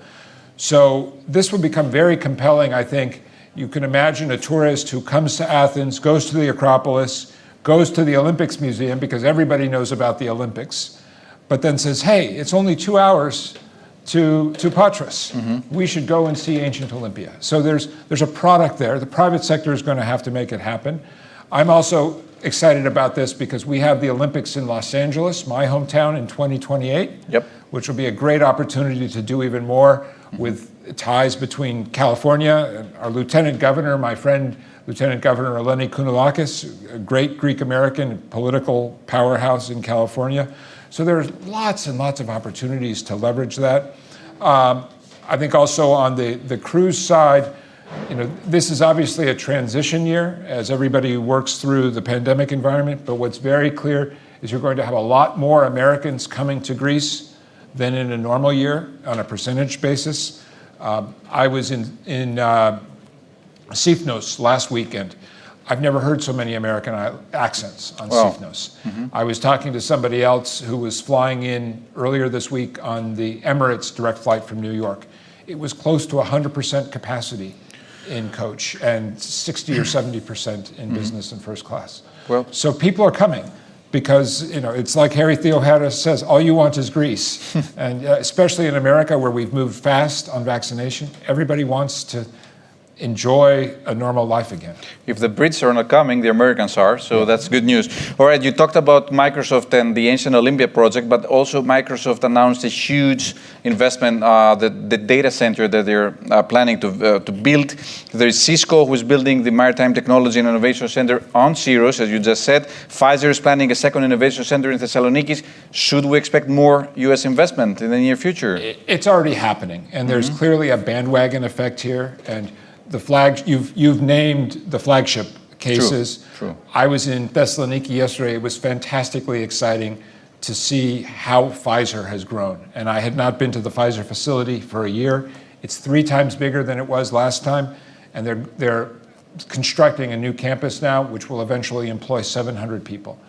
So this will become very compelling, I think. You can imagine a tourist who comes to Athens, goes to the Acropolis, goes to the Olympics Museum because everybody knows about the Olympics, but then says, hey, it's only 2 hours to Patras. We should go and see ancient Olympia. So there's a product there. The private sector is going to have to make it happen. I'm also excited about this because we have the Olympics in Los Angeles, my hometown, in 2028, which will be a great opportunity to do even more with ties between California and our Lieutenant Governor, my friend, Lieutenant Governor Eleni Kounalakis, a great Greek-American political powerhouse in California. So there's lots and lots of opportunities to leverage that. I think also on the cruise side, this is obviously a transition year as everybody works through the pandemic environment, but what's very clear is you're going to have a lot more Americans coming to Greece than in a normal year on a percentage basis. I was in Sifnos last weekend. I've never heard so many American accents on Sifnos. I was talking to somebody else who was flying in earlier this week on the Emirates direct flight from New York. It was close to 100% capacity in coach and 60 or 70% in business and first class. So people are coming because, it's like Harry Theoharis says, all you want is Greece. And especially in America where we've moved fast on vaccination, everybody wants to enjoy a normal life again. If the Brits are not coming, the Americans are, so that's good news. All right, you talked about Microsoft and the Ancient Olympia project, but also Microsoft announced a huge investment, the data center that they're planning to build. There is Cisco, who's building the Maritime Technology and Innovation Center on Syros, as you just said. Pfizer is planning a second innovation center in Thessaloniki. Should we expect more U.S. investment in the near future? It's already happening, and there's clearly a bandwagon effect here. And you've named the flagship cases. True. I was in Thessaloniki yesterday. It was fantastically exciting to see how Pfizer has grown. And I had not been to the Pfizer facility for a year. It's 3 times bigger than it was last time. And they're constructing a new campus now, which will eventually employ 700 people.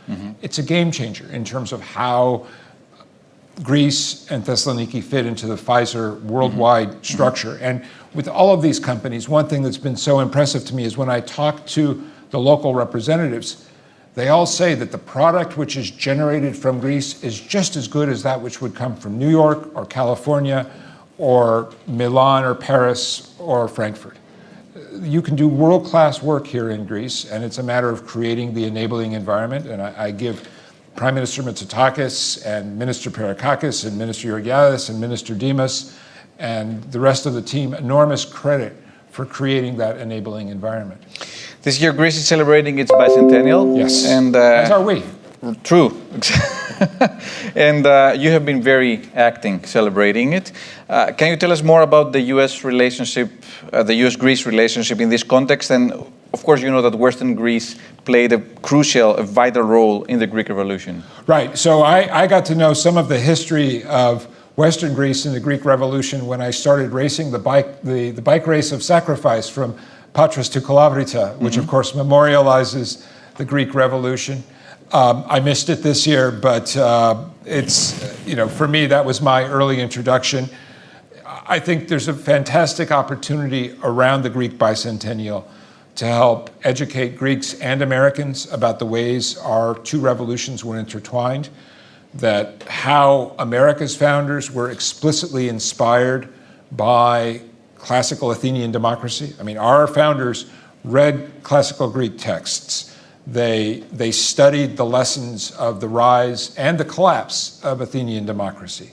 It's a game changer in terms of how Greece and Thessaloniki fit into the Pfizer worldwide structure. And with all of these companies, one thing that's been so impressive to me is when I talk to the local representatives, they all say that the product which is generated from Greece is just as good as that which would come from New York or California or Milan or Paris or Frankfurt. You can do world-class work here in Greece, and it's a matter of creating the enabling environment. And I give Prime Minister Mitsotakis and Minister Perakakis and Minister Georgiadis and Minister Dimas and the rest of the team enormous credit for creating that enabling environment. This year, Greece is celebrating its bicentennial. Yes, and as are we. True. And you have been very active celebrating it. Can you tell us more about the U.S. relationship, the U.S.-Greece relationship in this context? And of course, you know that Western Greece played a vital role in the Greek Revolution. Right. So I got to know some of the history of Western Greece in the Greek Revolution when I started racing the bike race of sacrifice from Patras to Kalavrita, which of course memorializes the Greek Revolution. I missed it this year, but it's, for me, that was my early introduction. I think there's a fantastic opportunity around the Greek bicentennial to help educate Greeks and Americans about the ways our 2 revolutions were intertwined, that how America's founders were explicitly inspired by classical Athenian democracy. I mean, our founders read classical Greek texts. They studied the lessons of the rise and the collapse of Athenian democracy.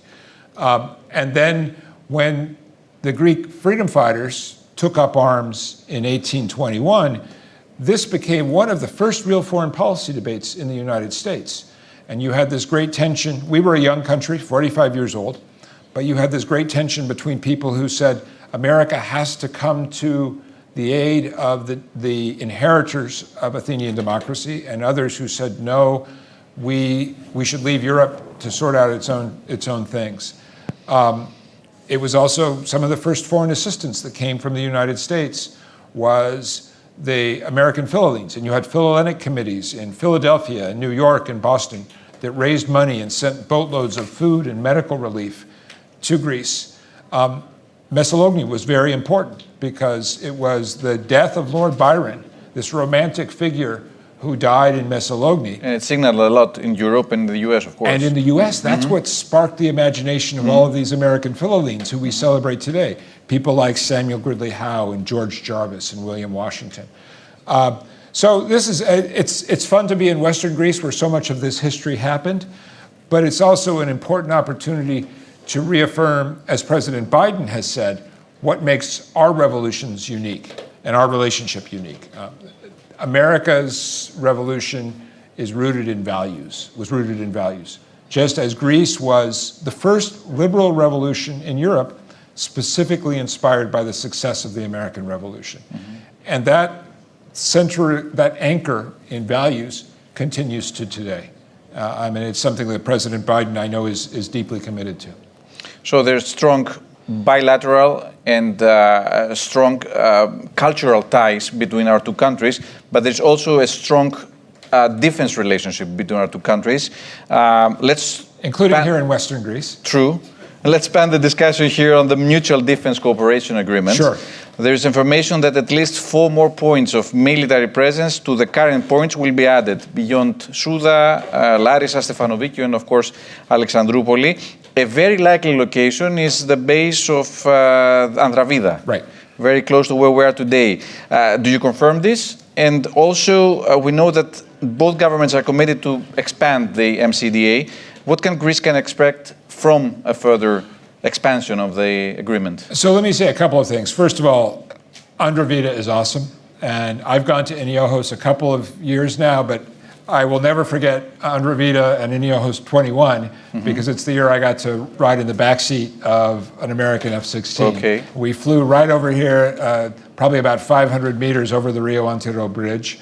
And then when the Greek freedom fighters took up arms in 1821, this became one of the first real foreign policy debates in the United States. And you had this great tension. We were a young country, 45 years old, but you had this great tension between people who said America has to come to the aid of the inheritors of Athenian democracy, and others who said, no, we should leave Europe to sort out its own things. It was also some of the first foreign assistance that came from the United States was the American Philhellenes. And you had Philhellenic committees in Philadelphia and New York and Boston that raised money and sent boatloads of food and medical relief to Greece. Messalogni was very important because it was the death of Lord Byron, this romantic figure who died in Messalogni. And it signaled a lot in Europe and the US, of course. And in the US, that's what sparked the imagination of all of these American Philhellenes who we celebrate today. People like Samuel Gridley Howe and George Jarvis and William Washington. So this is, it's fun to be in Western Greece where so much of this history happened, but it's also an important opportunity to reaffirm, as President Biden has said, what makes our revolutions unique and our relationship unique. America's revolution is rooted in values, was rooted in values. Just as Greece was the first liberal revolution in Europe, specifically inspired by the success of the American Revolution. And that anchor in values continues to today. I mean, it's something that President Biden, I know, is deeply committed to. So there's strong bilateral and strong cultural ties between our two countries, but there's also a strong defense relationship between our two countries. Including here in Western Greece. True. Let's span the discussion here on the Mutual Defense Cooperation Agreement. Sure. There's information that at least 4 more points of military presence to the current points will be added beyond Souda, Larissa, Stefanovikiou, and of course Alexandroupoli. A very likely location is the base of Andravida. Right. Very close to where we are today. Do you confirm this? And also, we know that both governments are committed to expand the MCDA. What can Greece expect from a further expansion of the agreement? So let me say a couple of things. First of all, Andravida is awesome. And I've gone to Iniojos a couple of years now, but I will never forget Andravida and Iniojos 21 because it's the year I got to ride in the backseat of an American F-16. Okay. We flew right over here, probably about 500 meters over the Rio Antero Bridge.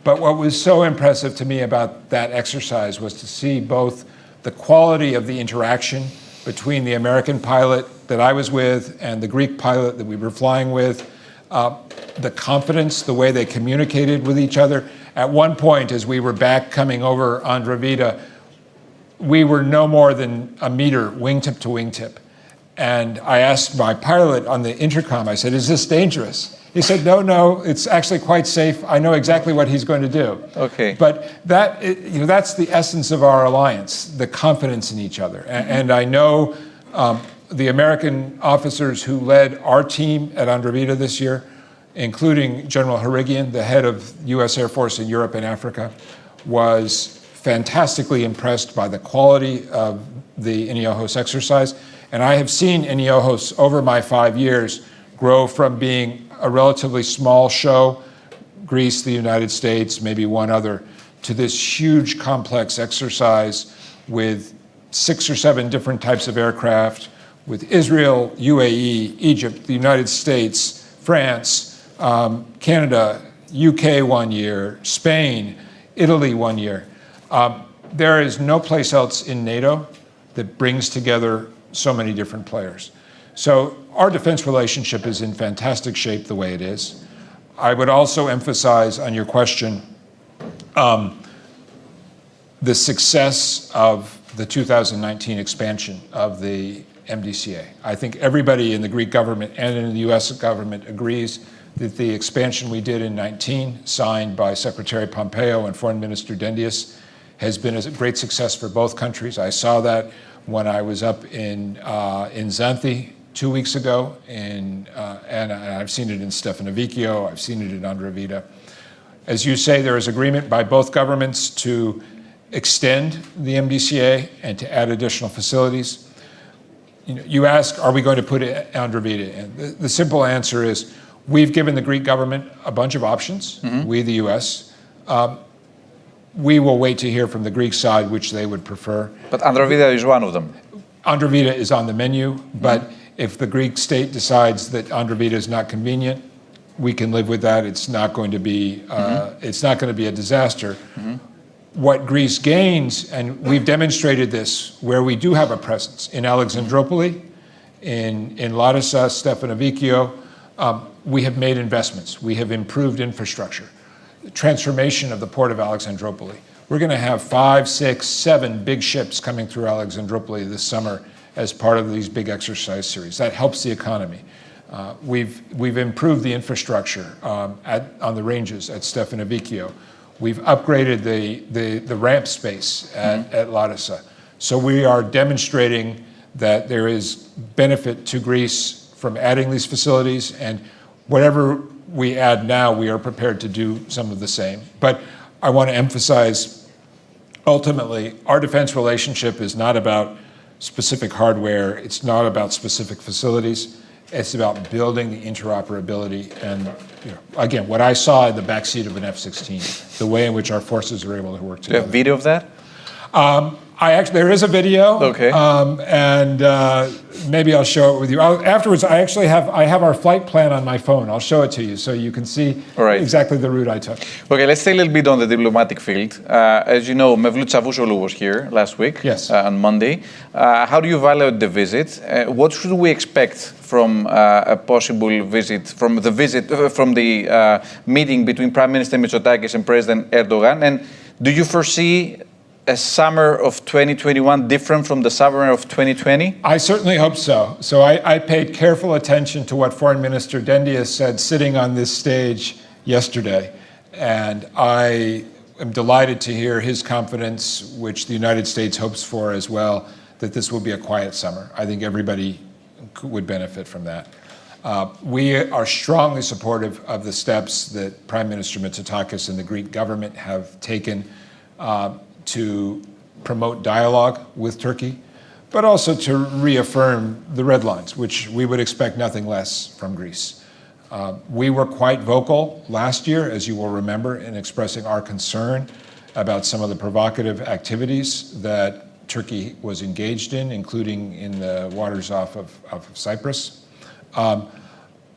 But what was so impressive to me about that exercise was to see both the quality of the interaction between the American pilot that I was with and the Greek pilot that we were flying with, the confidence, the way they communicated with each other. At one point, as we were back coming over Andravida, we were no more than a meter wingtip to wingtip. And I asked my pilot on the intercom, I said, "Is this dangerous?" He said, no, it's actually quite safe. I know exactly what he's going to do. Okay. But that's the essence of our alliance, the confidence in each other. And I know the American officers who led our team at Andravida this year, including General Harigian, the head of U.S. Air Force in Europe and Africa, was fantastically impressed by the quality of the Iniojos exercise. And I have seen Iniojos over my 5 years grow from being a relatively small show, Greece, the United States, maybe one other, to this huge complex exercise with 6 or 7 different types of aircraft, with Israel, UAE, Egypt, the United States, France, Canada, UK 1 year, Spain, Italy 1 year. There is no place else in NATO that brings together so many different players. So our defense relationship is in fantastic shape the way it is. I would also emphasize on your question the success of the 2019 expansion of the MDCA. I think everybody in the Greek government and in the US government agrees that the expansion we did in 19, signed by Secretary Pompeo and Foreign Minister Dendias, has been a great success for both countries. I saw that when I was up in Xanthi 2 weeks ago, and I've seen it in Stefanovikiou, I've seen it in Andravida. As you say, there is agreement by both governments to extend the MDCA and to add additional facilities. You ask, are we going to put Andravida in? The simple answer is, we've given the Greek government a bunch of options, we, the US. We will wait to hear from the Greek side which they would prefer. But Andravida is one of them. Andravida is on the menu, but if the Greek state decides that Andravida is not convenient, we can live with that. It's not going to be a disaster. What Greece gains, and we've demonstrated this where we do have a presence in Alexandroupoli, in Larissa, Stefanovikiou, we have made investments. We have improved infrastructure. The transformation of the port of Alexandroupoli. We're going to have 5, 6, 7 big ships coming through Alexandroupoli this summer as part of these big exercise series. That helps the economy. We've improved the infrastructure on the ranges at Stefanovikiou. We've upgraded the ramp space at Larissa. So we are demonstrating that there is benefit to Greece from adding these facilities, and whatever we add now, we are prepared to do some of the same. But I want to emphasize, ultimately, our defense relationship is not about specific hardware. It's not about specific facilities. It's about building the interoperability. And again, what I saw in the backseat of an F-16, the way in which our forces are able to work together. Do you have video of that? There is a video. Okay. And maybe I'll show it with you. Afterwards, I have our flight plan on my phone. I'll show it to you so you can see exactly the route I took. Okay, let's stay a little bit on the diplomatic field. As you know, Mevlut Çavuşoğlu was here last week, on Monday. How do you evaluate the visit? What should we expect from a possible visit, from the meeting between Prime Minister Mitsotakis and President Erdogan? And do you foresee a summer of 2021 different from the summer of 2020? I certainly hope so. So I paid careful attention to what Foreign Minister Dendias said sitting on this stage yesterday. And I am delighted to hear his confidence, which the United States hopes for as well, that this will be a quiet summer. I think everybody would benefit from that. We are strongly supportive of the steps that Prime Minister Mitsotakis and the Greek government have taken to promote dialogue with Turkey, but also to reaffirm the red lines, which we would expect nothing less from Greece. We were quite vocal last year, as you will remember, in expressing our concern about some of the provocative activities that Turkey was engaged in, including in the waters off of Cyprus.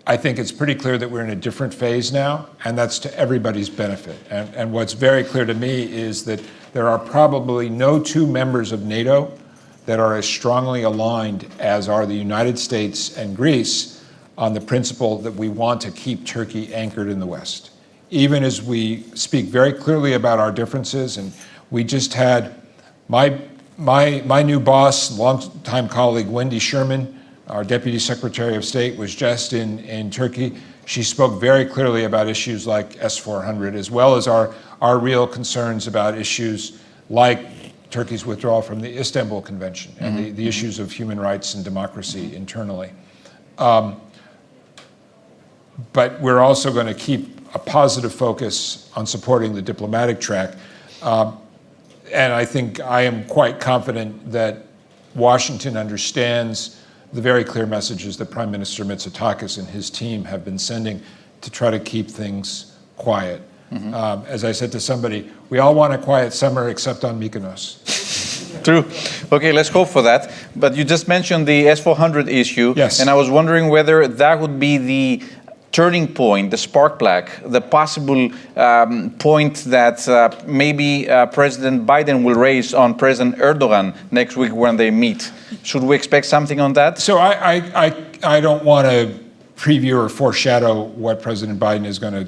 I think it's pretty clear that we're in a different phase now, and that's to everybody's benefit. And what's very clear to me is that there are probably no two members of NATO that are as strongly aligned as are the United States and Greece on the principle that we want to keep Turkey anchored in the West. Even as we speak very clearly about our differences, and we just had my new boss, longtime colleague Wendy Sherman, our Deputy Secretary of State, was just in Turkey. She spoke very clearly about issues like S-400, as well as our real concerns about issues like Turkey's withdrawal from the Istanbul Convention and the issues of human rights and democracy internally. But we're also going to keep a positive focus on supporting the diplomatic track. And I think I am quite confident that Washington understands the very clear messages that Prime Minister Mitsotakis and his team have been sending to try to keep things quiet. As I said to somebody, we all want a quiet summer except on Mykonos. True. Okay, let's hope for that. But you just mentioned the S-400 issue. Yes. And I was wondering whether that would be the turning point, the spark plug, the possible point that maybe President Biden will raise on President Erdogan next week when they meet. Should we expect something on that? So I don't want to preview or foreshadow what President Biden is going to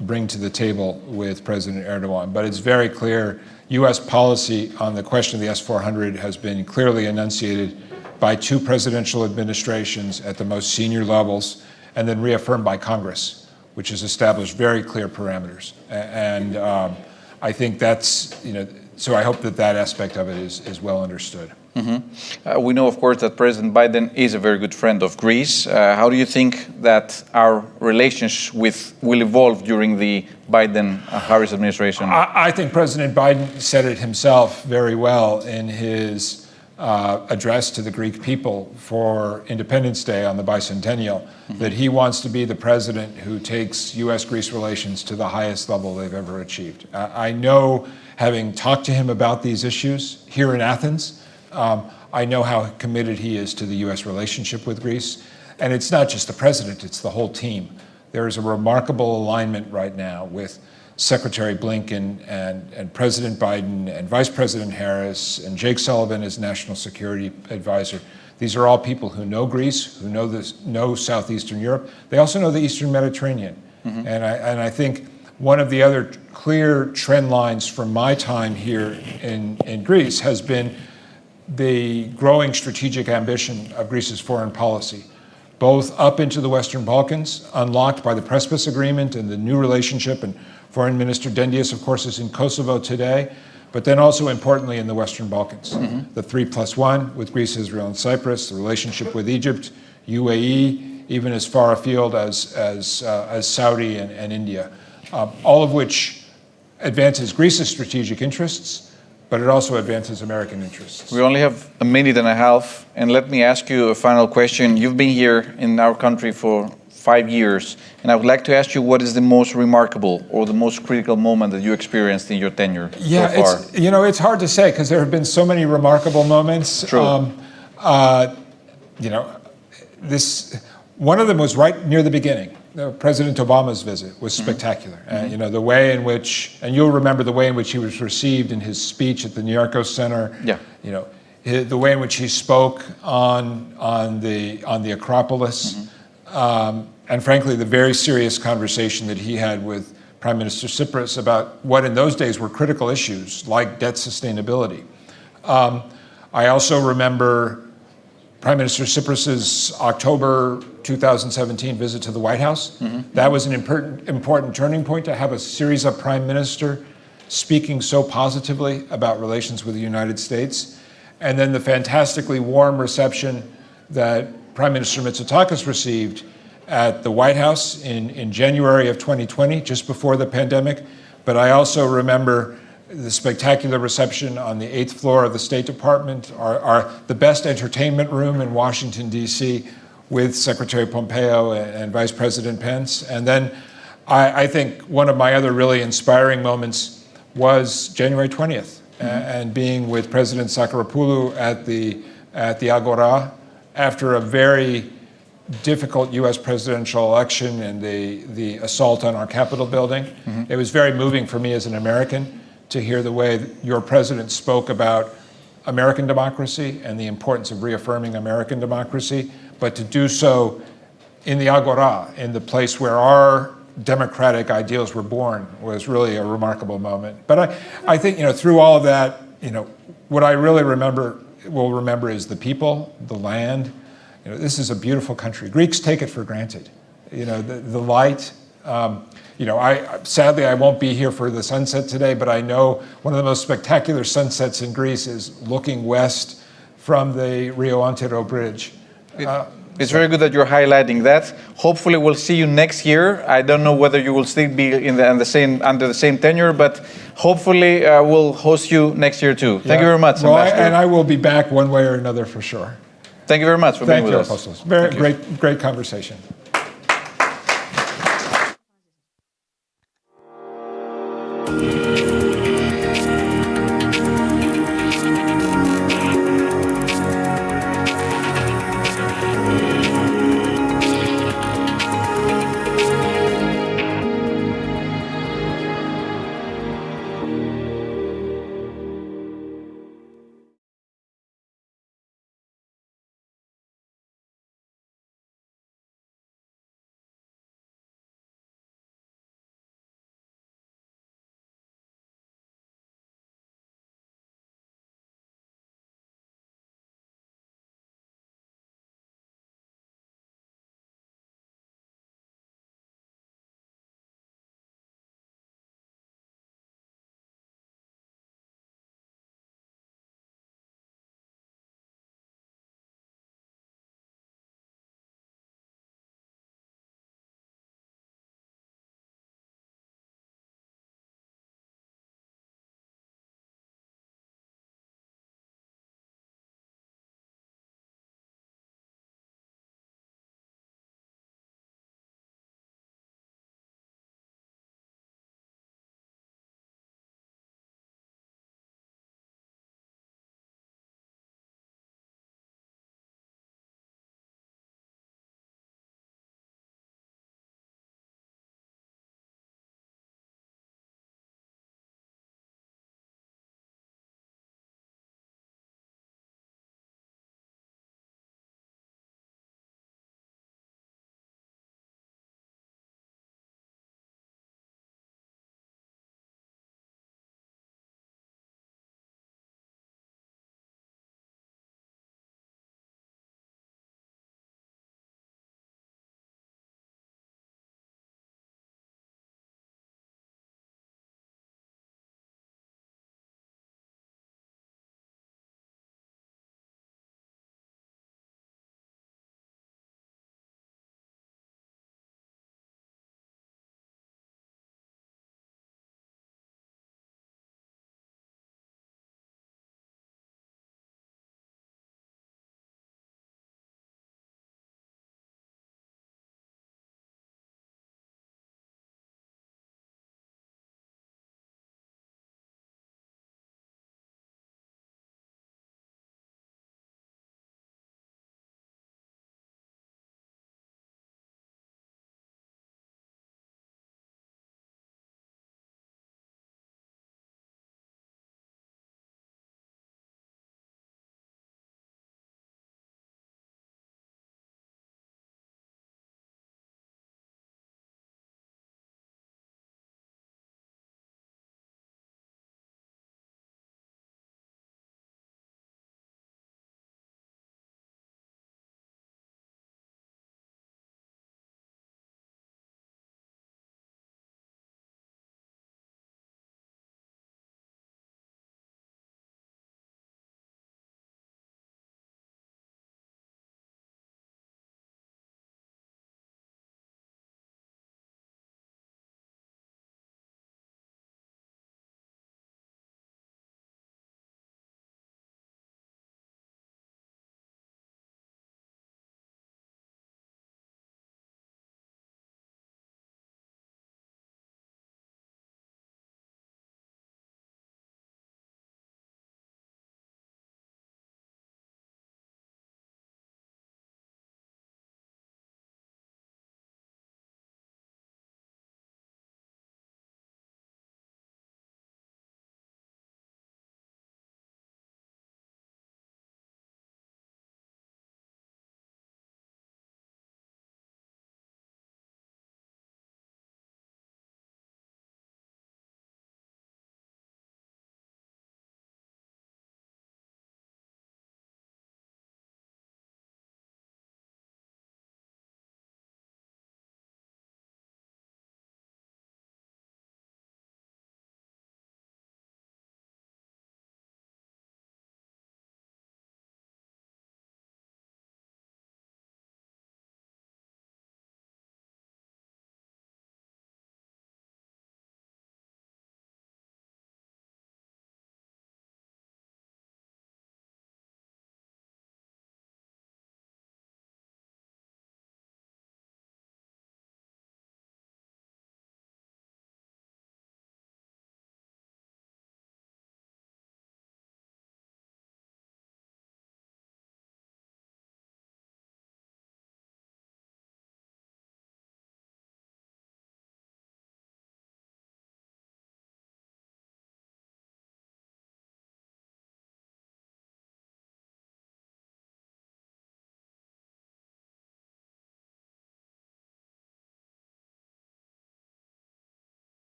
bring to the table with President Erdogan, but it's very clear U.S. policy on the question of the S-400 has been clearly enunciated by two presidential administrations at the most senior levels, and then reaffirmed by Congress, which has established very clear parameters. And I think that's, so I hope that that aspect of it is well understood. We know, of course, that President Biden is a very good friend of Greece. How do you think that our relations will evolve during the Biden-Harris administration? I think President Biden said it himself very well in his address to the Greek people for Independence Day on the bicentennial, that he wants to be the president who takes U.S.-Greece relations to the highest level they've ever achieved. I know, having talked to him about these issues here in Athens, I know how committed he is to the U.S. relationship with Greece. And it's not just the president, it's the whole team. There is a remarkable alignment right now with Secretary Blinken and President Biden and Vice President Harris and Jake Sullivan as National Security Advisor. These are all people who know Greece, who know Southeastern Europe. They also know the Eastern Mediterranean. And I think one of the other clear trend lines from my time here in Greece has been the growing strategic ambition of Greece's foreign policy, both up into the Western Balkans, unlocked by the Prespis Agreement and the new relationship, and Foreign Minister Dendias, of course, is in Kosovo today, but then also importantly in the Western Balkans. The 3+1 with Greece, Israel, and Cyprus, the relationship with Egypt, UAE, even as far afield as Saudi and India, all of which advances Greece's strategic interests, but it also advances American interests. We only have a minute and a half, and let me ask you a final question. You've been here in our country for 5 years, and I would like to ask you what is the most remarkable or the most critical moment that you experienced in your tenure so far? It's hard to say because there have been so many remarkable moments. True. One of them was right near the beginning. President Obama's visit was spectacular. The way in which, and you'll remember the way in which he was received in his speech at the Niarchos Center. Yeah. The way in which he spoke on the Acropolis, and frankly, the very serious conversation that he had with Prime Minister Tsipras about what in those days were critical issues like debt sustainability. I also remember Prime Minister Tsipras's October 2017 visit to the White House. That was an important turning point to have a series of prime minister speaking so positively about relations with the United States. And then the fantastically warm reception that Prime Minister Mitsotakis received at the White House in January of 2020, just before the pandemic. But I also remember the spectacular reception on the 8th floor of the State Department, the best entertainment room in Washington, D.C., with Secretary Pompeo and Vice President Pence. And then I think one of my other really inspiring moments was January 20th, and being with President Sakarapulu at the Agora after a very difficult U.S. presidential election and the assault on our Capitol building. It was very moving for me as an American to hear the way your president spoke about American democracy and the importance of reaffirming American democracy, but to do so in the Agora, in the place where our democratic ideals were born, was really a remarkable moment. But I think, through all of that, what I really will remember is the people, the land. This is a beautiful country. Greeks take it for granted. The light. Sadly, I won't be here for the sunset today, but I know one of the most spectacular sunsets in Greece is looking west from the Rio Antero Bridge. It's very good that you're highlighting that. Hopefully, we'll see you next year. I don't know whether you will still be under the same tenure, but hopefully, we'll host you next year too. Thank you very much, Ambassador. And I will be back one way or another for sure. Thank you very much for being with us. Thank you, Apostolos. Very great conversation.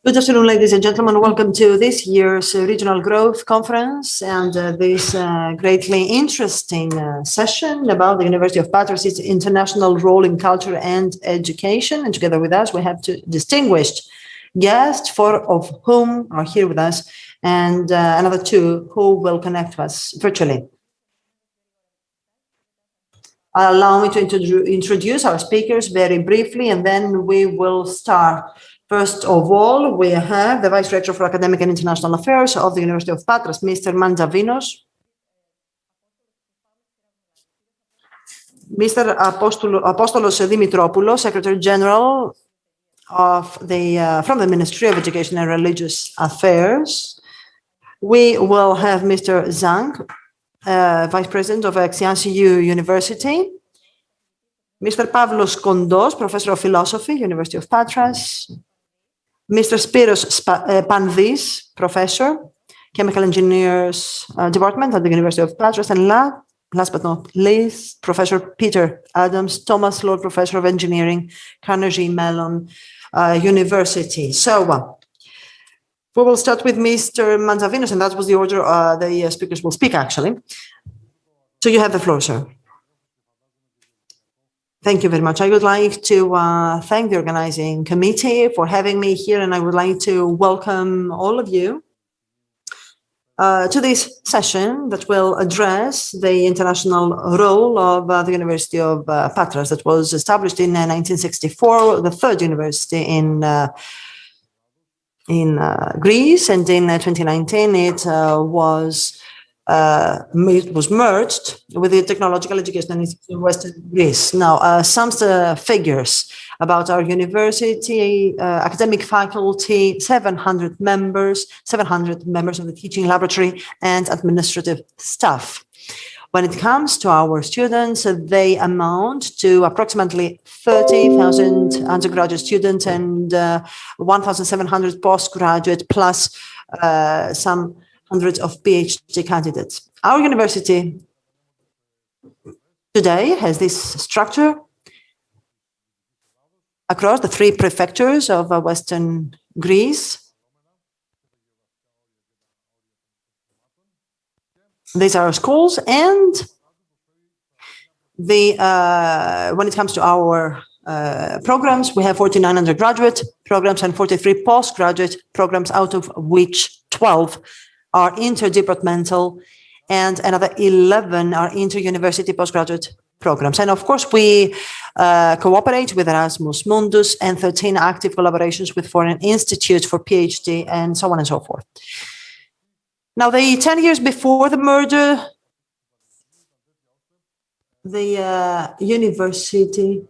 Good afternoon, ladies and gentlemen. Welcome to this year's Regional Growth Conference and this greatly interesting session about the University of Patras' international role in culture and education. And together with us, we have two distinguished guests, four of whom are here with us, and another two who will connect to us virtually. Allow me to introduce our speakers very briefly, and then we will start. First of all, we have the Vice Rector for Academic and International Affairs of the University of Patras, Mr. Mantzavinos. Mr. Apostolos Dimitropoulos, Secretary General of from the Ministry of Education and Religious Affairs. We will have Mr. Zhang, Vice President of ACHAIA University. Mr. Pavlos Kondos, Professor of Philosophy, University of Patras. Mr. Spiros Pandis, Professor, Chemical Engineers Department at the University of Patras, and last but not least, Professor Peter Adams, Thomas Lord Professor of Engineering, Carnegie Mellon University. So we will start with Mr. Mantzavinos, and that was the order the speakers will speak, actually. So you have the floor, sir. Thank you very much. I would like to thank the organizing committee for having me here, and I would like to welcome all of you to this session that will address the international role of the University of Patras that was established in 1964, the third university in Greece, and in 2019 it was merged with the Technological Education Institute in Western Greece. Now, some figures about our university, academic faculty, 700 members of the teaching laboratory and administrative staff. When it comes to our students, they amount to approximately 30,000 undergraduate students and 1,700 postgraduate, plus some hundreds of PhD candidates. Our university today has this structure across the three prefectures of Western Greece. These are schools, and when it comes to our programs, we have 49 undergraduate programs and 43 postgraduate programs, out of which 12 are interdepartmental, and another 11 are inter-university postgraduate programs. And of course, we cooperate with Erasmus Mundus and 13 active collaborations with foreign institutes for PhD and so on and so forth. Now, the 10 years before the merger, the university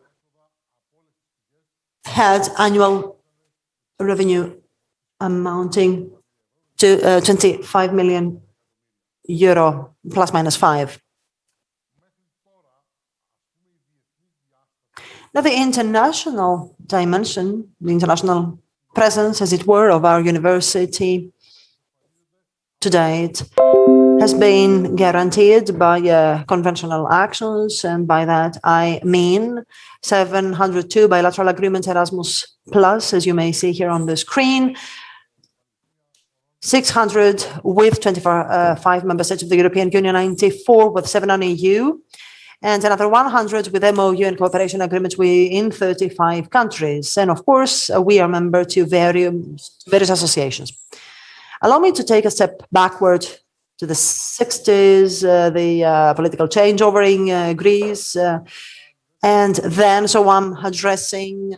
had annual revenue amounting to 25 million euro, plus minus 5. Now, the international dimension, the international presence, as it were, of our university to date has been guaranteed by conventional actions, and by that I mean 702 bilateral agreements Erasmus Plus, as you may see here on the screen, 600 with 25 member states of the European Union, 94 with 7 on EU, and another 100 with MOU and cooperation agreements in 35 countries. And of course, we are member to various associations. Allow me to take a step backward to the 60s, the political changeover in Greece, and then, so I'm addressing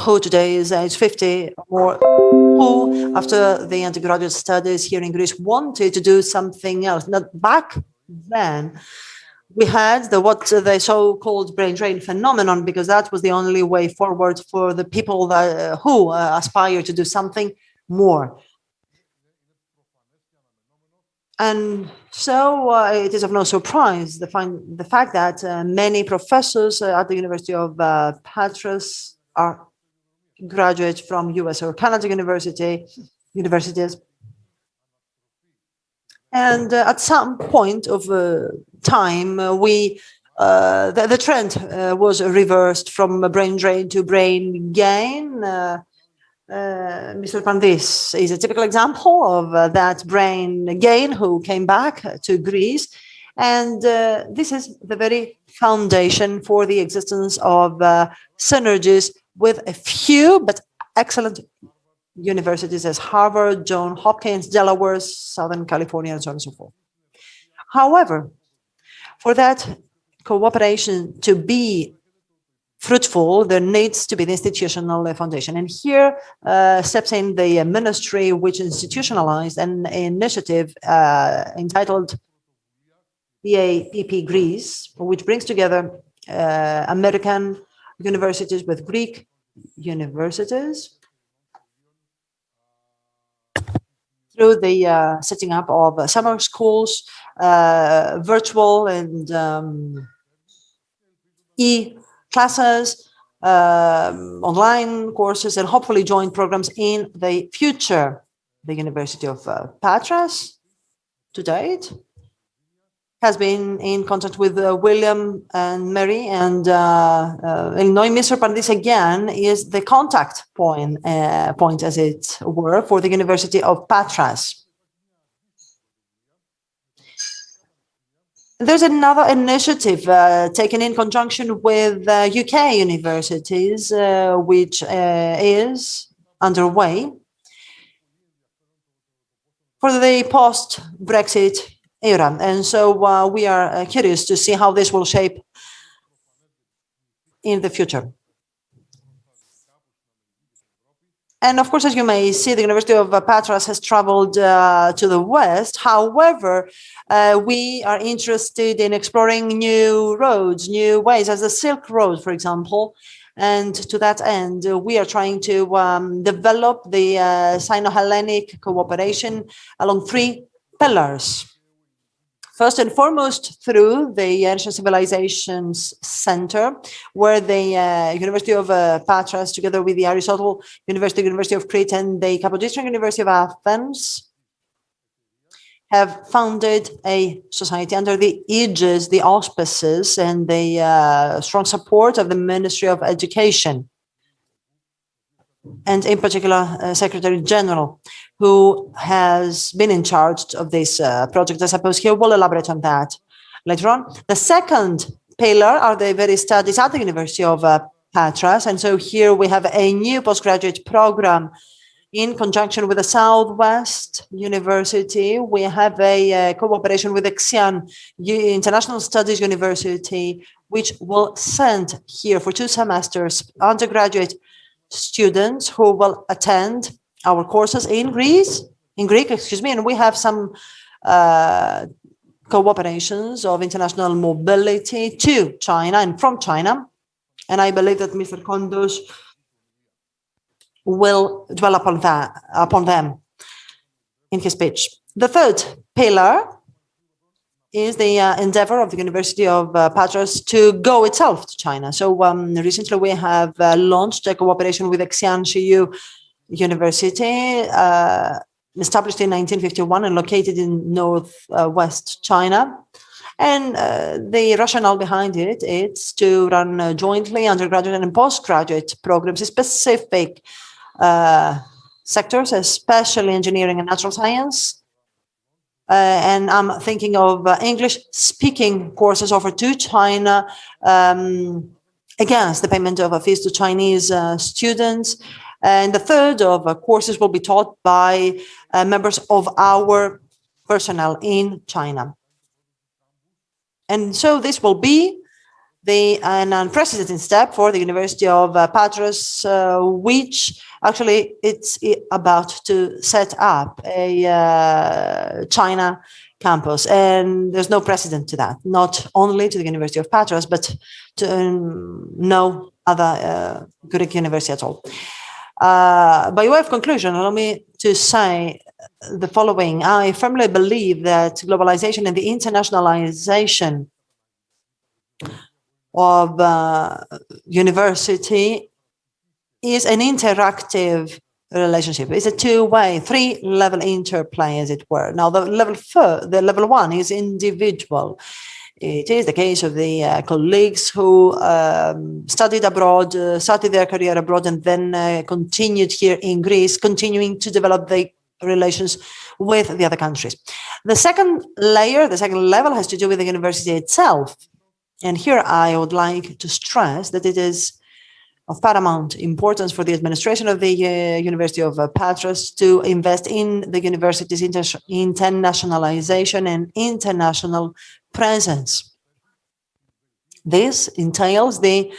who today is age 50 or who, after the undergraduate studies here in Greece, wanted to do something else. Now, back then, we had the so-called brain drain phenomenon, because that was the only way forward for the people who aspire to do something more. And so it is of no surprise the fact that many professors at the University of Patras are graduates from US or Canada universities. And at some point of time, the trend was reversed from brain drain to brain gain. Mr. Pandis is a typical example of that brain gain who came back to Greece. And this is the very foundation for the existence of synergies with a few but excellent universities as Harvard, Johns Hopkins, Delaware, Southern California, and so on and so forth. However, for that cooperation to be fruitful, there needs to be the institutional foundation. And here steps in the ministry, which institutionalized an initiative entitled EAPP Greece, which brings together American universities with Greek universities through the setting up of summer schools, virtual and e-classes, online courses, and hopefully joint programs in the future. The University of Patras, to date, has been in contact with William and Mary and Illinois. Mr. Pandis again is the contact point, as it were, for the University of Patras. There's another initiative taken in conjunction with UK universities, which is underway for the post-Brexit era. And so we are curious to see how this will shape in the future. And of course, as you may see, the University of Patras has traveled to the West. However, we are interested in exploring new roads, new ways, as the Silk Road, for example. And to that end, we are trying to develop the Sino-Hellenic cooperation along 3 pillars. First and foremost, through the Ancient Civilizations Center, where the University of Patras, together with the Aristotle University of Crete, and the Capodistrian University of Athens, have founded a society under the aegis, the auspices, and the strong support of the Ministry of Education, and in particular, Secretary General, who has been in charge of this project. I suppose he will elaborate on that later on. The second pillar are the various studies at the University of Patras. And so here we have a new postgraduate program in conjunction with the Southwest University. We have a cooperation with Xi'an International Studies University, which will send here for 2 semesters undergraduate students who will attend our courses in Greek, and we have some cooperations of international mobility to China and from China. And I believe that Mr. Kondos will dwell upon them in his speech. The third pillar is the endeavor of the University of Patras to go itself to China. So recently we have launched a cooperation with Xi'an Shiyu University, established in 1951 and located in northwest China. And the rationale behind it is to run jointly undergraduate and postgraduate programs in specific sectors, especially engineering and natural science. And I'm thinking of English-speaking courses offered to China against the payment of fees to Chinese students. And the third of courses will be taught by members of our personnel in China. And so this will be an unprecedented step for the University of Patras, which actually it's about to set up a China campus. And there's no precedent to that, not only to the University of Patras, but to no other Greek university at all. By way of conclusion, allow me to say the following. I firmly believe that globalization and the internationalization of university is an interactive relationship. It's a two-way, three-level interplay, as it were. Now, the level one is individual. It is the case of the colleagues who studied abroad, started their career abroad, and then continued here in Greece, continuing to develop the relations with the other countries. The second layer, the second level, has to do with the university itself. And here I would like to stress that it is of paramount importance for the administration of the University of Patras to invest in the university's internationalization and international presence. This entails the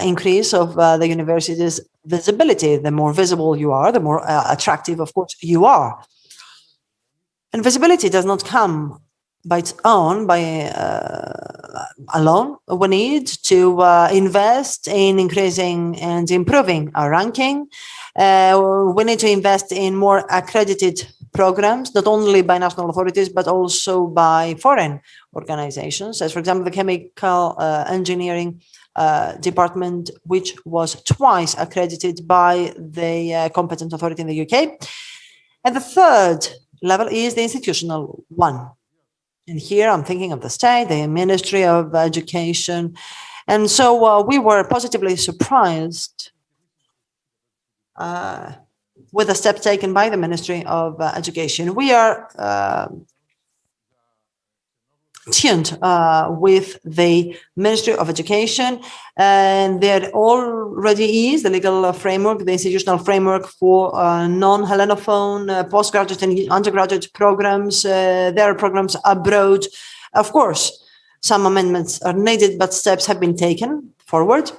increase of the university's visibility. The more visible you are, the more attractive, of course, you are. And visibility does not come by its own, alone. We need to invest in increasing and improving our ranking. We need to invest in more accredited programs, not only by national authorities, but also by foreign organizations, as for example, the chemical engineering department, which was twice accredited by the competent authority in the UK. And the third level is the institutional one. And here I'm thinking of the state, the Ministry of Education. And so we were positively surprised with the step taken by the Ministry of Education. We are tuned with the Ministry of Education, and there already is the legal framework, the institutional framework for non-Hellenophone postgraduate and undergraduate programs. There are programs abroad. Of course, some amendments are needed, but steps have been taken forward.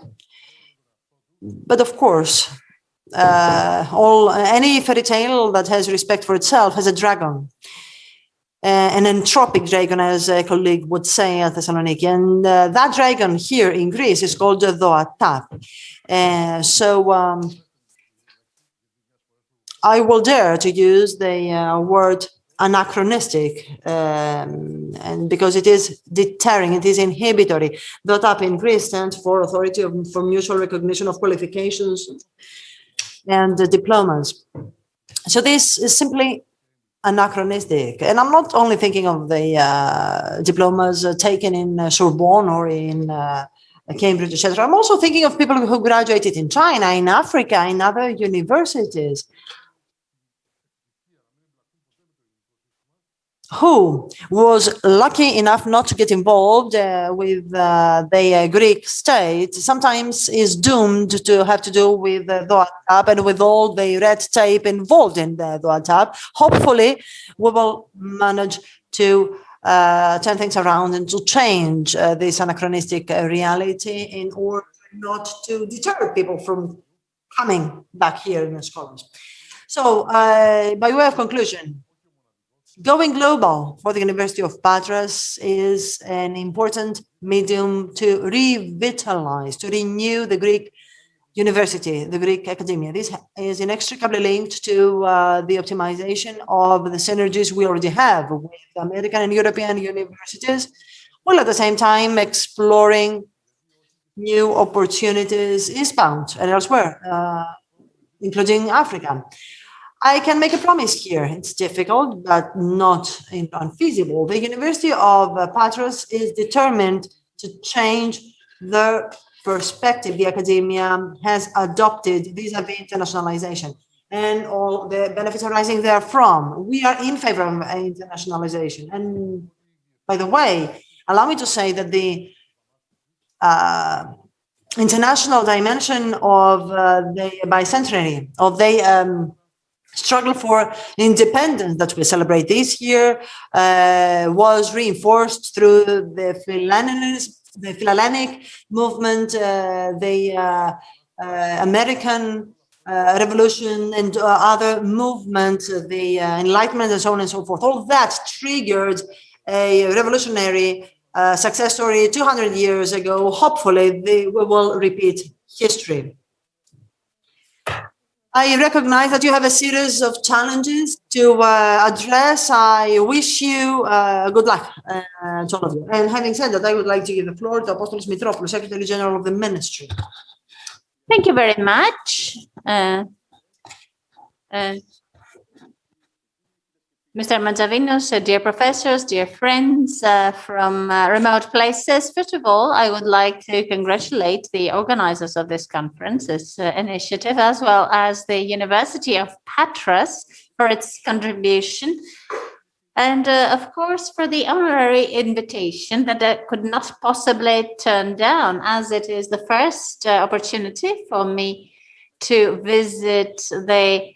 But of course, any fairy tale that has respect for itself has a dragon. An entropic dragon, as a colleague would say at Thessaloniki. And that dragon here in Greece is called the Doatap. I will dare to use the word anachronistic, and because it is deterring, it is inhibitory. Doatap in Greece stands for Authority for Mutual Recognition of Qualifications and Diplomas. So this is simply anachronistic. And I'm not only thinking of the diplomas taken in Sorbonne or in Cambridge, etc. I'm also thinking of people who graduated in China, in Africa, in other universities, who was lucky enough not to get involved with the Greek state, sometimes is doomed to have to do with the Doatap and with all the red tape involved in the Doatap. Hopefully, we will manage to turn things around and to change this anachronistic reality in order not to deter people from coming back here in the scholars. So, by way of conclusion, going global for the University of Patras is an important medium to revitalize, to renew the Greek university, the Greek academia. This is inextricably linked to the optimization of the synergies we already have with American and European universities, while at the same time exploring new opportunities eastbound and elsewhere, including Africa. I can make a promise here. It's difficult, but not unfeasible. The University of Patras is determined to change the perspective the academia has adopted vis-a-vis internationalization and all the benefits arising therefrom. We are in favor of internationalization. And by the way, allow me to say that the international dimension of the bicentenary, of the struggle for independence that we celebrate this year was reinforced through the Philhellenic movement, the American Revolution, and other movements, the Enlightenment, and so on and so forth. All that triggered a revolutionary success story 200 years ago. Hopefully, we will repeat history. I recognize that you have a series of challenges to address. I wish you good luck to all of you. And having said that, I would like to give the floor to Apostolos Mitropoulos, Secretary General of the Ministry. Thank you very much. Mr. Manzavinos, dear professors, dear friends from remote places. First of all, I would like to congratulate the organizers of this conference, this initiative, as well as the University of Patras for its contribution. And of course, for the honorary invitation that I could not possibly turn down, as it is the first opportunity for me to visit the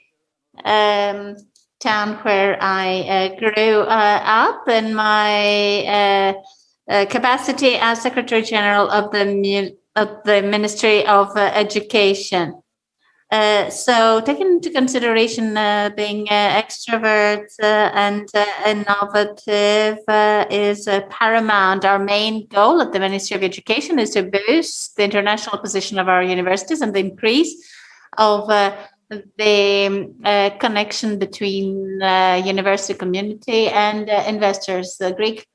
town where I grew up in my capacity as Secretary General of the Ministry of Education. So taking into consideration being extrovert and innovative is paramount. Our main goal at the Ministry of Education is to boost the international position of our universities and the increase of the connection between university community and investors. The Greek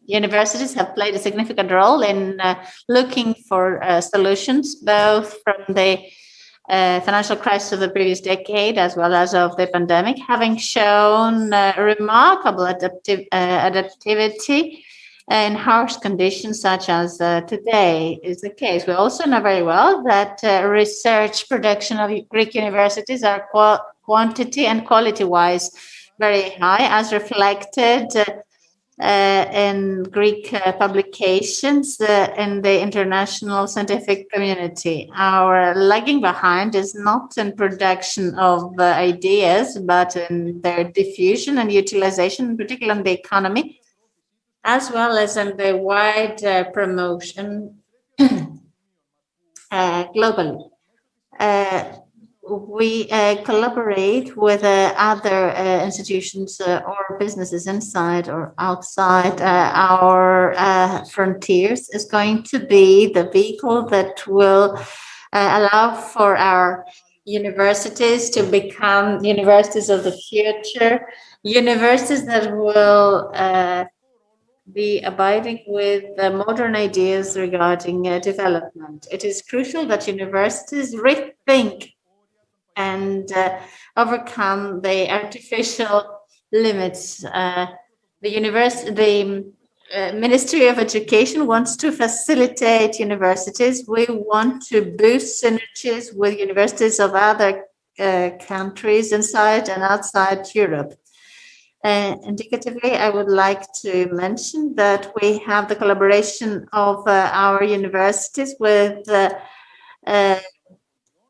universities have played a significant role in looking for solutions, both from the financial crisis of the previous decade as well as of the pandemic, having shown remarkable adaptivity in harsh conditions such as today is the case. We also know very well that research production of Greek universities are quantity and quality-wise very high, as reflected in Greek publications in the international scientific community. Our lagging behind is not in production of ideas, but in their diffusion and utilization, particularly in the economy, as well as in the wide promotion globally. We collaborate with other institutions or businesses inside or outside our frontiers. Is going to be the vehicle that will allow for our universities to become universities of the future, universities that will be abiding with modern ideas regarding development. It is crucial that universities rethink and overcome the artificial limits. The Ministry of Education wants to facilitate universities. We want to boost synergies with universities of other countries inside and outside Europe. Indicatively, I would like to mention that we have the collaboration of our universities with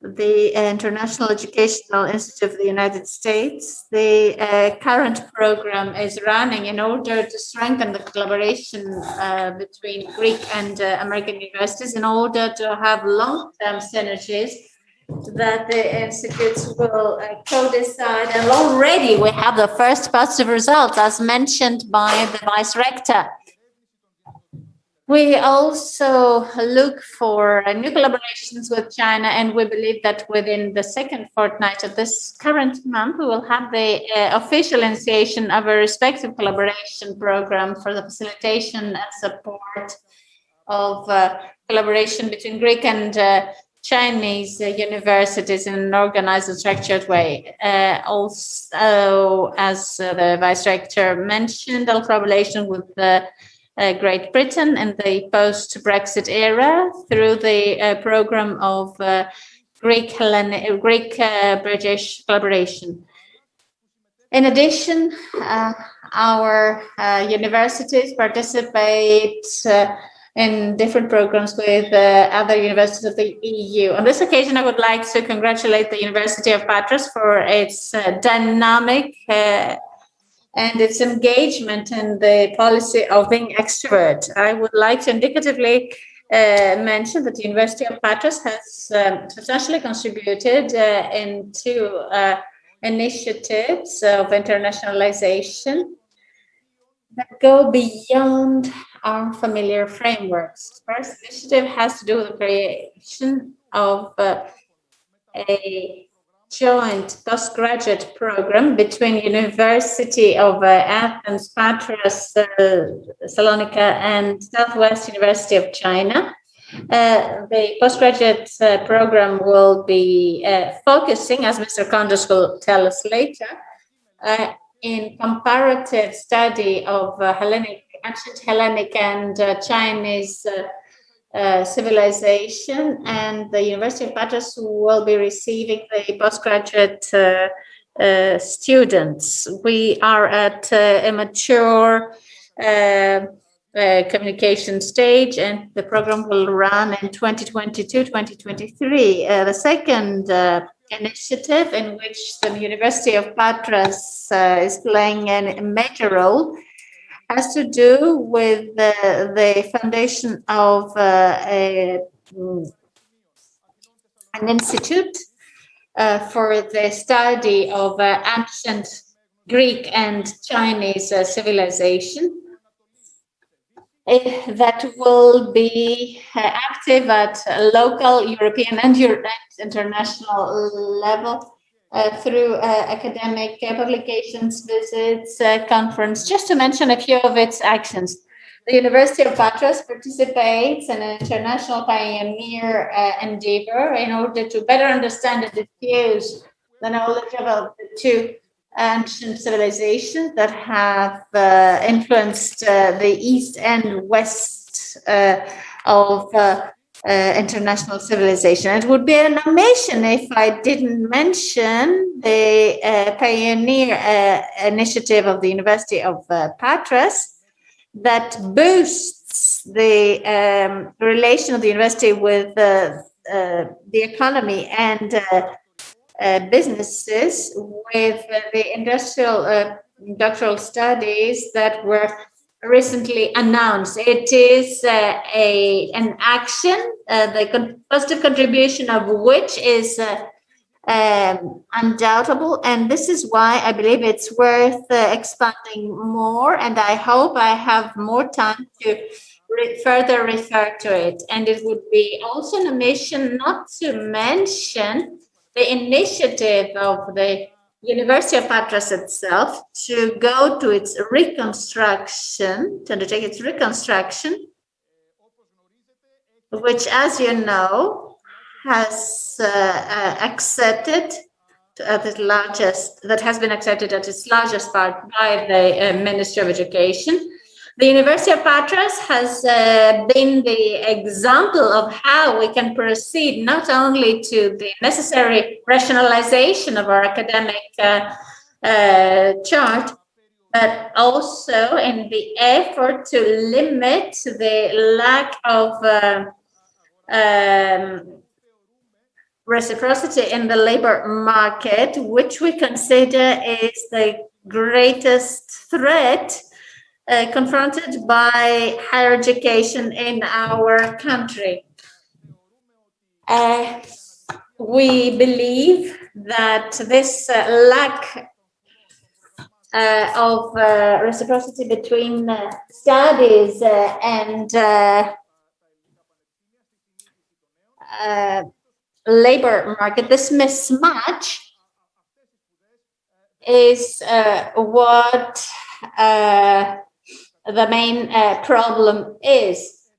the International Educational Institute of the United States. The current program is running in order to strengthen the collaboration between Greek and American universities in order to have long-term synergies that the institutes will co-decide. And already we have the first positive results, as mentioned by the Vice Rector. We also look for new collaborations with China, and we believe that within the second fortnight of this current month, we will have the official initiation of a respective collaboration program for the facilitation and support of collaboration between Greek and Chinese universities in an organized and structured way. Also, as the Vice Rector mentioned, our collaboration with Great Britain in the post-Brexit era through the program of Greek-British collaboration. In addition, our universities participate in different programs with other universities of the EU. On this occasion, I would like to congratulate the University of Patras for its dynamic and its engagement in the policy of being extrovert. I would like to indicatively mention that the University of Patras has substantially contributed into initiatives of internationalization that go beyond our familiar frameworks. First initiative has to do with the creation of a joint postgraduate program between University of Athens, Patras, Salonika, and Southwest University of China. The postgraduate program will be focusing, as Mr. Kondos will tell us later, in comparative study of ancient Hellenic and Chinese civilization, and the University of Patras will be receiving the postgraduate students. We are at a mature communication stage, and the program will run in 2022-2023. The second initiative in which the University of Patras is playing a major role has to do with the foundation of an institute for the study of ancient Greek and Chinese civilization that will be active at local, European, and international level. Through academic publications, visits, conference, just to mention a few of its actions. The University of Patras participates in an international pioneer endeavor in order to better understand and diffuse the knowledge about the two ancient civilizations that have influenced the East and West of international civilization. It would be an omission if I didn't mention the pioneer initiative of the University of Patras that boosts the relation of the university with the economy and businesses with the industrial doctoral studies that were recently announced. It is an action, the positive contribution of which is undoubtable, and this is why I believe it's worth expanding more, and I hope I have more time to further refer to it. And it would be also an omission not to mention the initiative of the University of Patras itself to go to its reconstruction, to undertake its reconstruction, which, as you know, has accepted at its largest, that has been accepted at its largest part by the Ministry of Education. The University of Patras has been the example of how we can proceed not only to the necessary rationalization of our academic chart, but also in the effort to limit the lack of reciprocity in the labor market, which we consider is the greatest threat confronted by higher education in our country. We believe that this lack of reciprocity between studies and labor market, this mismatch is what the main problem is,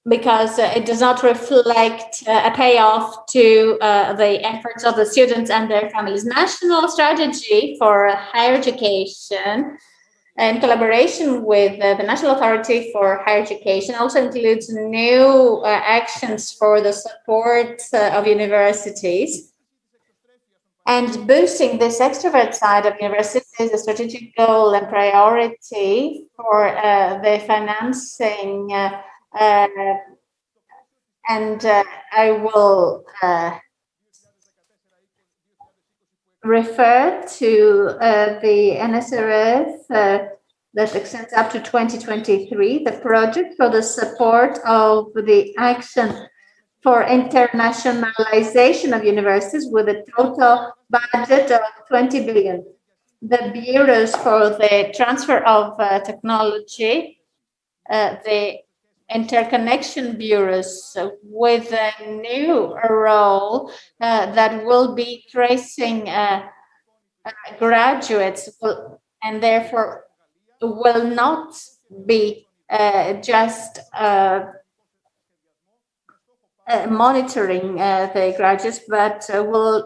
because it does not reflect a payoff to the efforts of the students and their families. National strategy for higher education in collaboration with the National Authority for Higher Education also includes new actions for the support of universities. And boosting this extrovert side of universities is a strategic goal and priority for the financing. And I will refer to the NSRF that extends up to 2023, the project for the support of the action for internationalization of universities with a total budget of 20 billion. The bureaus for the transfer of technology, the interconnection bureaus with a new role that will be tracing graduates and therefore will not be just monitoring the graduates, but will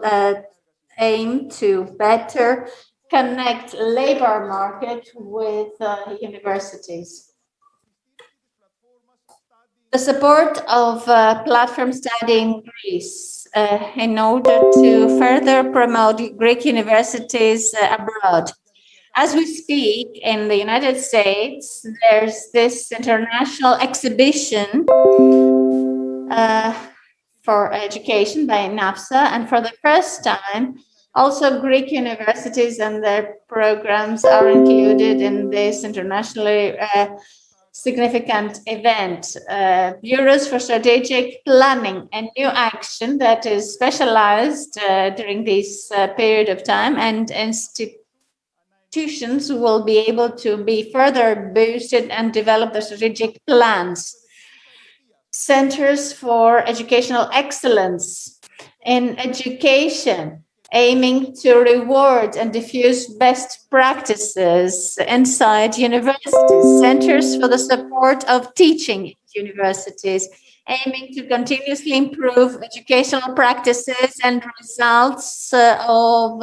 aim to better connect labor market with universities. The support of platform study in Greece in order to further promote Greek universities abroad. As we speak, in the United States, there's this international exhibition for education by NAFSA, and for the first time, also Greek universities and their programs are included in this internationally significant event. Bureaus for Strategic Planning and New Action that is specialized during this period of time, and institutions will be able to be further boosted and develop the strategic plans. Centers for Educational Excellence in education, aiming to reward and diffuse best practices inside universities. Centers for the support of teaching universities, aiming to continuously improve educational practices and results of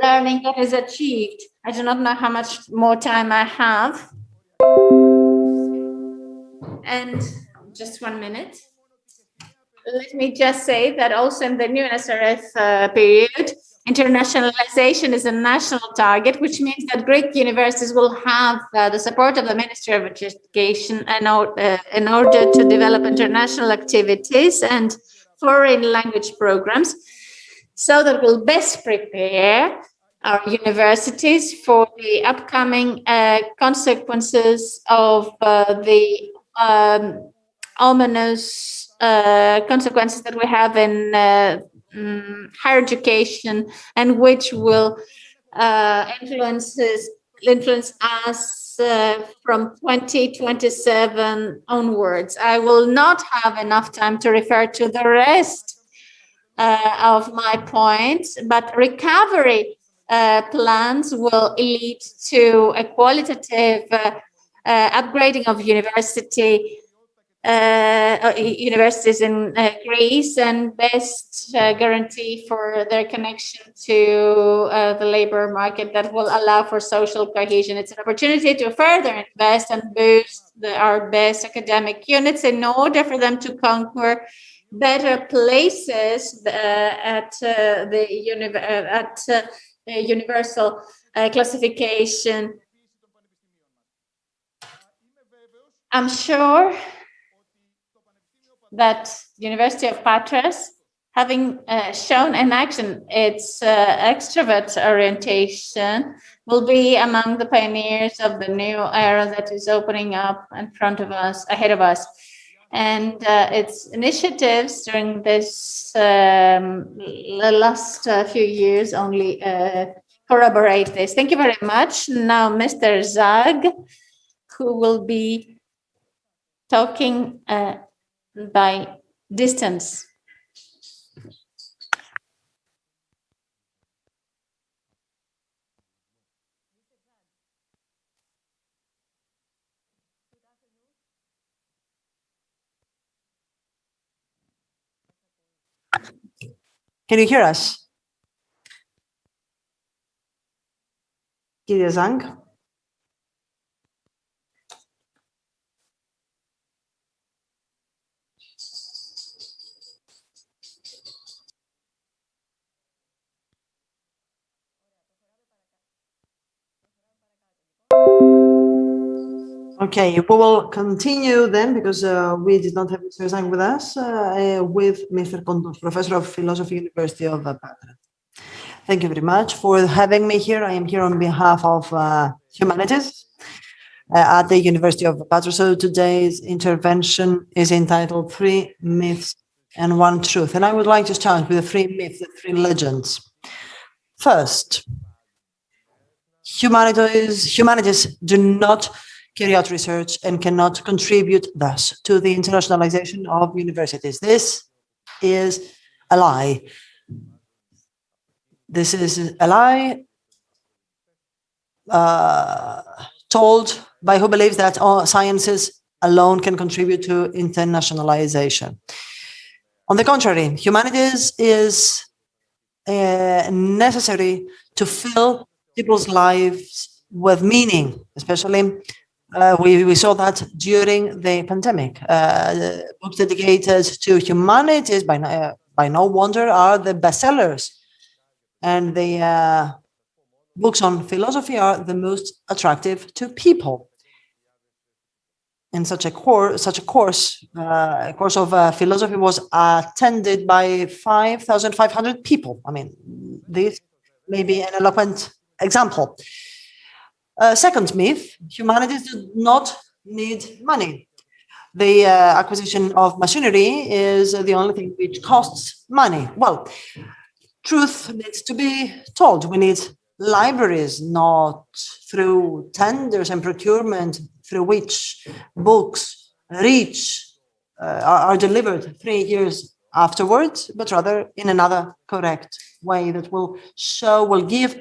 learning that is achieved. I do not know how much more time I have. And just 1 minute. Let me just say that also in the new NSRF period, internationalization is a national target, which means that Greek universities will have the support of the Ministry of Education in order to develop international activities and foreign language programs, so that we'll best prepare our universities for the upcoming consequences of the ominous consequences that we have in higher education, and which will influence us from 2027 onwards. I will not have enough time to refer to the rest of my points, but recovery plans will lead to a qualitative upgrading of universities in Greece, and best guarantee for their connection to the labor market that will allow for social cohesion. It's an opportunity to further invest and boost our best academic units in order for them to conquer better places at the universal classification. I'm sure that University of Patras, having shown in action its extrovert orientation, will be among the pioneers of the new era that is opening up in front of us, ahead of us. And its initiatives during this last few years only corroborate this. Thank you very much. Now, Mr. Zag, who will be talking by distance. Can you hear us? Kyria Zang. Okay, we will continue then, because we did not have Mr. Zang with us, with Mr. Kontos, Professor of Philosophy, University of Patras. Thank you very much for having me here. I am here on behalf of Humanities at the University of Patras. So today's intervention is entitled 3 Myths and 1 Truth. And I would like to start with the 3 myths, the 3 legends. First, humanities do not carry out research and cannot contribute thus to the internationalization of universities. This is a lie. This is a lie told by who believes that all sciences alone can contribute to internationalization. On the contrary, humanities is necessary to fill people's lives with meaning, especially we saw that during the pandemic. Books dedicated to humanities, by no wonder, are the bestsellers. And the books on philosophy are the most attractive to people. And such a course of philosophy was attended by 5,500 people. I mean, this may be an eloquent example. Second myth, humanities do not need money. The acquisition of machinery is the only thing which costs money. Well, truth needs to be told. We need libraries, not through tenders and procurement, through which books are delivered 3 years afterwards, but rather in another correct way that will give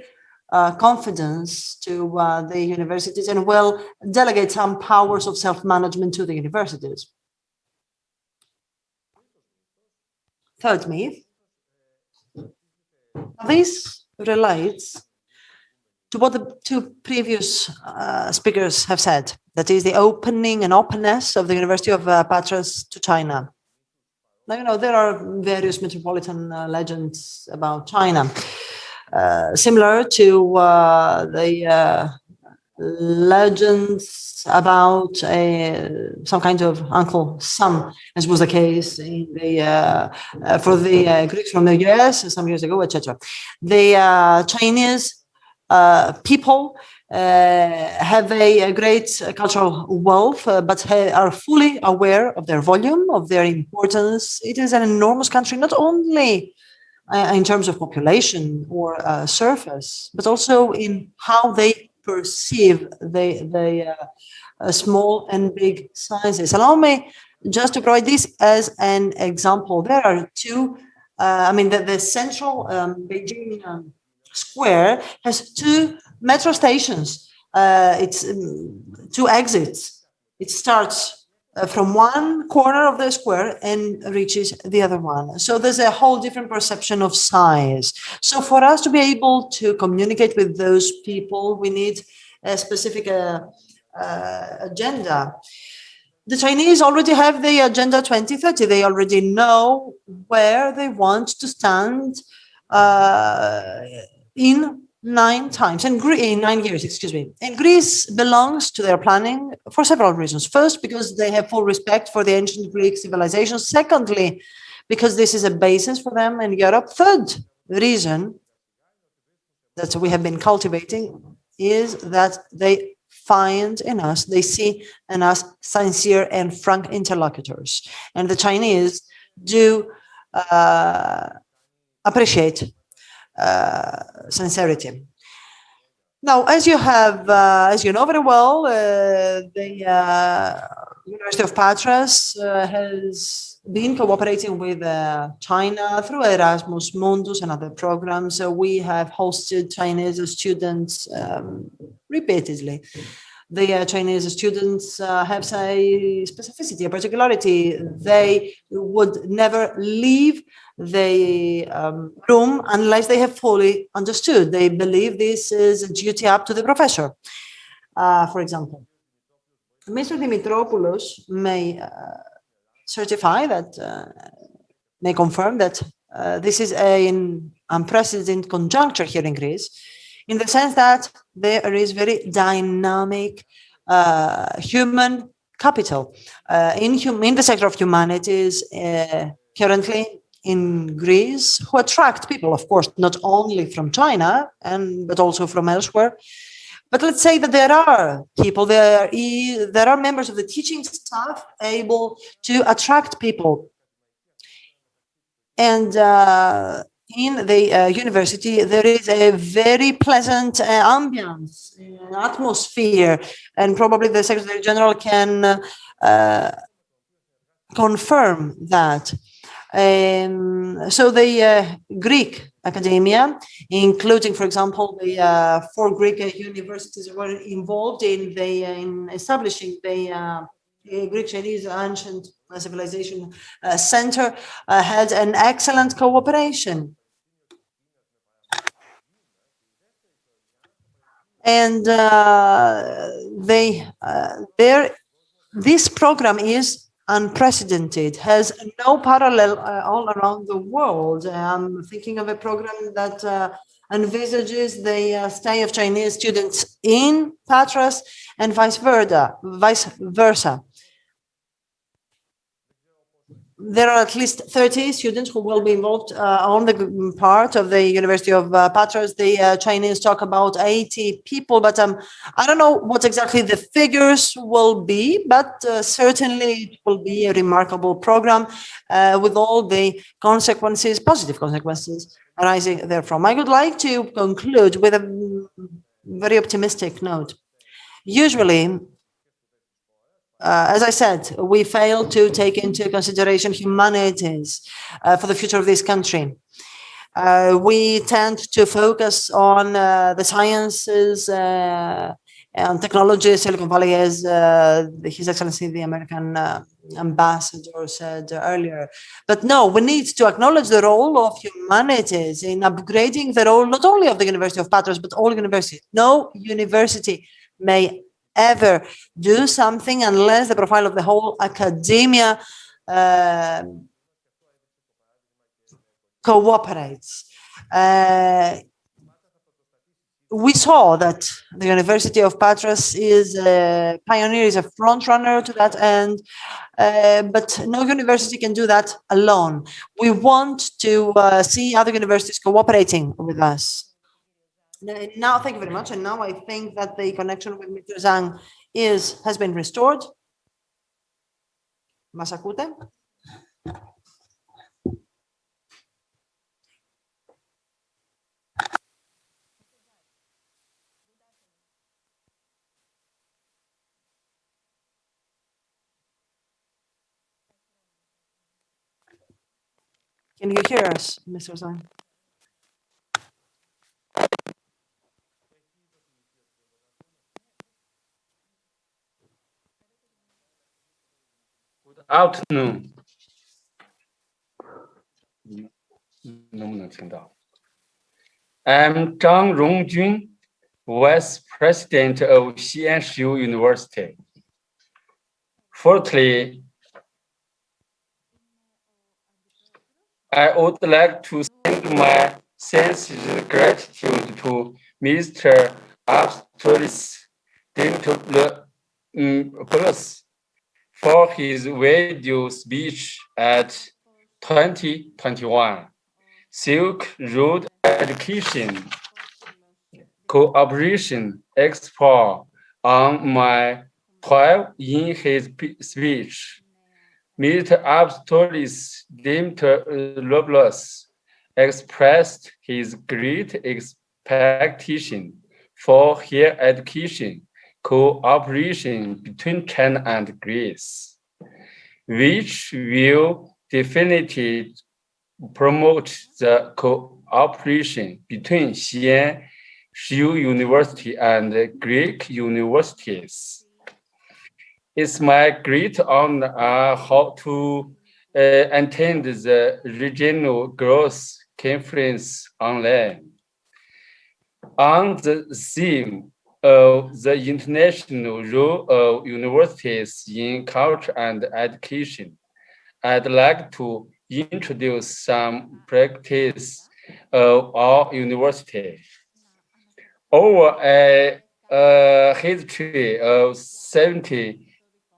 confidence to the universities and will delegate some powers of self-management to the universities. Third myth. This relates to what the two previous speakers have said, that is the opening and openness of the University of Patras to China. Now, you know, there are various metropolitan legends about China, similar to the legends about some kind of Uncle Sam, as was the case in for the Greeks from the US some years ago, etc. The Chinese people have a great cultural wealth, but are fully aware of their volume, of their importance. It is an enormous country, not only in terms of population or surface, but also in how they perceive the small and big sizes. Allow me just to provide this as an example. There are two, the central Beijing square has 2 metro stations. It's 2 exits. It starts from one corner of the square and reaches the other one. So there's a whole different perception of size. So for us to be able to communicate with those people, we need a specific agenda. The Chinese already have the Agenda 2030. They already know where they want to stand in 9 years, excuse me. And Greece belongs to their planning for several reasons. First, because they have full respect for the ancient Greek civilization. Secondly, because this is a basis for them in Europe. Third reason that we have been cultivating is that they find in us, they see in us sincere and frank interlocutors. And the Chinese do appreciate sincerity. Now, as you know very well, the University of Patras has been cooperating with China through Erasmus Mundus and other programs. So we have hosted Chinese students repeatedly. The Chinese students have a specificity, a particularity. They would never leave the room unless they have fully understood. They believe this is a duty up to the professor. For example, Mr. Dimitropoulos may certify that, may confirm that this is an unprecedented conjuncture here in Greece, in the sense that there is very dynamic human capital in the sector of humanities currently in Greece, who attract people, of course, not only from China, but also from elsewhere. But let's say that there are people, there are members of the teaching staff able to attract people. And in the university, there is a very pleasant ambience, atmosphere, and probably the Secretary General can confirm that. So the Greek academia, including, for example, the 4 Greek universities were involved in establishing the Greek Chinese Ancient Civilization Center, had an excellent cooperation. And this program is unprecedented, has no parallel all around the world. I'm thinking of a program that envisages the stay of Chinese students in Patras and vice versa. There are at least 30 students who will be involved on the part of the University of Patras. The Chinese talk about 80 people, but I don't know what exactly the figures will be, but certainly it will be a remarkable program with all the consequences, positive consequences arising therefrom. I would like to conclude with a very optimistic note. Usually, as I said, we fail to take into consideration humanities for the future of this country. We tend to focus on the sciences and technology. Silicon Valley, as His Excellency the American ambassador said earlier. But no, we need to acknowledge the role of humanities in upgrading the role not only of the University of Patras, but all universities. No university may ever do something unless the profile of the whole academia cooperates. We saw that the University of Patras is a pioneer, is a front runner to that end, but no university can do that alone. We want to see other universities cooperating with us. Now, thank you very much. And now I think that the connection with Mr. Zhang has been restored. Μας ακούτε? Can you hear us, Mr. Zhang? Afternoon. I'm Zhang Rongjun, Vice President of Xi'an University. Fourthly, I would like to thank my sincere gratitude to Mr. Apostolios Dimitropoulos for his video speech at 2021 Silk Road Education Cooperation Expo on my 12 in his speech. Mr. Apostolios Dimitropoulos expressed his great expectation for higher education cooperation between China and Greece, which will definitely promote the cooperation between Xi'an University and Greek universities. It's my great honor to attend the Regional Growth Conference online. On the theme of the international role of universities in culture and education, I'd like to introduce some practice of our university. Over a history of 70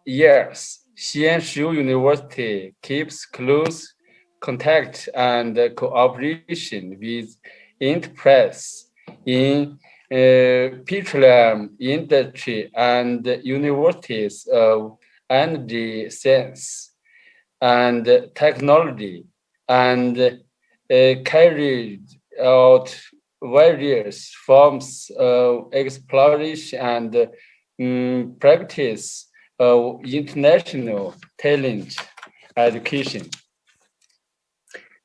years, Xi'an University keeps close contact and cooperation with enterprise in petroleum industry and universities of energy science and technology and carried out various forms of exploration and practice of international talent education.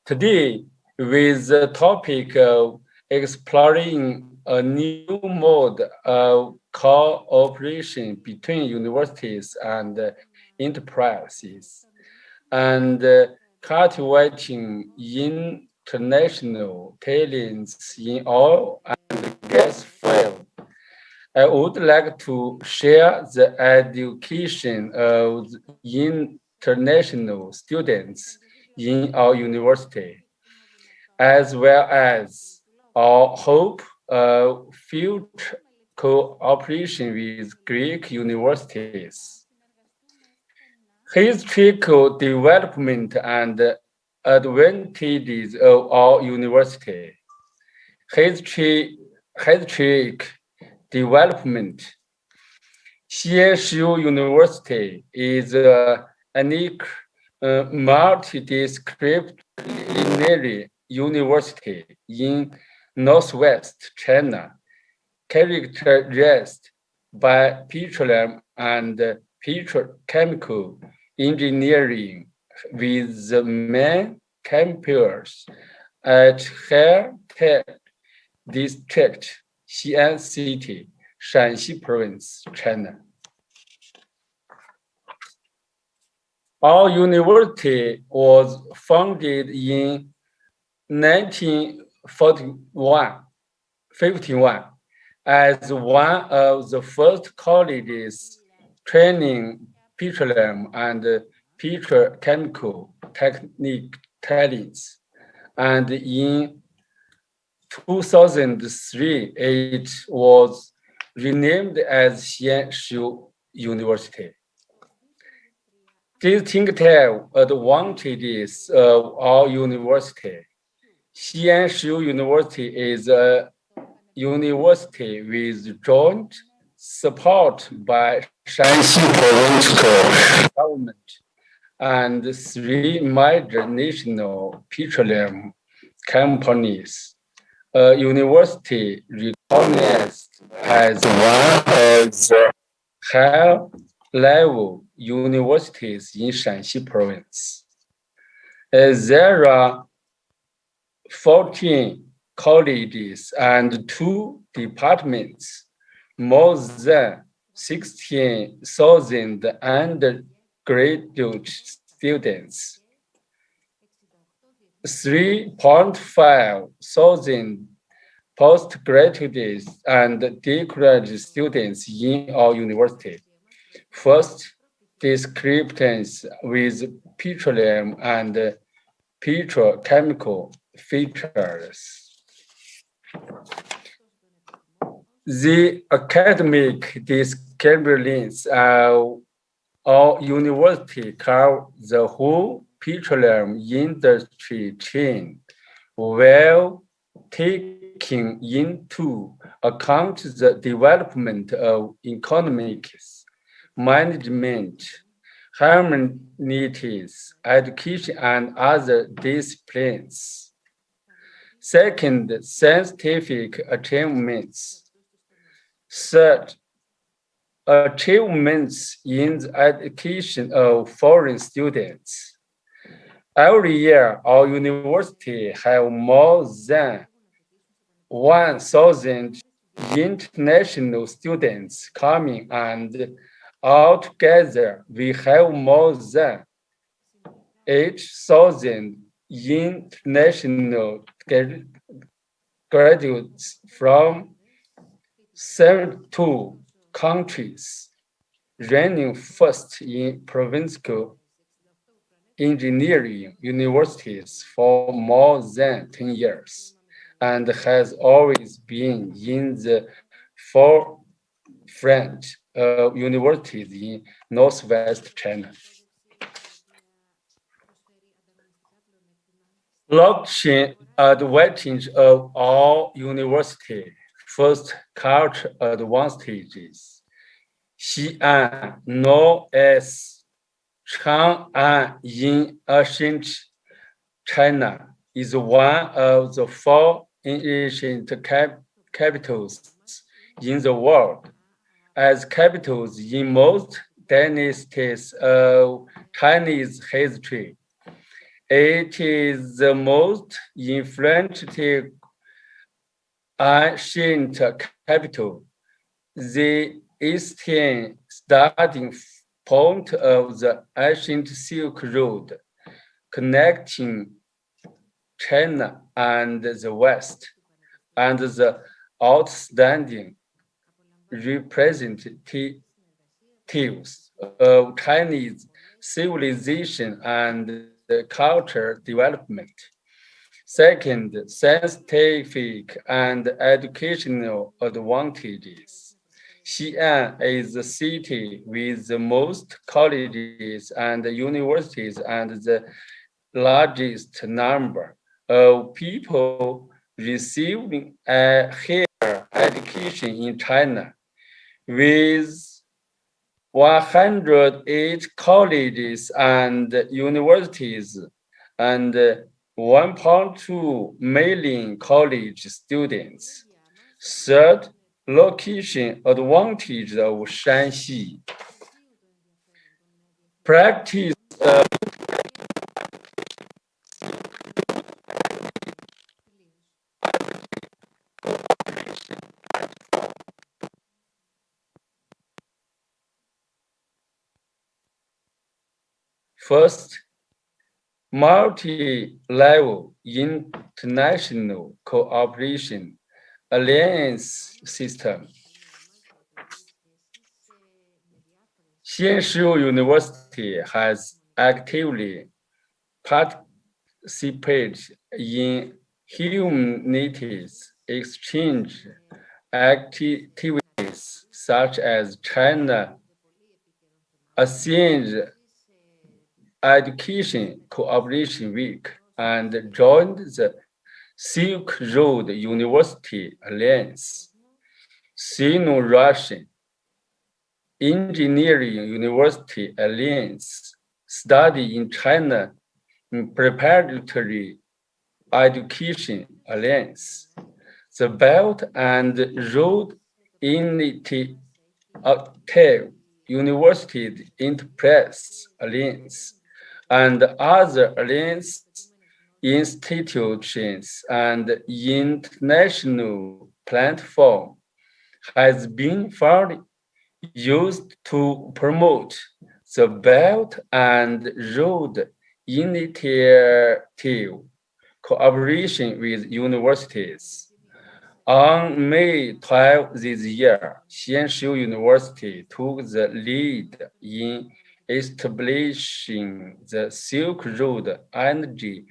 Today, with the topic of exploring a new mode of cooperation between universities and enterprises, and cultivating international talents in oil and gas field, I would like to share the education of international students in our university, as well as our hope of future cooperation with Greek universities. Historical development and advantages of our university. Historic development. CSU University is a unique multidisciplinary university in northwest China, characterized by petroleum and petrochemical engineering, with the main campus at High-Tech District, Xi'an City, Shanxi Province, China. Our university was founded in 1951 as one of the first colleges training petroleum and petrochemical technique talents, and in 2003 it was renamed as Xianshu University. Distinctive advantages of our university. Xianshu University is a university with joint support by Shanxi provincial government and 3 major national petroleum companies. A university recognized as one of the high-level universities in Shanxi province. There are 14 colleges and 2 departments, more than 16,000 undergraduate students, 3.5 thousand postgraduate and undergraduate students in our university. First, descriptions with petroleum and petrochemical features. The academic disciplines of our university cover the whole petroleum industry chain, while taking into account the development of economics, management, humanities, education, and other disciplines. Second, scientific achievements. Third, achievements in the education of foreign students. Every year, our university have more than 1,000 international students coming, and altogether we have more than 8,000 international graduates from 72 countries, reigning first in provincial engineering universities for more than 10 years, and has always been in the forefront of universities in northwest China. Blockchain advantage of our university. First, culture advantages. Xi'an, known as Chang'an in ancient China, is one of the 4 ancient capitals in the world, as capitals in most dynasties of Chinese history. It is the most influential ancient capital, the eastern starting point of the ancient Silk Road, connecting China and the West, and the outstanding representatives of Chinese civilization and culture development. Second, scientific and educational advantages. Xi'an is the city with the most colleges and universities and the largest number of people receiving a higher education in China, with 108 colleges and universities and 1.2 million college students. Third, location advantage of Shanxi. Practice First, multi-level international cooperation alliance system. Xianshu University has actively participated in humanities exchange activities such as China ACHAIA Education Cooperation Week and joined the Silk Road University Alliance. Sino-Russian Engineering University Alliance study in China Preparatory Education Alliance. The Belt and Road Initiative University Enterprise Alliance and other alliance institutions and international platform has been fully used to promote the Belt and Road Initiative cooperation with universities. On May 12 this year, Xianshu University took the lead in establishing the Silk Road Energy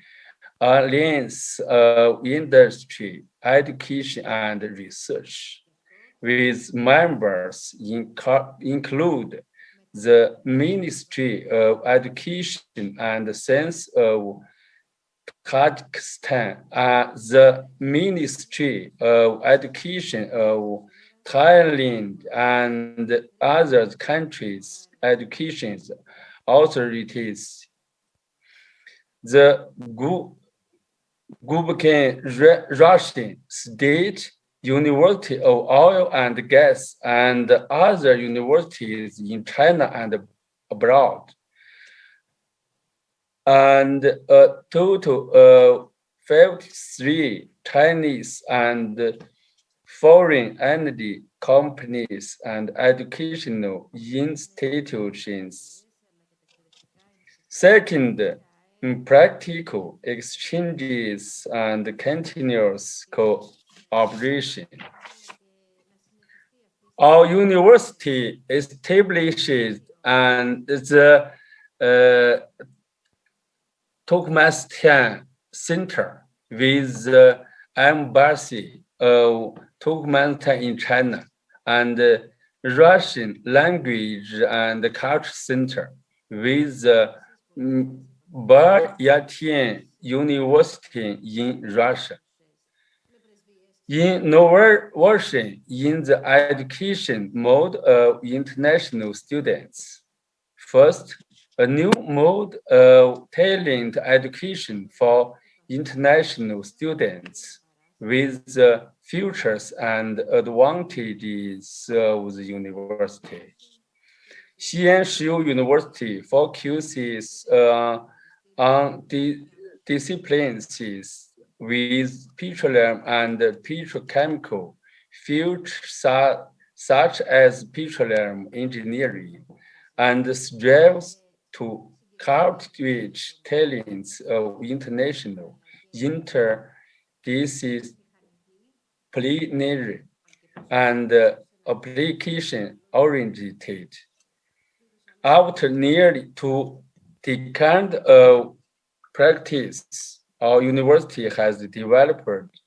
Alliance of Industry, Education and Research, with members include the Ministry of Education and Science of Kazakhstan, the Ministry of Education of Thailand, and other countries' education authorities. The Gulbenkian Russian State University of Oil and Gas and other universities in China and abroad, and a total of 53 Chinese and foreign energy companies and educational institutions. Second, practical exchanges and continuous cooperation. Our university established and the Turkmenistan Center with the Embassy of Turkmenistan in China and Russian Language and Culture Center with the Buryatia University in Russia. Innovation in the education mode of international students. First, a new mode of talent education for international students with the futures and advantages of the university. Xi'an Shiyu University focuses on disciplines with petroleum and petrochemical fields such as petroleum engineering, and strives to cultivate talents of international, interdisciplinary, and application-oriented. After nearly 2 decades of practice, our university has developed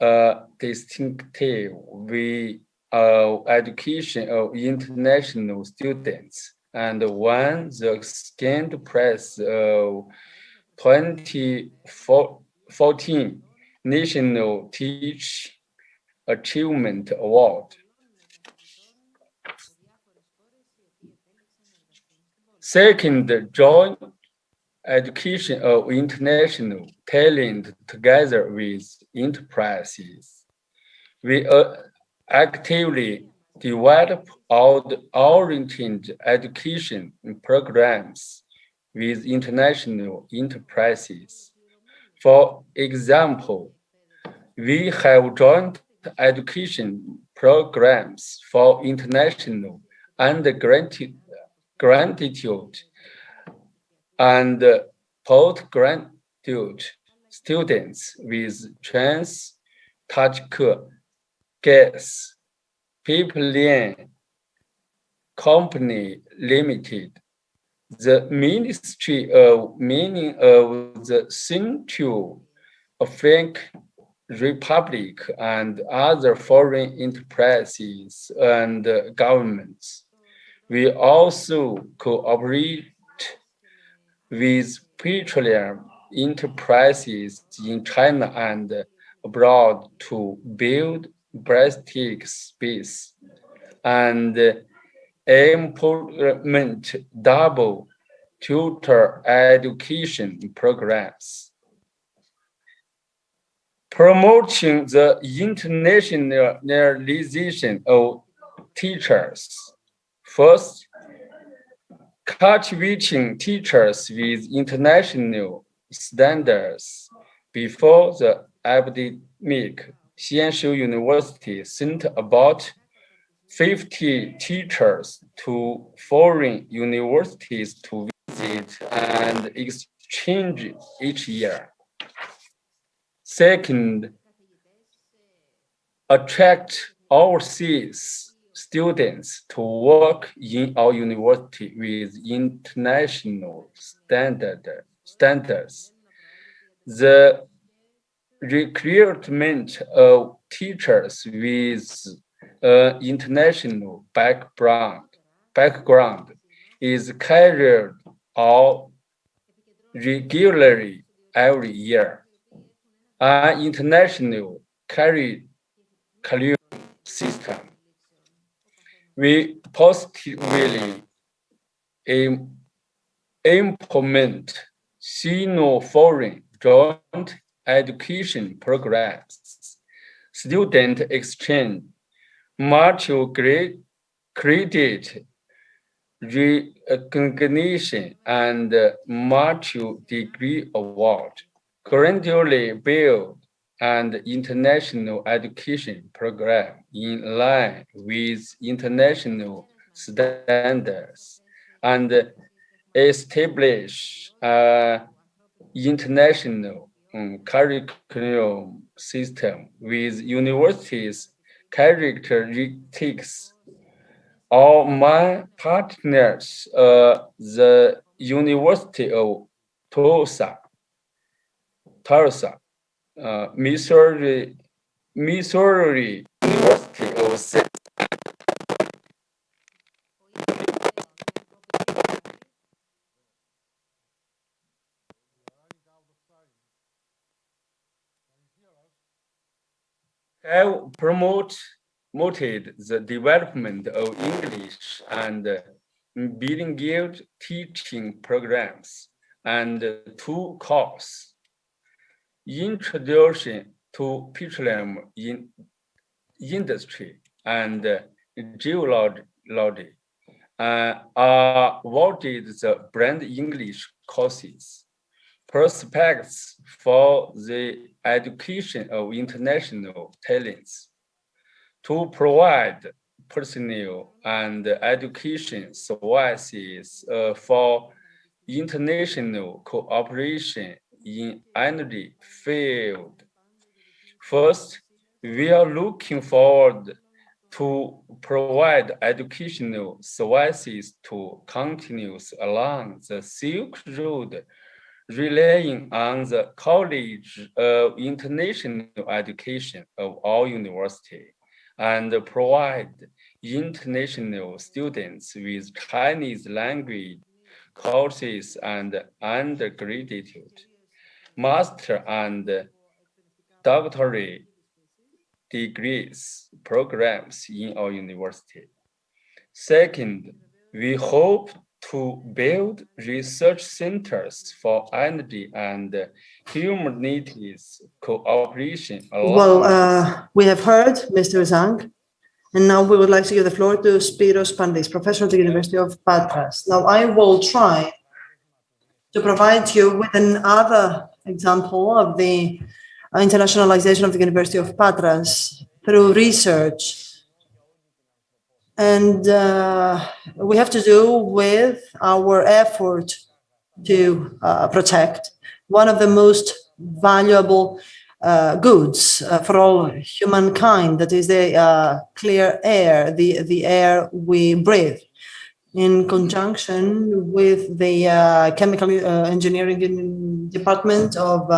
a distinctive way of education of international students and won the second prize of 2014 National Teach Achievement Award. Second, joint education of international talent together with enterprises. We actively develop oriented education programs with international enterprises. For example, we have joint education programs for international undergraduate and postgraduate students with Trans-Tajik Gas Pipeline Company Limited, the Ministry of Mining of the Central African Republic, and other foreign enterprises and governments. We also cooperate with petroleum enterprises in China and abroad to build plastic space and implement double tutor education programs. Promoting the internationalization of teachers. First, cultivating teachers with international standards. Before the epidemic, Xi'an Shiyu University sent about 50 teachers to foreign universities to visit and exchange each year. Second, attract overseas students to work in our university with international standards. The recruitment of teachers with international background is carried out regularly every year. An international curriculum system. We positively implement Sino-foreign joint education programs, student exchange, mutual credit recognition, and mutual degree award. Currently build an international education program in line with international standards and establish an international curriculum system with universities' characteristics. All my partners, the University of Tulsa, Missouri University of have promoted the development of English and bilingual teaching programs and 2 courses introduction to petroleum in industry and geology awarded the brand English courses, prospects for the education of international talents, to provide personnel and education services for international cooperation in energy field. First, we are looking forward to provide educational services to countries along the Silk Road, relying on the College of International Education of our university, and provide international students with Chinese language courses and undergraduate, master and doctorate degrees programs in our university. Second, we hope to build research centers for energy and humanities cooperation. Well, we have heard Mr. Zhang, and now we would like to give the floor to Spiros Pandis, professor at the University of Patras. Now, I will try to provide you with another example of the internationalization of the University of Patras through research. And we have to do with our effort to protect one of the most valuable goods for all humankind, that is the clear air, the air we breathe, in conjunction with the chemical engineering department of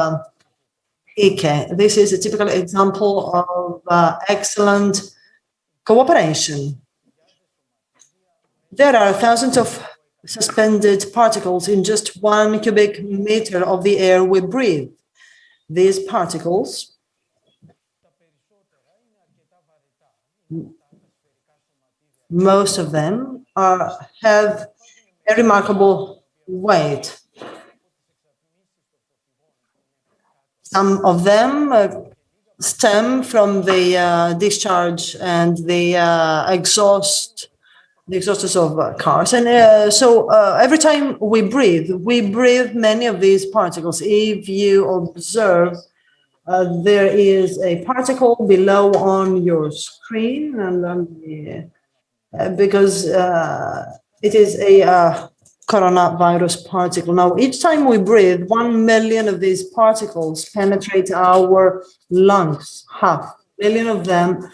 ACHAIA. This is a typical example of excellent cooperation. There are thousands of suspended particles in just 1 cubic meter of the air we breathe. These particles most of them have a remarkable weight. Some of them stem from the discharge and the exhaust of cars. And so every time we breathe many of these particles. If you observe, there is a particle below on your screen, and because it is a coronavirus particle. Now, each time we breathe, 1 million of these particles penetrate our lungs. 500,000 of them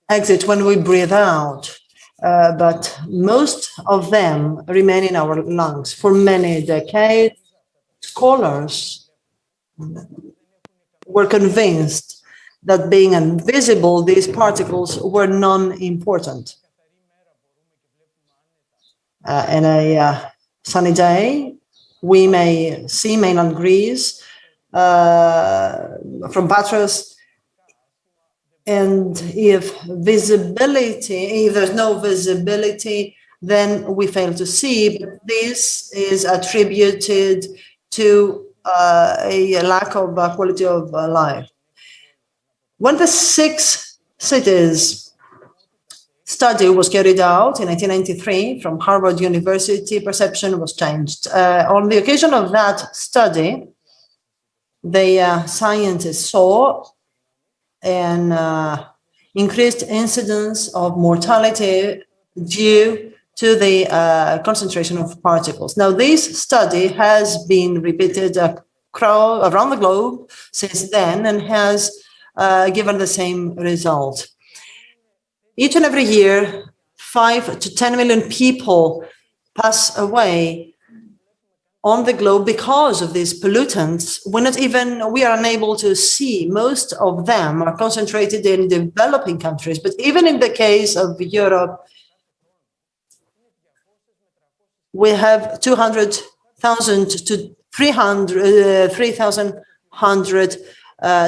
exit when we breathe out, but most of them remain in our lungs for many decades. Scholars were convinced that being invisible, these particles were non-important. In a sunny day, we may see mainland Greece from Patras, and if there's no visibility, then we fail to see. But this is attributed to a lack of quality of life. When the 6 cities study was carried out in 1993 from Harvard University, perception was changed. On the occasion of that study, the scientists saw an increased incidence of mortality due to the concentration of particles. Now, this study has been repeated around the globe since then and has given the same result. Each and every year, 5 to 10 million people pass away on the globe because of these pollutants. We are unable to see. Most of them are concentrated in developing countries, but even in the case of Europe, we have 200,000 to 3,100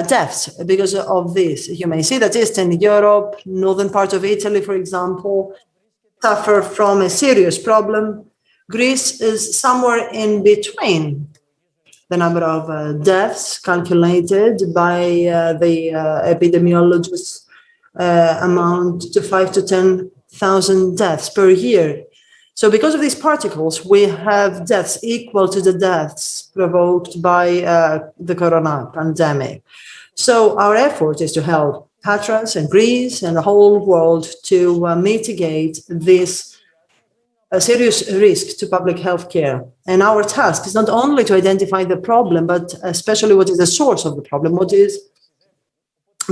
deaths because of this. You may see that Eastern Europe, northern part of Italy, for example, suffer from a serious problem. Greece is somewhere in between. the number of deaths calculated by the epidemiologists amount to 5 to 10,000 deaths per year. So because of these particles, we have deaths equal to the deaths provoked by the corona pandemic. So our effort is to help Patras and Greece and the whole world to mitigate this serious risk to public health care. And our task is not only to identify the problem, but especially what is the source of the problem, what is,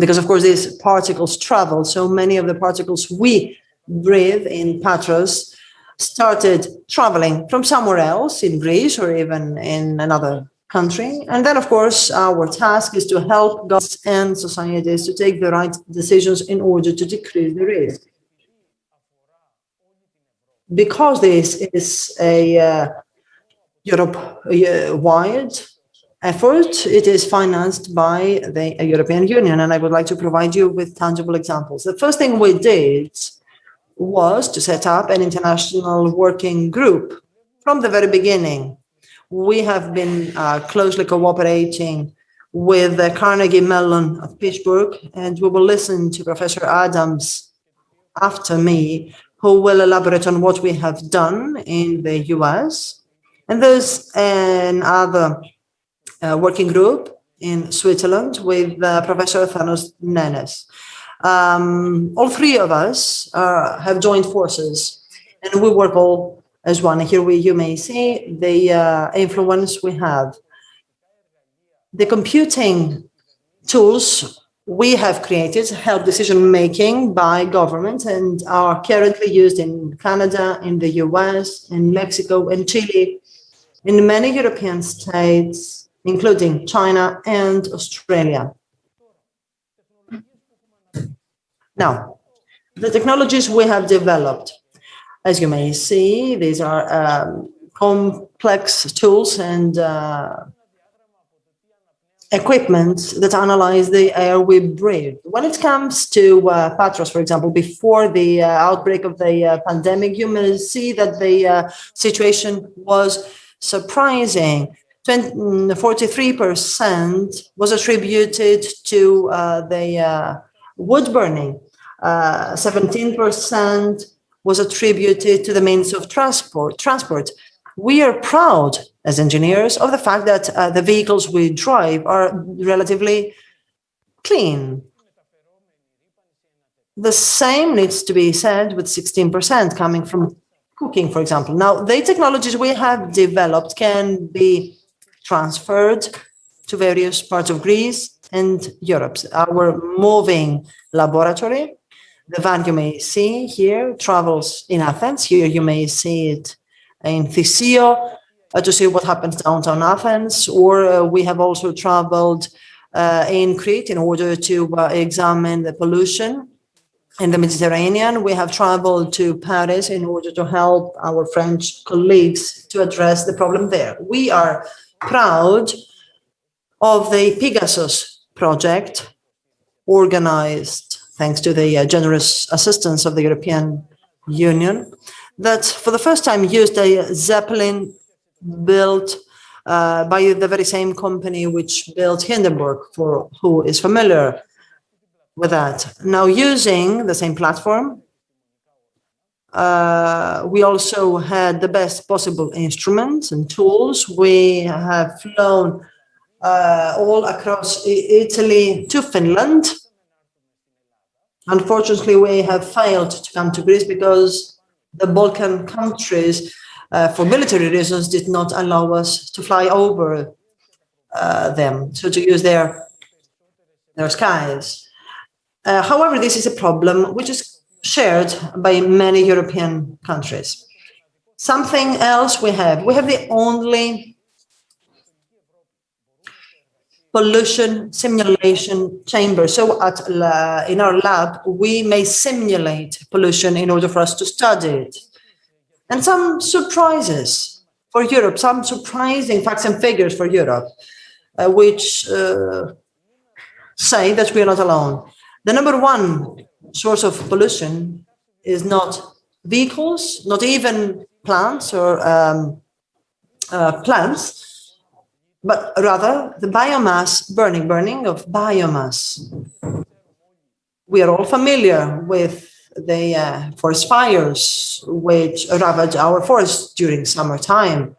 because of course these particles travel, so many of the particles we breathe in Patras started traveling from somewhere else in Greece or even in another country. And then, of course, our task is to help governments and societies to take the right decisions in order to decrease the risk. Because this is a Europe-wide effort, it is financed by the European Union, and I would like to provide you with tangible examples. The first thing we did was to set up an international working group. From the very beginning, we have been closely cooperating with the Carnegie Mellon of Pittsburgh, and we will listen to Professor Adams after me, who will elaborate on what we have done in the US. And there's another working group in Switzerland with Professor Thanos Nenes. All three of us have joined forces, and we work all as one. Here you may see the influence we have. The computing tools we have created help decision-making by government and are currently used in Canada, in the US, in Mexico, and Chile, in many European states, including China and Australia. Now, the technologies we have developed, as you may see, these are complex tools and equipment that analyze the air we breathe. When it comes to Patras, for example, before the outbreak of the pandemic, you may see that the situation was surprising. 43% was attributed to the wood burning. 17% was attributed to the means of transport. We are proud as engineers of the fact that the vehicles we drive are relatively clean. The same needs to be said with 16% coming from cooking, for example. Now, the technologies we have developed can be transferred to various parts of Greece and Europe. Our moving laboratory, the van you may see here, travels in Athens. Here you may see it in Theseo to see what happens downtown Athens, or we have also traveled in Crete in order to examine the pollution in the Mediterranean. We have traveled to Paris in order to help our French colleagues to address the problem there. We are proud of the Pegasus project, organized thanks to the generous assistance of the European Union, that for the first time used a Zeppelin built by the very same company which built Hindenburg, for who is familiar with that. Now, using the same platform, we also had the best possible instruments and tools. We have flown all across Italy to Finland. Unfortunately, we have failed to come to Greece because the Balkan countries, for military reasons, did not allow us to fly over them, so to use their skies. However, this is a problem which is shared by many European countries. Something else we have the only pollution simulation chamber. So in our lab, we may simulate pollution in order for us to study it. And some surprises for Europe, some surprising facts and figures for Europe, which say that we are not alone. The number one source of pollution is not vehicles, not even plants or plants. but rather the biomass burning of biomass. We are all familiar with the forest fires which ravage our forests during summertime.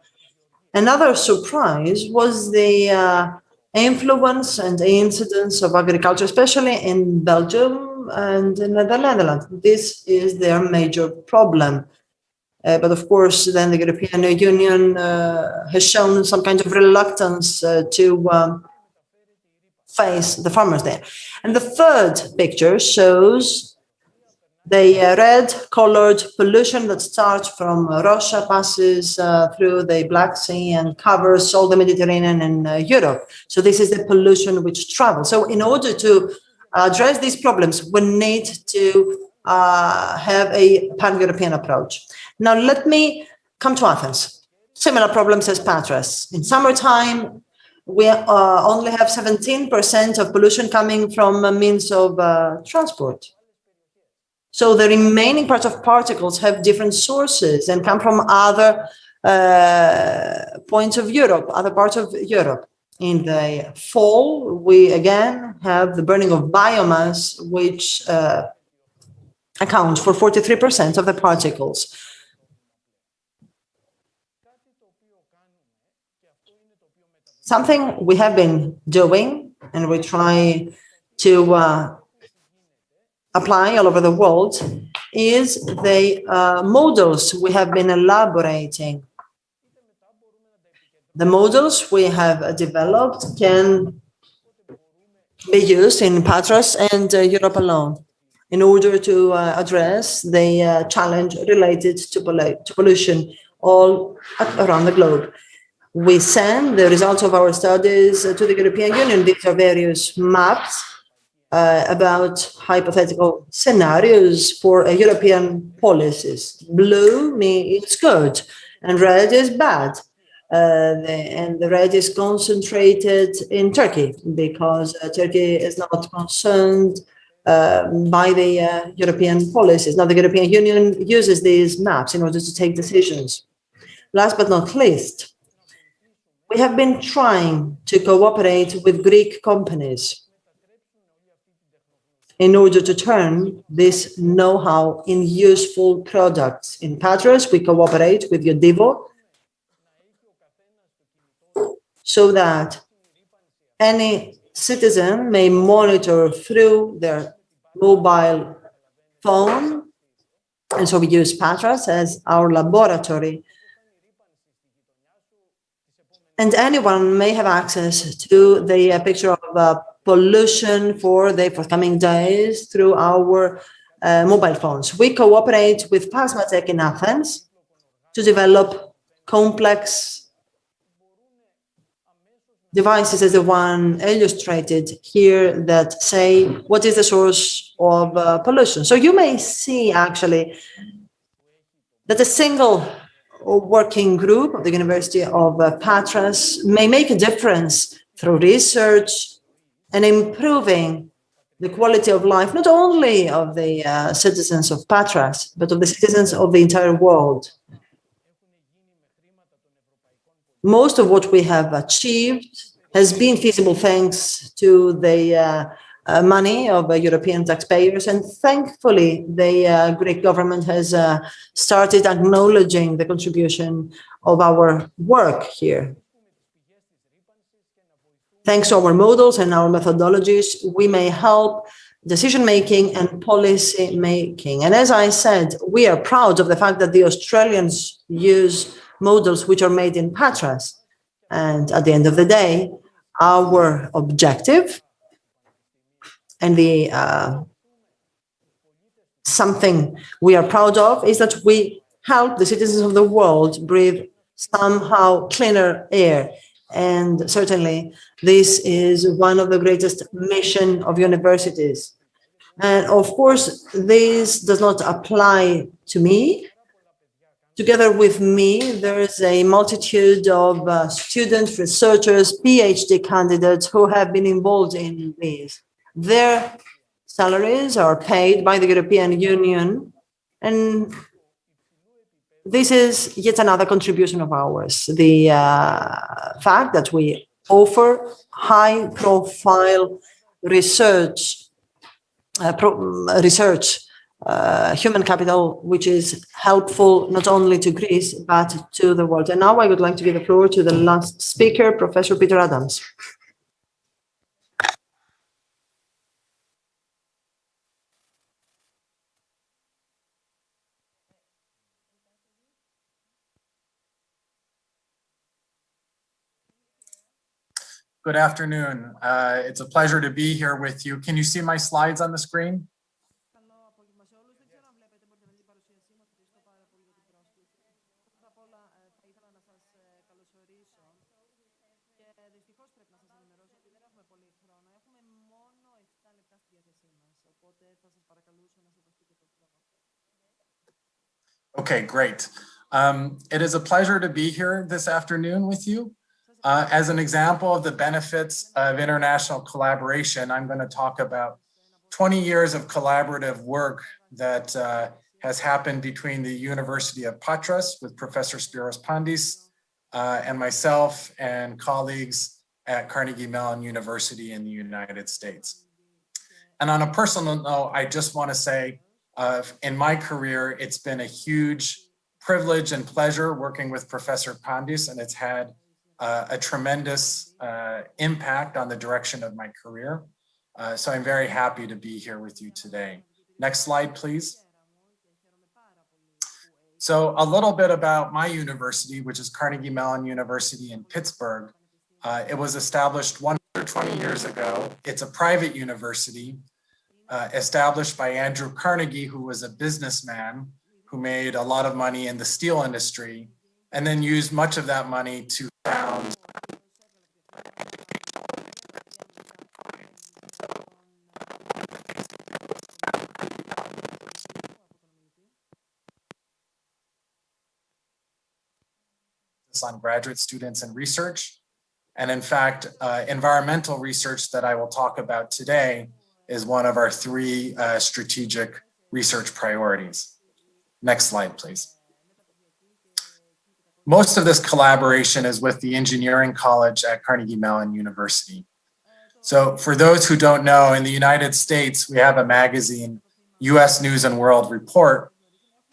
Another surprise was the influence and incidence of agriculture, especially in Belgium and in the Netherlands. This is their major problem. But of course, then the European Union has shown some kind of reluctance to face the farmers there. And the third picture shows the red-colored pollution that starts from Russia, passes through the Black Sea and covers all the Mediterranean and Europe. So this is the pollution which travels. So in order to address these problems, we need to have a pan-European approach. Now, let me come to Athens. Similar problems as Patras. In summertime, we only have 17% of pollution coming from means of transport. So the remaining part of particles have different sources and come from other points of Europe, other parts of Europe. In the fall, we again have the burning of biomass, which accounts for 43% of the particles. Something we have been doing, and we try to apply all over the world, is the models we have been elaborating. The models we have developed can be used in Patras and Europe alone in order to address the challenge related to pollution all around the globe. We send the results of our studies to the European Union. These are various maps about hypothetical scenarios for European policies. Blue means good, and red is bad. And the red is concentrated in Turkey because Turkey is not concerned by the European policies. Now, the European Union uses these maps in order to take decisions. Last but not least, we have been trying to cooperate with Greek companies in order to turn this know-how in useful products. In Patras, we cooperate with Yodivo so that any citizen may monitor through their mobile phone. And so we use Patras as our laboratory. And anyone may have access to the picture of pollution for the forthcoming days through our mobile phones. We cooperate with Plasmatech in Athens to develop complex devices as the one illustrated here that say what is the source of pollution. So you may see actually that a single working group of the University of Patras may make a difference through research and improving the quality of life, not only of the citizens of Patras, but of the citizens of the entire world. Most of what we have achieved has been feasible thanks to the money of European taxpayers, and thankfully the Greek government has started acknowledging the contribution of our work here. Thanks to our models and our methodologies, we may help decision-making and policy-making. And as I said, we are proud of the fact that the Australians use models which are made in Patras. And at the end of the day, our objective and the something we are proud of is that we help the citizens of the world breathe somehow cleaner air. And certainly, this is one of the greatest mission of universities. And of course, this does not apply to me. Together with me, there is a multitude of students, researchers, PhD candidates who have been involved in this. Their salaries are paid by the European Union, and this is yet another contribution of ours. The fact that we offer high-profile research, human capital, which is helpful not only to Greece, but to the world. And now I would like to give the floor to the last speaker, Professor Peter Adams. Good afternoon. It's a pleasure to be here with you. Can you see my slides on the screen? Okay, great. It is a pleasure to be here this afternoon with you. As an example of the benefits of international collaboration, I'm going to talk about 20 years of collaborative work that has happened between the University of Patras with Professor Spiros Pandis and myself and colleagues at Carnegie Mellon University in the United States. And on a personal note, I just want to say, in my career, it's been a huge privilege and pleasure working with Professor Pandis, and it's had a tremendous impact on the direction of my career. So I'm very happy to be here with you today. Next slide, please. So a little bit about my university, which is Carnegie Mellon University in Pittsburgh. It was established 120 years ago. It's a private university established by Andrew Carnegie, who was a businessman who made a lot of money in the steel industry, and then used much of that money to found on graduate students and research. And in fact, environmental research that I will talk about today is one of our 3 strategic research priorities. Next slide, please. Most of this collaboration is with the Engineering College at Carnegie Mellon University. So for those who don't know, in the United States, we have a magazine, US News and World Report.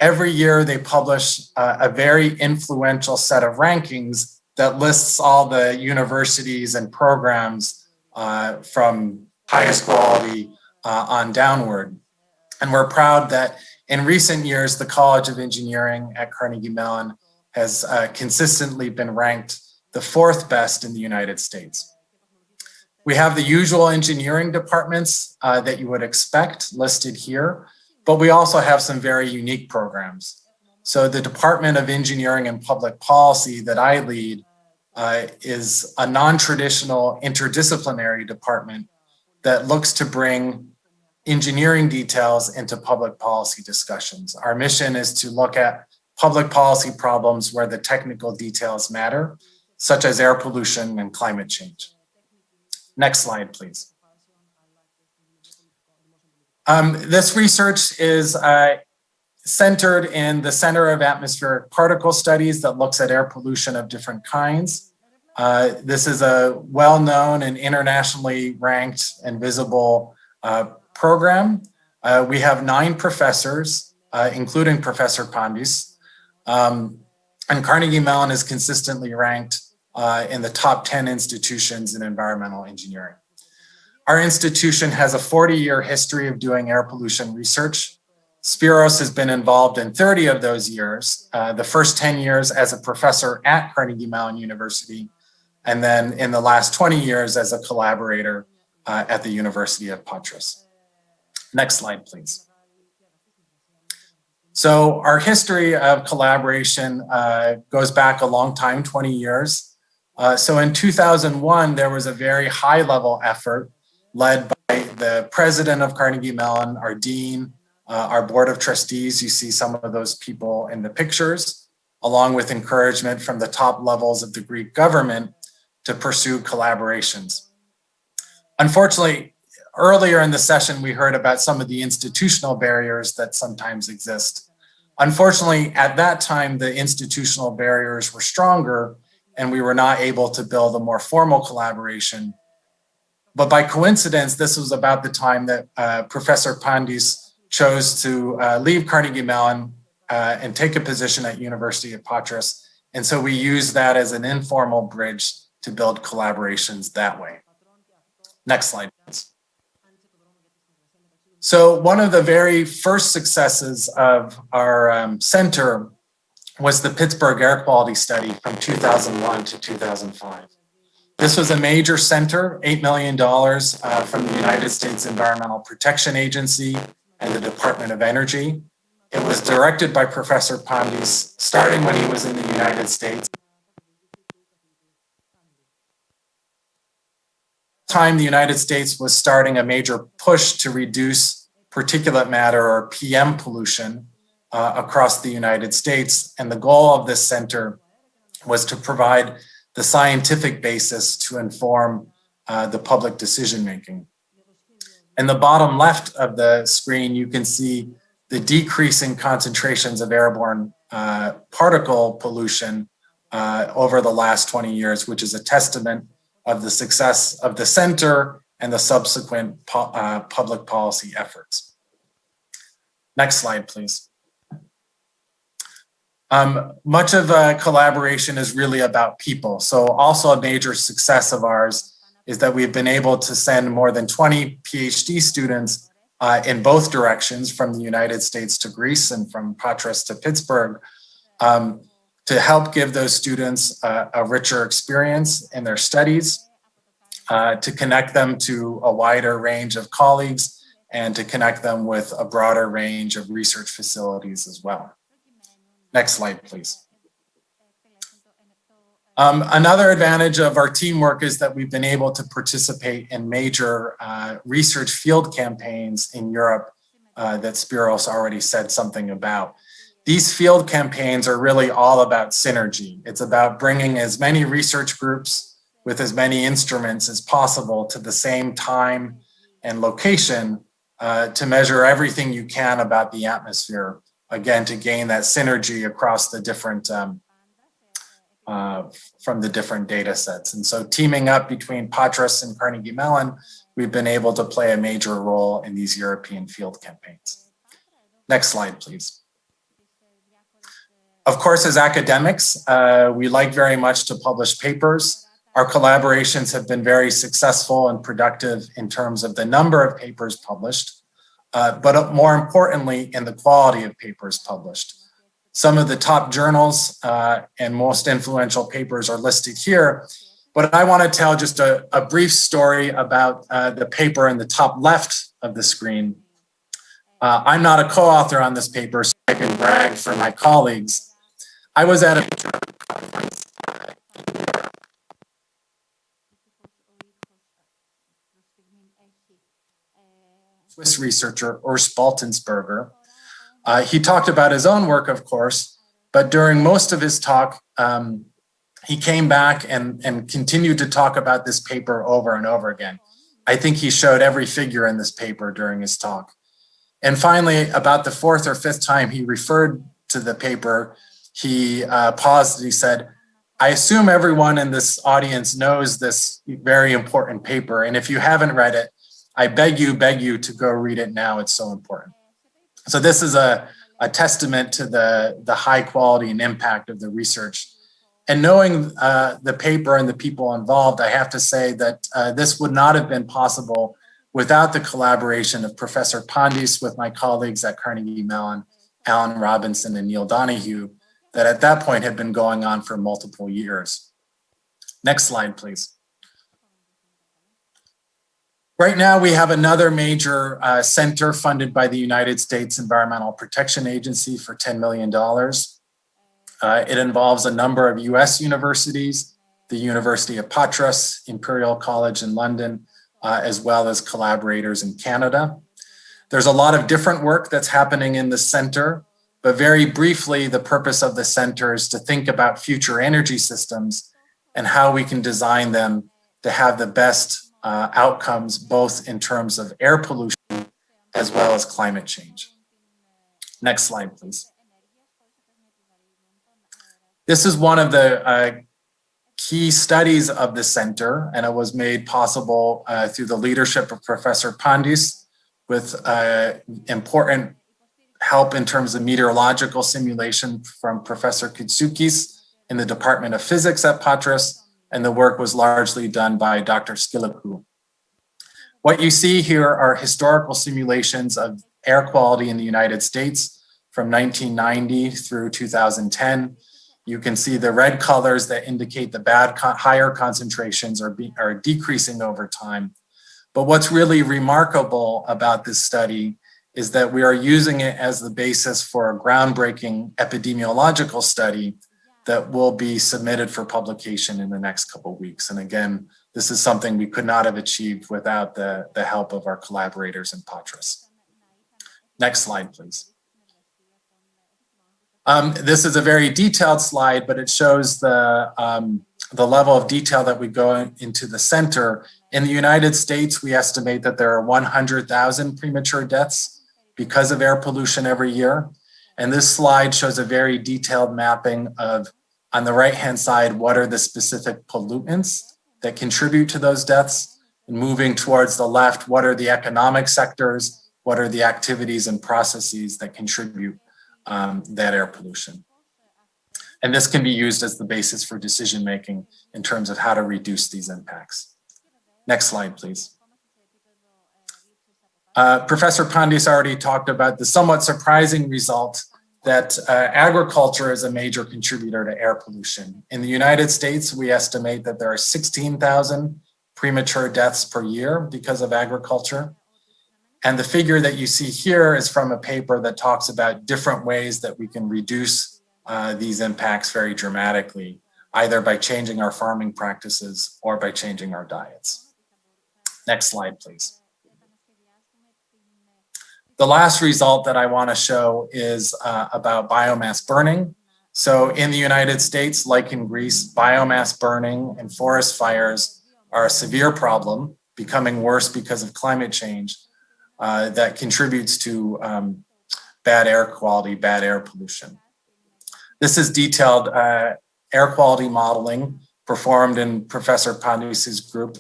Every year they publish a very influential set of rankings that lists all the universities and programs from highest quality on downward. And we're proud that in recent years, the College of Engineering at Carnegie Mellon has consistently been ranked the 4th best in the United States. We have the usual engineering departments that you would expect listed here, but we also have some very unique programs. So the Department of Engineering and Public Policy that I lead is a non-traditional interdisciplinary department that looks to bring engineering details into public policy discussions. Our mission is to look at public policy problems where the technical details matter, such as air pollution and climate change. Next slide, please. This research is centered in the Center of Atmospheric Particle Studies that looks at air pollution of different kinds. This is a well-known and internationally ranked and visible program. We have 9 professors, including Professor Pandis, and Carnegie Mellon is consistently ranked in the top 10 institutions in environmental engineering. Our institution has a 40-year history of doing air pollution research. Spiros has been involved in 30 of those years, the first 10 years as a professor at Carnegie Mellon University, and then in the last 20 years as a collaborator at the University of Patras. Next slide, please. So our history of collaboration goes back a long time, 20 years. So in 2001, there was a very high-level effort led by the president of Carnegie Mellon, our dean, our board of trustees. You see some of those people in the pictures, along with encouragement from the top levels of the Greek government to pursue collaborations. Unfortunately, earlier in the session, we heard about some of the institutional barriers that sometimes exist. Unfortunately, at that time, the institutional barriers were stronger, and we were not able to build a more formal collaboration. But by coincidence, this was about the time that Professor Pandis chose to leave Carnegie Mellon and take a position at University of Patras. And so we used that as an informal bridge to build collaborations that way. Next slide, please. So one of the very first successes of our center was the Pittsburgh Air Quality Study from 2001 to 2005. This was a major center, $8 million from the United States Environmental Protection Agency and the Department of Energy. It was directed by Professor Pandis, starting when he was in the United States. At the time, the United States was starting a major push to reduce particulate matter or PM pollution across the United States. And the goal of this center was to provide the scientific basis to inform the public decision-making. In the bottom left of the screen, you can see the decreasing concentrations of airborne particle pollution over the last 20 years, which is a testament of the success of the center and the subsequent public policy efforts. Next slide, please. Much of collaboration is really about people. So also a major success of ours is that we've been able to send more than 20 PhD students in both directions, from the United States to Greece and from Patras to Pittsburgh, to help give those students a richer experience in their studies, to connect them to a wider range of colleagues, and to connect them with a broader range of research facilities as well. Next slide, please. Another advantage of our teamwork is that we've been able to participate in major research field campaigns in Europe that Spiros already said something about. These field campaigns are really all about synergy. It's about bringing as many research groups with as many instruments as possible to the same time and location to measure everything you can about the atmosphere, again, to gain that synergy across the different, from the different data sets. And so teaming up between Patras and Carnegie Mellon, we've been able to play a major role in these European field campaigns. Next slide, please. Of course, as academics, we like very much to publish papers. Our collaborations have been very successful and productive in terms of the number of papers published, but more importantly, in the quality of papers published. Some of the top journals and most influential papers are listed here, but I want to tell just a brief story about the paper in the top left of the screen. I'm not a co-author on this paper, so I can brag for my colleagues. I was at a conference in Europe. Swiss researcher Urs Baltensberger. He talked about his own work, of course, but during most of his talk, he came back and continued to talk about this paper over and over again. I think he showed every figure in this paper during his talk. And finally, about the fourth or fifth time he referred to the paper, he paused and he said, I assume everyone in this audience knows this very important paper, and if you haven't read it, I beg you to go read it now. It's so important. So this is a testament to the high quality and impact of the research. And knowing the paper and the people involved, I have to say that this would not have been possible without the collaboration of Professor Pandis with my colleagues at Carnegie Mellon, Alan Robinson and Neil Donahue, that at that point had been going on for multiple years. Next slide, please. Right now, we have another major center funded by the United States Environmental Protection Agency for $10 million. It involves a number of US universities, the University of Patras, Imperial College in London, as well as collaborators in Canada. There's a lot of different work that's happening in the center, but very briefly, the purpose of the center is to think about future energy systems and how we can design them to have the best outcomes, both in terms of air pollution as well as climate change. Next slide, please. This is one of the key studies of the center, and it was made possible through the leadership of Professor Pandis with important help in terms of meteorological simulation from Professor Kitsoukis in the Department of Physics at Patras, and the work was largely done by Dr. Skilikou. What you see here are historical simulations of air quality in the United States from 1990 through 2010. You can see the red colors that indicate the higher concentrations are decreasing over time. But what's really remarkable about this study is that we are using it as the basis for a groundbreaking epidemiological study that will be submitted for publication in the next couple of weeks. And again, this is something we could not have achieved without the help of our collaborators in Patras. Next slide, please. This is a very detailed slide, but it shows the level of detail that we go into the center. In the United States, we estimate that there are 100,000 premature deaths because of air pollution every year. And this slide shows a very detailed mapping of, on the right-hand side, what are the specific pollutants that contribute to those deaths? And moving towards the left, what are the economic sectors? What are the activities and processes that contribute that air pollution? And this can be used as the basis for decision-making in terms of how to reduce these impacts. Next slide, please. Professor Pandis already talked about the somewhat surprising result that agriculture is a major contributor to air pollution. In the United States, we estimate that there are 16,000 premature deaths per year because of agriculture. And the figure that you see here is from a paper that talks about different ways that we can reduce these impacts very dramatically, either by changing our farming practices or by changing our diets. Next slide, please. The last result that I want to show is about biomass burning. So in the United States, like in Greece, biomass burning and forest fires are a severe problem, becoming worse because of climate change that contributes to bad air quality, bad air pollution. This is detailed air quality modeling performed in Professor Pandis's group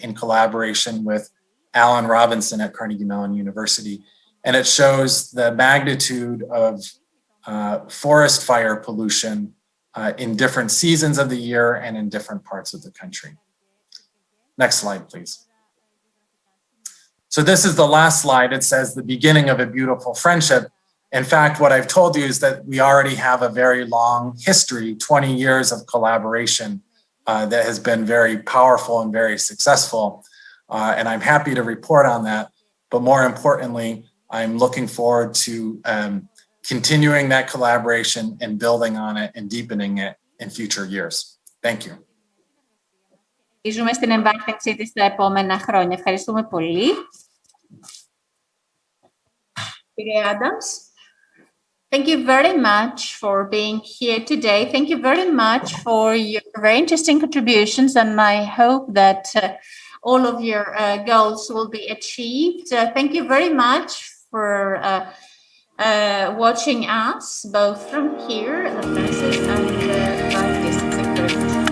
in collaboration with Alan Robinson at Carnegie Mellon University. And it shows the magnitude of forest fire pollution in different seasons of the year and in different parts of the country. Next slide, please. So this is the last slide. It says the beginning of a beautiful friendship. In fact, what I've told you is that we already have a very long history, 20 years of collaboration that has been very powerful and very successful. And I'm happy to report on that. But more importantly, I'm looking forward to continuing that collaboration and building on it and deepening it in future years. Thank you. Ζούμε στην εμβάθυνση της τα επόμενα χρόνια. Ευχαριστούμε πολύ. Κύριε Adams, thank you very much for being here today. Thank you very much for your very interesting contributions, and I hope that all of your goals will be achieved. Thank you very much for watching us, both from here, the classes, and live distance encouragement.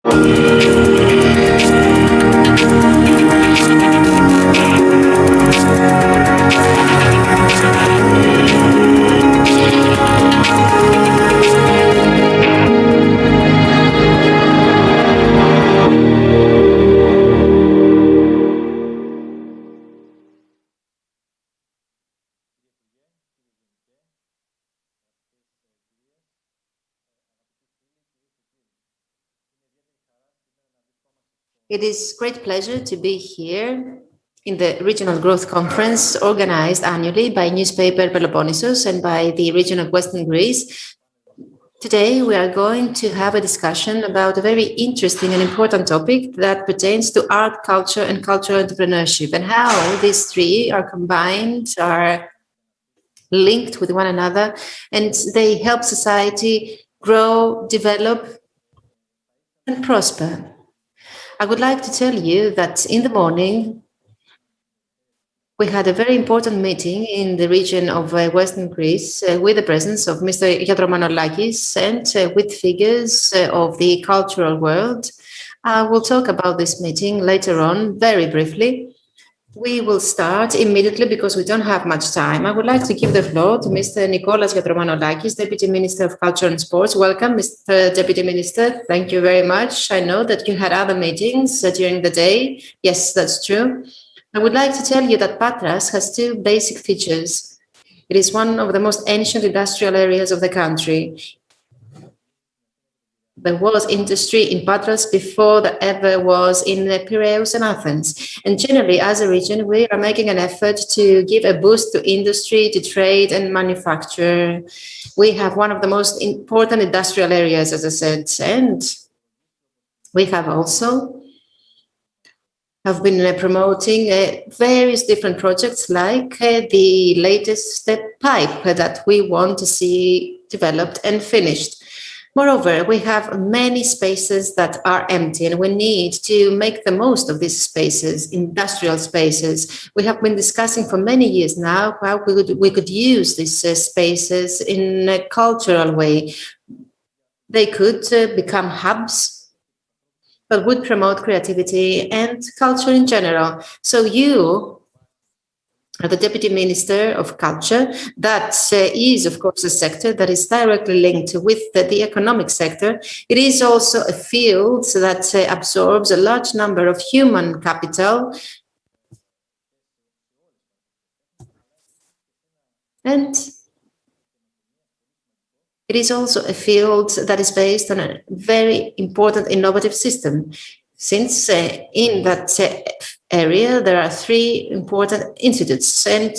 It is great pleasure to be here in the Regional Growth Conference organized annually by newspaper Peloponnesos and by the region of Western Greece. Today, we are going to have a discussion about a very interesting and important topic that pertains to art, culture, and cultural entrepreneurship, and how these three are combined, are linked with one another, and they help society grow, develop, and prosper. I would like to tell you that in the morning, we had a very important meeting in the region of Western Greece with the presence of Mr. Yatromanolakis and with figures of the cultural world. I will talk about this meeting later on, very briefly. We will start immediately because we don't have much time. I would like to give the floor to Mr. Nikolas Yatromanolakis, Deputy Minister of Culture and Sports. Welcome, Mr. Deputy Minister. Thank you very much. I know that you had other meetings during the day. Yes, that's true. I would like to tell you that Patras has two basic features. It is one of the most ancient industrial areas of the country. There was industry in Patras before there ever was in Piraeus and Athens. And generally, as a region, we are making an effort to give a boost to industry, to trade and manufacture. We have one of the most important industrial areas, as I said, and we have been promoting various different projects like the latest pipe that we want to see developed and finished. Moreover, we have many spaces that are empty and we need to make the most of these spaces, industrial spaces. We have been discussing for many years now how we could use these spaces in a cultural way. They could become hubs that would promote creativity and culture in general. So you, the Deputy Minister of Culture, that is, of course, a sector that is directly linked with the economic sector. It is also a field that absorbs a large number of human capital. And it is also a field that is based on a very important innovative system. Since in that area, there are three important institutes and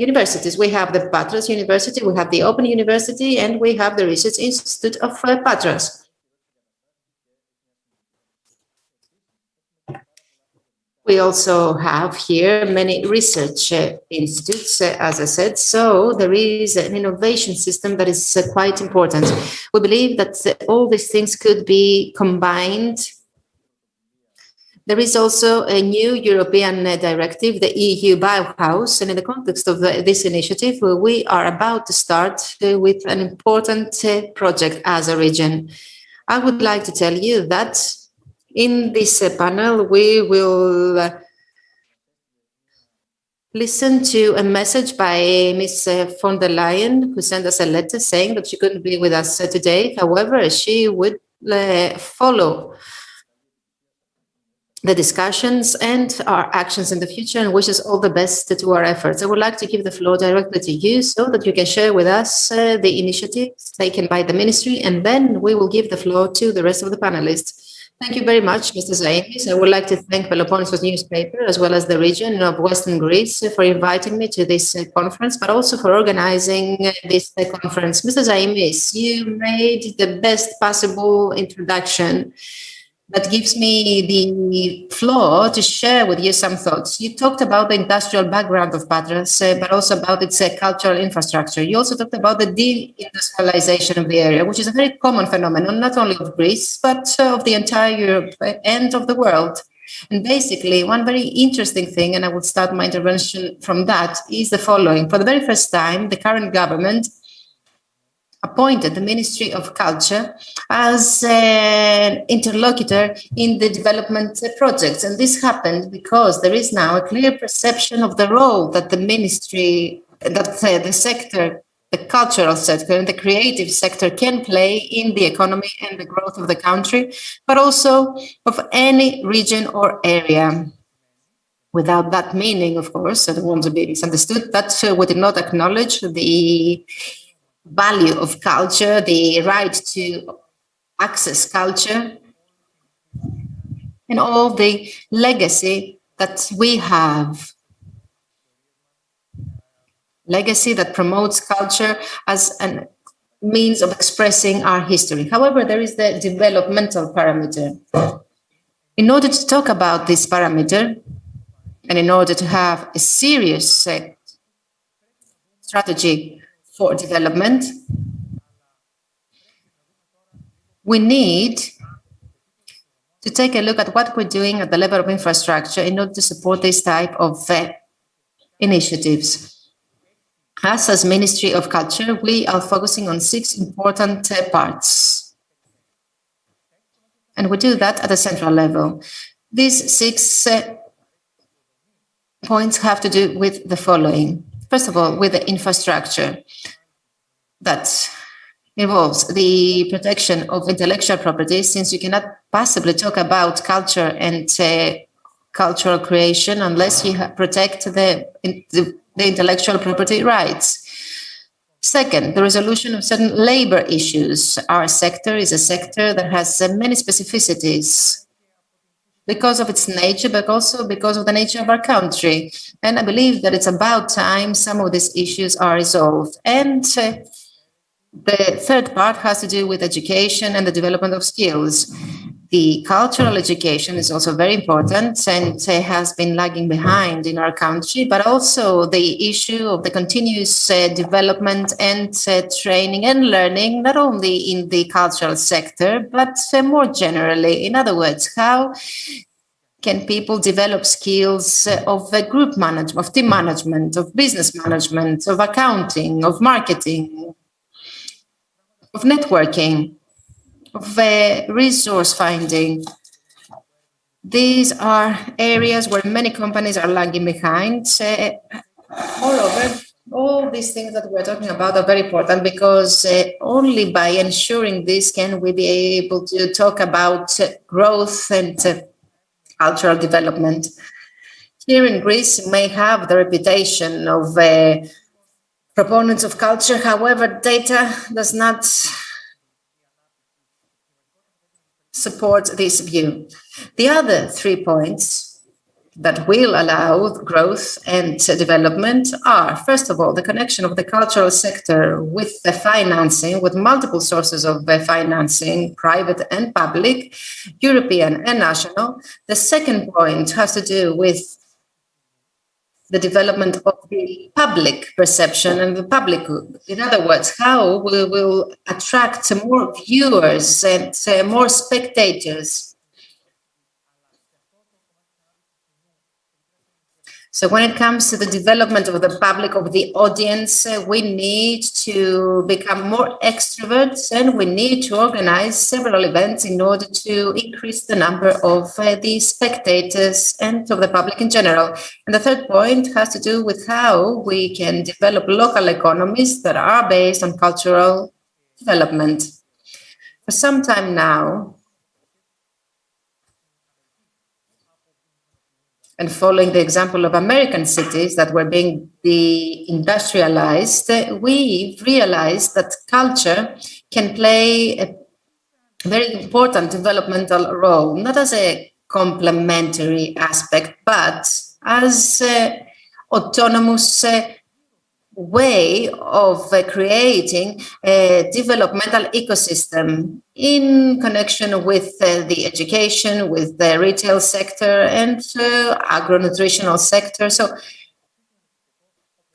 universities. We have the Patras University, we have the Open University, and we have the Research Institute of Patras. We also have here many research institutes, as I said, so there is an innovation system that is quite important. We believe that all these things could be combined. There is also a new European directive, the EU Bauhaus, and in the context of this initiative, we are about to start with an important project as a region. I would like to tell you that in this panel, we will listen to a message by Ms. von der Leyen, who sent us a letter saying that she couldn't be with us today. However, she would follow the discussions and our actions in the future and wishes all the best to our efforts. I would like to give the floor directly to you so that you can share with us the initiatives taken by the ministry, and then we will give the floor to the rest of the panelists. Thank you very much, Mr. Zaimis. I would like to thank Peloponnesos newspaper as well as the region of Western Greece for inviting me to this conference, but also for organizing this conference. Mr. Zaimis, you made the best possible introduction that gives me the floor to share with you some thoughts. You talked about the industrial background of Patras, but also about its cultural infrastructure. You also talked about the deindustrialization of the area, which is a very common phenomenon, not only of Greece, but of the entire Europe and of the world. And basically, one very interesting thing, and I will start my intervention from that, is the following. For the very first time, the current government appointed the Ministry of Culture as an interlocutor in the development projects. And this happened because there is now a clear perception of the role that the ministry, that the sector, the cultural sector and the creative sector can play in the economy and the growth of the country, but also of any region or area. Without that meaning, of course, I don't want to be misunderstood, that we did not acknowledge the value of culture, the right to access culture, and all the legacy that we have. Legacy that promotes culture as a means of expressing our history. However, there is the developmental parameter. In order to talk about this parameter, and in order to have a serious strategy for development, we need to take a look at what we're doing at the level of infrastructure in order to support this type of initiatives. Us, as Ministry of Culture, we are focusing on 6 important parts. And we do that at a central level. These 6 points have to do with the following. First of all, with the infrastructure that involves the protection of intellectual property, since you cannot possibly talk about culture and cultural creation unless you protect the intellectual property rights. Second, the resolution of certain labor issues. Our sector is a sector that has many specificities because of its nature, but also because of the nature of our country. And I believe that it's about time some of these issues are resolved. And the third part has to do with education and the development of skills. The cultural education is also very important and has been lagging behind in our country, but also the issue of the continuous development and training and learning, not only in the cultural sector, but more generally. In other words, how can people develop skills of group management, of team management, of business management, of accounting, of marketing, of networking, of resource finding. These are areas where many companies are lagging behind. Moreover, all these things that we're talking about are very important because only by ensuring this can we be able to talk about growth and cultural development. Here in Greece, we may have the reputation of proponents of culture. However, data does not support this view. The other 3 points that will allow growth and development are, first of all, the connection of the cultural sector with the financing, with multiple sources of financing, private and public, European and national. The second point has to do with the development of the public perception and the public good. In other words, how we will attract more viewers and more spectators. So when it comes to the development of the public, of the audience, we need to become more extroverts and we need to organize several events in order to increase the number of the spectators and of the public in general. And the third point has to do with how we can develop local economies that are based on cultural development. For some time now, and following the example of American cities that were being de-industrialized, we've realized that culture can play a very important developmental role, not as a complementary aspect, but as an autonomous way of creating a developmental ecosystem in connection with the education, with the retail sector and agro-nutritional sector. So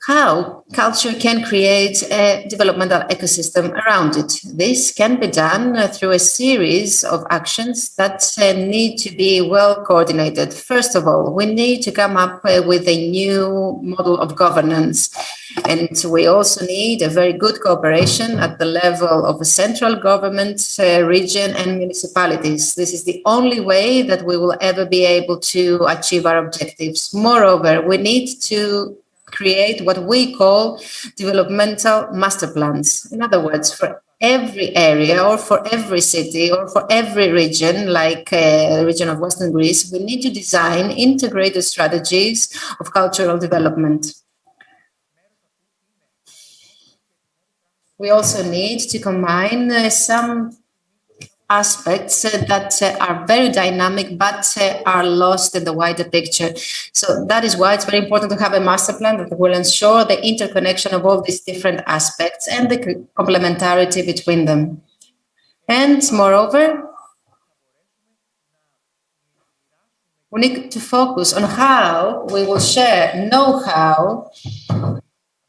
how culture can create a developmental ecosystem around it. This can be done through a series of actions that need to be well coordinated. First of all, we need to come up with a new model of governance. And we also need a very good cooperation at the level of a central government, region, and municipalities. This is the only way that we will ever be able to achieve our objectives. Moreover, we need to create what we call developmental master plans. In other words, for every area or for every city or for every region, like the region of Western Greece, we need to design integrated strategies of cultural development. We also need to combine some aspects that are very dynamic but are lost in the wider picture. So that is why it's very important to have a master plan that will ensure the interconnection of all these different aspects and the complementarity between them. And moreover, we need to focus on how we will share know-how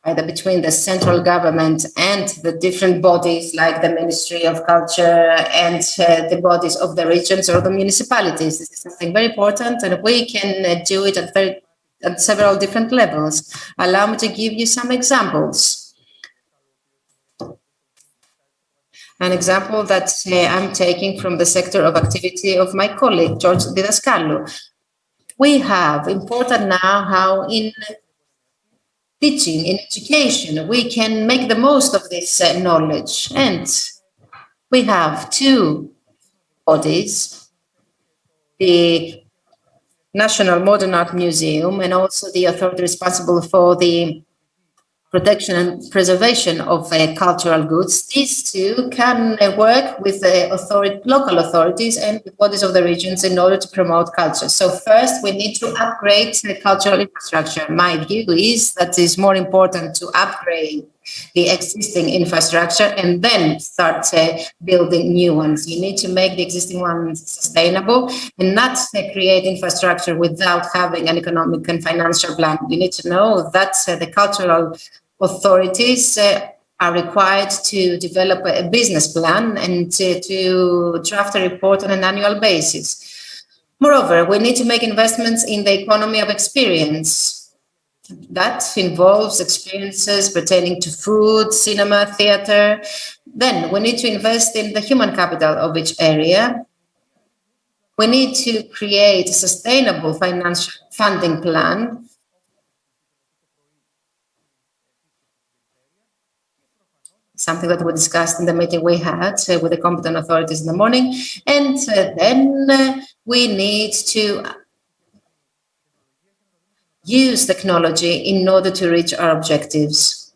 either between the central government and the different bodies like the Ministry of Culture and the bodies of the regions or the municipalities. This is something very important, and we can do it at several different levels. Allow me to give you some examples. An example that I'm taking from the sector of activity of my colleague, George Didaskalou. We have important know-how in teaching, in education. We can make the most of this knowledge. And we have two bodies, the National Modern Art Museum and also the authority responsible for the protection and preservation of cultural goods. These two can work with the local authorities and with bodies of the regions in order to promote culture. So first, we need to upgrade the cultural infrastructure. My view is that it's more important to upgrade the existing infrastructure and then start building new ones. You need to make the existing ones sustainable and not create infrastructure without having an economic and financial plan. You need to know that the cultural authorities are required to develop a business plan and to draft a report on an annual basis. Moreover, we need to make investments in the economy of experience. That involves experiences pertaining to food, cinema, theater. Then we need to invest in the human capital of each area. We need to create a sustainable financial funding plan. Something that we discussed in the meeting we had with the competent authorities in the morning. And then we need to use technology in order to reach our objectives.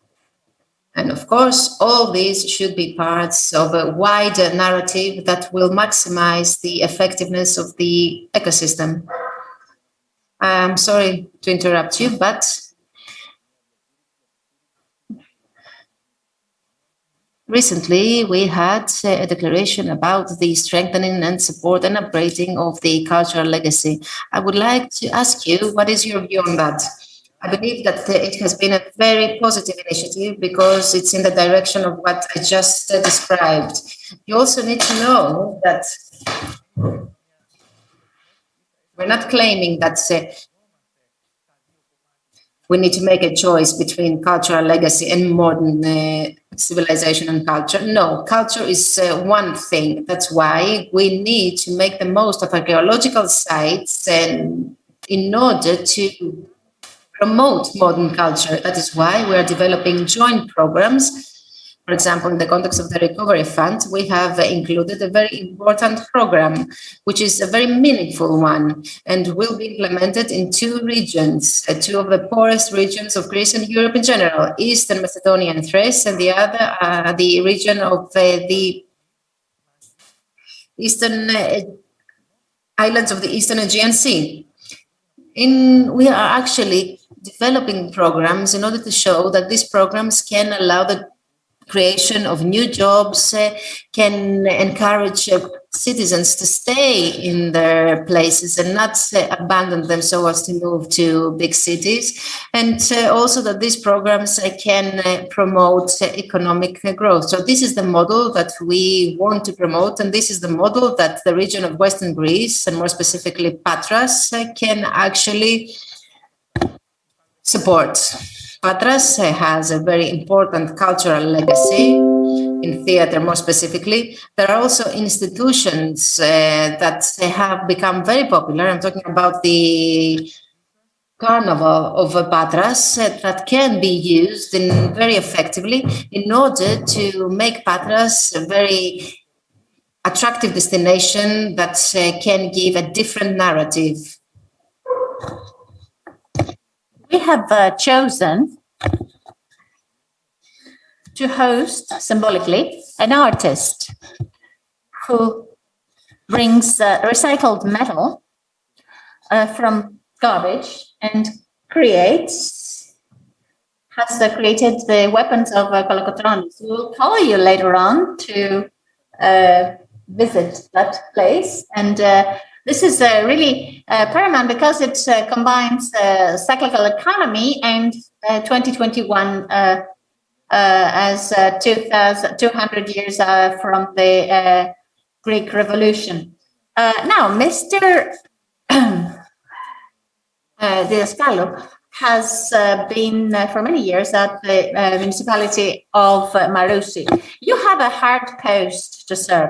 And of course, all these should be parts of a wider narrative that will maximize the effectiveness of the ecosystem. I'm sorry to interrupt you, but recently, we had a declaration about the strengthening and support and upgrading of the cultural legacy. I would like to ask you, what is your view on that? I believe that it has been a very positive initiative because it's in the direction of what I just described. You also need to know that we're not claiming that we need to make a choice between cultural legacy and modern civilization and culture. No, culture is one thing. That's why we need to make the most of archaeological sites and in order to promote modern culture. That is why we are developing joint programs. For example, in the context of the Recovery Fund, we have included a very important program, which is a very meaningful one, and will be implemented in two regions, two of the poorest regions of Greece and Europe in general, Eastern Macedonia and Thrace, and the other, the region of the eastern islands of the Eastern Aegean Sea. We are actually developing programs in order to show that these programs can allow the creation of new jobs, can encourage citizens to stay in their places and not abandon them so as to move to big cities. And also that these programs can promote economic growth. So this is the model that we want to promote, and this is the model that the region of Western Greece, and more specifically Patras, can actually support. Patras has a very important cultural legacy in theater, more specifically. There are also institutions that have become very popular. I'm talking about the Carnival of Patras that can be used very effectively in order to make Patras a very attractive destination that can give a different narrative. We have chosen to host, symbolically, an artist who brings recycled metal from garbage and has created the weapons of Kolokotronis. We'll call you later on to visit that place. And this is really paramount because it combines cyclical economy and 2021 as 200 years from the Greek Revolution. Now, Mr. Diaskalou has been for many years at the municipality of Marousi. You have a hard post to serve.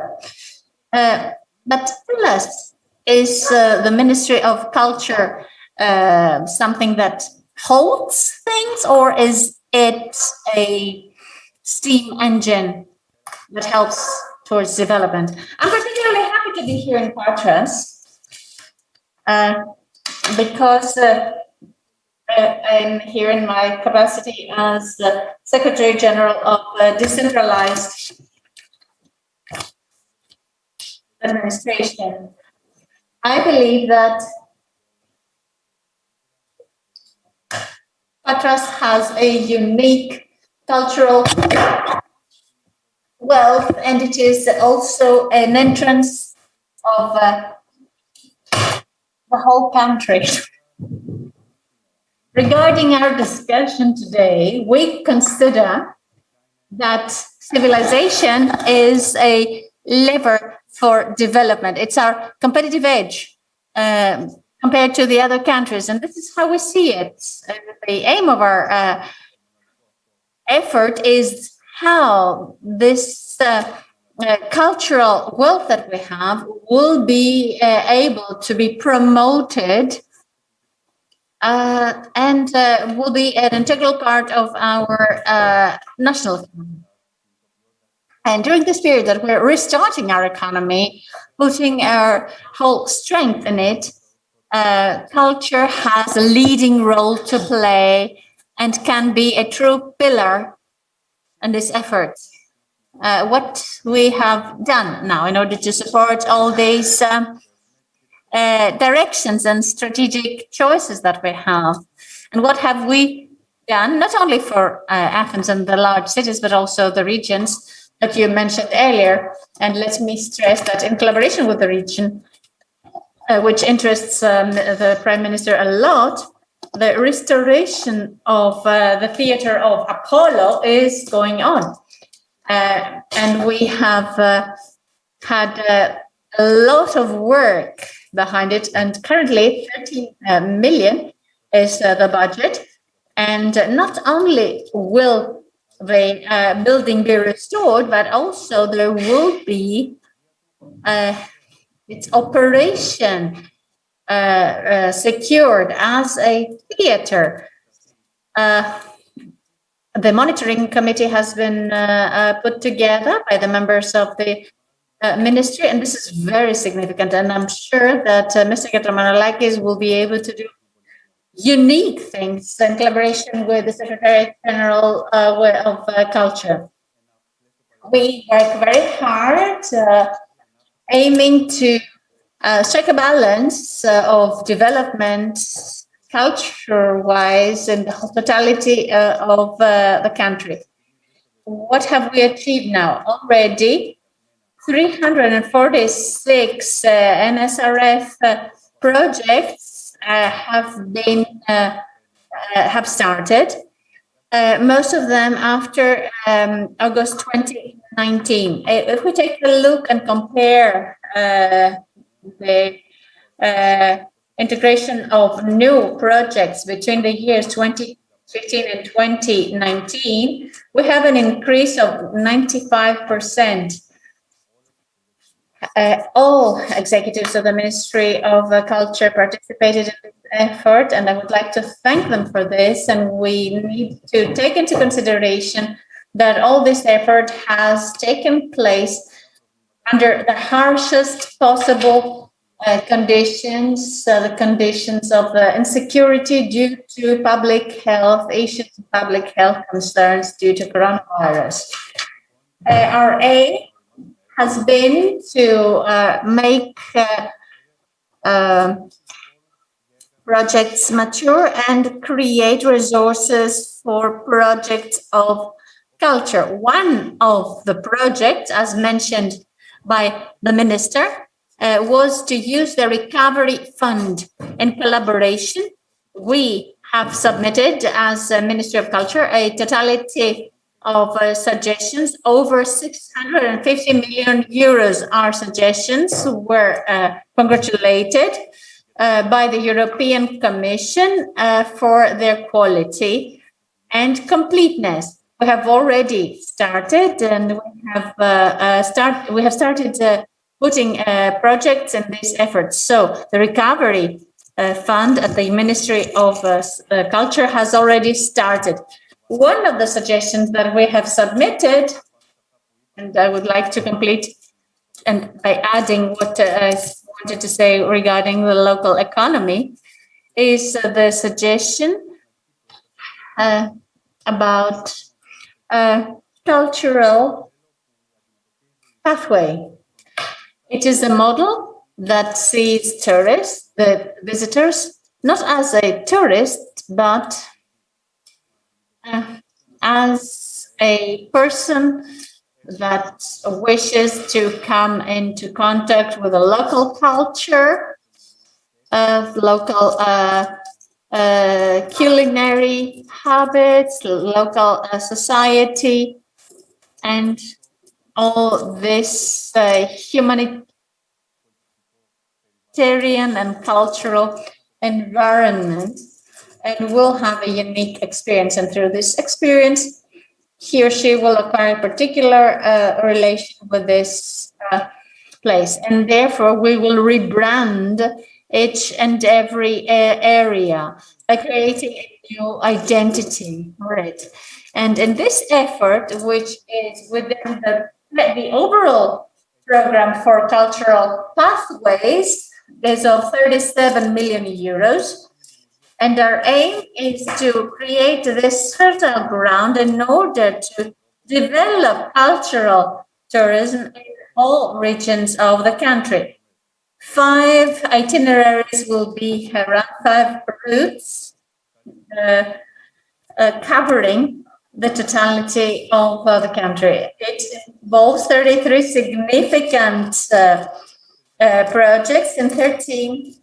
But tell us, is the Ministry of Culture something that holds things, or is it a steam engine that helps towards development? I'm particularly happy to be here in Patras because I'm here in my capacity as Secretary General of Decentralized Administration. I believe that Patras has a unique cultural wealth, and it is also an entrance of the whole country. Regarding our discussion today, we consider that civilization is a lever for development. It's our competitive edge compared to the other countries. And this is how we see it. The aim of our effort is how this cultural wealth that we have will be able to be promoted and will be an integral part of our national economy. And during this period that we're restarting our economy, putting our whole strength in it, culture has a leading role to play and can be a true pillar in this effort. What we have done now in order to support all these directions and strategic choices that we have, and what have we done, not only for Athens and the large cities, but also the regions that you mentioned earlier. And let me stress that in collaboration with the region, which interests the Prime Minister a lot, the restoration of the theater of Apollo is going on. And we have had a lot of work behind it, and currently 13 million is the budget. And not only will the building be restored, but also there will be its operation secured as a theater. The monitoring committee has been put together by the members of the ministry, and this is very significant. And I'm sure that Mr. Getromanolakis will be able to do unique things in collaboration with the Secretary General of Culture. We work very hard, aiming to strike a balance of development culture-wise in the hospitality of the country. what have we achieved now? Already 346 NSRF projects have started. Most of them after August 2019. If we take a look and compare the integration of new projects between the years 2015 and 2019, we have an increase of 95%. All executives of the Ministry of Culture participated in this effort, and I would like to thank them for this. And we need to take into consideration that all this effort has taken place under the harshest possible conditions, the conditions of insecurity due to public health issues, public health concerns due to coronavirus. Our aim has been to make projects mature and create resources for projects of culture. One of the projects, as mentioned by the minister, was to use the recovery fund. In collaboration, we have submitted as a Ministry of Culture a totality of suggestions. Over 650 million euros. Our suggestions were congratulated by the European Commission for their quality and completeness. We have already started, and we have started putting projects in these efforts. So the recovery fund at the Ministry of Culture has already started. One of the suggestions that we have submitted, and I would like to complete and by adding what I wanted to say regarding the local economy, is the suggestion about cultural pathway. It is a model that sees tourists, the visitors, not as a tourist, but as a person that wishes to come into contact with a local culture, local culinary habits, local society, and all this humanitarian and cultural environment, and will have a unique experience. And through this experience, he or she will acquire a particular relation with this place. And therefore, we will rebrand each and every area by creating a new identity for it. And in this effort, which is within the overall program for cultural pathways, is of 37 million euros. And our aim is to create this fertile ground in order to develop cultural tourism in all regions of the country. 5 itineraries will be around 5 routes covering the totality of the country. It involves 33 significant projects in 13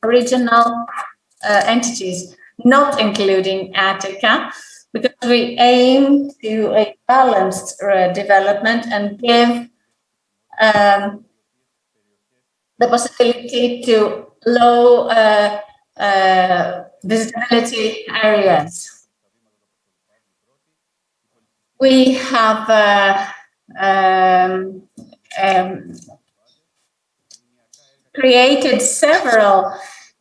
regional entities, not including ACHAIA, because we aim to a balanced development and give the possibility to low visibility areas. We have created several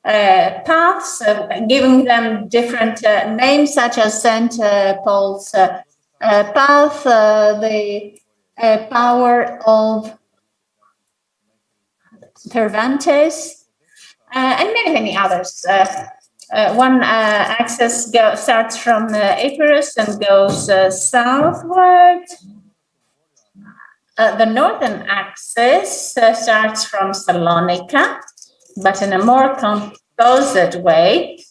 paths, giving them different names, such as St. Paul's path, the power of Cervantes, and many others. One axis starts from Epirus and goes southward. The northern axis starts from Salonika, but in a more composite way,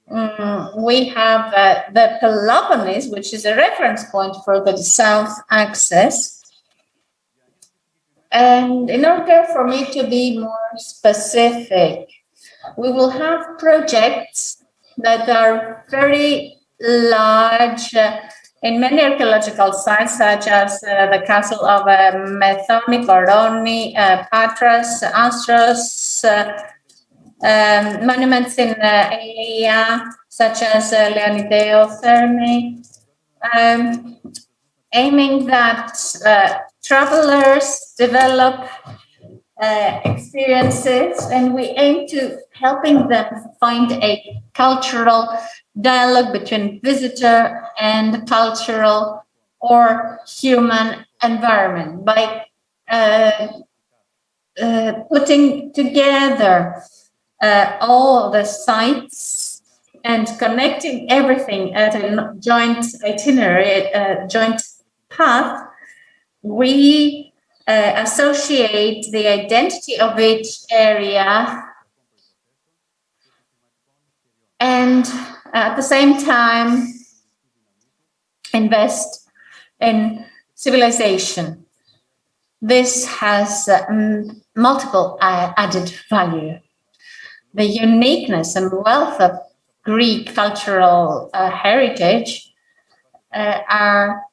we have the Peloponnese, which is a reference point for the South Axis. And in order for me to be more specific, we will have projects that are very large in many archaeological sites, such as the castle of Methoni, Koroni, Patras, Astros, monuments in Achaia, such as Leonideo Thermi, aiming that travelers develop experiences, and we aim to helping them find a cultural dialogue between visitor and cultural or human environment by putting together all the sites and connecting everything at a joint itinerary, a joint path. We associate the identity of each area and at the same time invest in civilization. This has multiple added value. The uniqueness and wealth of Greek cultural heritage are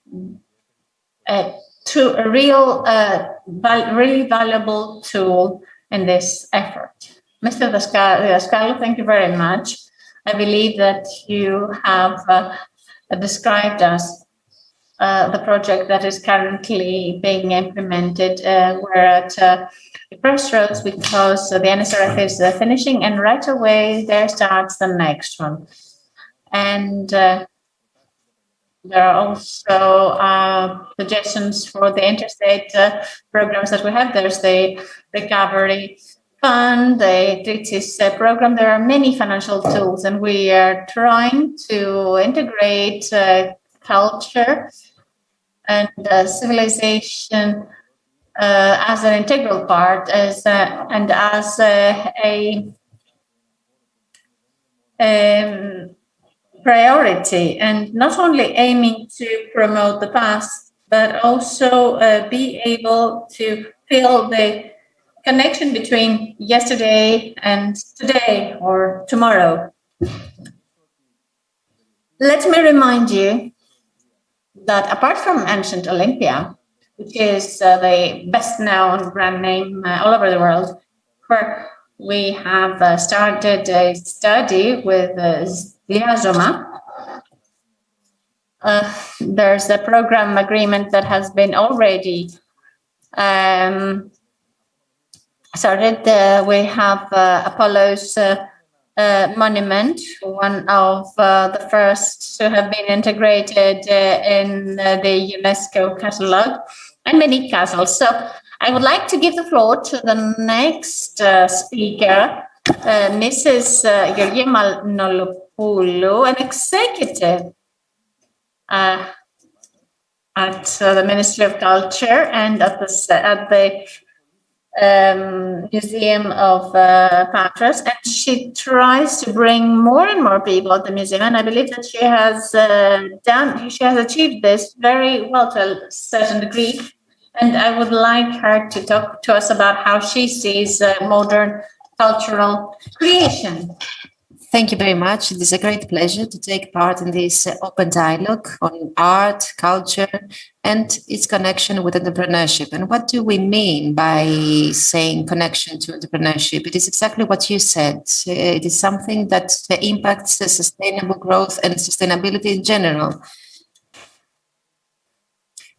a really valuable tool in this effort. Mr. Daskalou, thank you very much. I believe that you have described us the project that is currently being implemented. We're at the crossroads because the NSRF is finishing, and right away there starts the next one. And there are also suggestions for the interstate programs that we have. There's the recovery fund, the TRITIS program. There are many financial tools, and we are trying to integrate culture and civilization as an integral part, and as a priority, and not only aiming to promote the past, but also be able to feel the connection between yesterday and today or tomorrow. Let me remind you that apart from ancient Olympia, which is the best known brand name all over the world, where we have started a study with Liazoma. There's a program agreement that has been already started. We have Apollo's monument, one of the first to have been integrated in the UNESCO catalog, and many castles. So I would like to give the floor to the next speaker, Mrs. Georgia Manolopoulou, an executive at the Ministry of Culture and at the Museum of Patras, and she tries to bring more and more people at the museum, and I believe that she has achieved this very well to a certain degree, and I would like her to talk to us about how she sees modern cultural creation. Thank you very much. It is a great pleasure to take part in this open dialogue on art, culture, and its connection with entrepreneurship. And what do we mean by saying connection to entrepreneurship? It is exactly what you said. It is something that impacts the sustainable growth and sustainability in general.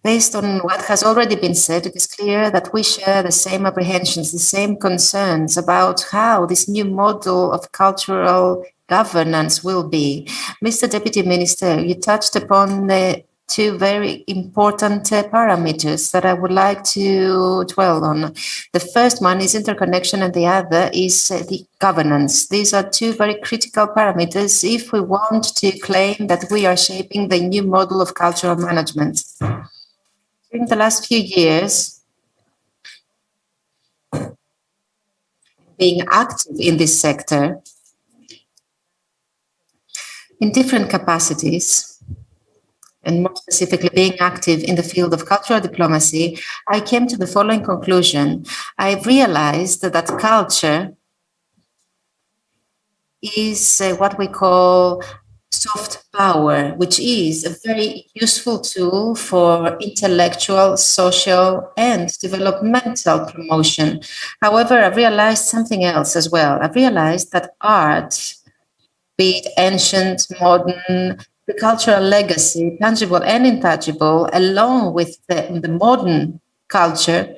Based on what has already been said, it is clear that we share the same apprehensions, the same concerns about how this new model of cultural governance will be. Mr. Deputy Minister, you touched upon the two very important parameters that I would like to dwell on. The first one is interconnection, and the other is the governance. These are two very critical parameters if we want to claim that we are shaping the new model of cultural management. During the last few years, being active in this sector, in different capacities, and more specifically being active in the field of cultural diplomacy, I came to the following conclusion. I realized that culture is what we call soft power, which is a very useful tool for intellectual, social, and developmental promotion. However, I realized something else as well. I realized that art, be it ancient, modern, the cultural legacy, tangible and intangible, along with the modern culture,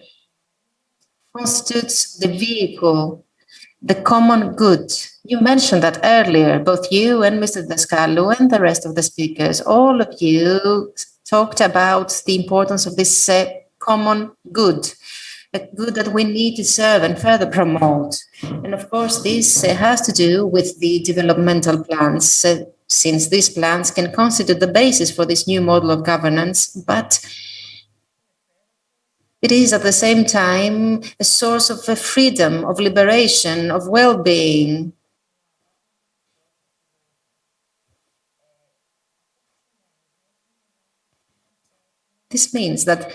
constitutes the vehicle, the common good. You mentioned that earlier, both you and Mr. Daskalou and the rest of the speakers, all of you talked about the importance of this common good, a good that we need to serve and further promote. And of course, this has to do with the developmental plans, since these plans can constitute the basis for this new model of governance, but it is at the same time a source of freedom, of liberation, of well-being. This means that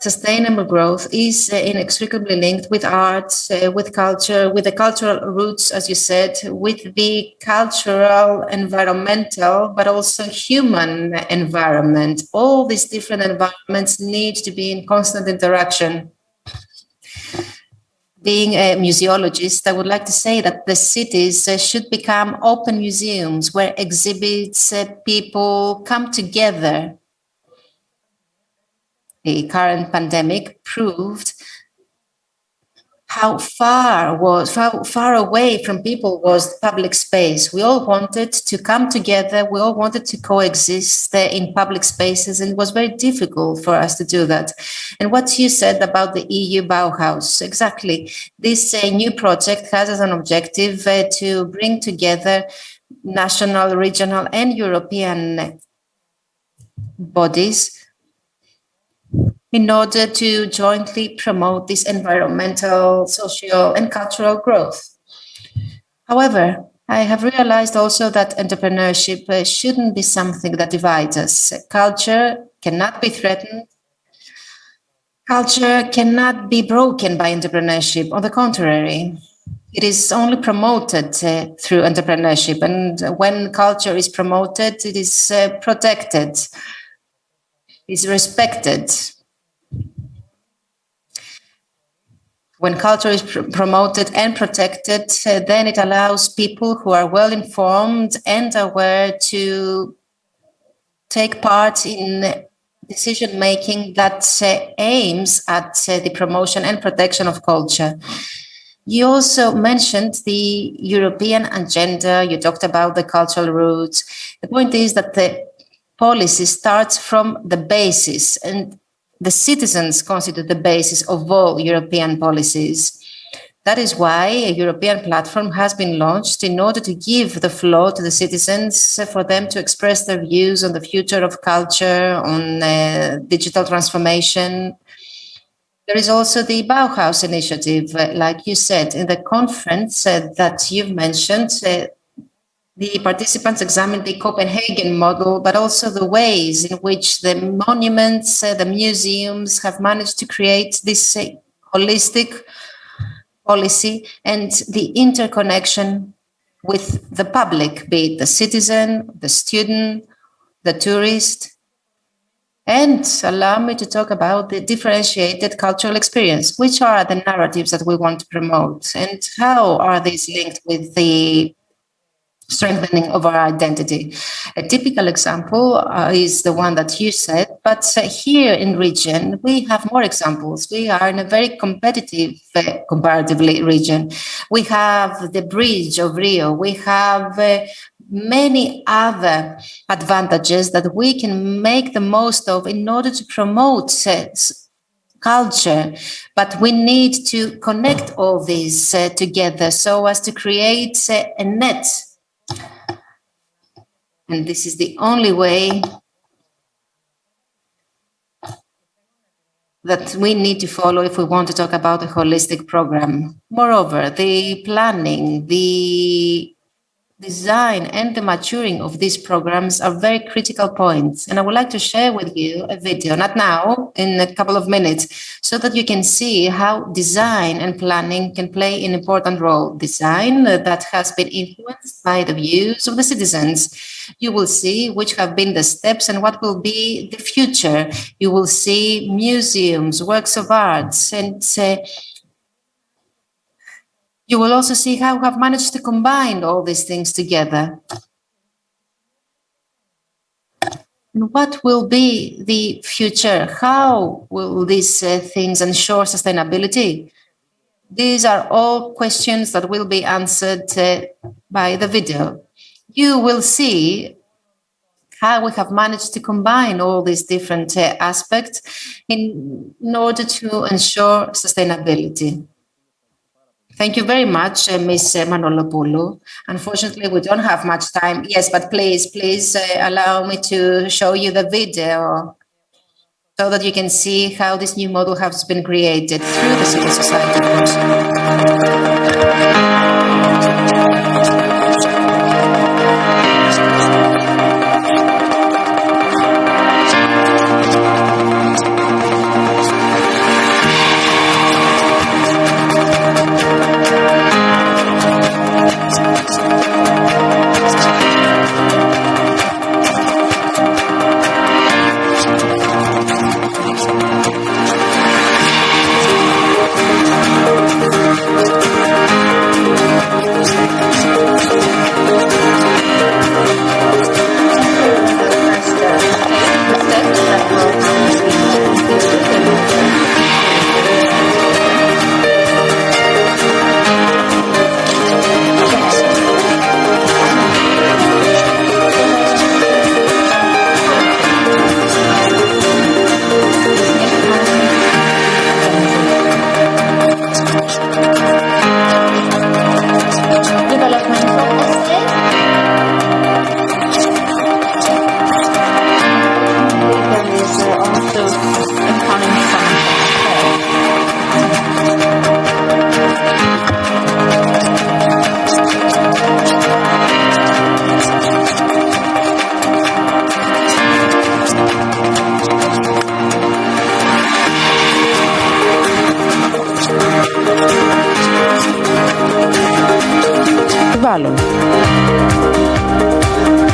sustainable growth is inextricably linked with art, with culture, with the cultural roots, as you said, with the cultural, environmental, but also human environment. All these different environments need to be in constant interaction. Being a museologist, I would like to say that the cities should become open museums where exhibits, people come together. The current pandemic proved how far away from people was public space. We all wanted to come together. We all wanted to coexist in public spaces, and it was very difficult for us to do that. And what you said about the EU Bauhaus, exactly. This new project has as an objective to bring together national, regional, and European bodies in order to jointly promote this environmental, social, and cultural growth. However, I have realized also that entrepreneurship shouldn't be something that divides us. Culture cannot be threatened. Culture cannot be broken by entrepreneurship. On the contrary, it is only promoted through entrepreneurship. And when culture is promoted, it is protected, is respected. When culture is promoted and protected, then it allows people who are well informed and aware to take part in decision making that aims at the promotion and protection of culture. You also mentioned the European agenda. You talked about the cultural roots. The point is that the policy starts from the basis, and the citizens constitute the basis of all European policies. That is why a European platform has been launched in order to give the floor to the citizens for them to express their views on the future of culture, on digital transformation. There is also the Bauhaus initiative, like you said, in the conference that you've mentioned. The participants examined the Copenhagen model, but also the ways in which the monuments, the museums have managed to create this holistic policy and the interconnection with the public, be it the citizen, the student, the tourist. And allow me to talk about the differentiated cultural experience. Which are the narratives that we want to promote, and how are these linked with the strengthening of our identity? A typical example is the one that you said, but here in region, we have more examples. We are in a very competitive, comparatively, region. We have the Bridge of Rio. We have many other advantages that we can make the most of in order to promote culture, but we need to connect all these together so as to create a net. And this is the only way that we need to follow if we want to talk about a holistic program. Moreover, the planning, the design and the maturing of these programs are very critical points. And I would like to share with you a video, not now, in a couple of minutes, so that you can see how design and planning can play an important role. Design that has been influenced by the views of the citizens. You will see which have been the steps and what will be the future. You will see museums, works of arts, and you will also see how we have managed to combine all these things together. And what will be the future? How will these things ensure sustainability? These are all questions that will be answered by the video. You will see how we have managed to combine all these different aspects in order to ensure sustainability. Thank you very much, Ms. Manolopoulou. Unfortunately, we don't have much time. Yes, but please allow me to show you the video so that you can see how this new model has been created through the civil society, of course.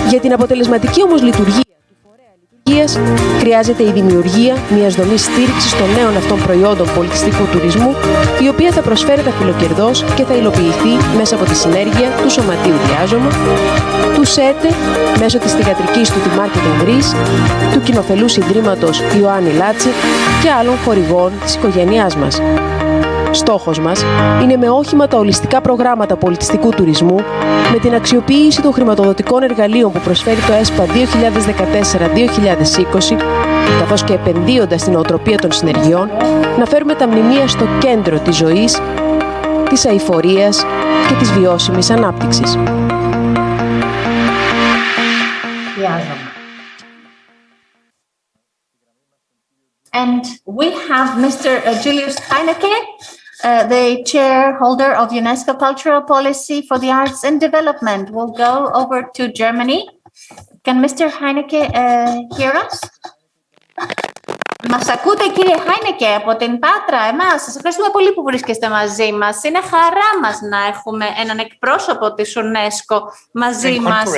Για την αποτελεσματική όμως λειτουργία του φορέα λειτουργίας χρειάζεται η δημιουργία μιας δομής στήριξης των νέων αυτών προϊόντων πολιτιστικού τουρισμού, η οποία θα προσφέρεται φιλοκερδώς και θα υλοποιηθεί μέσα από τη συνέργεια του Σωματείου Διάζωμα, του ΣΕΤΕ μέσω της θυγατρικής του τη Marketing Greece, του Κοινοφελούς Ιδρύματος Ιωάννη Λάτση και άλλων χορηγών της οικογένειάς μας. Στόχος μας είναι με όχημα τα ολιστικά προγράμματα πολιτιστικού τουρισμού, με την αξιοποίηση των χρηματοδοτικών εργαλείων που προσφέρει το ΕΣΠΑ 2014-2020, καθώς και επενδύοντας στην οτροπία των συνεργειών, να φέρουμε τα μνημεία στο κέντρο της ζωής, της αειφορίας και της βιώσιμης ανάπτυξης. And we have Mr. Julius Heinecke, the chairholder of UNESCO Cultural Policy for the Arts and Development. We'll go over to Germany. Can Mr. Heinecke hear us? Μας ακούτε, κύριε Χάινεκε, από την Πάτρα, εμάς. Σας ευχαριστούμε πολύ που βρίσκεστε μαζί μας. Είναι χαρά μας να έχουμε έναν εκπρόσωπο της UNESCO μαζί μας.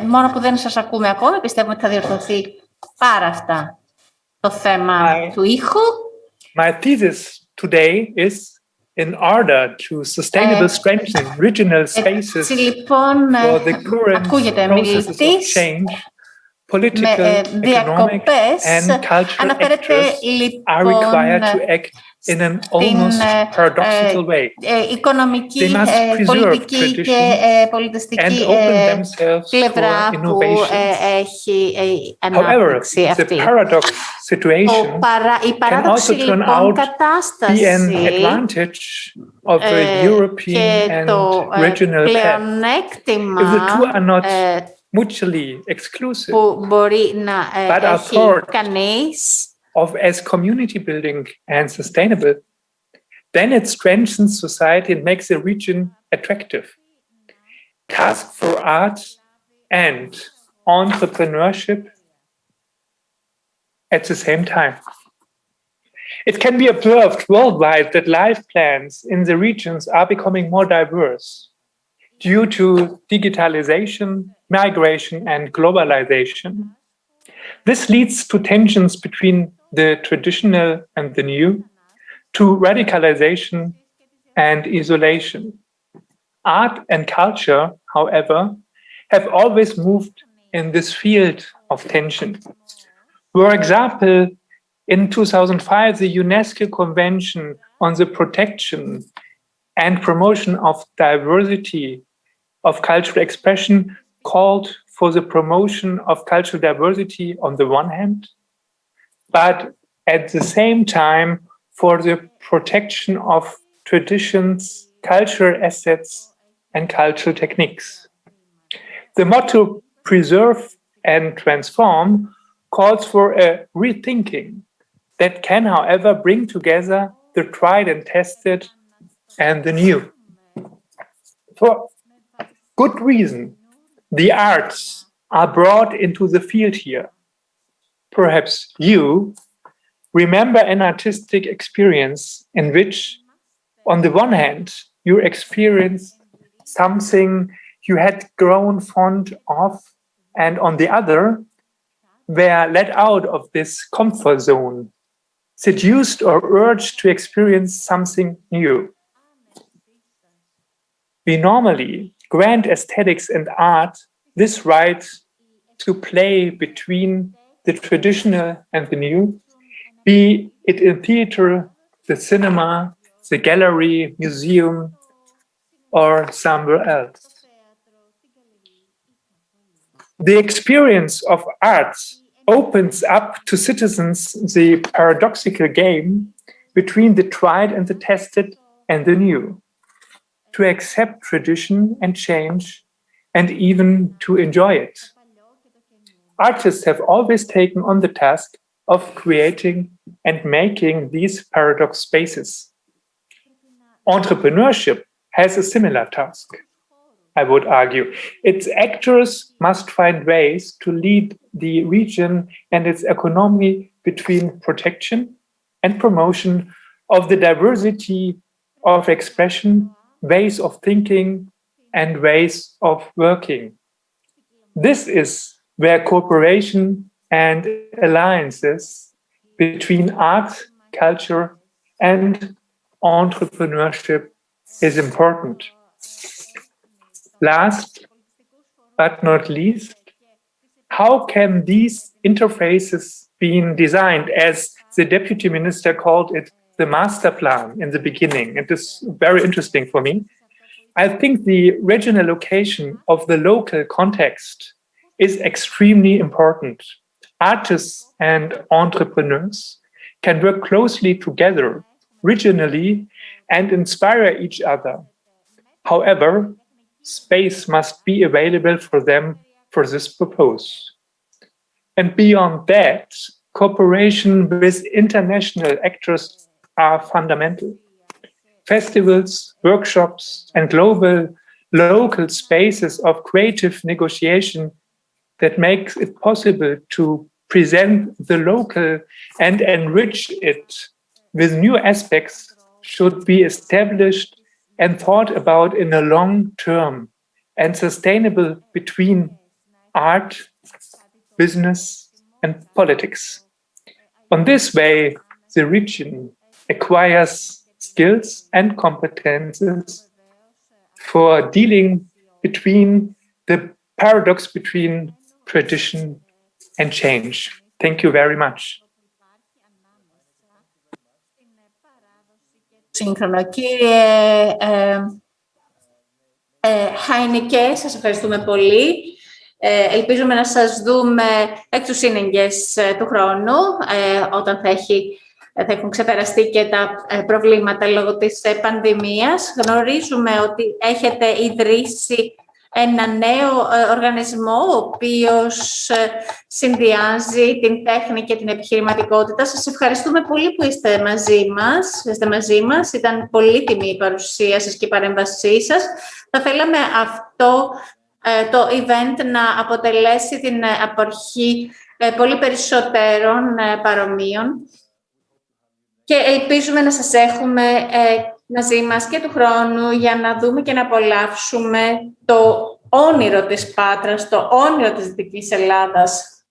Μόνο που δεν σας ακούμε ακόμη, πιστεύουμε ότι θα διορθωθεί πάρα αυτά το θέμα του ήχου. My thesis today is in order to sustainable strengthen regional spaces for the current processes of change, political, economic and cultural actors are required to act in an almost paradoxical way. They must preserve traditions and open themselves for innovation. However, the paradox situation can also turn out to be an advantage of the European and regional path. If the two are not mutually exclusive, but are thought of as community building and sustainable, then it strengthens society and makes the region attractive. task for art and entrepreneurship at the same time. It can be observed worldwide that life plans in the regions are becoming more diverse due to digitalization, migration, and globalization. This leads to tensions between the traditional and the new, to radicalization and isolation. Art and culture, however, have always moved in this field of tension. For example, in 2005, the UNESCO Convention on the Protection and Promotion of Diversity of Cultural Expression called for the promotion of cultural diversity on the one hand, but at the same time for the protection of traditions, cultural assets, and cultural techniques. The motto "Preserve and Transform" calls for a rethinking that can, however, bring together the tried and tested and the new. For good reason, the arts are brought into the field here. Perhaps you remember an artistic experience in which, on the one hand, you experienced something you had grown fond of, and on the other, were let out of this comfort zone, seduced or urged to experience something new. We normally grant aesthetics and art this right to play between the traditional and the new, be it in theater, the cinema, the gallery, museum, or somewhere else. The experience of arts opens up to citizens the paradoxical game between the tried and the tested and the new, to accept tradition and change, and even to enjoy it. Artists have always taken on the task of creating and making these paradox spaces. Entrepreneurship has a similar task, I would argue. Its actors must find ways to lead the region and its economy between protection and promotion of the diversity of expression, ways of thinking, and ways of working. This is where cooperation and alliances between art, culture, and entrepreneurship is important. Last but not least, how can these interfaces be designed, as the deputy minister called it, the master plan in the beginning? It is very interesting for me. I think the regional location of the local context is extremely important. Artists and entrepreneurs can work closely together regionally and inspire each other. However, space must be available for them for this purpose. And beyond that, cooperation with international actors are fundamental. Festivals, workshops, and global local spaces of creative negotiation that makes it possible to present the local and enrich it with new aspects should be established and thought about in a long term and sustainable between art, business, and politics. On this way, the region acquires skills and competences for dealing between the paradox between tradition and change. Thank you very much. Σύγχρονο. Κύριε Χάινικε, σας ευχαριστούμε πολύ. Ελπίζουμε να σας δούμε εκ του σύνεγγες του χρόνου, όταν θα έχουν ξεπεραστεί και τα προβλήματα λόγω της πανδημίας. Γνωρίζουμε ότι έχετε ιδρύσει ένα νέο οργανισμό ο οποίος συνδυάζει την τέχνη και την επιχειρηματικότητα. Σας ευχαριστούμε πολύ που είστε μαζί μας. Ήταν πολύτιμη η παρουσία σας και η παρέμβασή σας. Θα θέλαμε αυτό το event να αποτελέσει την απορχή πολύ περισσότερων παρομοίων και ελπίζουμε να σας έχουμε μαζί μας και του χρόνου για να δούμε και να απολαύσουμε το όνειρο της Πάτρας, το όνειρο της Δυτικής Ελλάδας.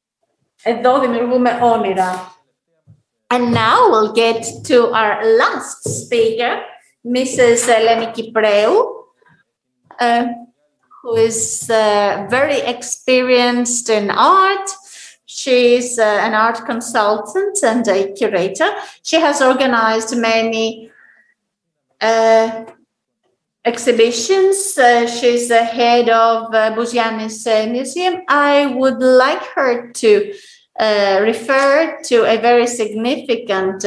Εδώ δημιουργούμε όνειρα. And now we'll get to our last speaker, Mrs. Eleni Kypreou, who is very experienced in art. She's an art consultant and a curator. She has organized many exhibitions. She's the head of Bouzianis Museum. I would like her to refer to a very significant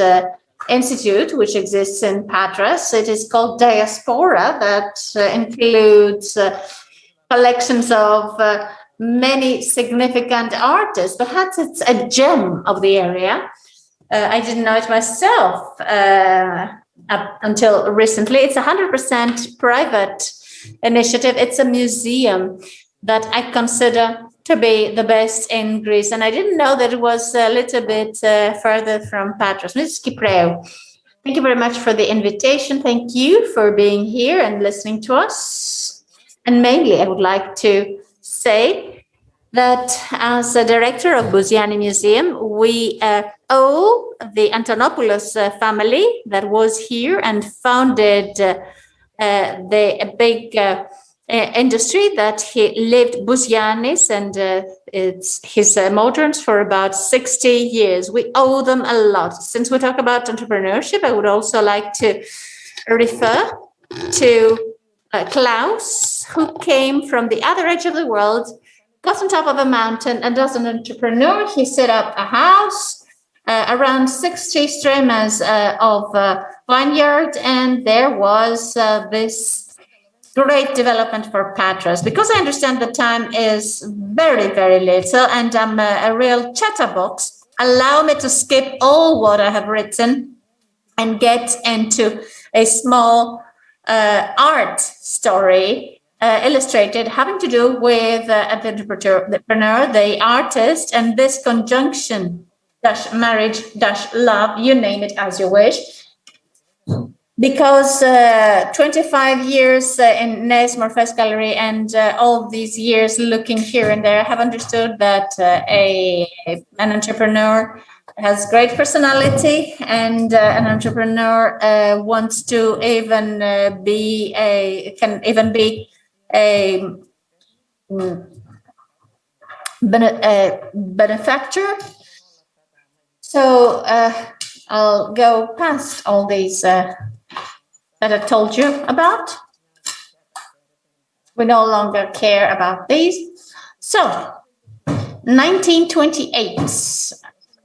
institute which exists in Patras. It is called Diaspora, that includes collections of many significant artists. Perhaps it's a gem of the area. I didn't know it myself up until recently. It's 100% private initiative. It's a museum that I consider to be the best in Greece. And I didn't know that it was a little bit further from Patras. Mrs. Kypreou, thank you very much for the invitation. Thank you for being here and listening to us. And mainly, I would like to say that as a director of Bouziani Museum, we owe the Antonopoulos family that was here and founded the big industry that he lived, Bouzianis, and it's his moderns for about 60 years. We owe them a lot. Since we talk about entrepreneurship, I would also like to refer to Klaus, who came from the other edge of the world, got on top of a mountain, and as an entrepreneur, he set up a house around 60 streamers of vineyard, and there was this great development for Patras. Because I understand the time is very, very little, and I'm a real chatterbox, allow me to skip all what I have written and get into a small art story illustrated having to do with the entrepreneur, the artist, and this conjunction, dash marriage, dash love, you name it as you wish. Because 25 years in Nes Morphes Gallery and all these years looking here and there, I have understood that an entrepreneur has great personality, and an entrepreneur wants to can even be a benefactor. So I'll go past all these that I told you about. We no longer care about these. So 1928,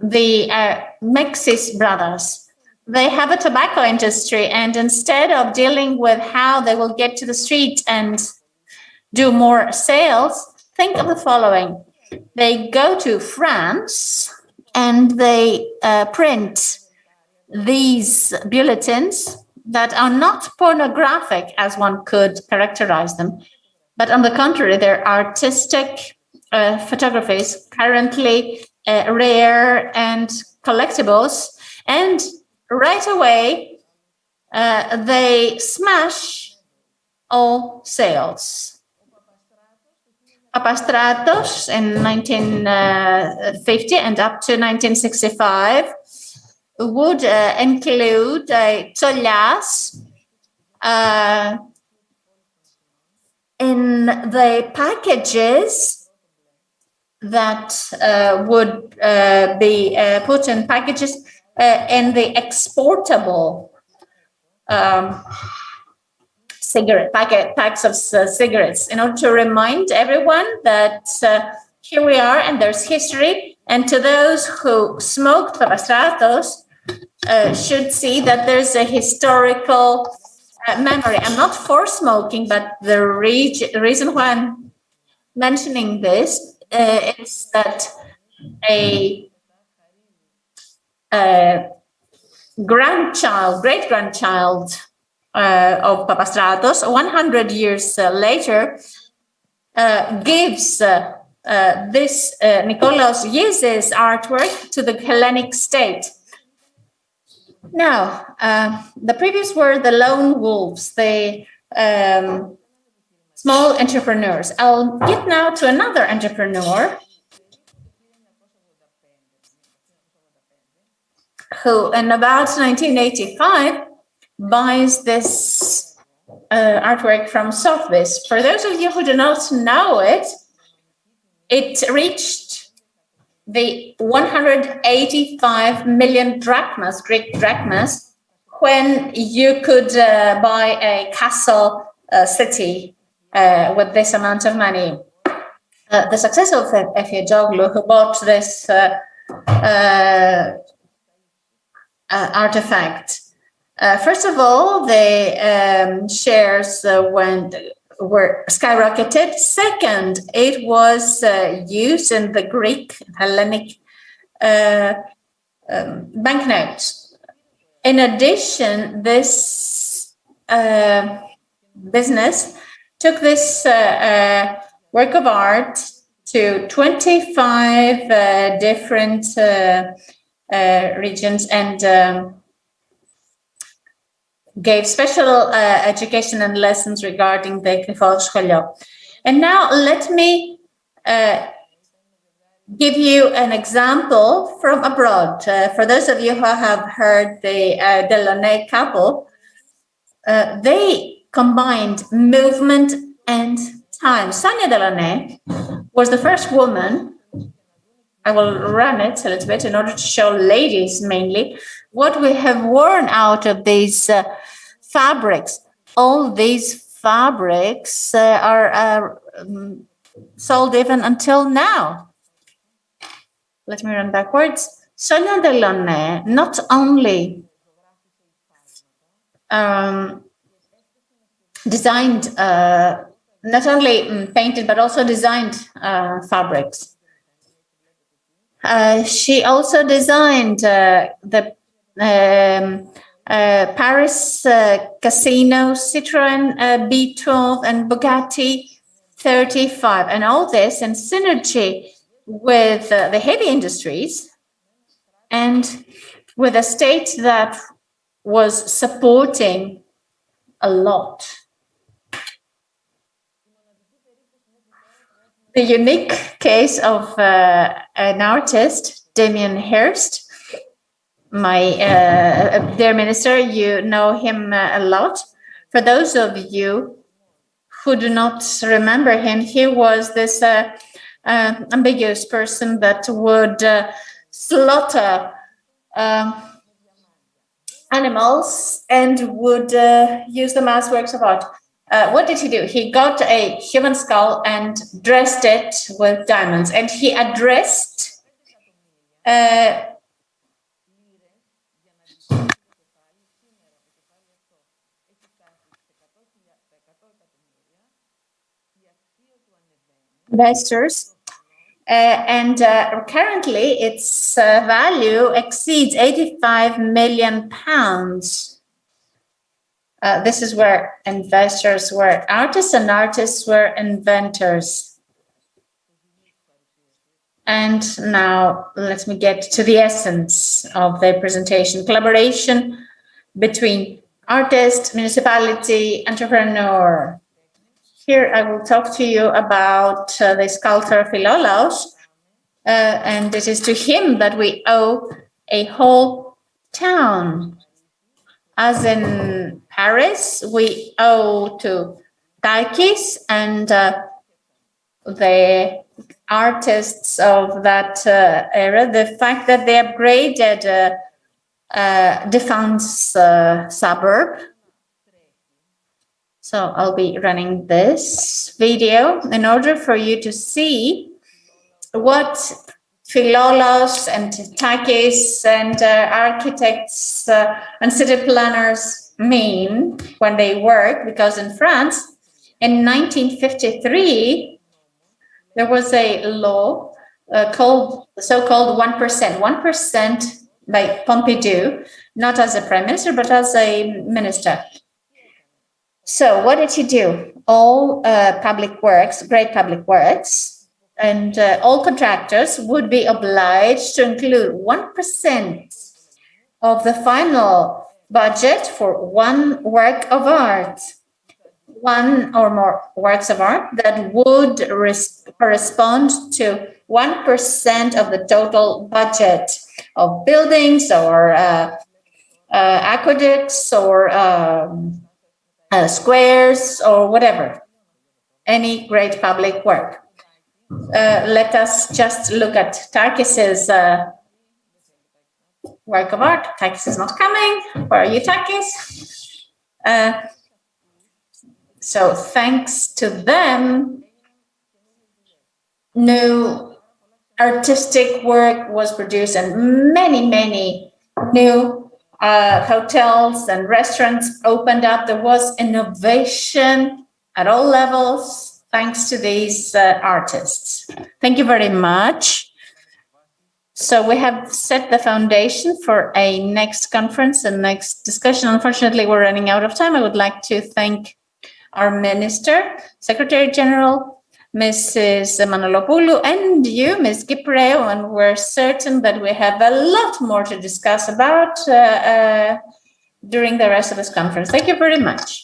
the Mexis brothers, they have a tobacco industry, and instead of dealing with how they will get to the street and do more sales, think of the following. They go to France and they print these bulletins that are not pornographic as one could characterize them, but on the contrary, they're artistic photographies, currently rare and collectibles, and right away they smash all sales. Papastratos in 1950 and up to 1965 would include Tsolias in the packages that would be put in packages in the exportable cigarette packs of cigarettes, in order to remind everyone that here we are and there's history. And to those who smoked Papastratos should see that there's a historical memory. I'm not for smoking, but the reason why I'm mentioning this is that a great-grandchild of Papastratos, 100 years later, gives this Nikolaos Yezes artwork to the Hellenic state. Now, the previous were the lone wolves, the small entrepreneurs. I'll get now to another entrepreneur who, in about 1985, buys this artwork from Sotheby's. For those of you who do not know it, it reached the 185 million drachmas, Greek drachmas, when you could buy a castle city with this amount of money. The success of Efyedoglu, who bought this artifact. First of all, the shares were skyrocketed. Second, it was used in the Greek Hellenic banknotes. In addition, this business took this work of art to 25 different regions and gave special education and lessons regarding the Krifos Scholio. And now let me give you an example from abroad. For those of you who have heard the Delaunay couple, they combined movement and time. Sonia Delaunay was the first woman. I will run it a little bit in order to show ladies mainly what we have worn out of these fabrics. All these fabrics are sold even until now. Let me run backwards. Sonia Delaunay not only designed, not only painted, but also designed fabrics. She also designed the Paris Casino, Citroën B12 and Bugatti 35. And all this in synergy with the heavy industries and with a state that was supporting a lot. The unique case of an artist, Damien Hirst, my dear minister, you know him a lot. For those of you who do not remember him, he was this ambiguous person that would slaughter animals and would use them as works of art. What did he do? He got a human skull and dressed it with diamonds, and he addressed investors, and currently its value exceeds 85 million pounds. This is where investors were artists and artists were inventors. And now let me get to the essence of the presentation. Collaboration between artist, municipality, entrepreneur. Here I will talk to you about the sculptor Philolaos, and it is to him that we owe a whole town. As in Paris, we owe to Takis and the artists of that era the fact that they upgraded Defense suburb. So I'll be running this video in order for you to see what Philolaos and Takis and architects and city planners mean when they work, because in France, in 1953, there was a law called so-called 1%. 1% by Pompidou, not as a prime minister, but as a minister. So what did he do? All public works, great public works, and all contractors would be obliged to include 1% of the final budget for one work of art, one or more works of art that would correspond to 1% of the total budget of buildings or aqueducts or squares or whatever, any great public work. Let us just look at Takis's work of art. Takis is not coming. Where are you, Takis? So thanks to them, new artistic work was produced and many new hotels and restaurants opened up. There was innovation at all levels thanks to these artists. Thank you very much. So we have set the foundation for a next conference and next discussion. Unfortunately, we're running out of time. I would like to thank our Minister, Secretary General, Mrs. Manolopoulou, and you, Ms. Kypriou, and we're certain that we have a lot more to discuss about during the rest of this conference. Thank you very much.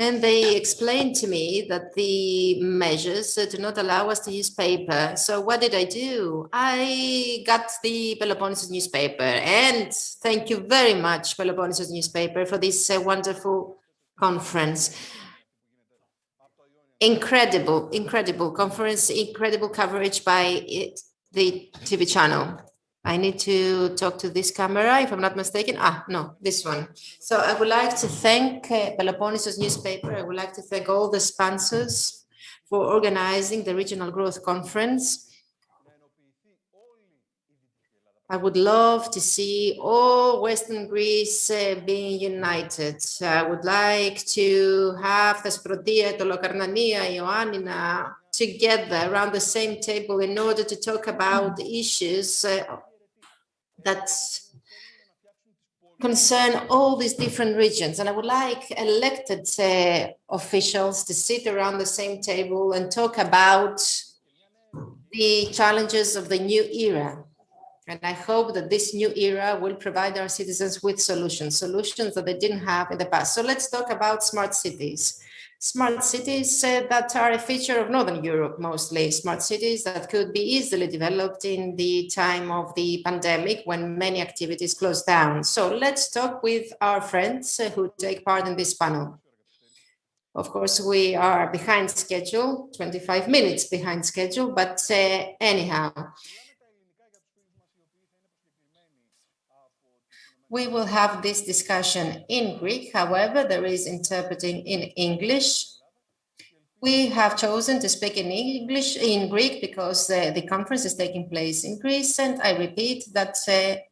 And they explained to me that the measures do not allow us to use paper. So what did I do? I got the Peloponnesus newspaper. And thank you very much, Peloponnesus newspaper, for this wonderful conference. Incredible conference, incredible coverage by the TV channel. I need to talk to this camera, if I'm not mistaken. No, this one. So I would like to thank Peloponnesus newspaper. I would like to thank all the sponsors for organizing the Regional Growth Conference. I would love to see all Western Greece being united. I would like to have Thesprotia, Tolokarnania, Ioannina together around the same table in order to talk about issues that concern all these different regions. And I would like elected officials to sit around the same table and talk about the challenges of the new era. And I hope that this new era will provide our citizens with solutions that they didn't have in the past. So let's talk about smart cities. Smart cities that are a feature of Northern Europe, mostly. Smart cities that could be easily developed in the time of the pandemic when many activities closed down. So let's talk with our friends who take part in this panel. Of course, we are behind schedule, 25 minutes behind schedule, but anyhow. We will have this discussion in Greek. However, there is interpreting in English. We have chosen to speak in Greek because the conference is taking place in Greece. And I repeat that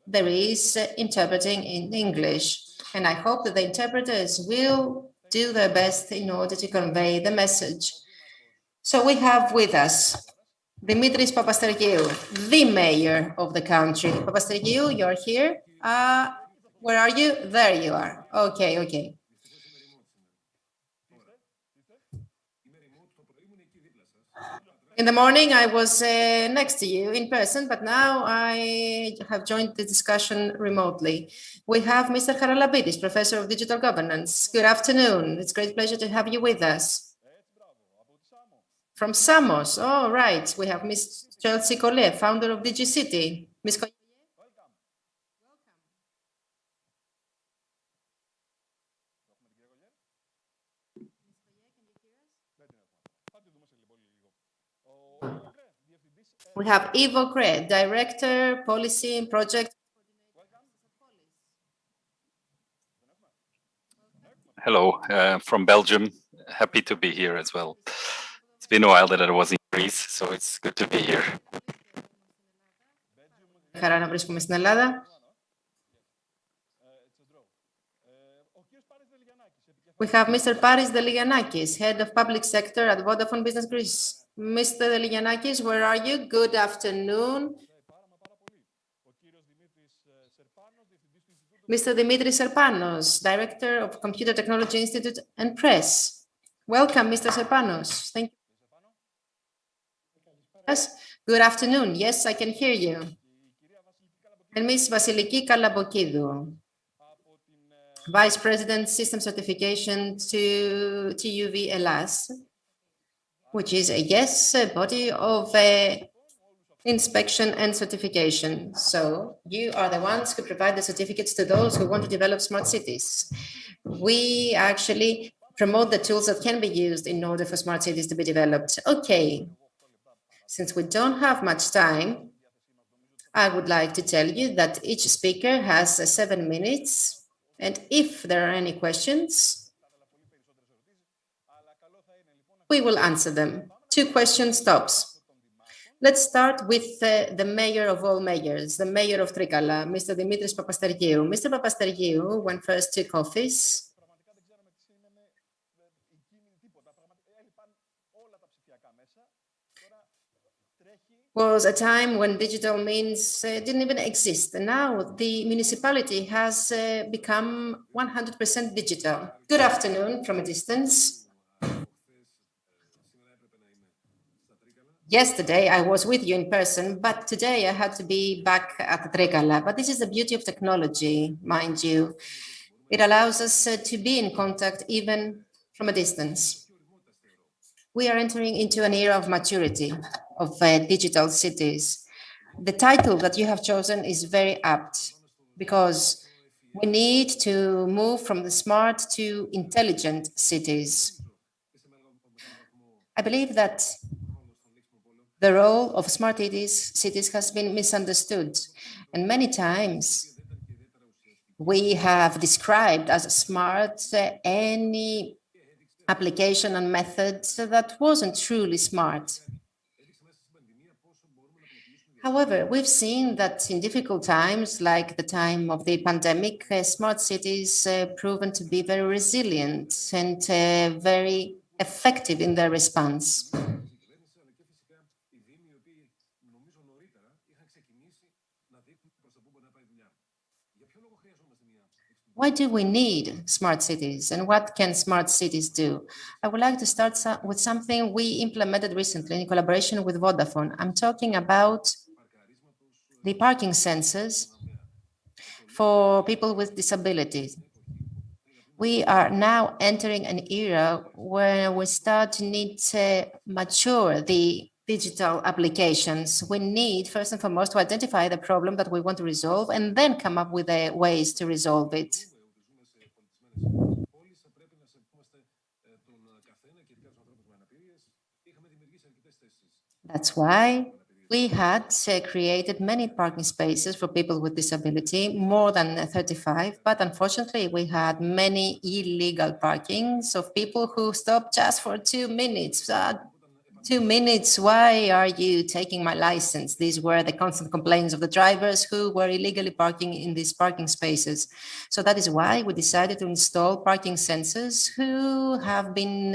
there is interpreting in English. And I hope that the interpreters will do their best in order to convey the message. So we have with us Dimitris Papastergiou, the mayor of the country. Papastergiou, you're here. Where are you? There you are. Okay. In the morning, I was next to you in person, but now I have joined the discussion remotely. We have Mr. Charalabidis, Professor of Digital Governance. Good afternoon. It's a great pleasure to have you with us. From Samos. All right. We have Ms. Chelsea Collet, founder of DigiCity. Ms. We have Ivo Kre, Director, Policy and Project. Hello, from Belgium. Happy to be here as well. It's been a while that I was in Greece, so it's good to be here. Χαρά να βρίσκομαι στην Ελλάδα. We have Mr. Paris Deligiannakis, Head of Public Sector at Vodafone Business Greece. Mr. Deligiannakis, where are you? Good afternoon. Mr. Dimitris Serpanos, Director of Computer Technology Institute and Press. Welcome, Mr. Serpanos. Thank you. Yes. Good afternoon. Yes, I can hear you. And Ms. Vasiliki Kalabokidou, Vice President, System Certification to TUV Elas, which is a body of inspection and certification. So you are the ones who provide the certificates to those who want to develop smart cities. We actually promote the tools that can be used in order for smart cities to be developed. Okay, since we don't have much time, I would like to tell you that each speaker has 7 minutes. And if there are any questions, we will answer them. 2 questions tops. Let's start with the mayor of all mayors, the mayor of Trikala, Mr. Dimitris Papastergiou. Mr. Papastergiou, when first took office, was a time when digital means didn't even exist. And now the municipality has become 100% digital. Good afternoon from a distance. Yesterday, I was with you in person, but today I had to be back at Trikala. But this is the beauty of technology, mind you. It allows us to be in contact even from a distance. We are entering into an era of maturity of digital cities. The title that you have chosen is very apt because we need to move from the smart to intelligent cities. I believe that the role of smart cities has been misunderstood, and many times we have described as smart any application and method that wasn't truly smart. However, we've seen that in difficult times, like the time of the pandemic, smart cities proven to be very resilient and very effective in their response. Why do we need smart cities and what can smart cities do? I would like to start with something we implemented recently in collaboration with Vodafone. I'm talking about the parking sensors for people with disabilities. We are now entering an era where we start to need to mature the digital applications. We need, first and foremost, to identify the problem that we want to resolve and then come up with ways to resolve it. That's why we had created many parking spaces for people with disability, more than 35, but unfortunately we had many illegal parkings of people who stopped just for 2 minutes. 2 minutes, why are you taking my license? These were the constant complaints of the drivers who were illegally parking in these parking spaces. So that is why we decided to install parking sensors who have been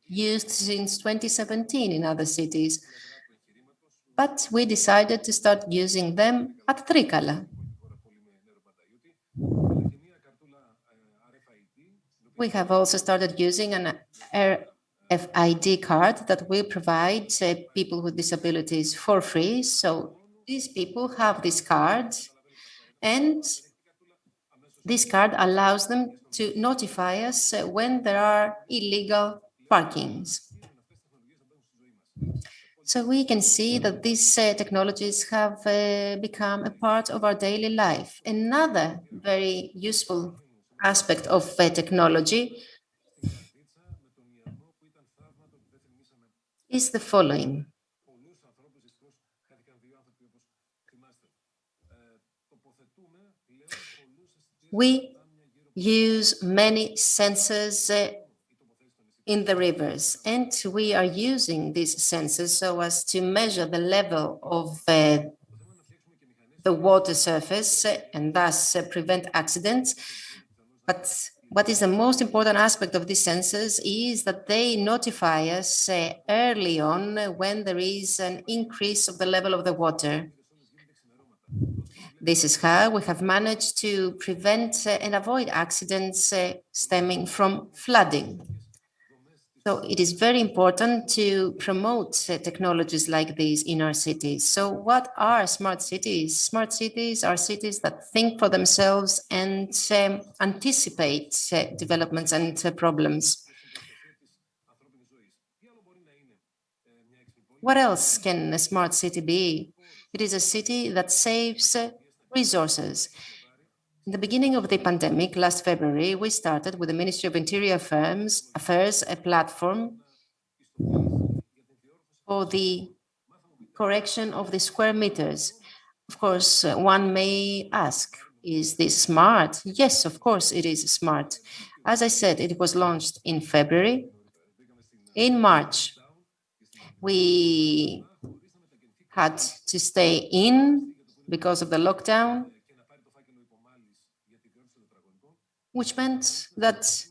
used since 2017 in other cities. But we decided to start using them at Trikala. We have also started using an RFID card that will provide people with disabilities for free. So these people have this card, and this card allows them to notify us when there are illegal parkings. So we can see that these technologies have become a part of our daily life. Another very useful aspect of technology is the following. We use many sensors in the rivers, and we are using these sensors so as to measure the level of the water surface and thus prevent accidents. But what is the most important aspect of these sensors is that they notify us early on when there is an increase of the level of the water. This is how we have managed to prevent and avoid accidents stemming from flooding. So it is very important to promote technologies like these in our cities. So what are smart cities? Smart cities are cities that think for themselves and anticipate developments and problems. What else can a smart city be? It is a city that saves resources. In the beginning of the pandemic, last February, we started with the Ministry of Interior Affairs a platform for the correction of the square meters. Of course, one may ask, is this smart? Yes, of course, it is smart. As I said, it was launched in February. In March, we had to stay in because of the lockdown, which meant that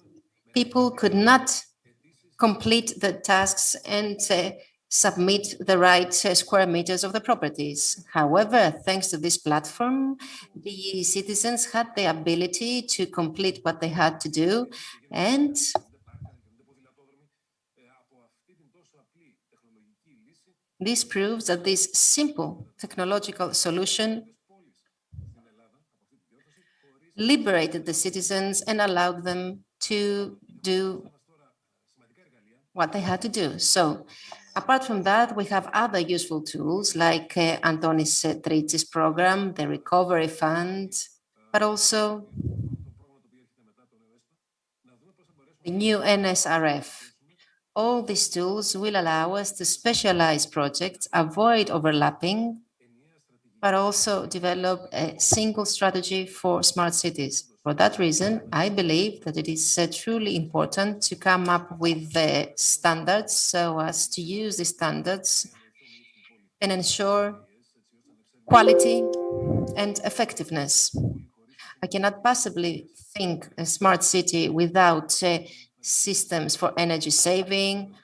people could not complete the tasks and submit the right square meters of the properties. However, thanks to this platform, the citizens had the ability to complete what they had to do, and this proves that this simple technological solution liberated the citizens and allowed them to do what they had to do. So apart from that, we have other useful tools like Antonis Tritsi's program, the Recovery Fund, but also the new NSRF. All these tools will allow us to specialize projects, avoid overlapping, but also develop a single strategy for smart cities. For that reason, I believe that it is truly important to come up with the standards so as to use the standards and ensure quality and effectiveness. I cannot possibly think a smart city without systems for energy saving.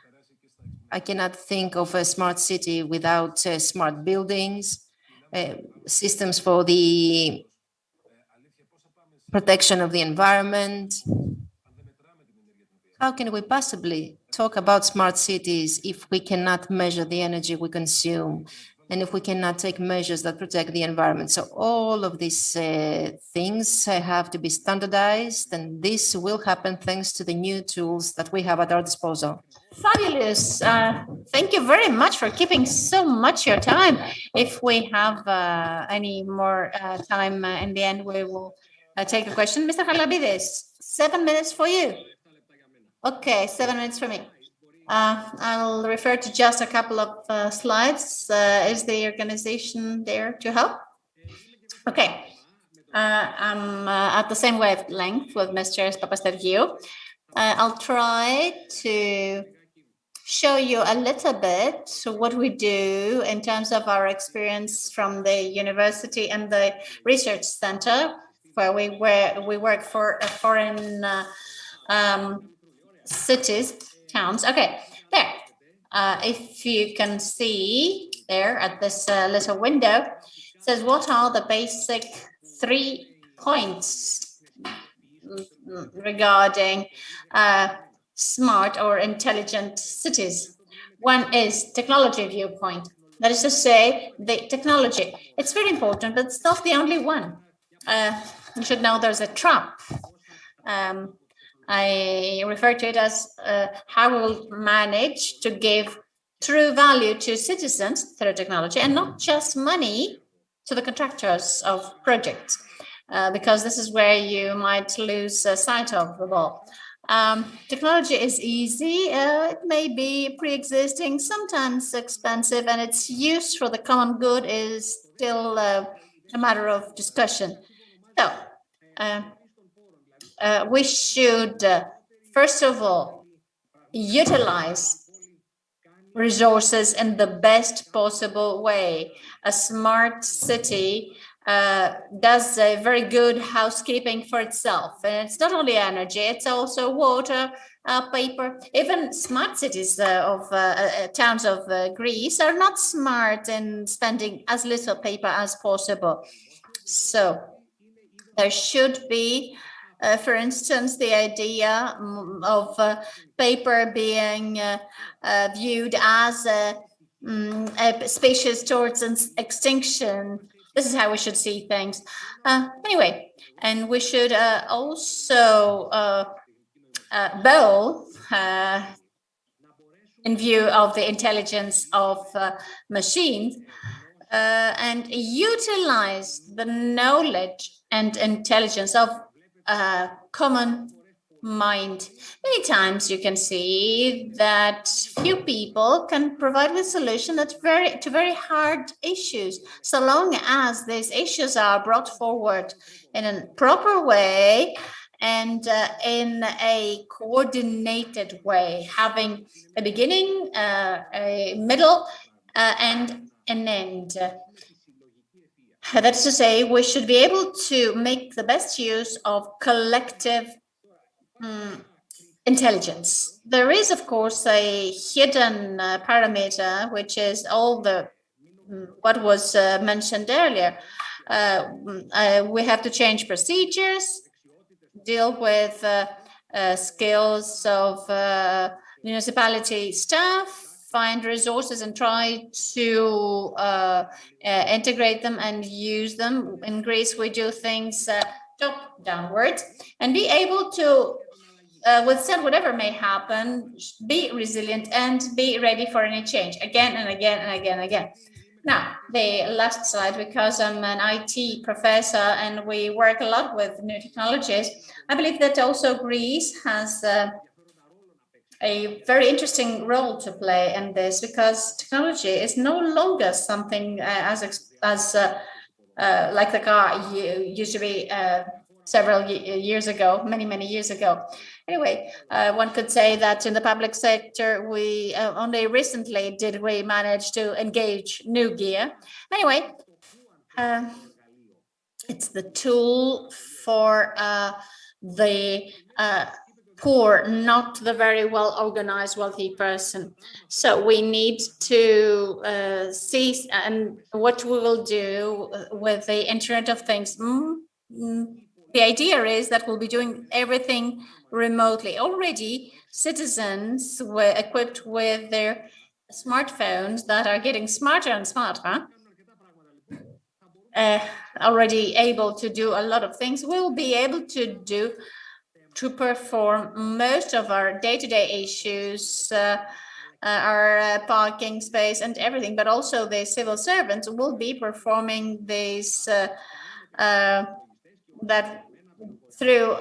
I cannot think of a smart city without smart buildings, systems for the protection of the environment. How can we possibly talk about smart cities if we cannot measure the energy we consume and if we cannot take measures that protect the environment? So all of these things have to be standardized, and this will happen thanks to the new tools that we have at our disposal. Fabulous. Thank you very much for keeping so much your time. If we have any more time in the end, we will take a question. Mr. Halabides, 7 minutes for you. Okay, 7 minutes for me. I'll refer to just a couple of slides. Is the organization there to help? Okay. I'm at the same wavelength with Mr. Papastergiou. I'll try to show you a little bit what we do in terms of our experience from the university and the research center, where we work for foreign cities, towns. Okay, there. If you can see there at this little window, it says what are the basic 3 points regarding smart or intelligent cities. One is technology viewpoint. That is to say, the technology. It's very important, but it's not the only one. You should know there's a trap. I refer to it as how we will manage to give true value to citizens through technology and not just money to the contractors of projects, because this is where you might lose sight of the ball. Technology is easy. It may be pre-existing, sometimes expensive, and its use for the common good is still a matter of discussion. So we should, first of all, utilize resources in the best possible way. A smart city does a very good housekeeping for itself. And it's not only energy, it's also water, paper. Even smart cities of towns of Greece are not smart in spending as little paper as possible. So there should be, for instance, the idea of paper being viewed as a species towards extinction. This is how we should see things. Anyway, and we should also bowl in view of the intelligence of machines and utilize the knowledge and intelligence of common mind. Many times you can see that few people can provide a solution to very hard issues, so long as these issues are brought forward in a proper way and in a coordinated way, having a beginning, a middle, and an end. That's to say, we should be able to make the best use of collective intelligence. There is, of course, a hidden parameter, which is all the what was mentioned earlier. We have to change procedures, deal with skills of municipality staff, find resources and try to integrate them and use them. In Greece, we do things top downwards, and be able to withstand whatever may happen, be resilient, and be ready for any change again and again and again and again. Now, the last slide, because I'm an IT professor and we work a lot with new technologies, I believe that also Greece has a very interesting role to play in this, because technology is no longer something like the car used to be several years ago, many years ago. Anyway, one could say that in the public sector, we only recently did we manage to engage new gear. Anyway, it's the tool for the poor, not the very well organized wealthy person. So we need to see and what we will do with the Internet of Things. The idea is that we'll be doing everything remotely. Already, citizens were equipped with their smartphones that are getting smarter and smarter. Already able to do a lot of things. We'll be able to perform most of our day-to-day issues, our parking space and everything, but also the civil servants will be performing this that through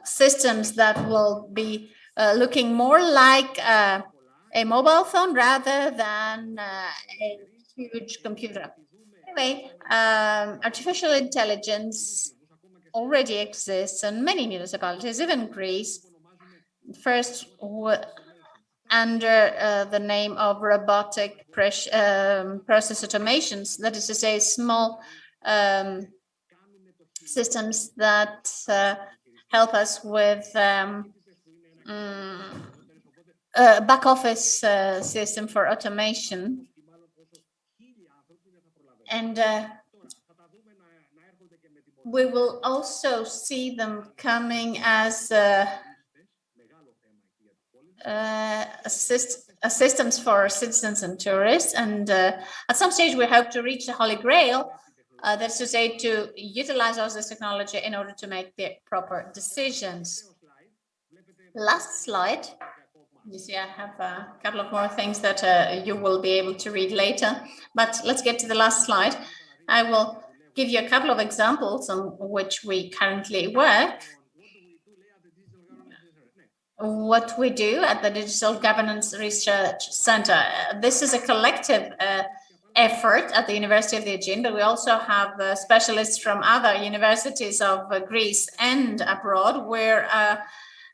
systems that will be looking more like a mobile phone rather than a huge computer. Anyway, artificial intelligence already exists in many municipalities, even Greece. First, under the name of robotic process automations, that is to say, small systems that help us with back office system for automation. And we will also see them coming as systems for citizens and tourists. And at some stage, we hope to reach the Holy Grail, that's to say, to utilize all this technology in order to make the proper decisions. Last slide. You see, I have a couple of more things that you will be able to read later, but let's get to the last slide. I will give you a couple of examples on which we currently work. What we do at the Digital Governance Research Center. This is a collective effort at the University of the Aegean, but we also have specialists from other universities of Greece and abroad. We're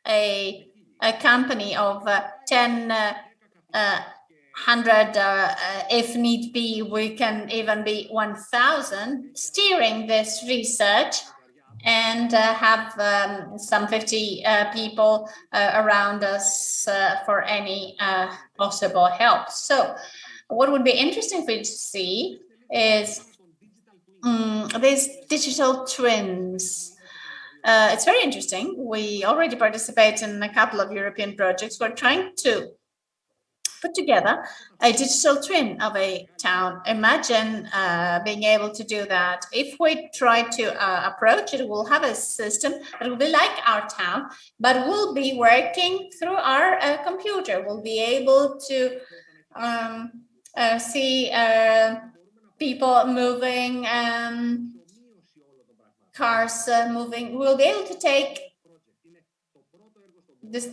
a company of 100, if need be, we can even be 1,000, steering this research and have some 50 people around us for any possible help. So what would be interesting for you to see is these digital twins. It's very interesting. We already participate in a couple of European projects. We're trying to put together a digital twin of a town. Imagine being able to do that. If we try to approach it, we'll have a system that will be like our town, but will be working through our computer. We'll be able to see people moving, cars moving. We'll be able to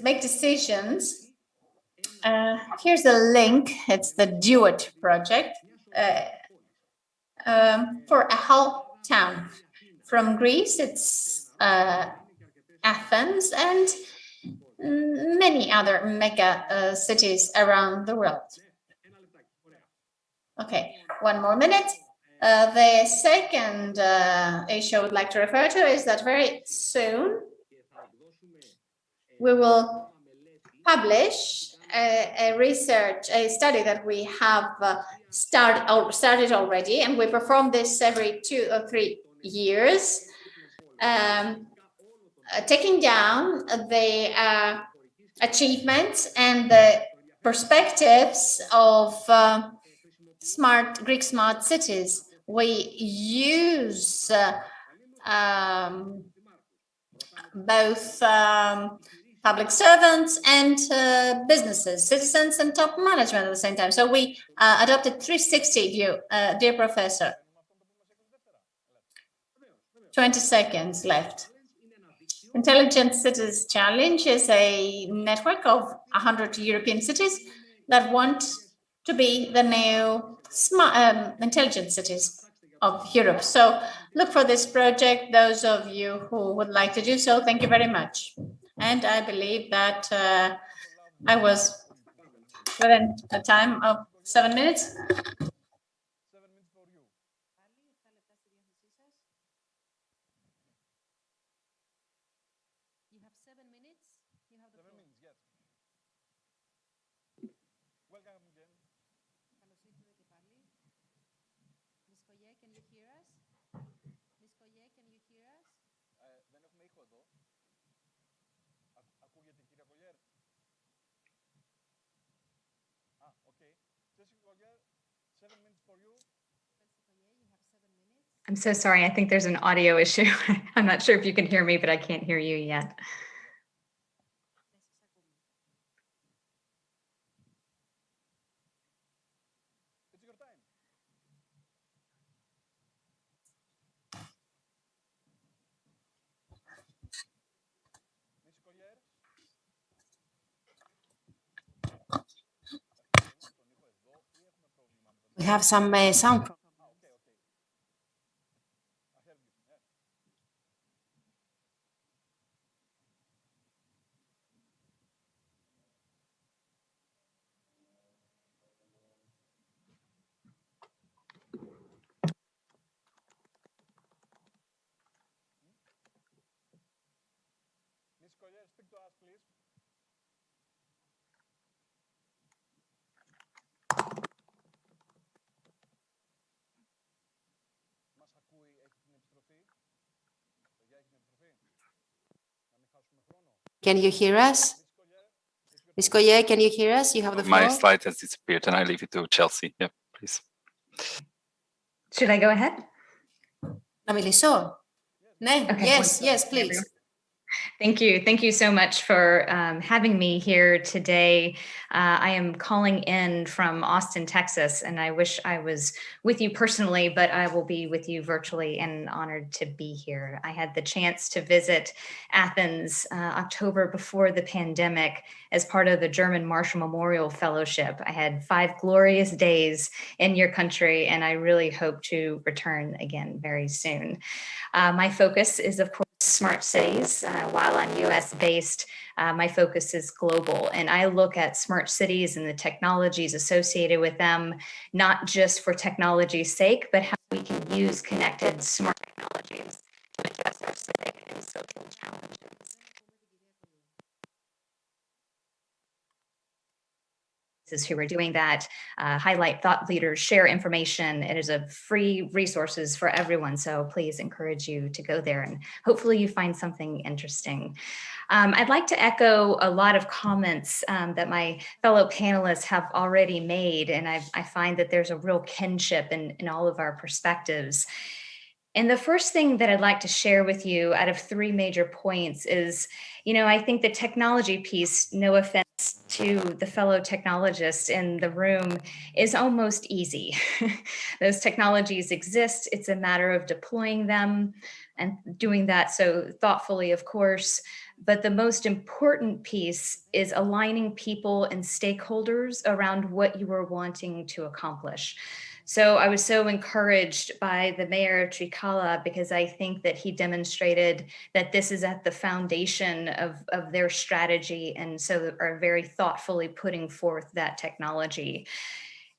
make decisions. Here's a link. It's the Duet project for a whole town. From Greece, it's Athens and many other mega cities around the world. Okay, one more minute. The second issue I would like to refer to is that very soon we will publish a study that we have started already, and we perform this every 2 or 3 years, taking down the achievements and the perspectives of Greek smart cities. We use both public servants and businesses, citizens and top management at the same time. So we adopted 360 view, dear Professor. 20 seconds left. Intelligent Cities Challenge is a network of 100 European cities that want to be the new smart, intelligent cities of Europe. So look for this project, those of you who would like to do so. Thank you very much. And I believe that I was within a time of 7 minutes. I'm so sorry. I think there's an audio issue. I'm not sure if you can hear me, but I can't hear you yet. We have some sound problems. Can you hear us? Ms. Collier, can you hear us? You have the floor. My slide has disappeared and I leave it to Chelsea. Yeah, please. Should I go ahead? Να μιλήσω? Ναι, Okay, yes, wonderful. yes, please. Thank you. Thank you so much for having me here today. I am calling in from Austin, Texas, and I wish I was with you personally, but I will be with you virtually and honored to be here. I had the chance to visit Athens October before the pandemic as part of the German Marshall Memorial Fellowship. I had 5 glorious days in your country, and I really hope to return again very soon. My focus is, of course, smart cities. While I'm US based, my focus is global. And I look at smart cities and the technologies associated with them, not just for technology's sake, but how we can use connected smart technologies to address our civic and social challenges. Who are doing that, highlight thought leaders, share information. It is a free resources for everyone. So please encourage you to go there and hopefully you find something interesting. I'd like to echo a lot of comments that my fellow panelists have already made. And I find that there's a real kinship in all of our perspectives. And the first thing that I'd like to share with you out of 3 major points is, I think the technology piece, no offense to the fellow technologists in the room, is almost easy. Those technologies exist. It's a matter of deploying them and doing that so thoughtfully, of course. But the most important piece is aligning people and stakeholders around what you are wanting to accomplish. So I was so encouraged by the mayor of Trikala because I think that he demonstrated that this is at the foundation of their strategy, and so are very thoughtfully putting forth that technology.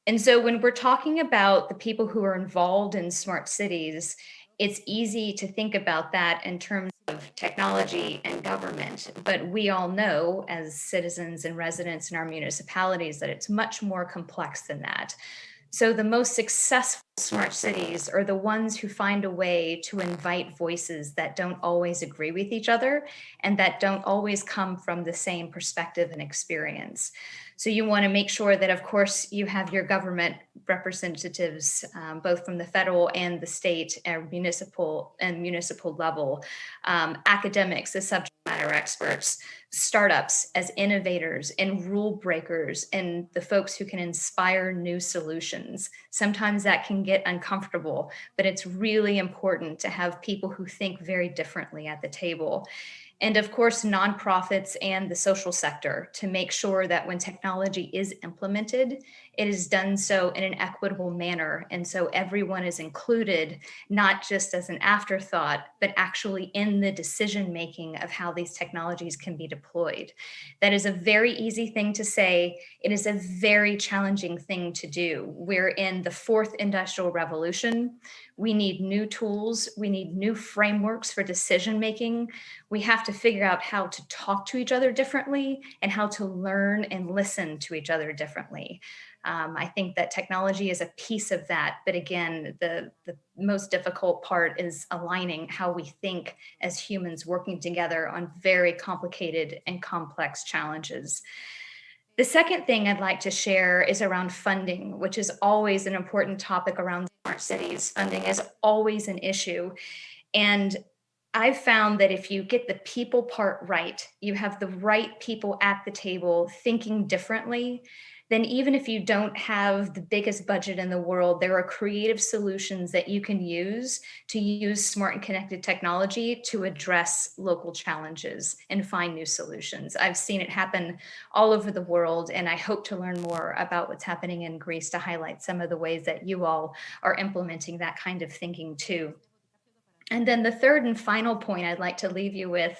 And so when we're talking about the people who are involved in smart cities, it's easy to think about that in terms of technology and government, but we all know as citizens and residents in our municipalities that it's much more complex than that. So the most successful smart cities are the ones who find a way to invite voices that don't always agree with each other and that don't always come from the same perspective and experience. So you want to make sure that, of course, you have your government representatives, both from the federal and the state and municipal level, academics as subject matter experts, startups as innovators and rule breakers, and the folks who can inspire new solutions. Sometimes that can get uncomfortable, but it's really important to have people who think very differently at the table. And of course, nonprofits and the social sector, to make sure that when technology is implemented, it is done so in an equitable manner. And so everyone is included, not just as an afterthought, but actually in the decision-making of how these technologies can be deployed. That is a very easy thing to say. It is a very challenging thing to do. We're in the fourth industrial revolution. We need new tools. We need new frameworks for decision-making. We have to figure out how to talk to each other differently and how to learn and listen to each other differently. I think that technology is a piece of that. But again, the most difficult part is aligning how we think as humans working together on very complicated and complex challenges. The second thing I'd like to share is around funding, which is always an important topic around smart cities. Funding is always an issue. And I've found that if you get the people part right, you have the right people at the table thinking differently, then even if you don't have the biggest budget in the world, there are creative solutions that you can use to use smart and connected technology to address local challenges and find new solutions. I've seen it happen all over the world, and I hope to learn more about what's happening in Greece to highlight some of the ways that you all are implementing that kind of thinking too. And then the third and final point I'd like to leave you with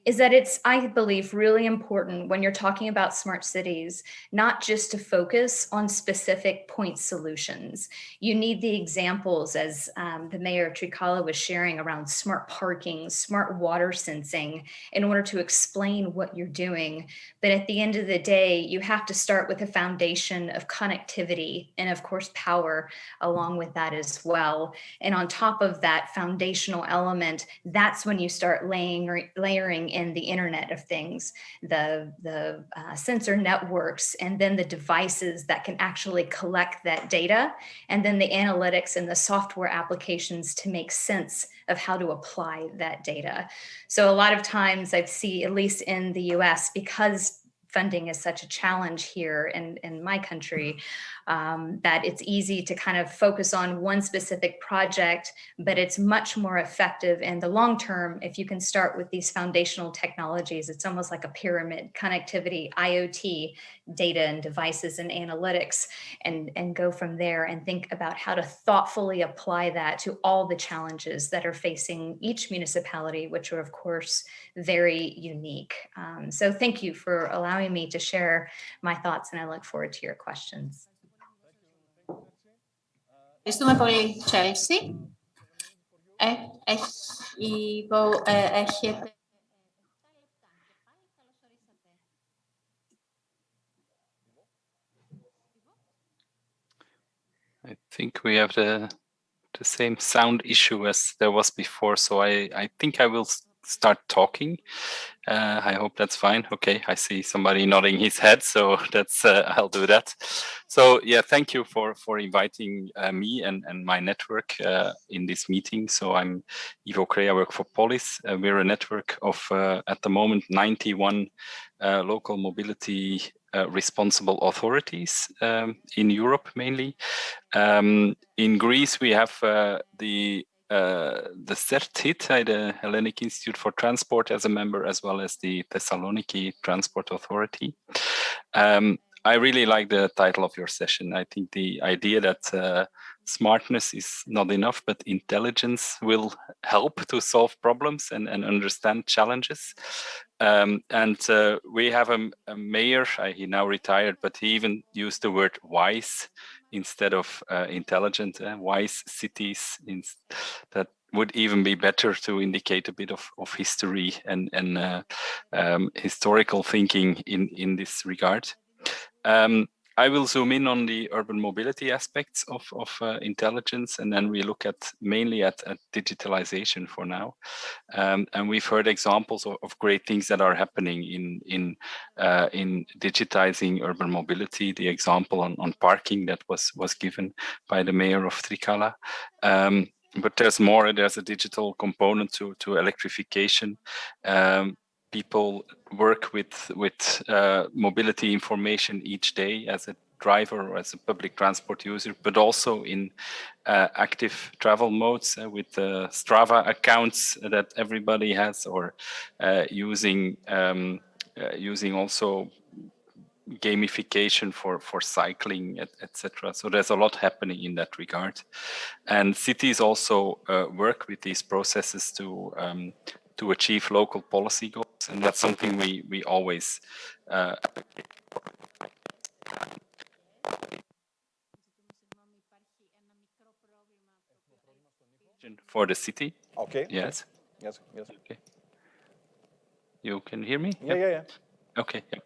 is that it's, I believe, really important when you're talking about smart cities, not just to focus on specific point solutions. You need the examples, as the Mayor Trikala was sharing, around smart parking, smart water sensing, in order to explain what you're doing. But at the end of the day, you have to start with a foundation of connectivity and, of course, power along with that as well. And on top of that foundational element, that's when you start layering in the Internet of Things, the sensor networks, and then the devices that can actually collect that data, and then the analytics and the software applications to make sense of how to apply that data. So a lot of times I see, at least in the US, because funding is such a challenge here in my country, that it's easy to kind of focus on one specific project, but it's much more effective in the long term if you can start with these foundational technologies. It's almost like a pyramid: connectivity, IoT, data and devices and analytics, and go from there and think about how to thoughtfully apply that to all the challenges that are facing each municipality, which are, of course, very unique. So thank you for allowing me to share my thoughts, and I look forward to your questions. Ευχαριστούμε πολύ, Chelsea. Έχετε... I think we have the same sound issue as there was before, so I think I will start talking. I hope that's fine. Okay, I see somebody nodding his head, so that's I'll do that. So yeah, thank you for inviting me and my network in this meeting. So I'm Ivo Krey, I work for Polis. We're a network of at the moment 91 local mobility responsible authorities in Europe mainly. In Greece, we have the CERTIT, the Hellenic Institute for Transport, as a member, as well as the Thessaloniki Transport Authority. I really like the title of your session. I think the idea that smartness is not enough, but intelligence will help to solve problems and understand challenges. We have a mayor, he now retired, but he even used the word wise instead of intelligent. Wise cities, that would even be better to indicate a bit of history and historical thinking in this regard. I will zoom in on the urban mobility aspects of intelligence, and then we look mainly at digitalization for now. And we've heard examples of great things that are happening in digitizing urban mobility. The example on parking that was given by the mayor of Trikala. But there's more. There's a digital component to electrification. People work with mobility information each day as a driver or as a public transport user, but also in active travel modes with Strava accounts that everybody has, or using also gamification for cycling, etc. So there's a lot happening in that regard, and cities also work with these processes to achieve local policy goals, and that's something we always advocate for. For the city. Okay. Yes. Yes. Yes. Okay. You can hear me? Yeah. Okay. Yeah.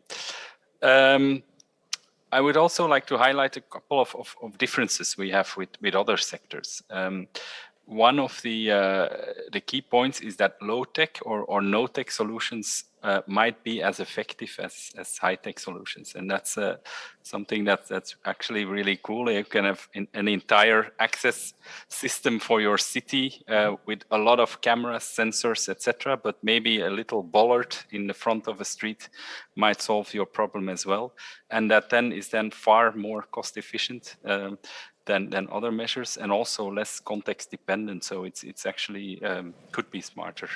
I would also like to highlight a couple of differences we have with other sectors. One of the key points is that low-tech or no-tech solutions might be as effective as high-tech solutions, and that's something that's actually really cool. You can have an entire access system for your city with a lot of cameras, sensors, etc. But maybe a little bollard in the front of a street might solve your problem as well, and that is far more cost efficient than other measures, and also less context dependent. So it's actually could be smarter,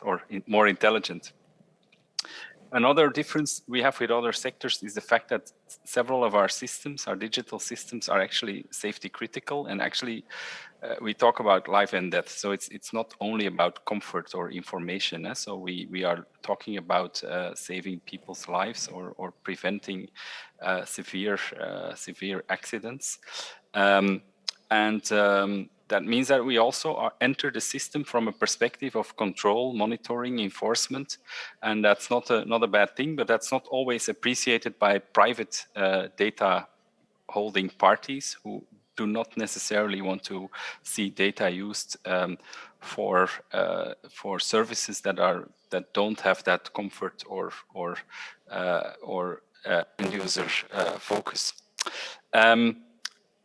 or more intelligent. Another difference we have with other sectors is the fact that several of our systems, our digital systems, are actually safety critical, and actually we talk about life and death. So it's not only about comfort or information. So we are talking about saving people's lives or preventing severe accidents. That means that we also enter the system from a perspective of control, monitoring, enforcement, and that's not a bad thing, but that's not always appreciated by private data holding parties who do not necessarily want to see data used for services that don't have that comfort or end user focus.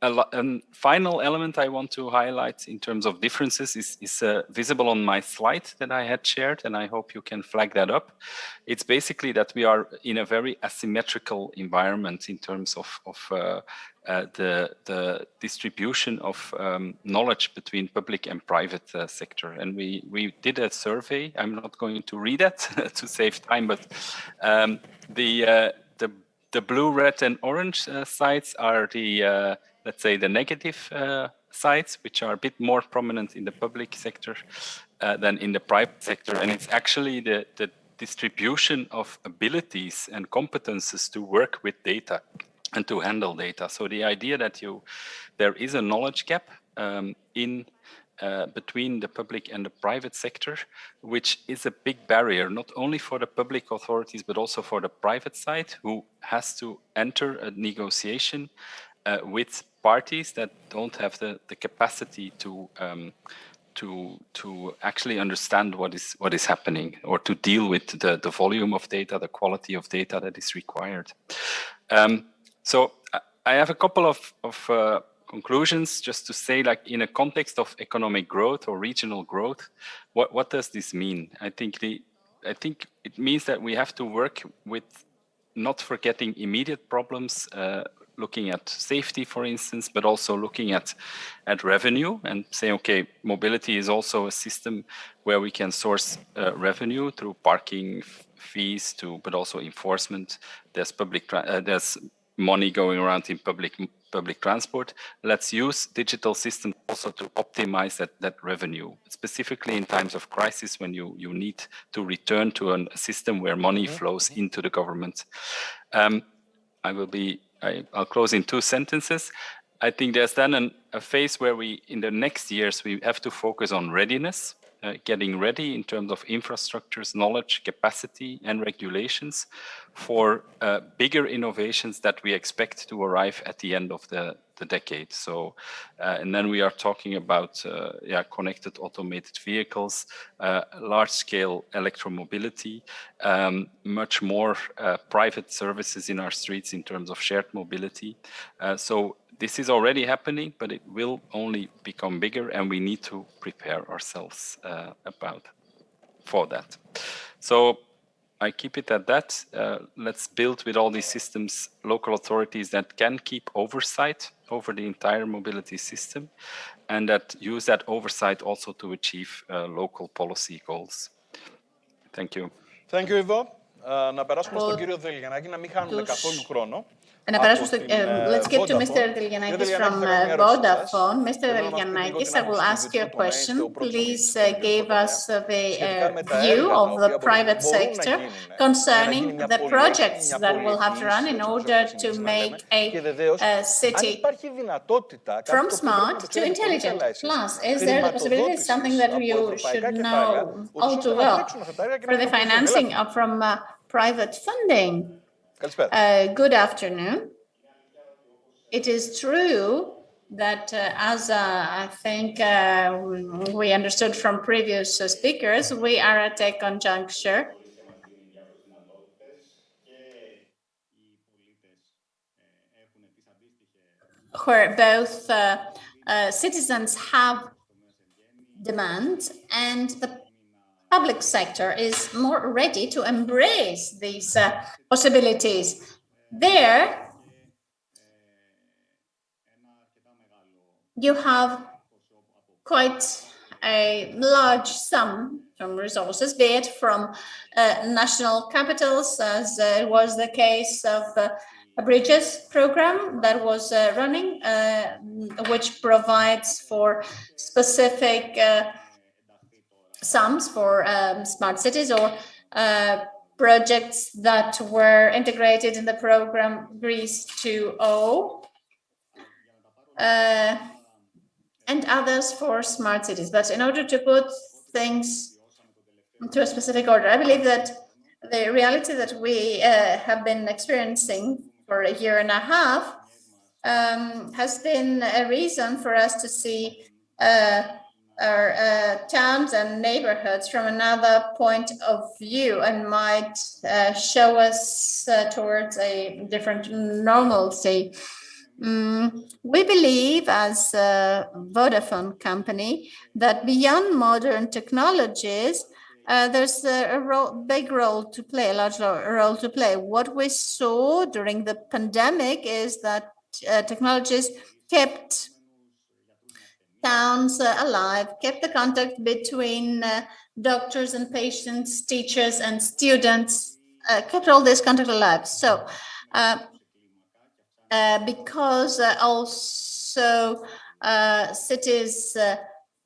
A final element I want to highlight in terms of differences is visible on my slide that I had shared, and I hope you can flag that up. It's basically that we are in a very asymmetrical environment in terms of the distribution of knowledge between public and private sector. And we did a survey. I'm not going to read it to save time, but the blue, red, and orange sites are the let's say the negative sites, which are a bit more prominent in the public sector than in the private sector. And it's actually the distribution of abilities and competences to work with data and to handle data. So the idea that there is a knowledge gap between the public and the private sector, which is a big barrier, not only for the public authorities, but also for the private side, who has to enter a negotiation with parties that don't have the capacity to actually understand what is happening, or to deal with the volume of data, the quality of data that is required. So I have a couple of conclusions just to say, like, in a context of economic growth or regional growth, what does this mean? I think it means that we have to work with not forgetting immediate problems, looking at safety, for instance, but also looking at revenue and say, okay, mobility is also a system where we can source revenue through parking fees, but also enforcement. There's there's money going around in public transport. Let's use digital systems also to optimize that revenue, specifically in times of crisis when you need to return to a system where money flows into the government. I'll close in 2 sentences. I think there's then a phase where in the next years, we have to focus on readiness. getting ready in terms of infrastructures, knowledge, capacity, and regulations for bigger innovations that we expect to arrive at the end of the decade. So, and then we are talking about connected automated vehicles, large-scale electromobility, much more private services in our streets in terms of shared mobility. So this is already happening, but it will only become bigger, and we need to prepare ourselves for that. So I keep it at that. Let's build with all these systems local authorities that can keep oversight over the entire mobility system, and that use that oversight also to achieve local policy goals. Thank you. Thank you, Ivo. Να περάσουμε στον κύριο Δελγιαννάκη, να μην χάνουμε καθόλου χρόνο. Let's get to Mr. Delgianakis from Vodafone. Mr. Delgianakis, I will ask you a question. Please give us the view of the private sector concerning the projects that will have to run in order to make a city from smart to intelligent. Plus, is there the possibility, something that you should know all too well, for the financing from private funding? Good afternoon. It is true that, as I think we understood from previous speakers, we are at a conjuncture where both citizens have demand and the public sector is more ready to embrace these possibilities. There, you have quite a large sum from resources, be it from national capitals, as was the case of a bridges program that was running, which provides for specific sums for smart cities, or projects that were integrated in the program Greece 2.0, and others for smart cities. But in order to put things into a specific order, I believe that the reality that we have been experiencing for a year and a half has been a reason for us to see our towns and neighborhoods from another point of view, and might show us towards a different normalcy. We believe, as a Vodafone company, that beyond modern technologies, there's a big role to play, a large role to play. What we saw during the pandemic is that technologies kept towns alive, kept the contact between doctors and patients, teachers and students, kept all this contact alive. So, because also cities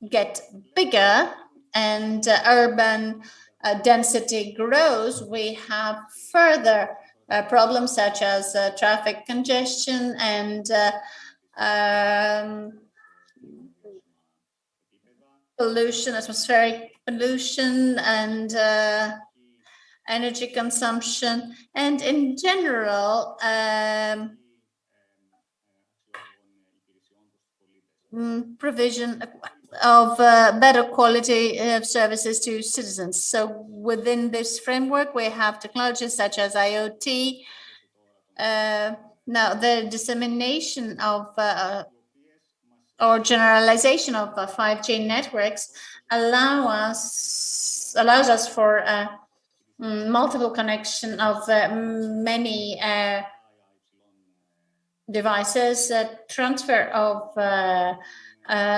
get bigger and urban density grows, we have further problems such as traffic congestion and pollution, atmospheric pollution, and energy consumption, and in general, provision of better quality of services to citizens. So within this framework, we have technologies such as IoT. Now, the dissemination of or generalization of 5G networks allows us for multiple connection of many devices, transfer of a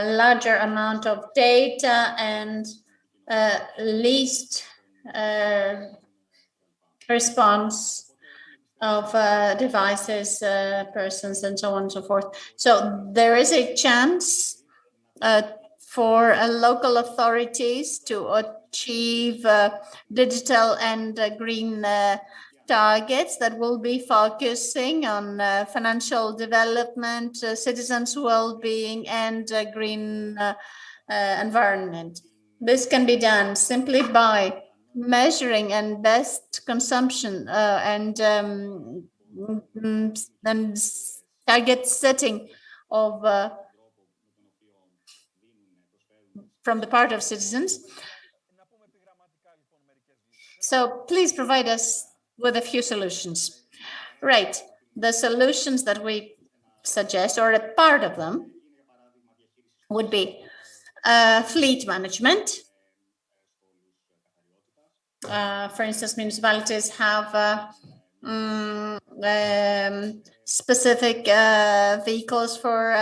larger amount of data, and least response of devices, persons, and so on and so forth. So there is a chance for local authorities to achieve digital and green targets that will be focusing on financial development, citizens' well-being, and green environment. This can be done simply by measuring and best consumption and target setting of from the part of citizens. So please provide us with a few solutions. Right, the solutions that we suggest, or a part of them, would be fleet management. For instance, municipalities have specific vehicles for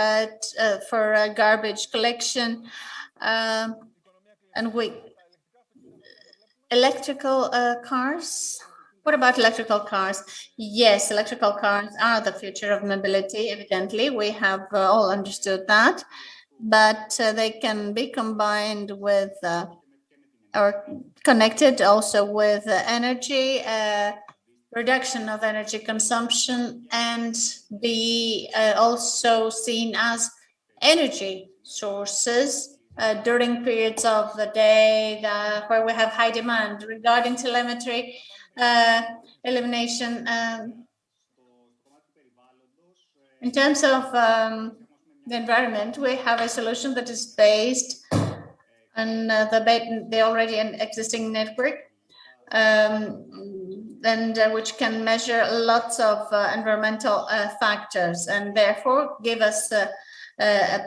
garbage collection, and electrical cars. What about electrical cars? Yes, electrical cars are the future of mobility. Evidently, we have all understood that, but they can be combined with or connected also with energy, reduction of energy consumption, and be also seen as energy sources during periods of the day where we have high demand. Regarding telemetry, elimination, in terms of the environment, we have a solution that is based on the already existing network, and which can measure lots of environmental factors, and therefore give us a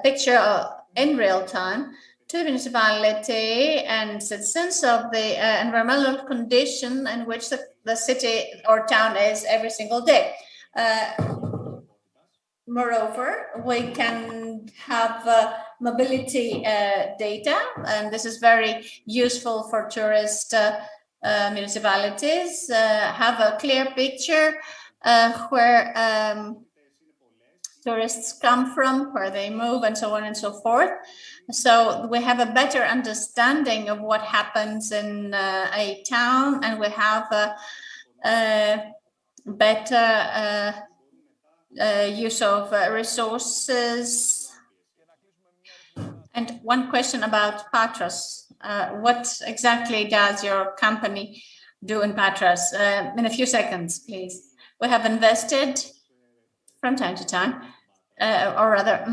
picture in real time to the municipality and citizens of the environmental condition in which the city or town is every single day. Moreover, we can have mobility data, and this is very useful for tourist municipalities, have a clear picture where tourists come from, where they move, and so on and so forth. So we have a better understanding of what happens in a town, and we have a better use of resources. And one question about Patras. What exactly does your company do in Patras? In a few seconds, please. We have invested from time to time, or rather,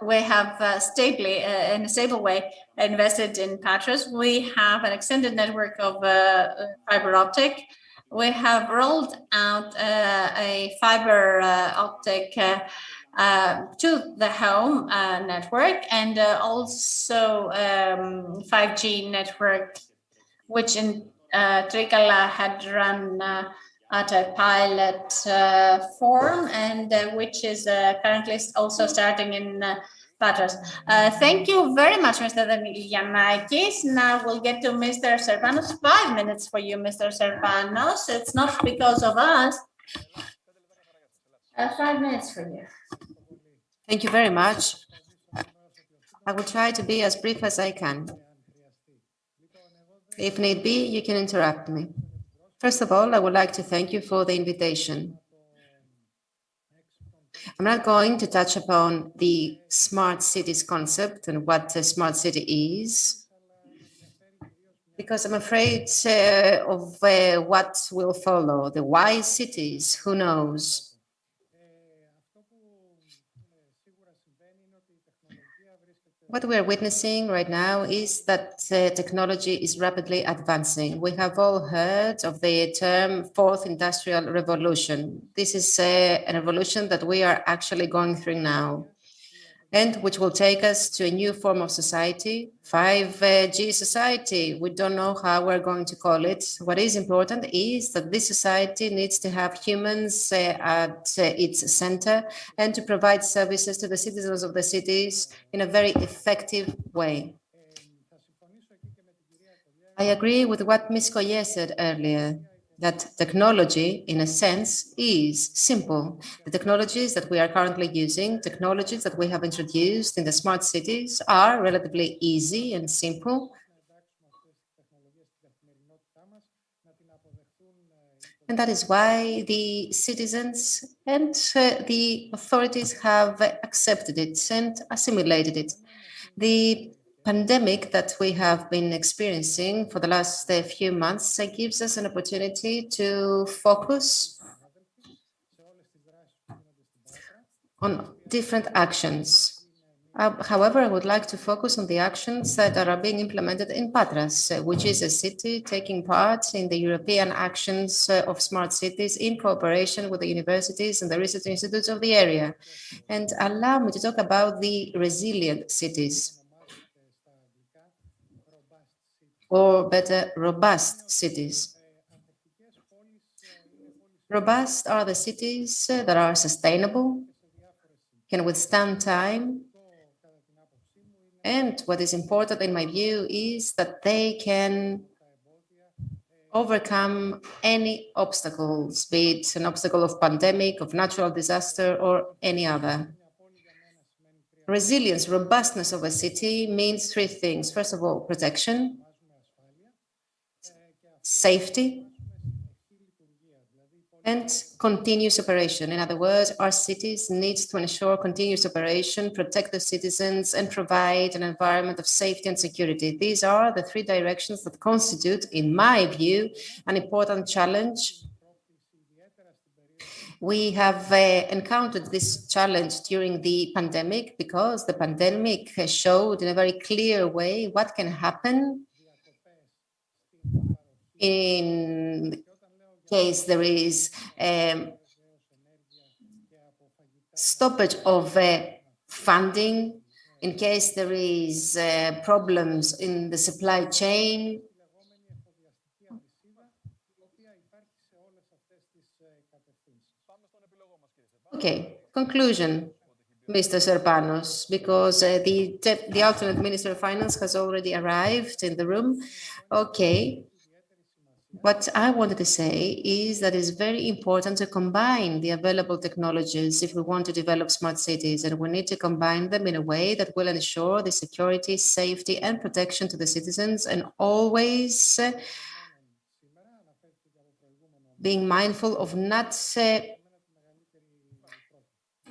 we have stably, in a stable way, invested in Patras. We have an extended network of fiber optic. We have rolled out a fiber optic to the home network, and also 5G network, which in Trikala had run at a pilot form, and which is currently also starting in Patras. Thank you very much, Mr. Demilianakis. Now we'll get to Mr. Serpanos. 5 minutes for you, Mr. Serpanos. It's not because of us. 5 minutes for you. Thank you very much. I will try to be as brief as I can. If need be, you can interrupt me. First of all, I would like to thank you for the invitation. I'm not going to touch upon the smart cities concept and what a smart city is, because I'm afraid of what will follow. The wise cities, who knows? What we are witnessing right now is that technology is rapidly advancing. We have all heard of the term fourth industrial revolution. This is a revolution that we are actually going through now, and which will take us to a new form of society, 5G society. We don't know how we're going to call it. What is important is that this society needs to have humans at its center and to provide services to the citizens of the cities in a very effective way. I agree with what Ms. Collier said earlier, that technology, in a sense, is simple. The technologies that we are currently using, technologies that we have introduced in the smart cities, are relatively easy and simple. And that is why the citizens and the authorities have accepted it and assimilated it. The pandemic that we have been experiencing for the last few months gives us an opportunity to focus on different actions. However, I would like to focus on the actions that are being implemented in Patras, which is a city taking part in the European actions of smart cities in cooperation with the universities and the research institutes of the area. And allow me to talk about the resilient cities, or better, robust cities. Robust are the cities that are sustainable, can withstand time, and what is important in my view is that they can overcome any obstacles, be it an obstacle of pandemic, of natural disaster, or any other. Resilience, robustness of a city means three things. First of all, protection, safety, and continuous operation. In other words, our cities need to ensure continuous operation, protect the citizens, and provide an environment of safety and security. These are the three directions that constitute, in my view, an important challenge. We have encountered this challenge during the pandemic because the pandemic has showed in a very clear way what can happen in case there is stoppage of funding, in case there is problems in the supply chain. Okay, conclusion, Mr. Serpanos, because the alternate Minister of Finance has already arrived in the room. Okay. What I wanted to say is that it's very important to combine the available technologies if we want to develop smart cities, and we need to combine them in a way that will ensure the security, safety, and protection to the citizens, and always being mindful of not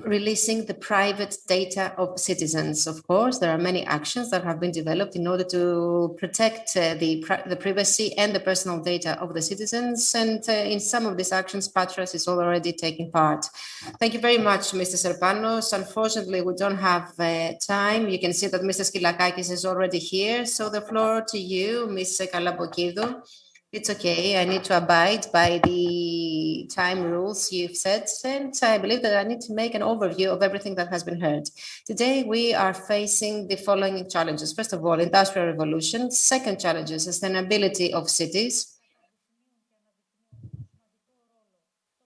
releasing the private data of citizens. Of course, there are many actions that have been developed in order to protect the privacy and the personal data of the citizens. And in some of these actions, Patras is already taking part. Thank you very much, Mr. Serpanos. Unfortunately, we don't have time. You can see that Mr. Skylakakis is already here. So the floor to you, Ms. Kalabokidou. It's okay. I need to abide by the time rules you've set, and I believe that I need to make an overview of everything that has been heard. Today, we are facing the following challenges. First of all, industrial revolution. Second challenge is sustainability of cities,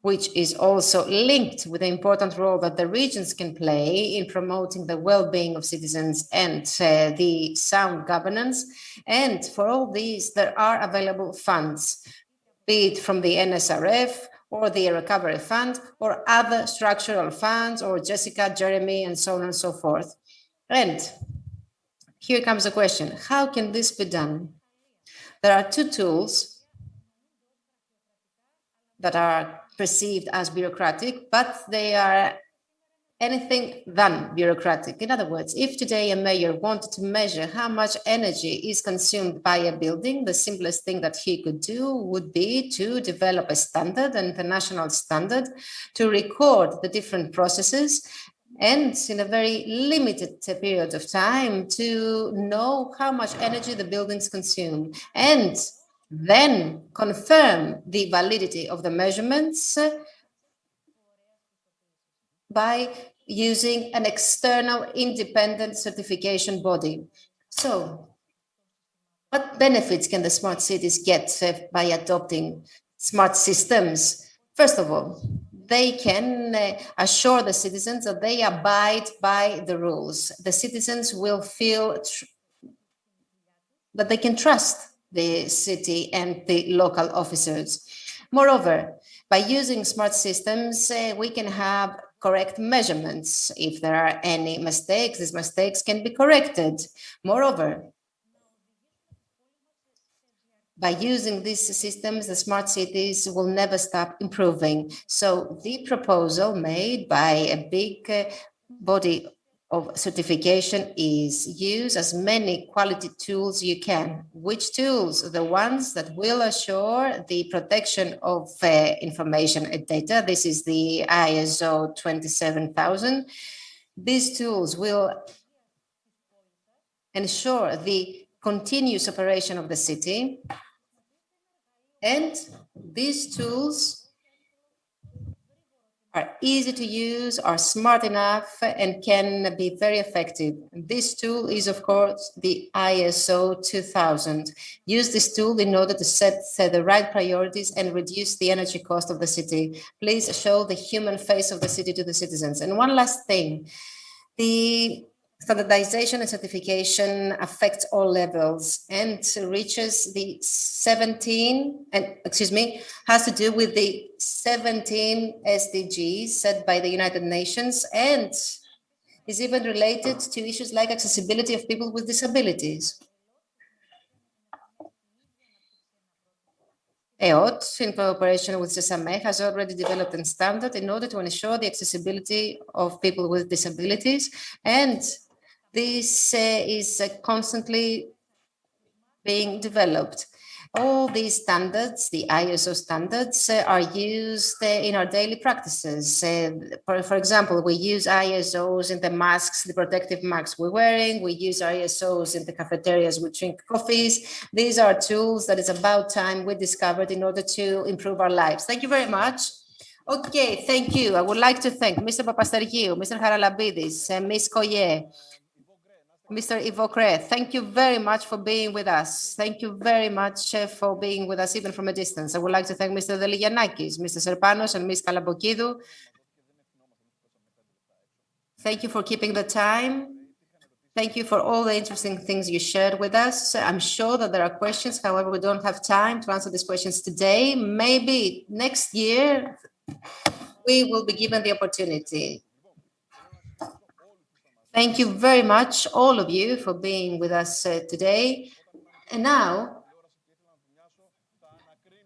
which is also linked with the important role that the regions can play in promoting the well-being of citizens and the sound governance. And for all these, there are available funds, be it from the NSRF or the Recovery Fund or other structural funds or Jessica, Jeremy, and so on and so forth. And here comes the question, how can this be done? There are two tools that are perceived as bureaucratic, but they are anything than bureaucratic. In other words, if today a mayor wanted to measure how much energy is consumed by a building, the simplest thing that he could do would be to develop a standard, an international standard, to record the different processes, and in a very limited period of time to know how much energy the buildings consume, and then confirm the validity of the measurements by using an external independent certification body. So, what benefits can the smart cities get by adopting smart systems? First of all, they can assure the citizens that they abide by the rules. The citizens will feel that they can trust the city and the local officers. Moreover, by using smart systems, we can have correct measurements. If there are any mistakes, these mistakes can be corrected. Moreover, by using these systems, the smart cities will never stop improving. So the proposal made by a big body of certification is use as many quality tools you can. Which tools? The ones that will assure the protection of information and data. This is the ISO 27000. These tools will ensure the continuous operation of the city, and these tools are easy to use, are smart enough, and can be very effective. This tool is, of course, the ISO 2000. Use this tool in order to set the right priorities and reduce the energy cost of the city. Please show the human face of the city to the citizens. And one last thing, the standardization and certification affects all levels and reaches the 17, and has to do with the 17 SDGs set by the United Nations, and is even related to issues like accessibility of people with disabilities. EOT, in cooperation with CESAME, has already developed a standard in order to ensure the accessibility of people with disabilities, and this is constantly being developed. All these standards, the ISO standards, are used in our daily practices. For example, we use ISOs in the masks, the protective masks we're wearing. We use ISOs in the cafeterias we drink coffees. These are tools that it's about time we discovered in order to improve our lives. Thank you very much. Okay, thank you. I would like to thank Mr. Papasteriou, Mr. Haralambidis, and Ms. Koye, Mr. Ivokre. Thank you very much for being with us. Thank you very much for being with us, even from a distance. I would like to thank Mr. Deligiannakis, Mr. Serpanos, and Ms. Kalabokidou. Thank you for keeping the time. Thank you for all the interesting things you shared with us. I'm sure that there are questions. However, we don't have time to answer these questions today. Maybe next year, we will be given the opportunity. Thank you very much, all of you, for being with us today. And now,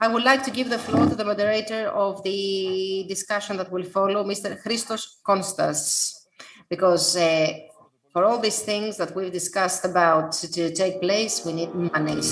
I would like to give the floor to the moderator of the discussion that will follow, Mr. Christos Konstas, because for all these things that we've discussed about to take place, we need money.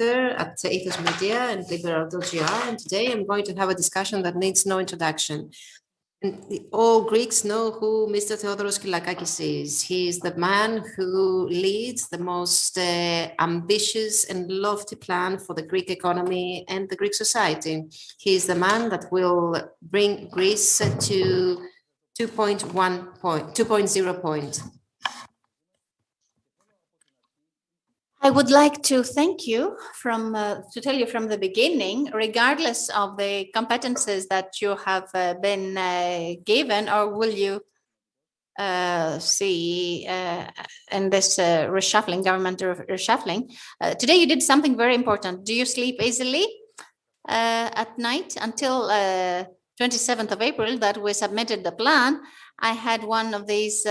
At Ethos Media and Liberal.gr, and today I'm going to have a discussion that needs no introduction. And all Greeks know who Mr. Theodoros Kyllakakis is. He is the man who leads the most ambitious and lofty plan for the Greek economy and the Greek society. He is the man that will bring Greece to 2.0 point. I would like to thank you to tell you from the beginning, regardless of the competences that you have been given, or will you see in this reshuffling, government reshuffling. Today you did something very important. Do you sleep easily at night? Until 27th of April that we submitted the plan, I had one of these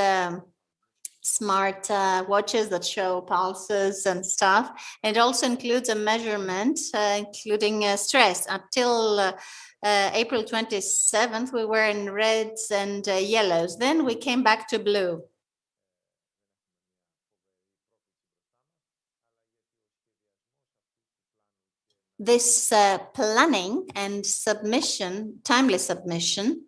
smart watches that show pulses and stuff. It also includes a measurement, including stress. Until April 27th, we were in reds and yellows. Then we came back to blue. This planning and submission, timely submission,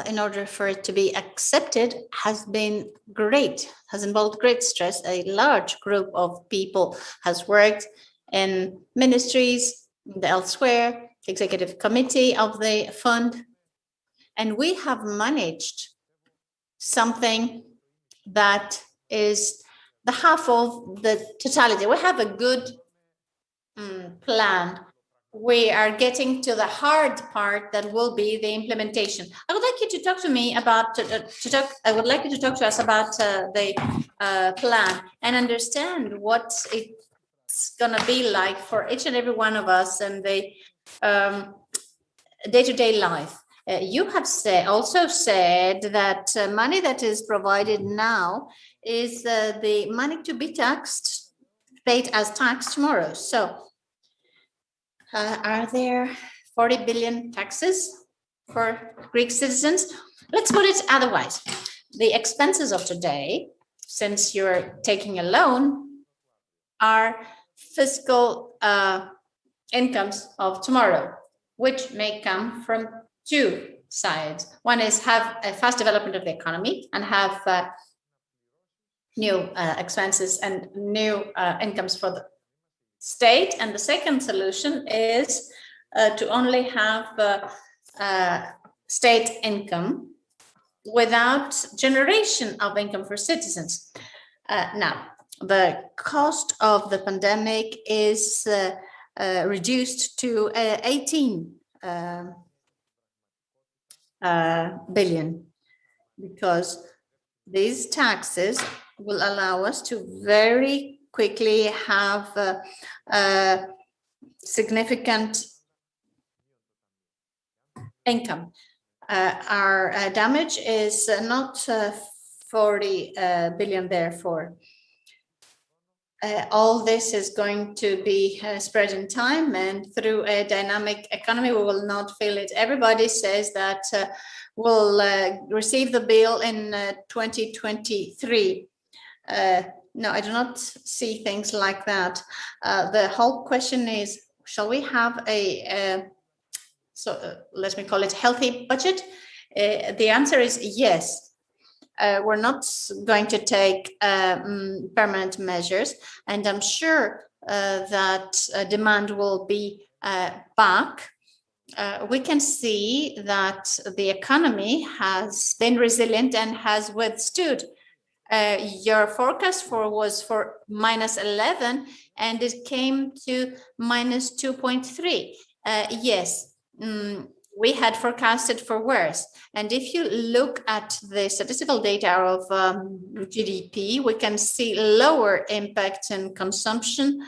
in order for it to be accepted, has been great, has involved great stress. A large group of people has worked in ministries, elsewhere, executive committee of the fund, and we have managed something that is the half of the totality. We have a good plan. We are getting to the hard part that will be the implementation. I would like you to talk to me about I would like you to talk to us about the plan and understand what it's gonna be like for each and every one of us and the day-to-day life. You have also said that money that is provided now is the money to be taxed, paid as tax tomorrow. So are there 40 billion taxes for Greek citizens? Let's put it otherwise. The expenses of today, since you're taking a loan, are fiscal incomes of tomorrow, which may come from two sides. One is have a fast development of the economy and have new expenses and new incomes for the state. And the second solution is to only have state income without generation of income for citizens. Now, the cost of the pandemic is reduced to 18 billion, because these taxes will allow us to very quickly have significant income. Our damage is not 40 billion, therefore. All this is going to be spread in time, and through a dynamic economy, we will not feel it. Everybody says that we'll receive the bill in 2023. No, I do not see things like that. The whole question is, shall we have a, let me call it healthy budget? The answer is yes. We're not going to take permanent measures, and I'm sure that demand will be back. We can see that the economy has been resilient and has withstood. Your forecast was for -11, and it came to -2.3. Yes, we had forecasted for worse. And if you look at the statistical data of GDP, we can see lower impact in consumption,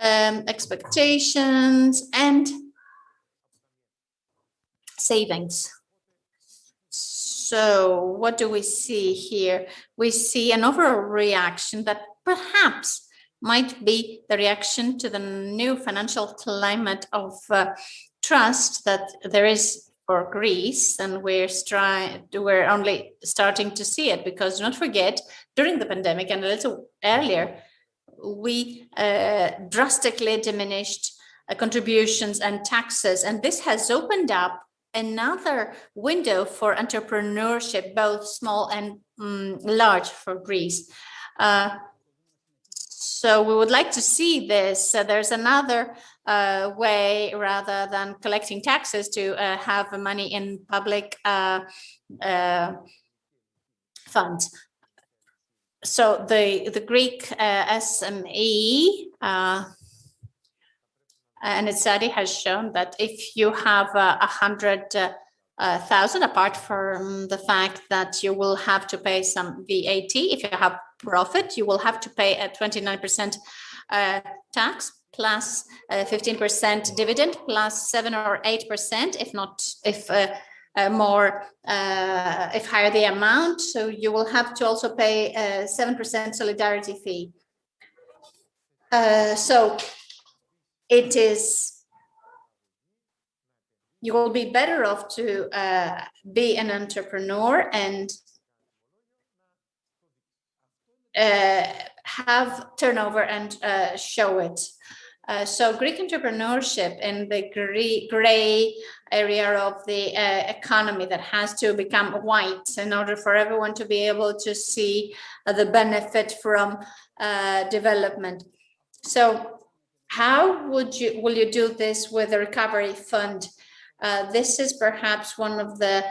expectations, and savings. So what do we see here? We see an overall reaction that perhaps might be the reaction to the new financial climate of trust that there is for Greece, and we're only starting to see it, because do not forget, during the pandemic and a little earlier, we drastically diminished contributions and taxes, and this has opened up another window for entrepreneurship, both small and large, for Greece. So we would like to see this. There's another way, rather than collecting taxes, to have money in public funds. So the Greek SME and its study has shown that if you have 100,000, apart from the fact that you will have to pay some VAT, if you have profit, you will have to pay a 29% tax, plus 15% dividend, plus 7 or 8%, if higher the amount. So you will have to also pay 7% solidarity fee. So you will be better off to be an entrepreneur and have turnover and show it. So Greek entrepreneurship in the gray area of the economy that has to become white in order for everyone to be able to see the benefit from development. So how will you do this with a recovery fund? This is perhaps one of the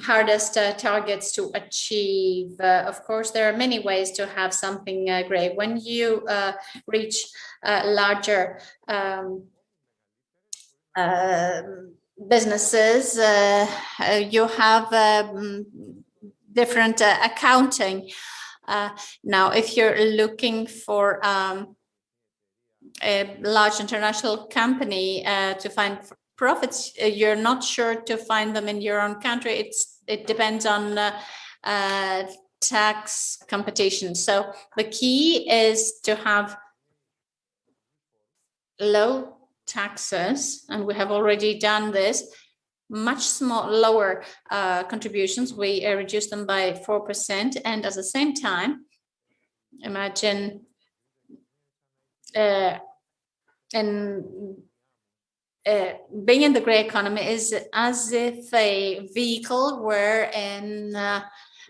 hardest targets to achieve. Of course, there are many ways to have something great. When you reach larger businesses, you have different accounting. Now, if you're looking for a large international company to find profits, you're not sure to find them in your own country. It depends on tax competition. So the key is to have low taxes, and we have already done this. Much lower contributions. We reduce them by 4%, and at the same time, imagine being in the grey economy is as if a vehicle were in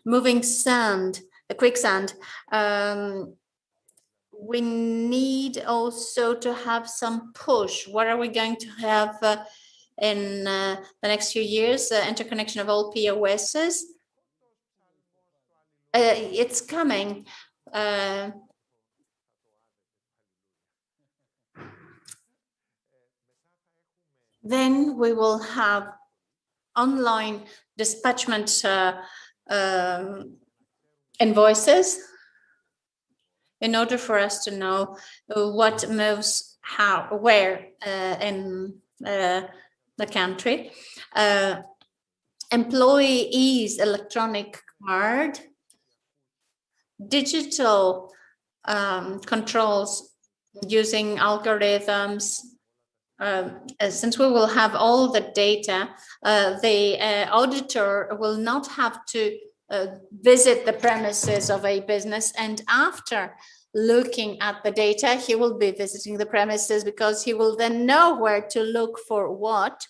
moving sand, a quicksand. We need also to have some push. What are we going to have in the next few years? Interconnection of all POSs. It's coming. Then we will have online dispatchment invoices in order for us to know what moves how, where in the country. Employees' electronic card, digital controls using algorithms. Since we will have all the data, the auditor will not have to visit the premises of a business, and after looking at the data, he will be visiting the premises because he will then know where to look for what.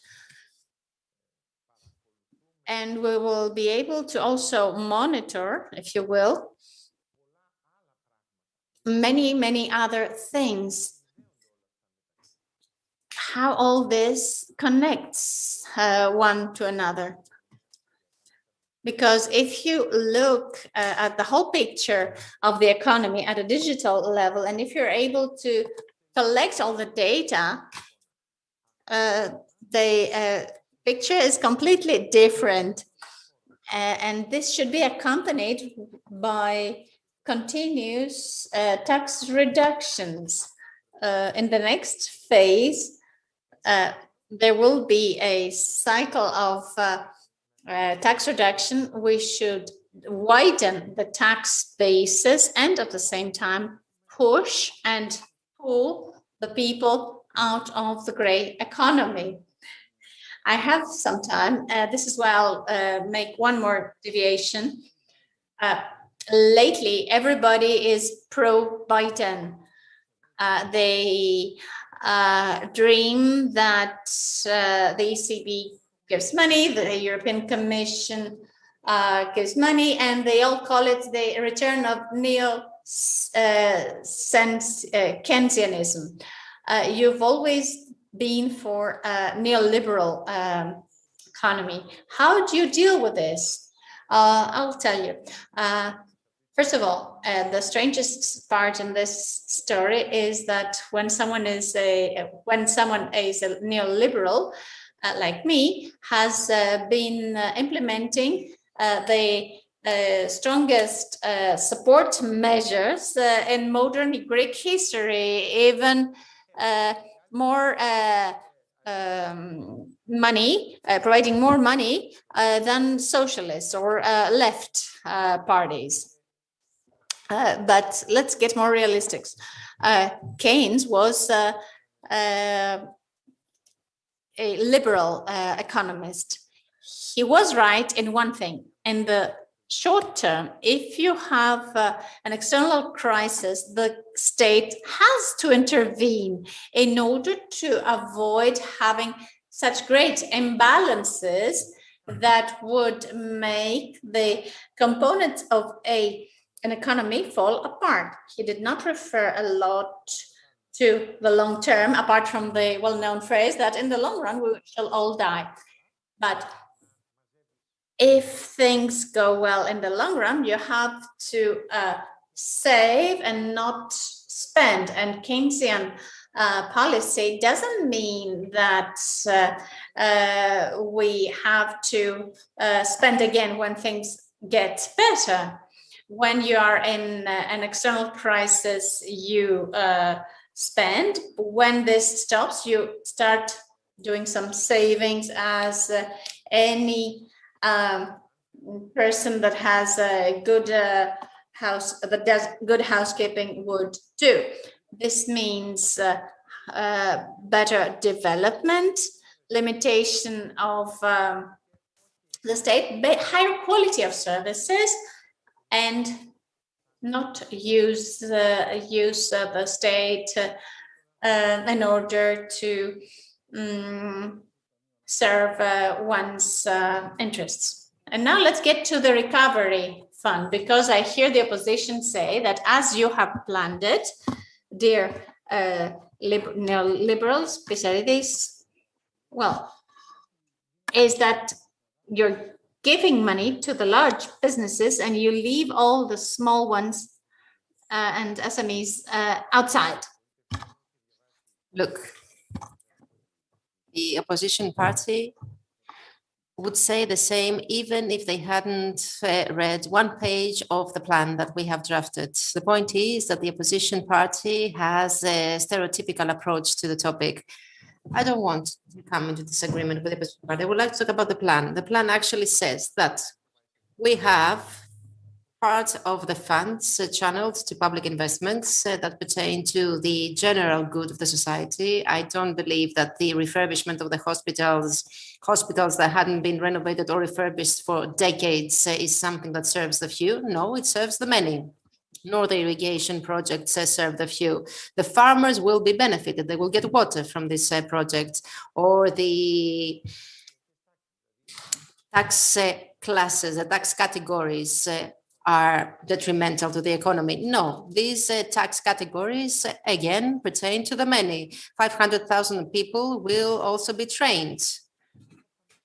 And we will be able to also monitor, if you will, many other things. How all this connects one to another. Because if you look at the whole picture of the economy at a digital level, and if you're able to collect all the data, the picture is completely different. And this should be accompanied by continuous tax reductions. In the next phase, there will be a cycle of tax reduction. We should widen the tax basis and at the same time push and pull the people out of the gray economy. I have some time. This is why I'll make one more deviation. Lately, everybody is pro-Biden. They dream that the ECB gives money, the European Commission gives money, and they all call it the return of neo-Keynesianism. You've always been for a neoliberal economy. How do you deal with this? I'll tell you. First of all, the strangest part in this story is that when someone is a neoliberal, like me, has been implementing the strongest support measures in modern Greek history, even more money, providing more money than socialists or left parties. But let's get more realistic. Keynes was a liberal economist. He was right in one thing. In the short term, if you have an external crisis, the state has to intervene in order to avoid having such great imbalances that would make the components of an economy fall apart. He did not refer a lot to the long term, apart from the well-known phrase that in the long run we shall all die. But if things go well in the long run, you have to save and not spend. And Keynesian policy doesn't mean that we have to spend again when things get better. When you are in an external crisis, you spend. When this stops, you start doing some savings, as any person that has a good that does good housekeeping would do. This means better development, limitation of the state, higher quality of services, and not use the state in order to serve one's interests. And now let's get to the recovery fund, because I hear the opposition say that as you have planned it, dear neoliberals, specialities, well, is that you're giving money to the large businesses and you leave all the small ones and SMEs outside. Look, the opposition party would say the same even if they hadn't read one page of the plan that we have drafted. The point is that the opposition party has a stereotypical approach to the topic. I don't want to come into disagreement with the opposition party. I would like to talk about the plan. The plan actually says that we have part of the funds channeled to public investments that pertain to the general good of the society. I don't believe that the refurbishment of the hospitals that hadn't been renovated or refurbished for decades is something that serves the few. No, it serves the many. Nor the irrigation projects serve the few. The farmers will be benefited. They will get water from this project, or the tax classes, the tax categories are detrimental to the economy. No, these tax categories, again, pertain to the many. 500,000 people will also be trained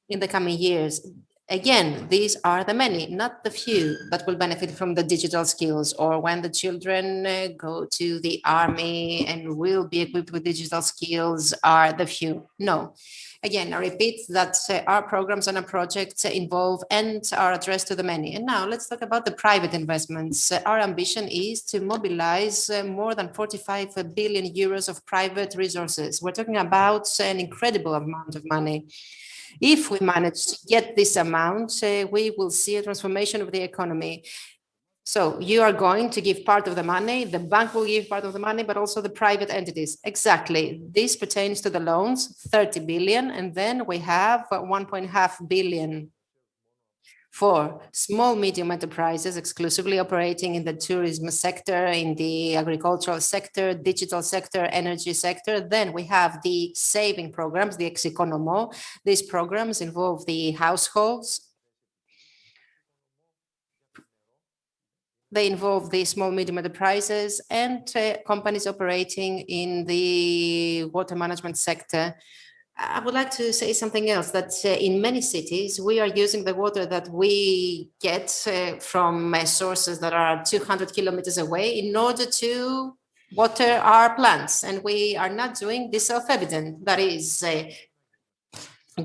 in the coming years. Again, these are the many, not the few, that will benefit from the digital skills, or when the children go to the army and will be equipped with digital skills are the few. No. Again, I repeat that our programs and our projects involve and are addressed to the many. And now let's talk about the private investments. Our ambition is to mobilize more than 45 billion euros of private resources. We're talking about an incredible amount of money. If we manage to get this amount, we will see a transformation of the economy. So you are going to give part of the money, the bank will give part of the money, but also the private entities. Exactly. This pertains to the loans, 30 billion, and then we have 1.5 billion for small, medium enterprises exclusively operating in the tourism sector, in the agricultural sector, digital sector, energy sector. Then we have the saving programs, the Execonomo. These programs involve the households. They involve the small, medium enterprises and companies operating in the water management sector. I would like to say something else, that in many cities, we are using the water that we get from sources that are 200 kilometers away in order to water our plants. And we are not doing this self-evident. That is,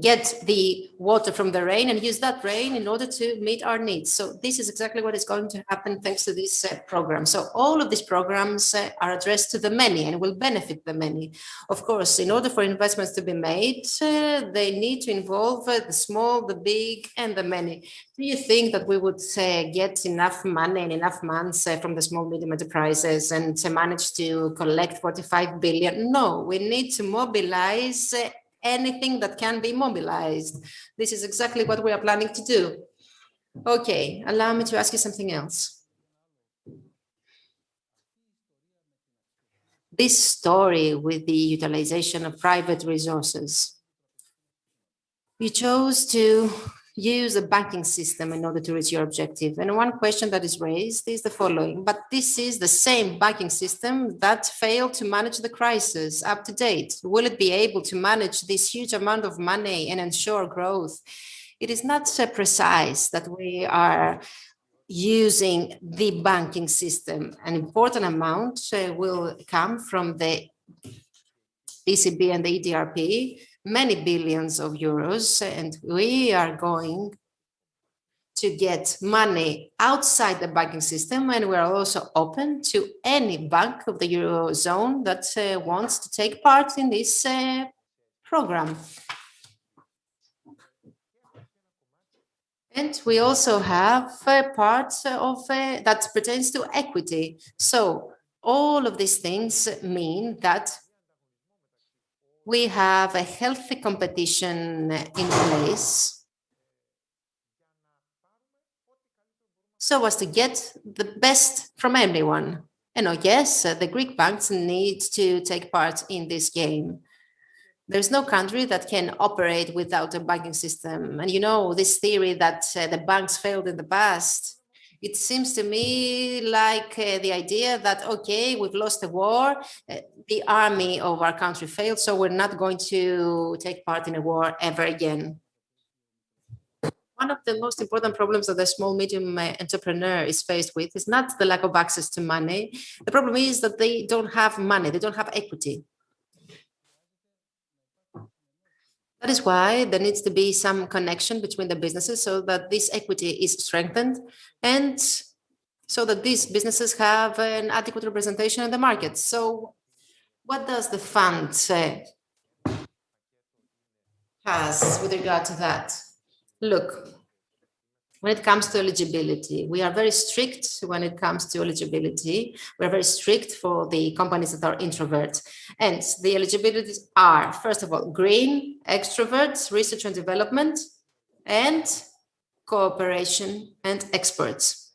get the water from the rain and use that rain in order to meet our needs. So this is exactly what is going to happen thanks to this program. So all of these programs are addressed to the many and will benefit the many. Of course, in order for investments to be made, they need to involve the small, the big, and the many. Do you think that we would get enough money and enough months from the small, medium enterprises and to manage to collect 45 billion? No, we need to mobilize anything that can be mobilized. This is exactly what we are planning to do. Okay, allow me to ask you something else. This story with the utilization of private resources, you chose to use a banking system in order to reach your objective. And one question that is raised is the following: but this is the same banking system that failed to manage the crisis up to date. Will it be able to manage this huge amount of money and ensure growth? It is not so precise that we are using the banking system. An important amount will come from the ECB and the EDRP, many billions of euros, and we are going to get money outside the banking system, and we are also open to any bank of the Eurozone that wants to take part in this program. And we also have parts of that pertains to equity. So all of these things mean that we have a healthy competition in place so as to get the best from everyone. And yes, the Greek banks need to take part in this game. There's no country that can operate without a banking system. And you know, this theory that the banks failed in the past, it seems to me like the idea that, okay, we've lost the war, the army of our country failed, so we're not going to take part in a war ever again. One of the most important problems that the small, medium entrepreneur is faced with is not the lack of access to money. The problem is that they don't have money, they don't have equity. That is why there needs to be some connection between the businesses so that this equity is strengthened and so that these businesses have an adequate representation in the market. So what does the fund has with regard to that? Look, when it comes to eligibility, we are very strict when it comes to eligibility. We're very strict for the companies that are introvert. And the eligibilities are, first of all, green, extroverts, research and development, and cooperation and experts.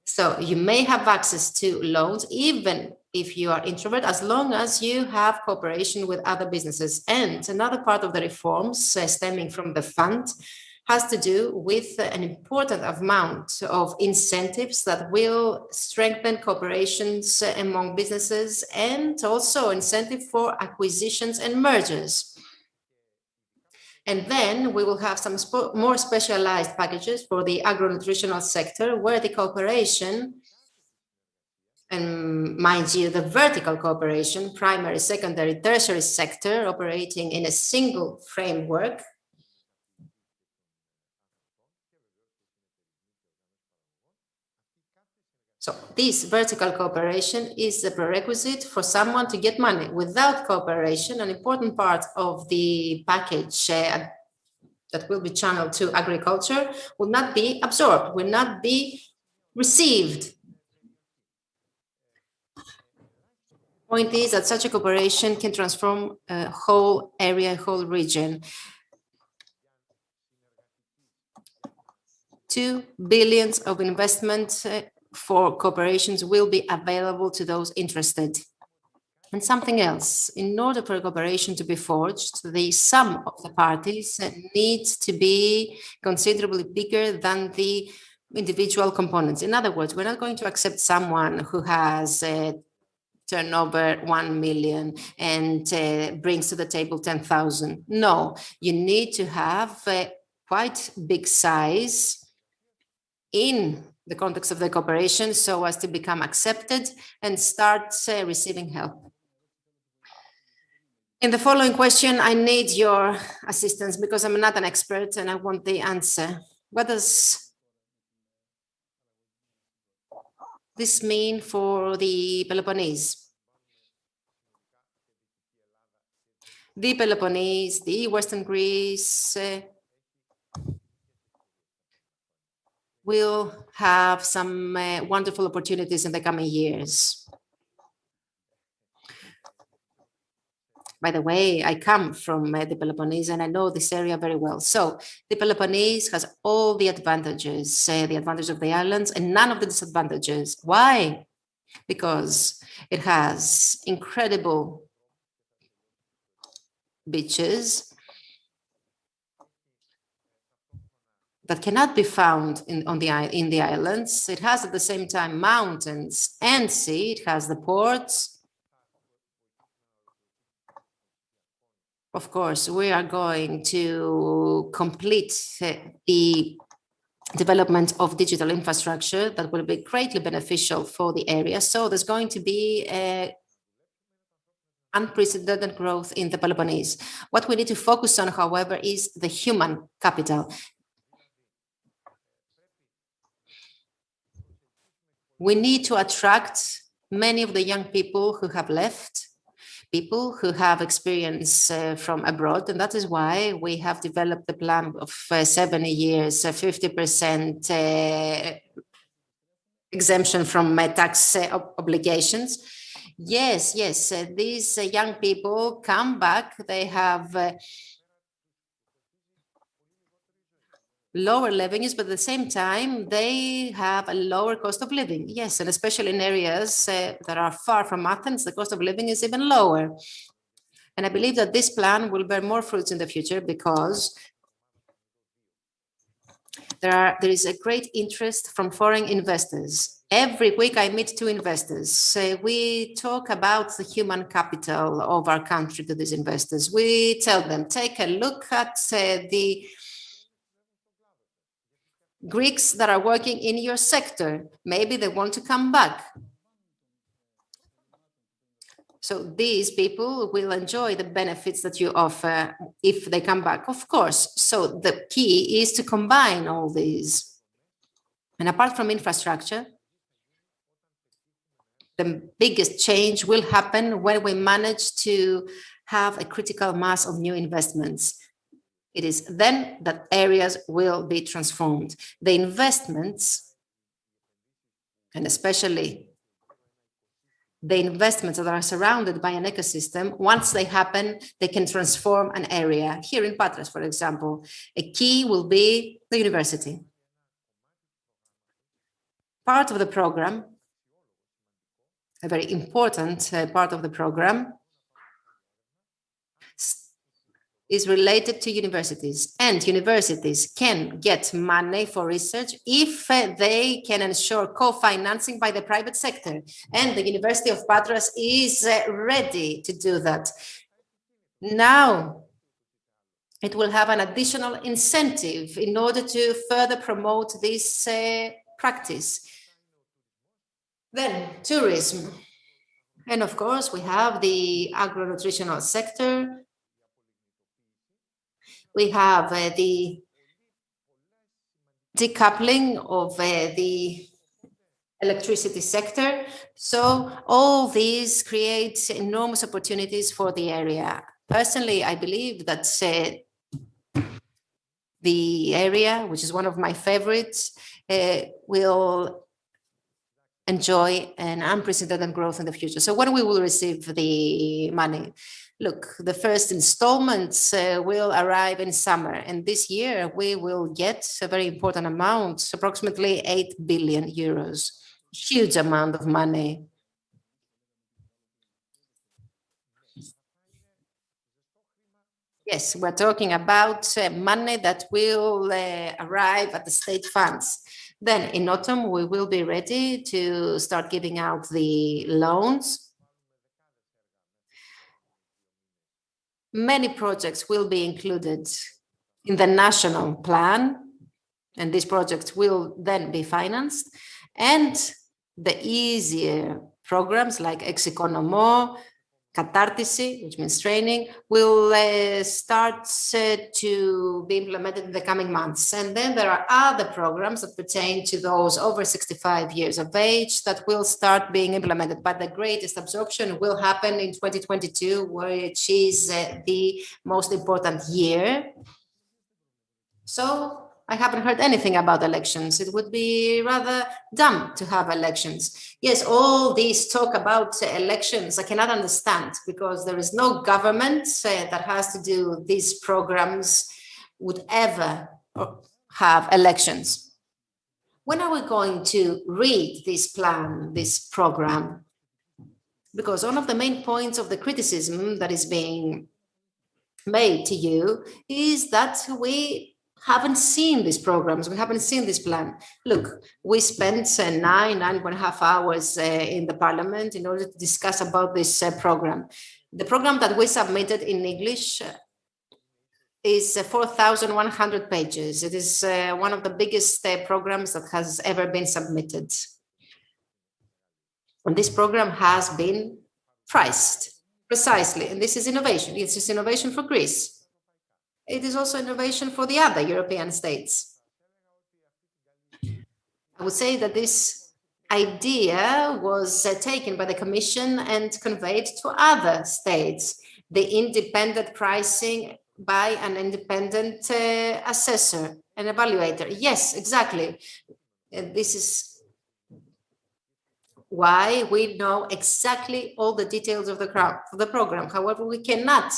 So you may have access to loans, even if you are introvert, as long as you have cooperation with other businesses. And another part of the reforms stemming from the fund has to do with an important amount of incentives that will strengthen cooperations among businesses and also incentive for acquisitions and mergers. And then we will have some more specialized packages for the agro-nutritional sector, where the cooperation, and mind you, the vertical cooperation, primary, secondary, tertiary sector, operating in a single framework, so this vertical cooperation is a prerequisite for someone to get money. Without cooperation, an important part of the package that will be channeled to agriculture will not be absorbed, will not be received. Point is that such a cooperation can transform a whole area, a whole region. 2 billion of investment for corporations will be available to those interested. And something else, in order for a cooperation to be forged, the sum of the parties needs to be considerably bigger than the individual components. In other words, we're not going to accept someone who has a turnover 1 million and brings to the table 10,000. No, you need to have a quite big size in the context of the cooperation so as to become accepted and start receiving help. In the following question, I need your assistance because I'm not an expert and I want the answer. What does this mean for the Peloponnese? The Peloponnese, the Western Greece, will have some wonderful opportunities in the coming years. By the way, I come from the Peloponnese and I know this area very well. So the Peloponnese has all the advantages, the advantage of the islands and none of the disadvantages. Why? Because it has incredible beaches that cannot be found in the islands. It has at the same time mountains and sea. It has the ports. Of course, we are going to complete the development of digital infrastructure that will be greatly beneficial for the area. So there's going to be unprecedented growth in the Peloponnese. What we need to focus on, however, is the human capital. We need to attract many of the young people who have left, people who have experience from abroad, and that is why we have developed the plan of 7 years, 50% exemption from tax obligations. Yes, these young people come back, they have lower revenues, but at the same time, they have a lower cost of living. Yes, and especially in areas that are far from Athens, the cost of living is even lower. And I believe that this plan will bear more fruits in the future because there is a great interest from foreign investors. Every week I meet 2 investors. We talk about the human capital of our country to these investors. We tell them, take a look at the Greeks that are working in your sector. Maybe they want to come back. So these people will enjoy the benefits that you offer if they come back, of course. So the key is to combine all these. And apart from infrastructure, the biggest change will happen when we manage to have a critical mass of new investments. It is then that areas will be transformed. The investments, and especially the investments that are surrounded by an ecosystem, once they happen, they can transform an area. Here in Patras, for example, a key will be the university. Part of the program, a very important part of the program, is related to universities, and universities can get money for research if they can ensure co-financing by the private sector. And the University of Patras is ready to do that. Now, it will have an additional incentive in order to further promote this practice. Then tourism. And of course, we have the agro-nutritional sector. We have the decoupling of the electricity sector. So all these create enormous opportunities for the area. Personally, I believe that the area, which is one of my favorites, will enjoy an unprecedented growth in the future. So when we will receive the money? Look, the first installments will arrive in summer, and this year we will get a very important amount, approximately 8 billion euros, huge amount of money. Yes, we're talking about money that will arrive at the state funds. Then in autumn, we will be ready to start giving out the loans. Many projects will be included in the national plan, and these projects will then be financed. And the easier programs like Execonomo, Κατάρτιση, which means training, will start to be implemented in the coming months. And then there are other programs that pertain to those over 65 years of age that will start being implemented. But the greatest absorption will happen in 2022, which is the most important year. So I haven't heard anything about elections. It would be rather dumb to have elections. Yes, all these talk about elections, I cannot understand, because there is no government that has to do these programs would ever have elections. When are we going to read this plan, this program? Because one of the main points of the criticism that is being made to you is that we haven't seen these programs, we haven't seen this plan. Look, we spent 9.5 hours in the parliament in order to discuss about this program. The program that we submitted in English is 4,100 pages. It is one of the biggest programs that has ever been submitted. And this program has been priced precisely, and this is innovation. It's just innovation for Greece. It is also innovation for the other European states. I would say that this idea was taken by the Commission and conveyed to other states. The independent pricing by an independent assessor, an evaluator. Yes, exactly. And this is why we know exactly all the details of the program. However, we cannot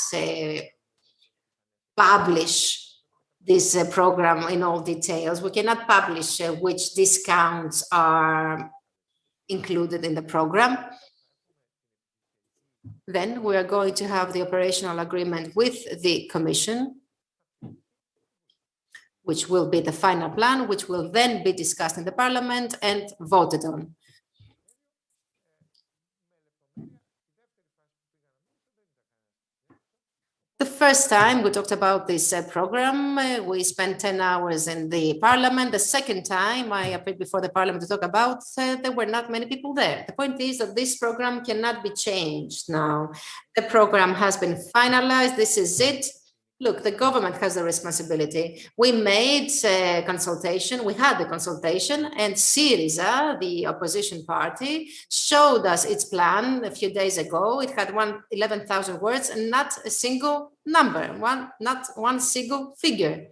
publish this program in all details. We cannot publish which discounts are included in the program. Then we are going to have the operational agreement with the Commission, which will be the final plan, which will then be discussed in the Parliament and voted on. The first time we talked about this program, we spent 10 hours in the parliament. The second time I appeared before the parliament to talk about, there were not many people there. The point is that this program cannot be changed now. The program has been finalized. This is it. Look, the government has the responsibility. We made a consultation, we had the consultation, and Syriza, the opposition party, showed us its plan a few days ago. It had 11,000 words and not a single number, not one single figure.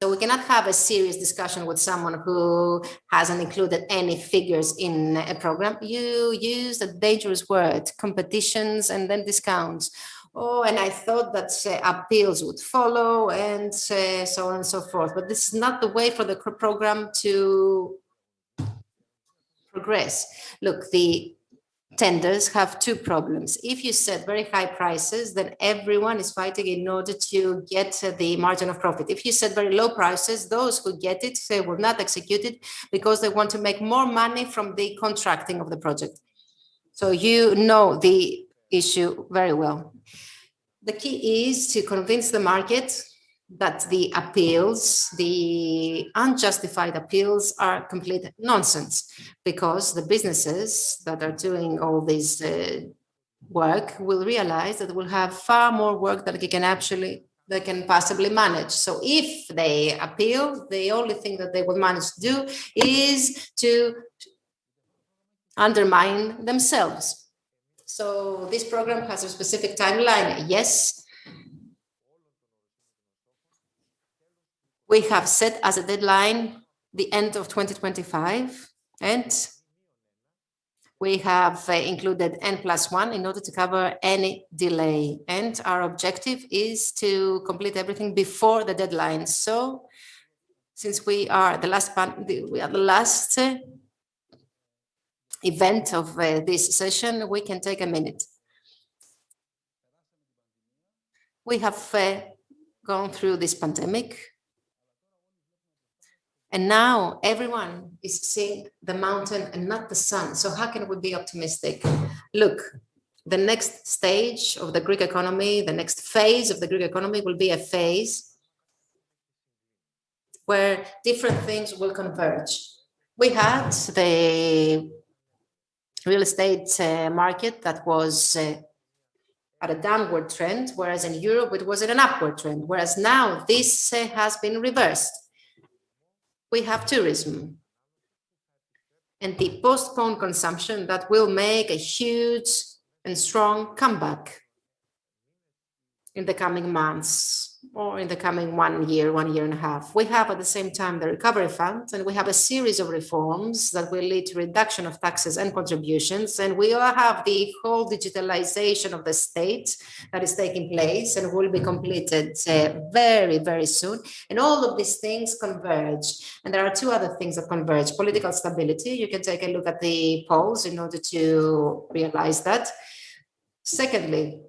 So we cannot have a serious discussion with someone who hasn't included any figures in a program. You used a dangerous word, competitions and then discounts. Oh, and I thought that appeals would follow and so on and so forth. But this is not the way for the program to progress. Look, the tenders have two problems. If you set very high prices, then everyone is fighting in order to get the margin of profit. If you set very low prices, those who get it, they will not execute it because they want to make more money from the contracting of the project. So you know the issue very well. The key is to convince the market that the appeals, the unjustified appeals, are complete nonsense, because the businesses that are doing all this work will realize that we'll have far more work that they can possibly manage. So if they appeal, the only thing that they will manage to do is to undermine themselves. So this program has a specific timeline. Yes, we have set as a deadline the end of 2025, and we have included N+1 in order to cover any delay. And our objective is to complete everything before the deadline. So since we are the last event of this session, we can take a minute. We have gone through this pandemic, and now everyone is seeing the mountain and not the sun. So how can we be optimistic? Look, the next stage of the Greek economy, the next phase of the Greek economy will be a phase where different things will converge. We had the real estate market that was at a downward trend, whereas in Europe it was in an upward trend, whereas now this has been reversed. We have tourism and the postponed consumption that will make a huge and strong comeback in the coming months or in the coming 1 year, 1.5 years. We have at the same time the recovery fund, and we have a series of reforms that will lead to reduction of taxes and contributions. And we will have the whole digitalization of the state that is taking place and will be completed very, very soon. And all of these things converge. And there are two other things that converge: political stability. You can take a look at the polls in order to realize that. Secondly,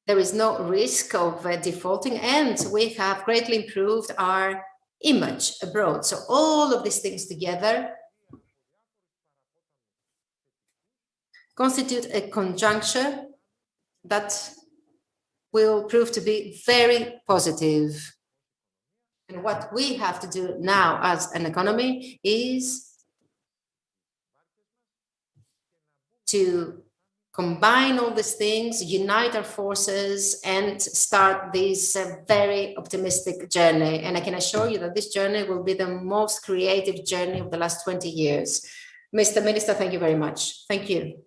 there is no risk of defaulting, and we have greatly improved our image abroad. So all of these things together constitute a conjuncture that will prove to be very positive. And what we have to do now as an economy is to combine all these things, unite our forces, and start this very optimistic journey. And I can assure you that this journey will be the most creative journey of the last 20 years. Mr. Minister, thank you very much. Thank you.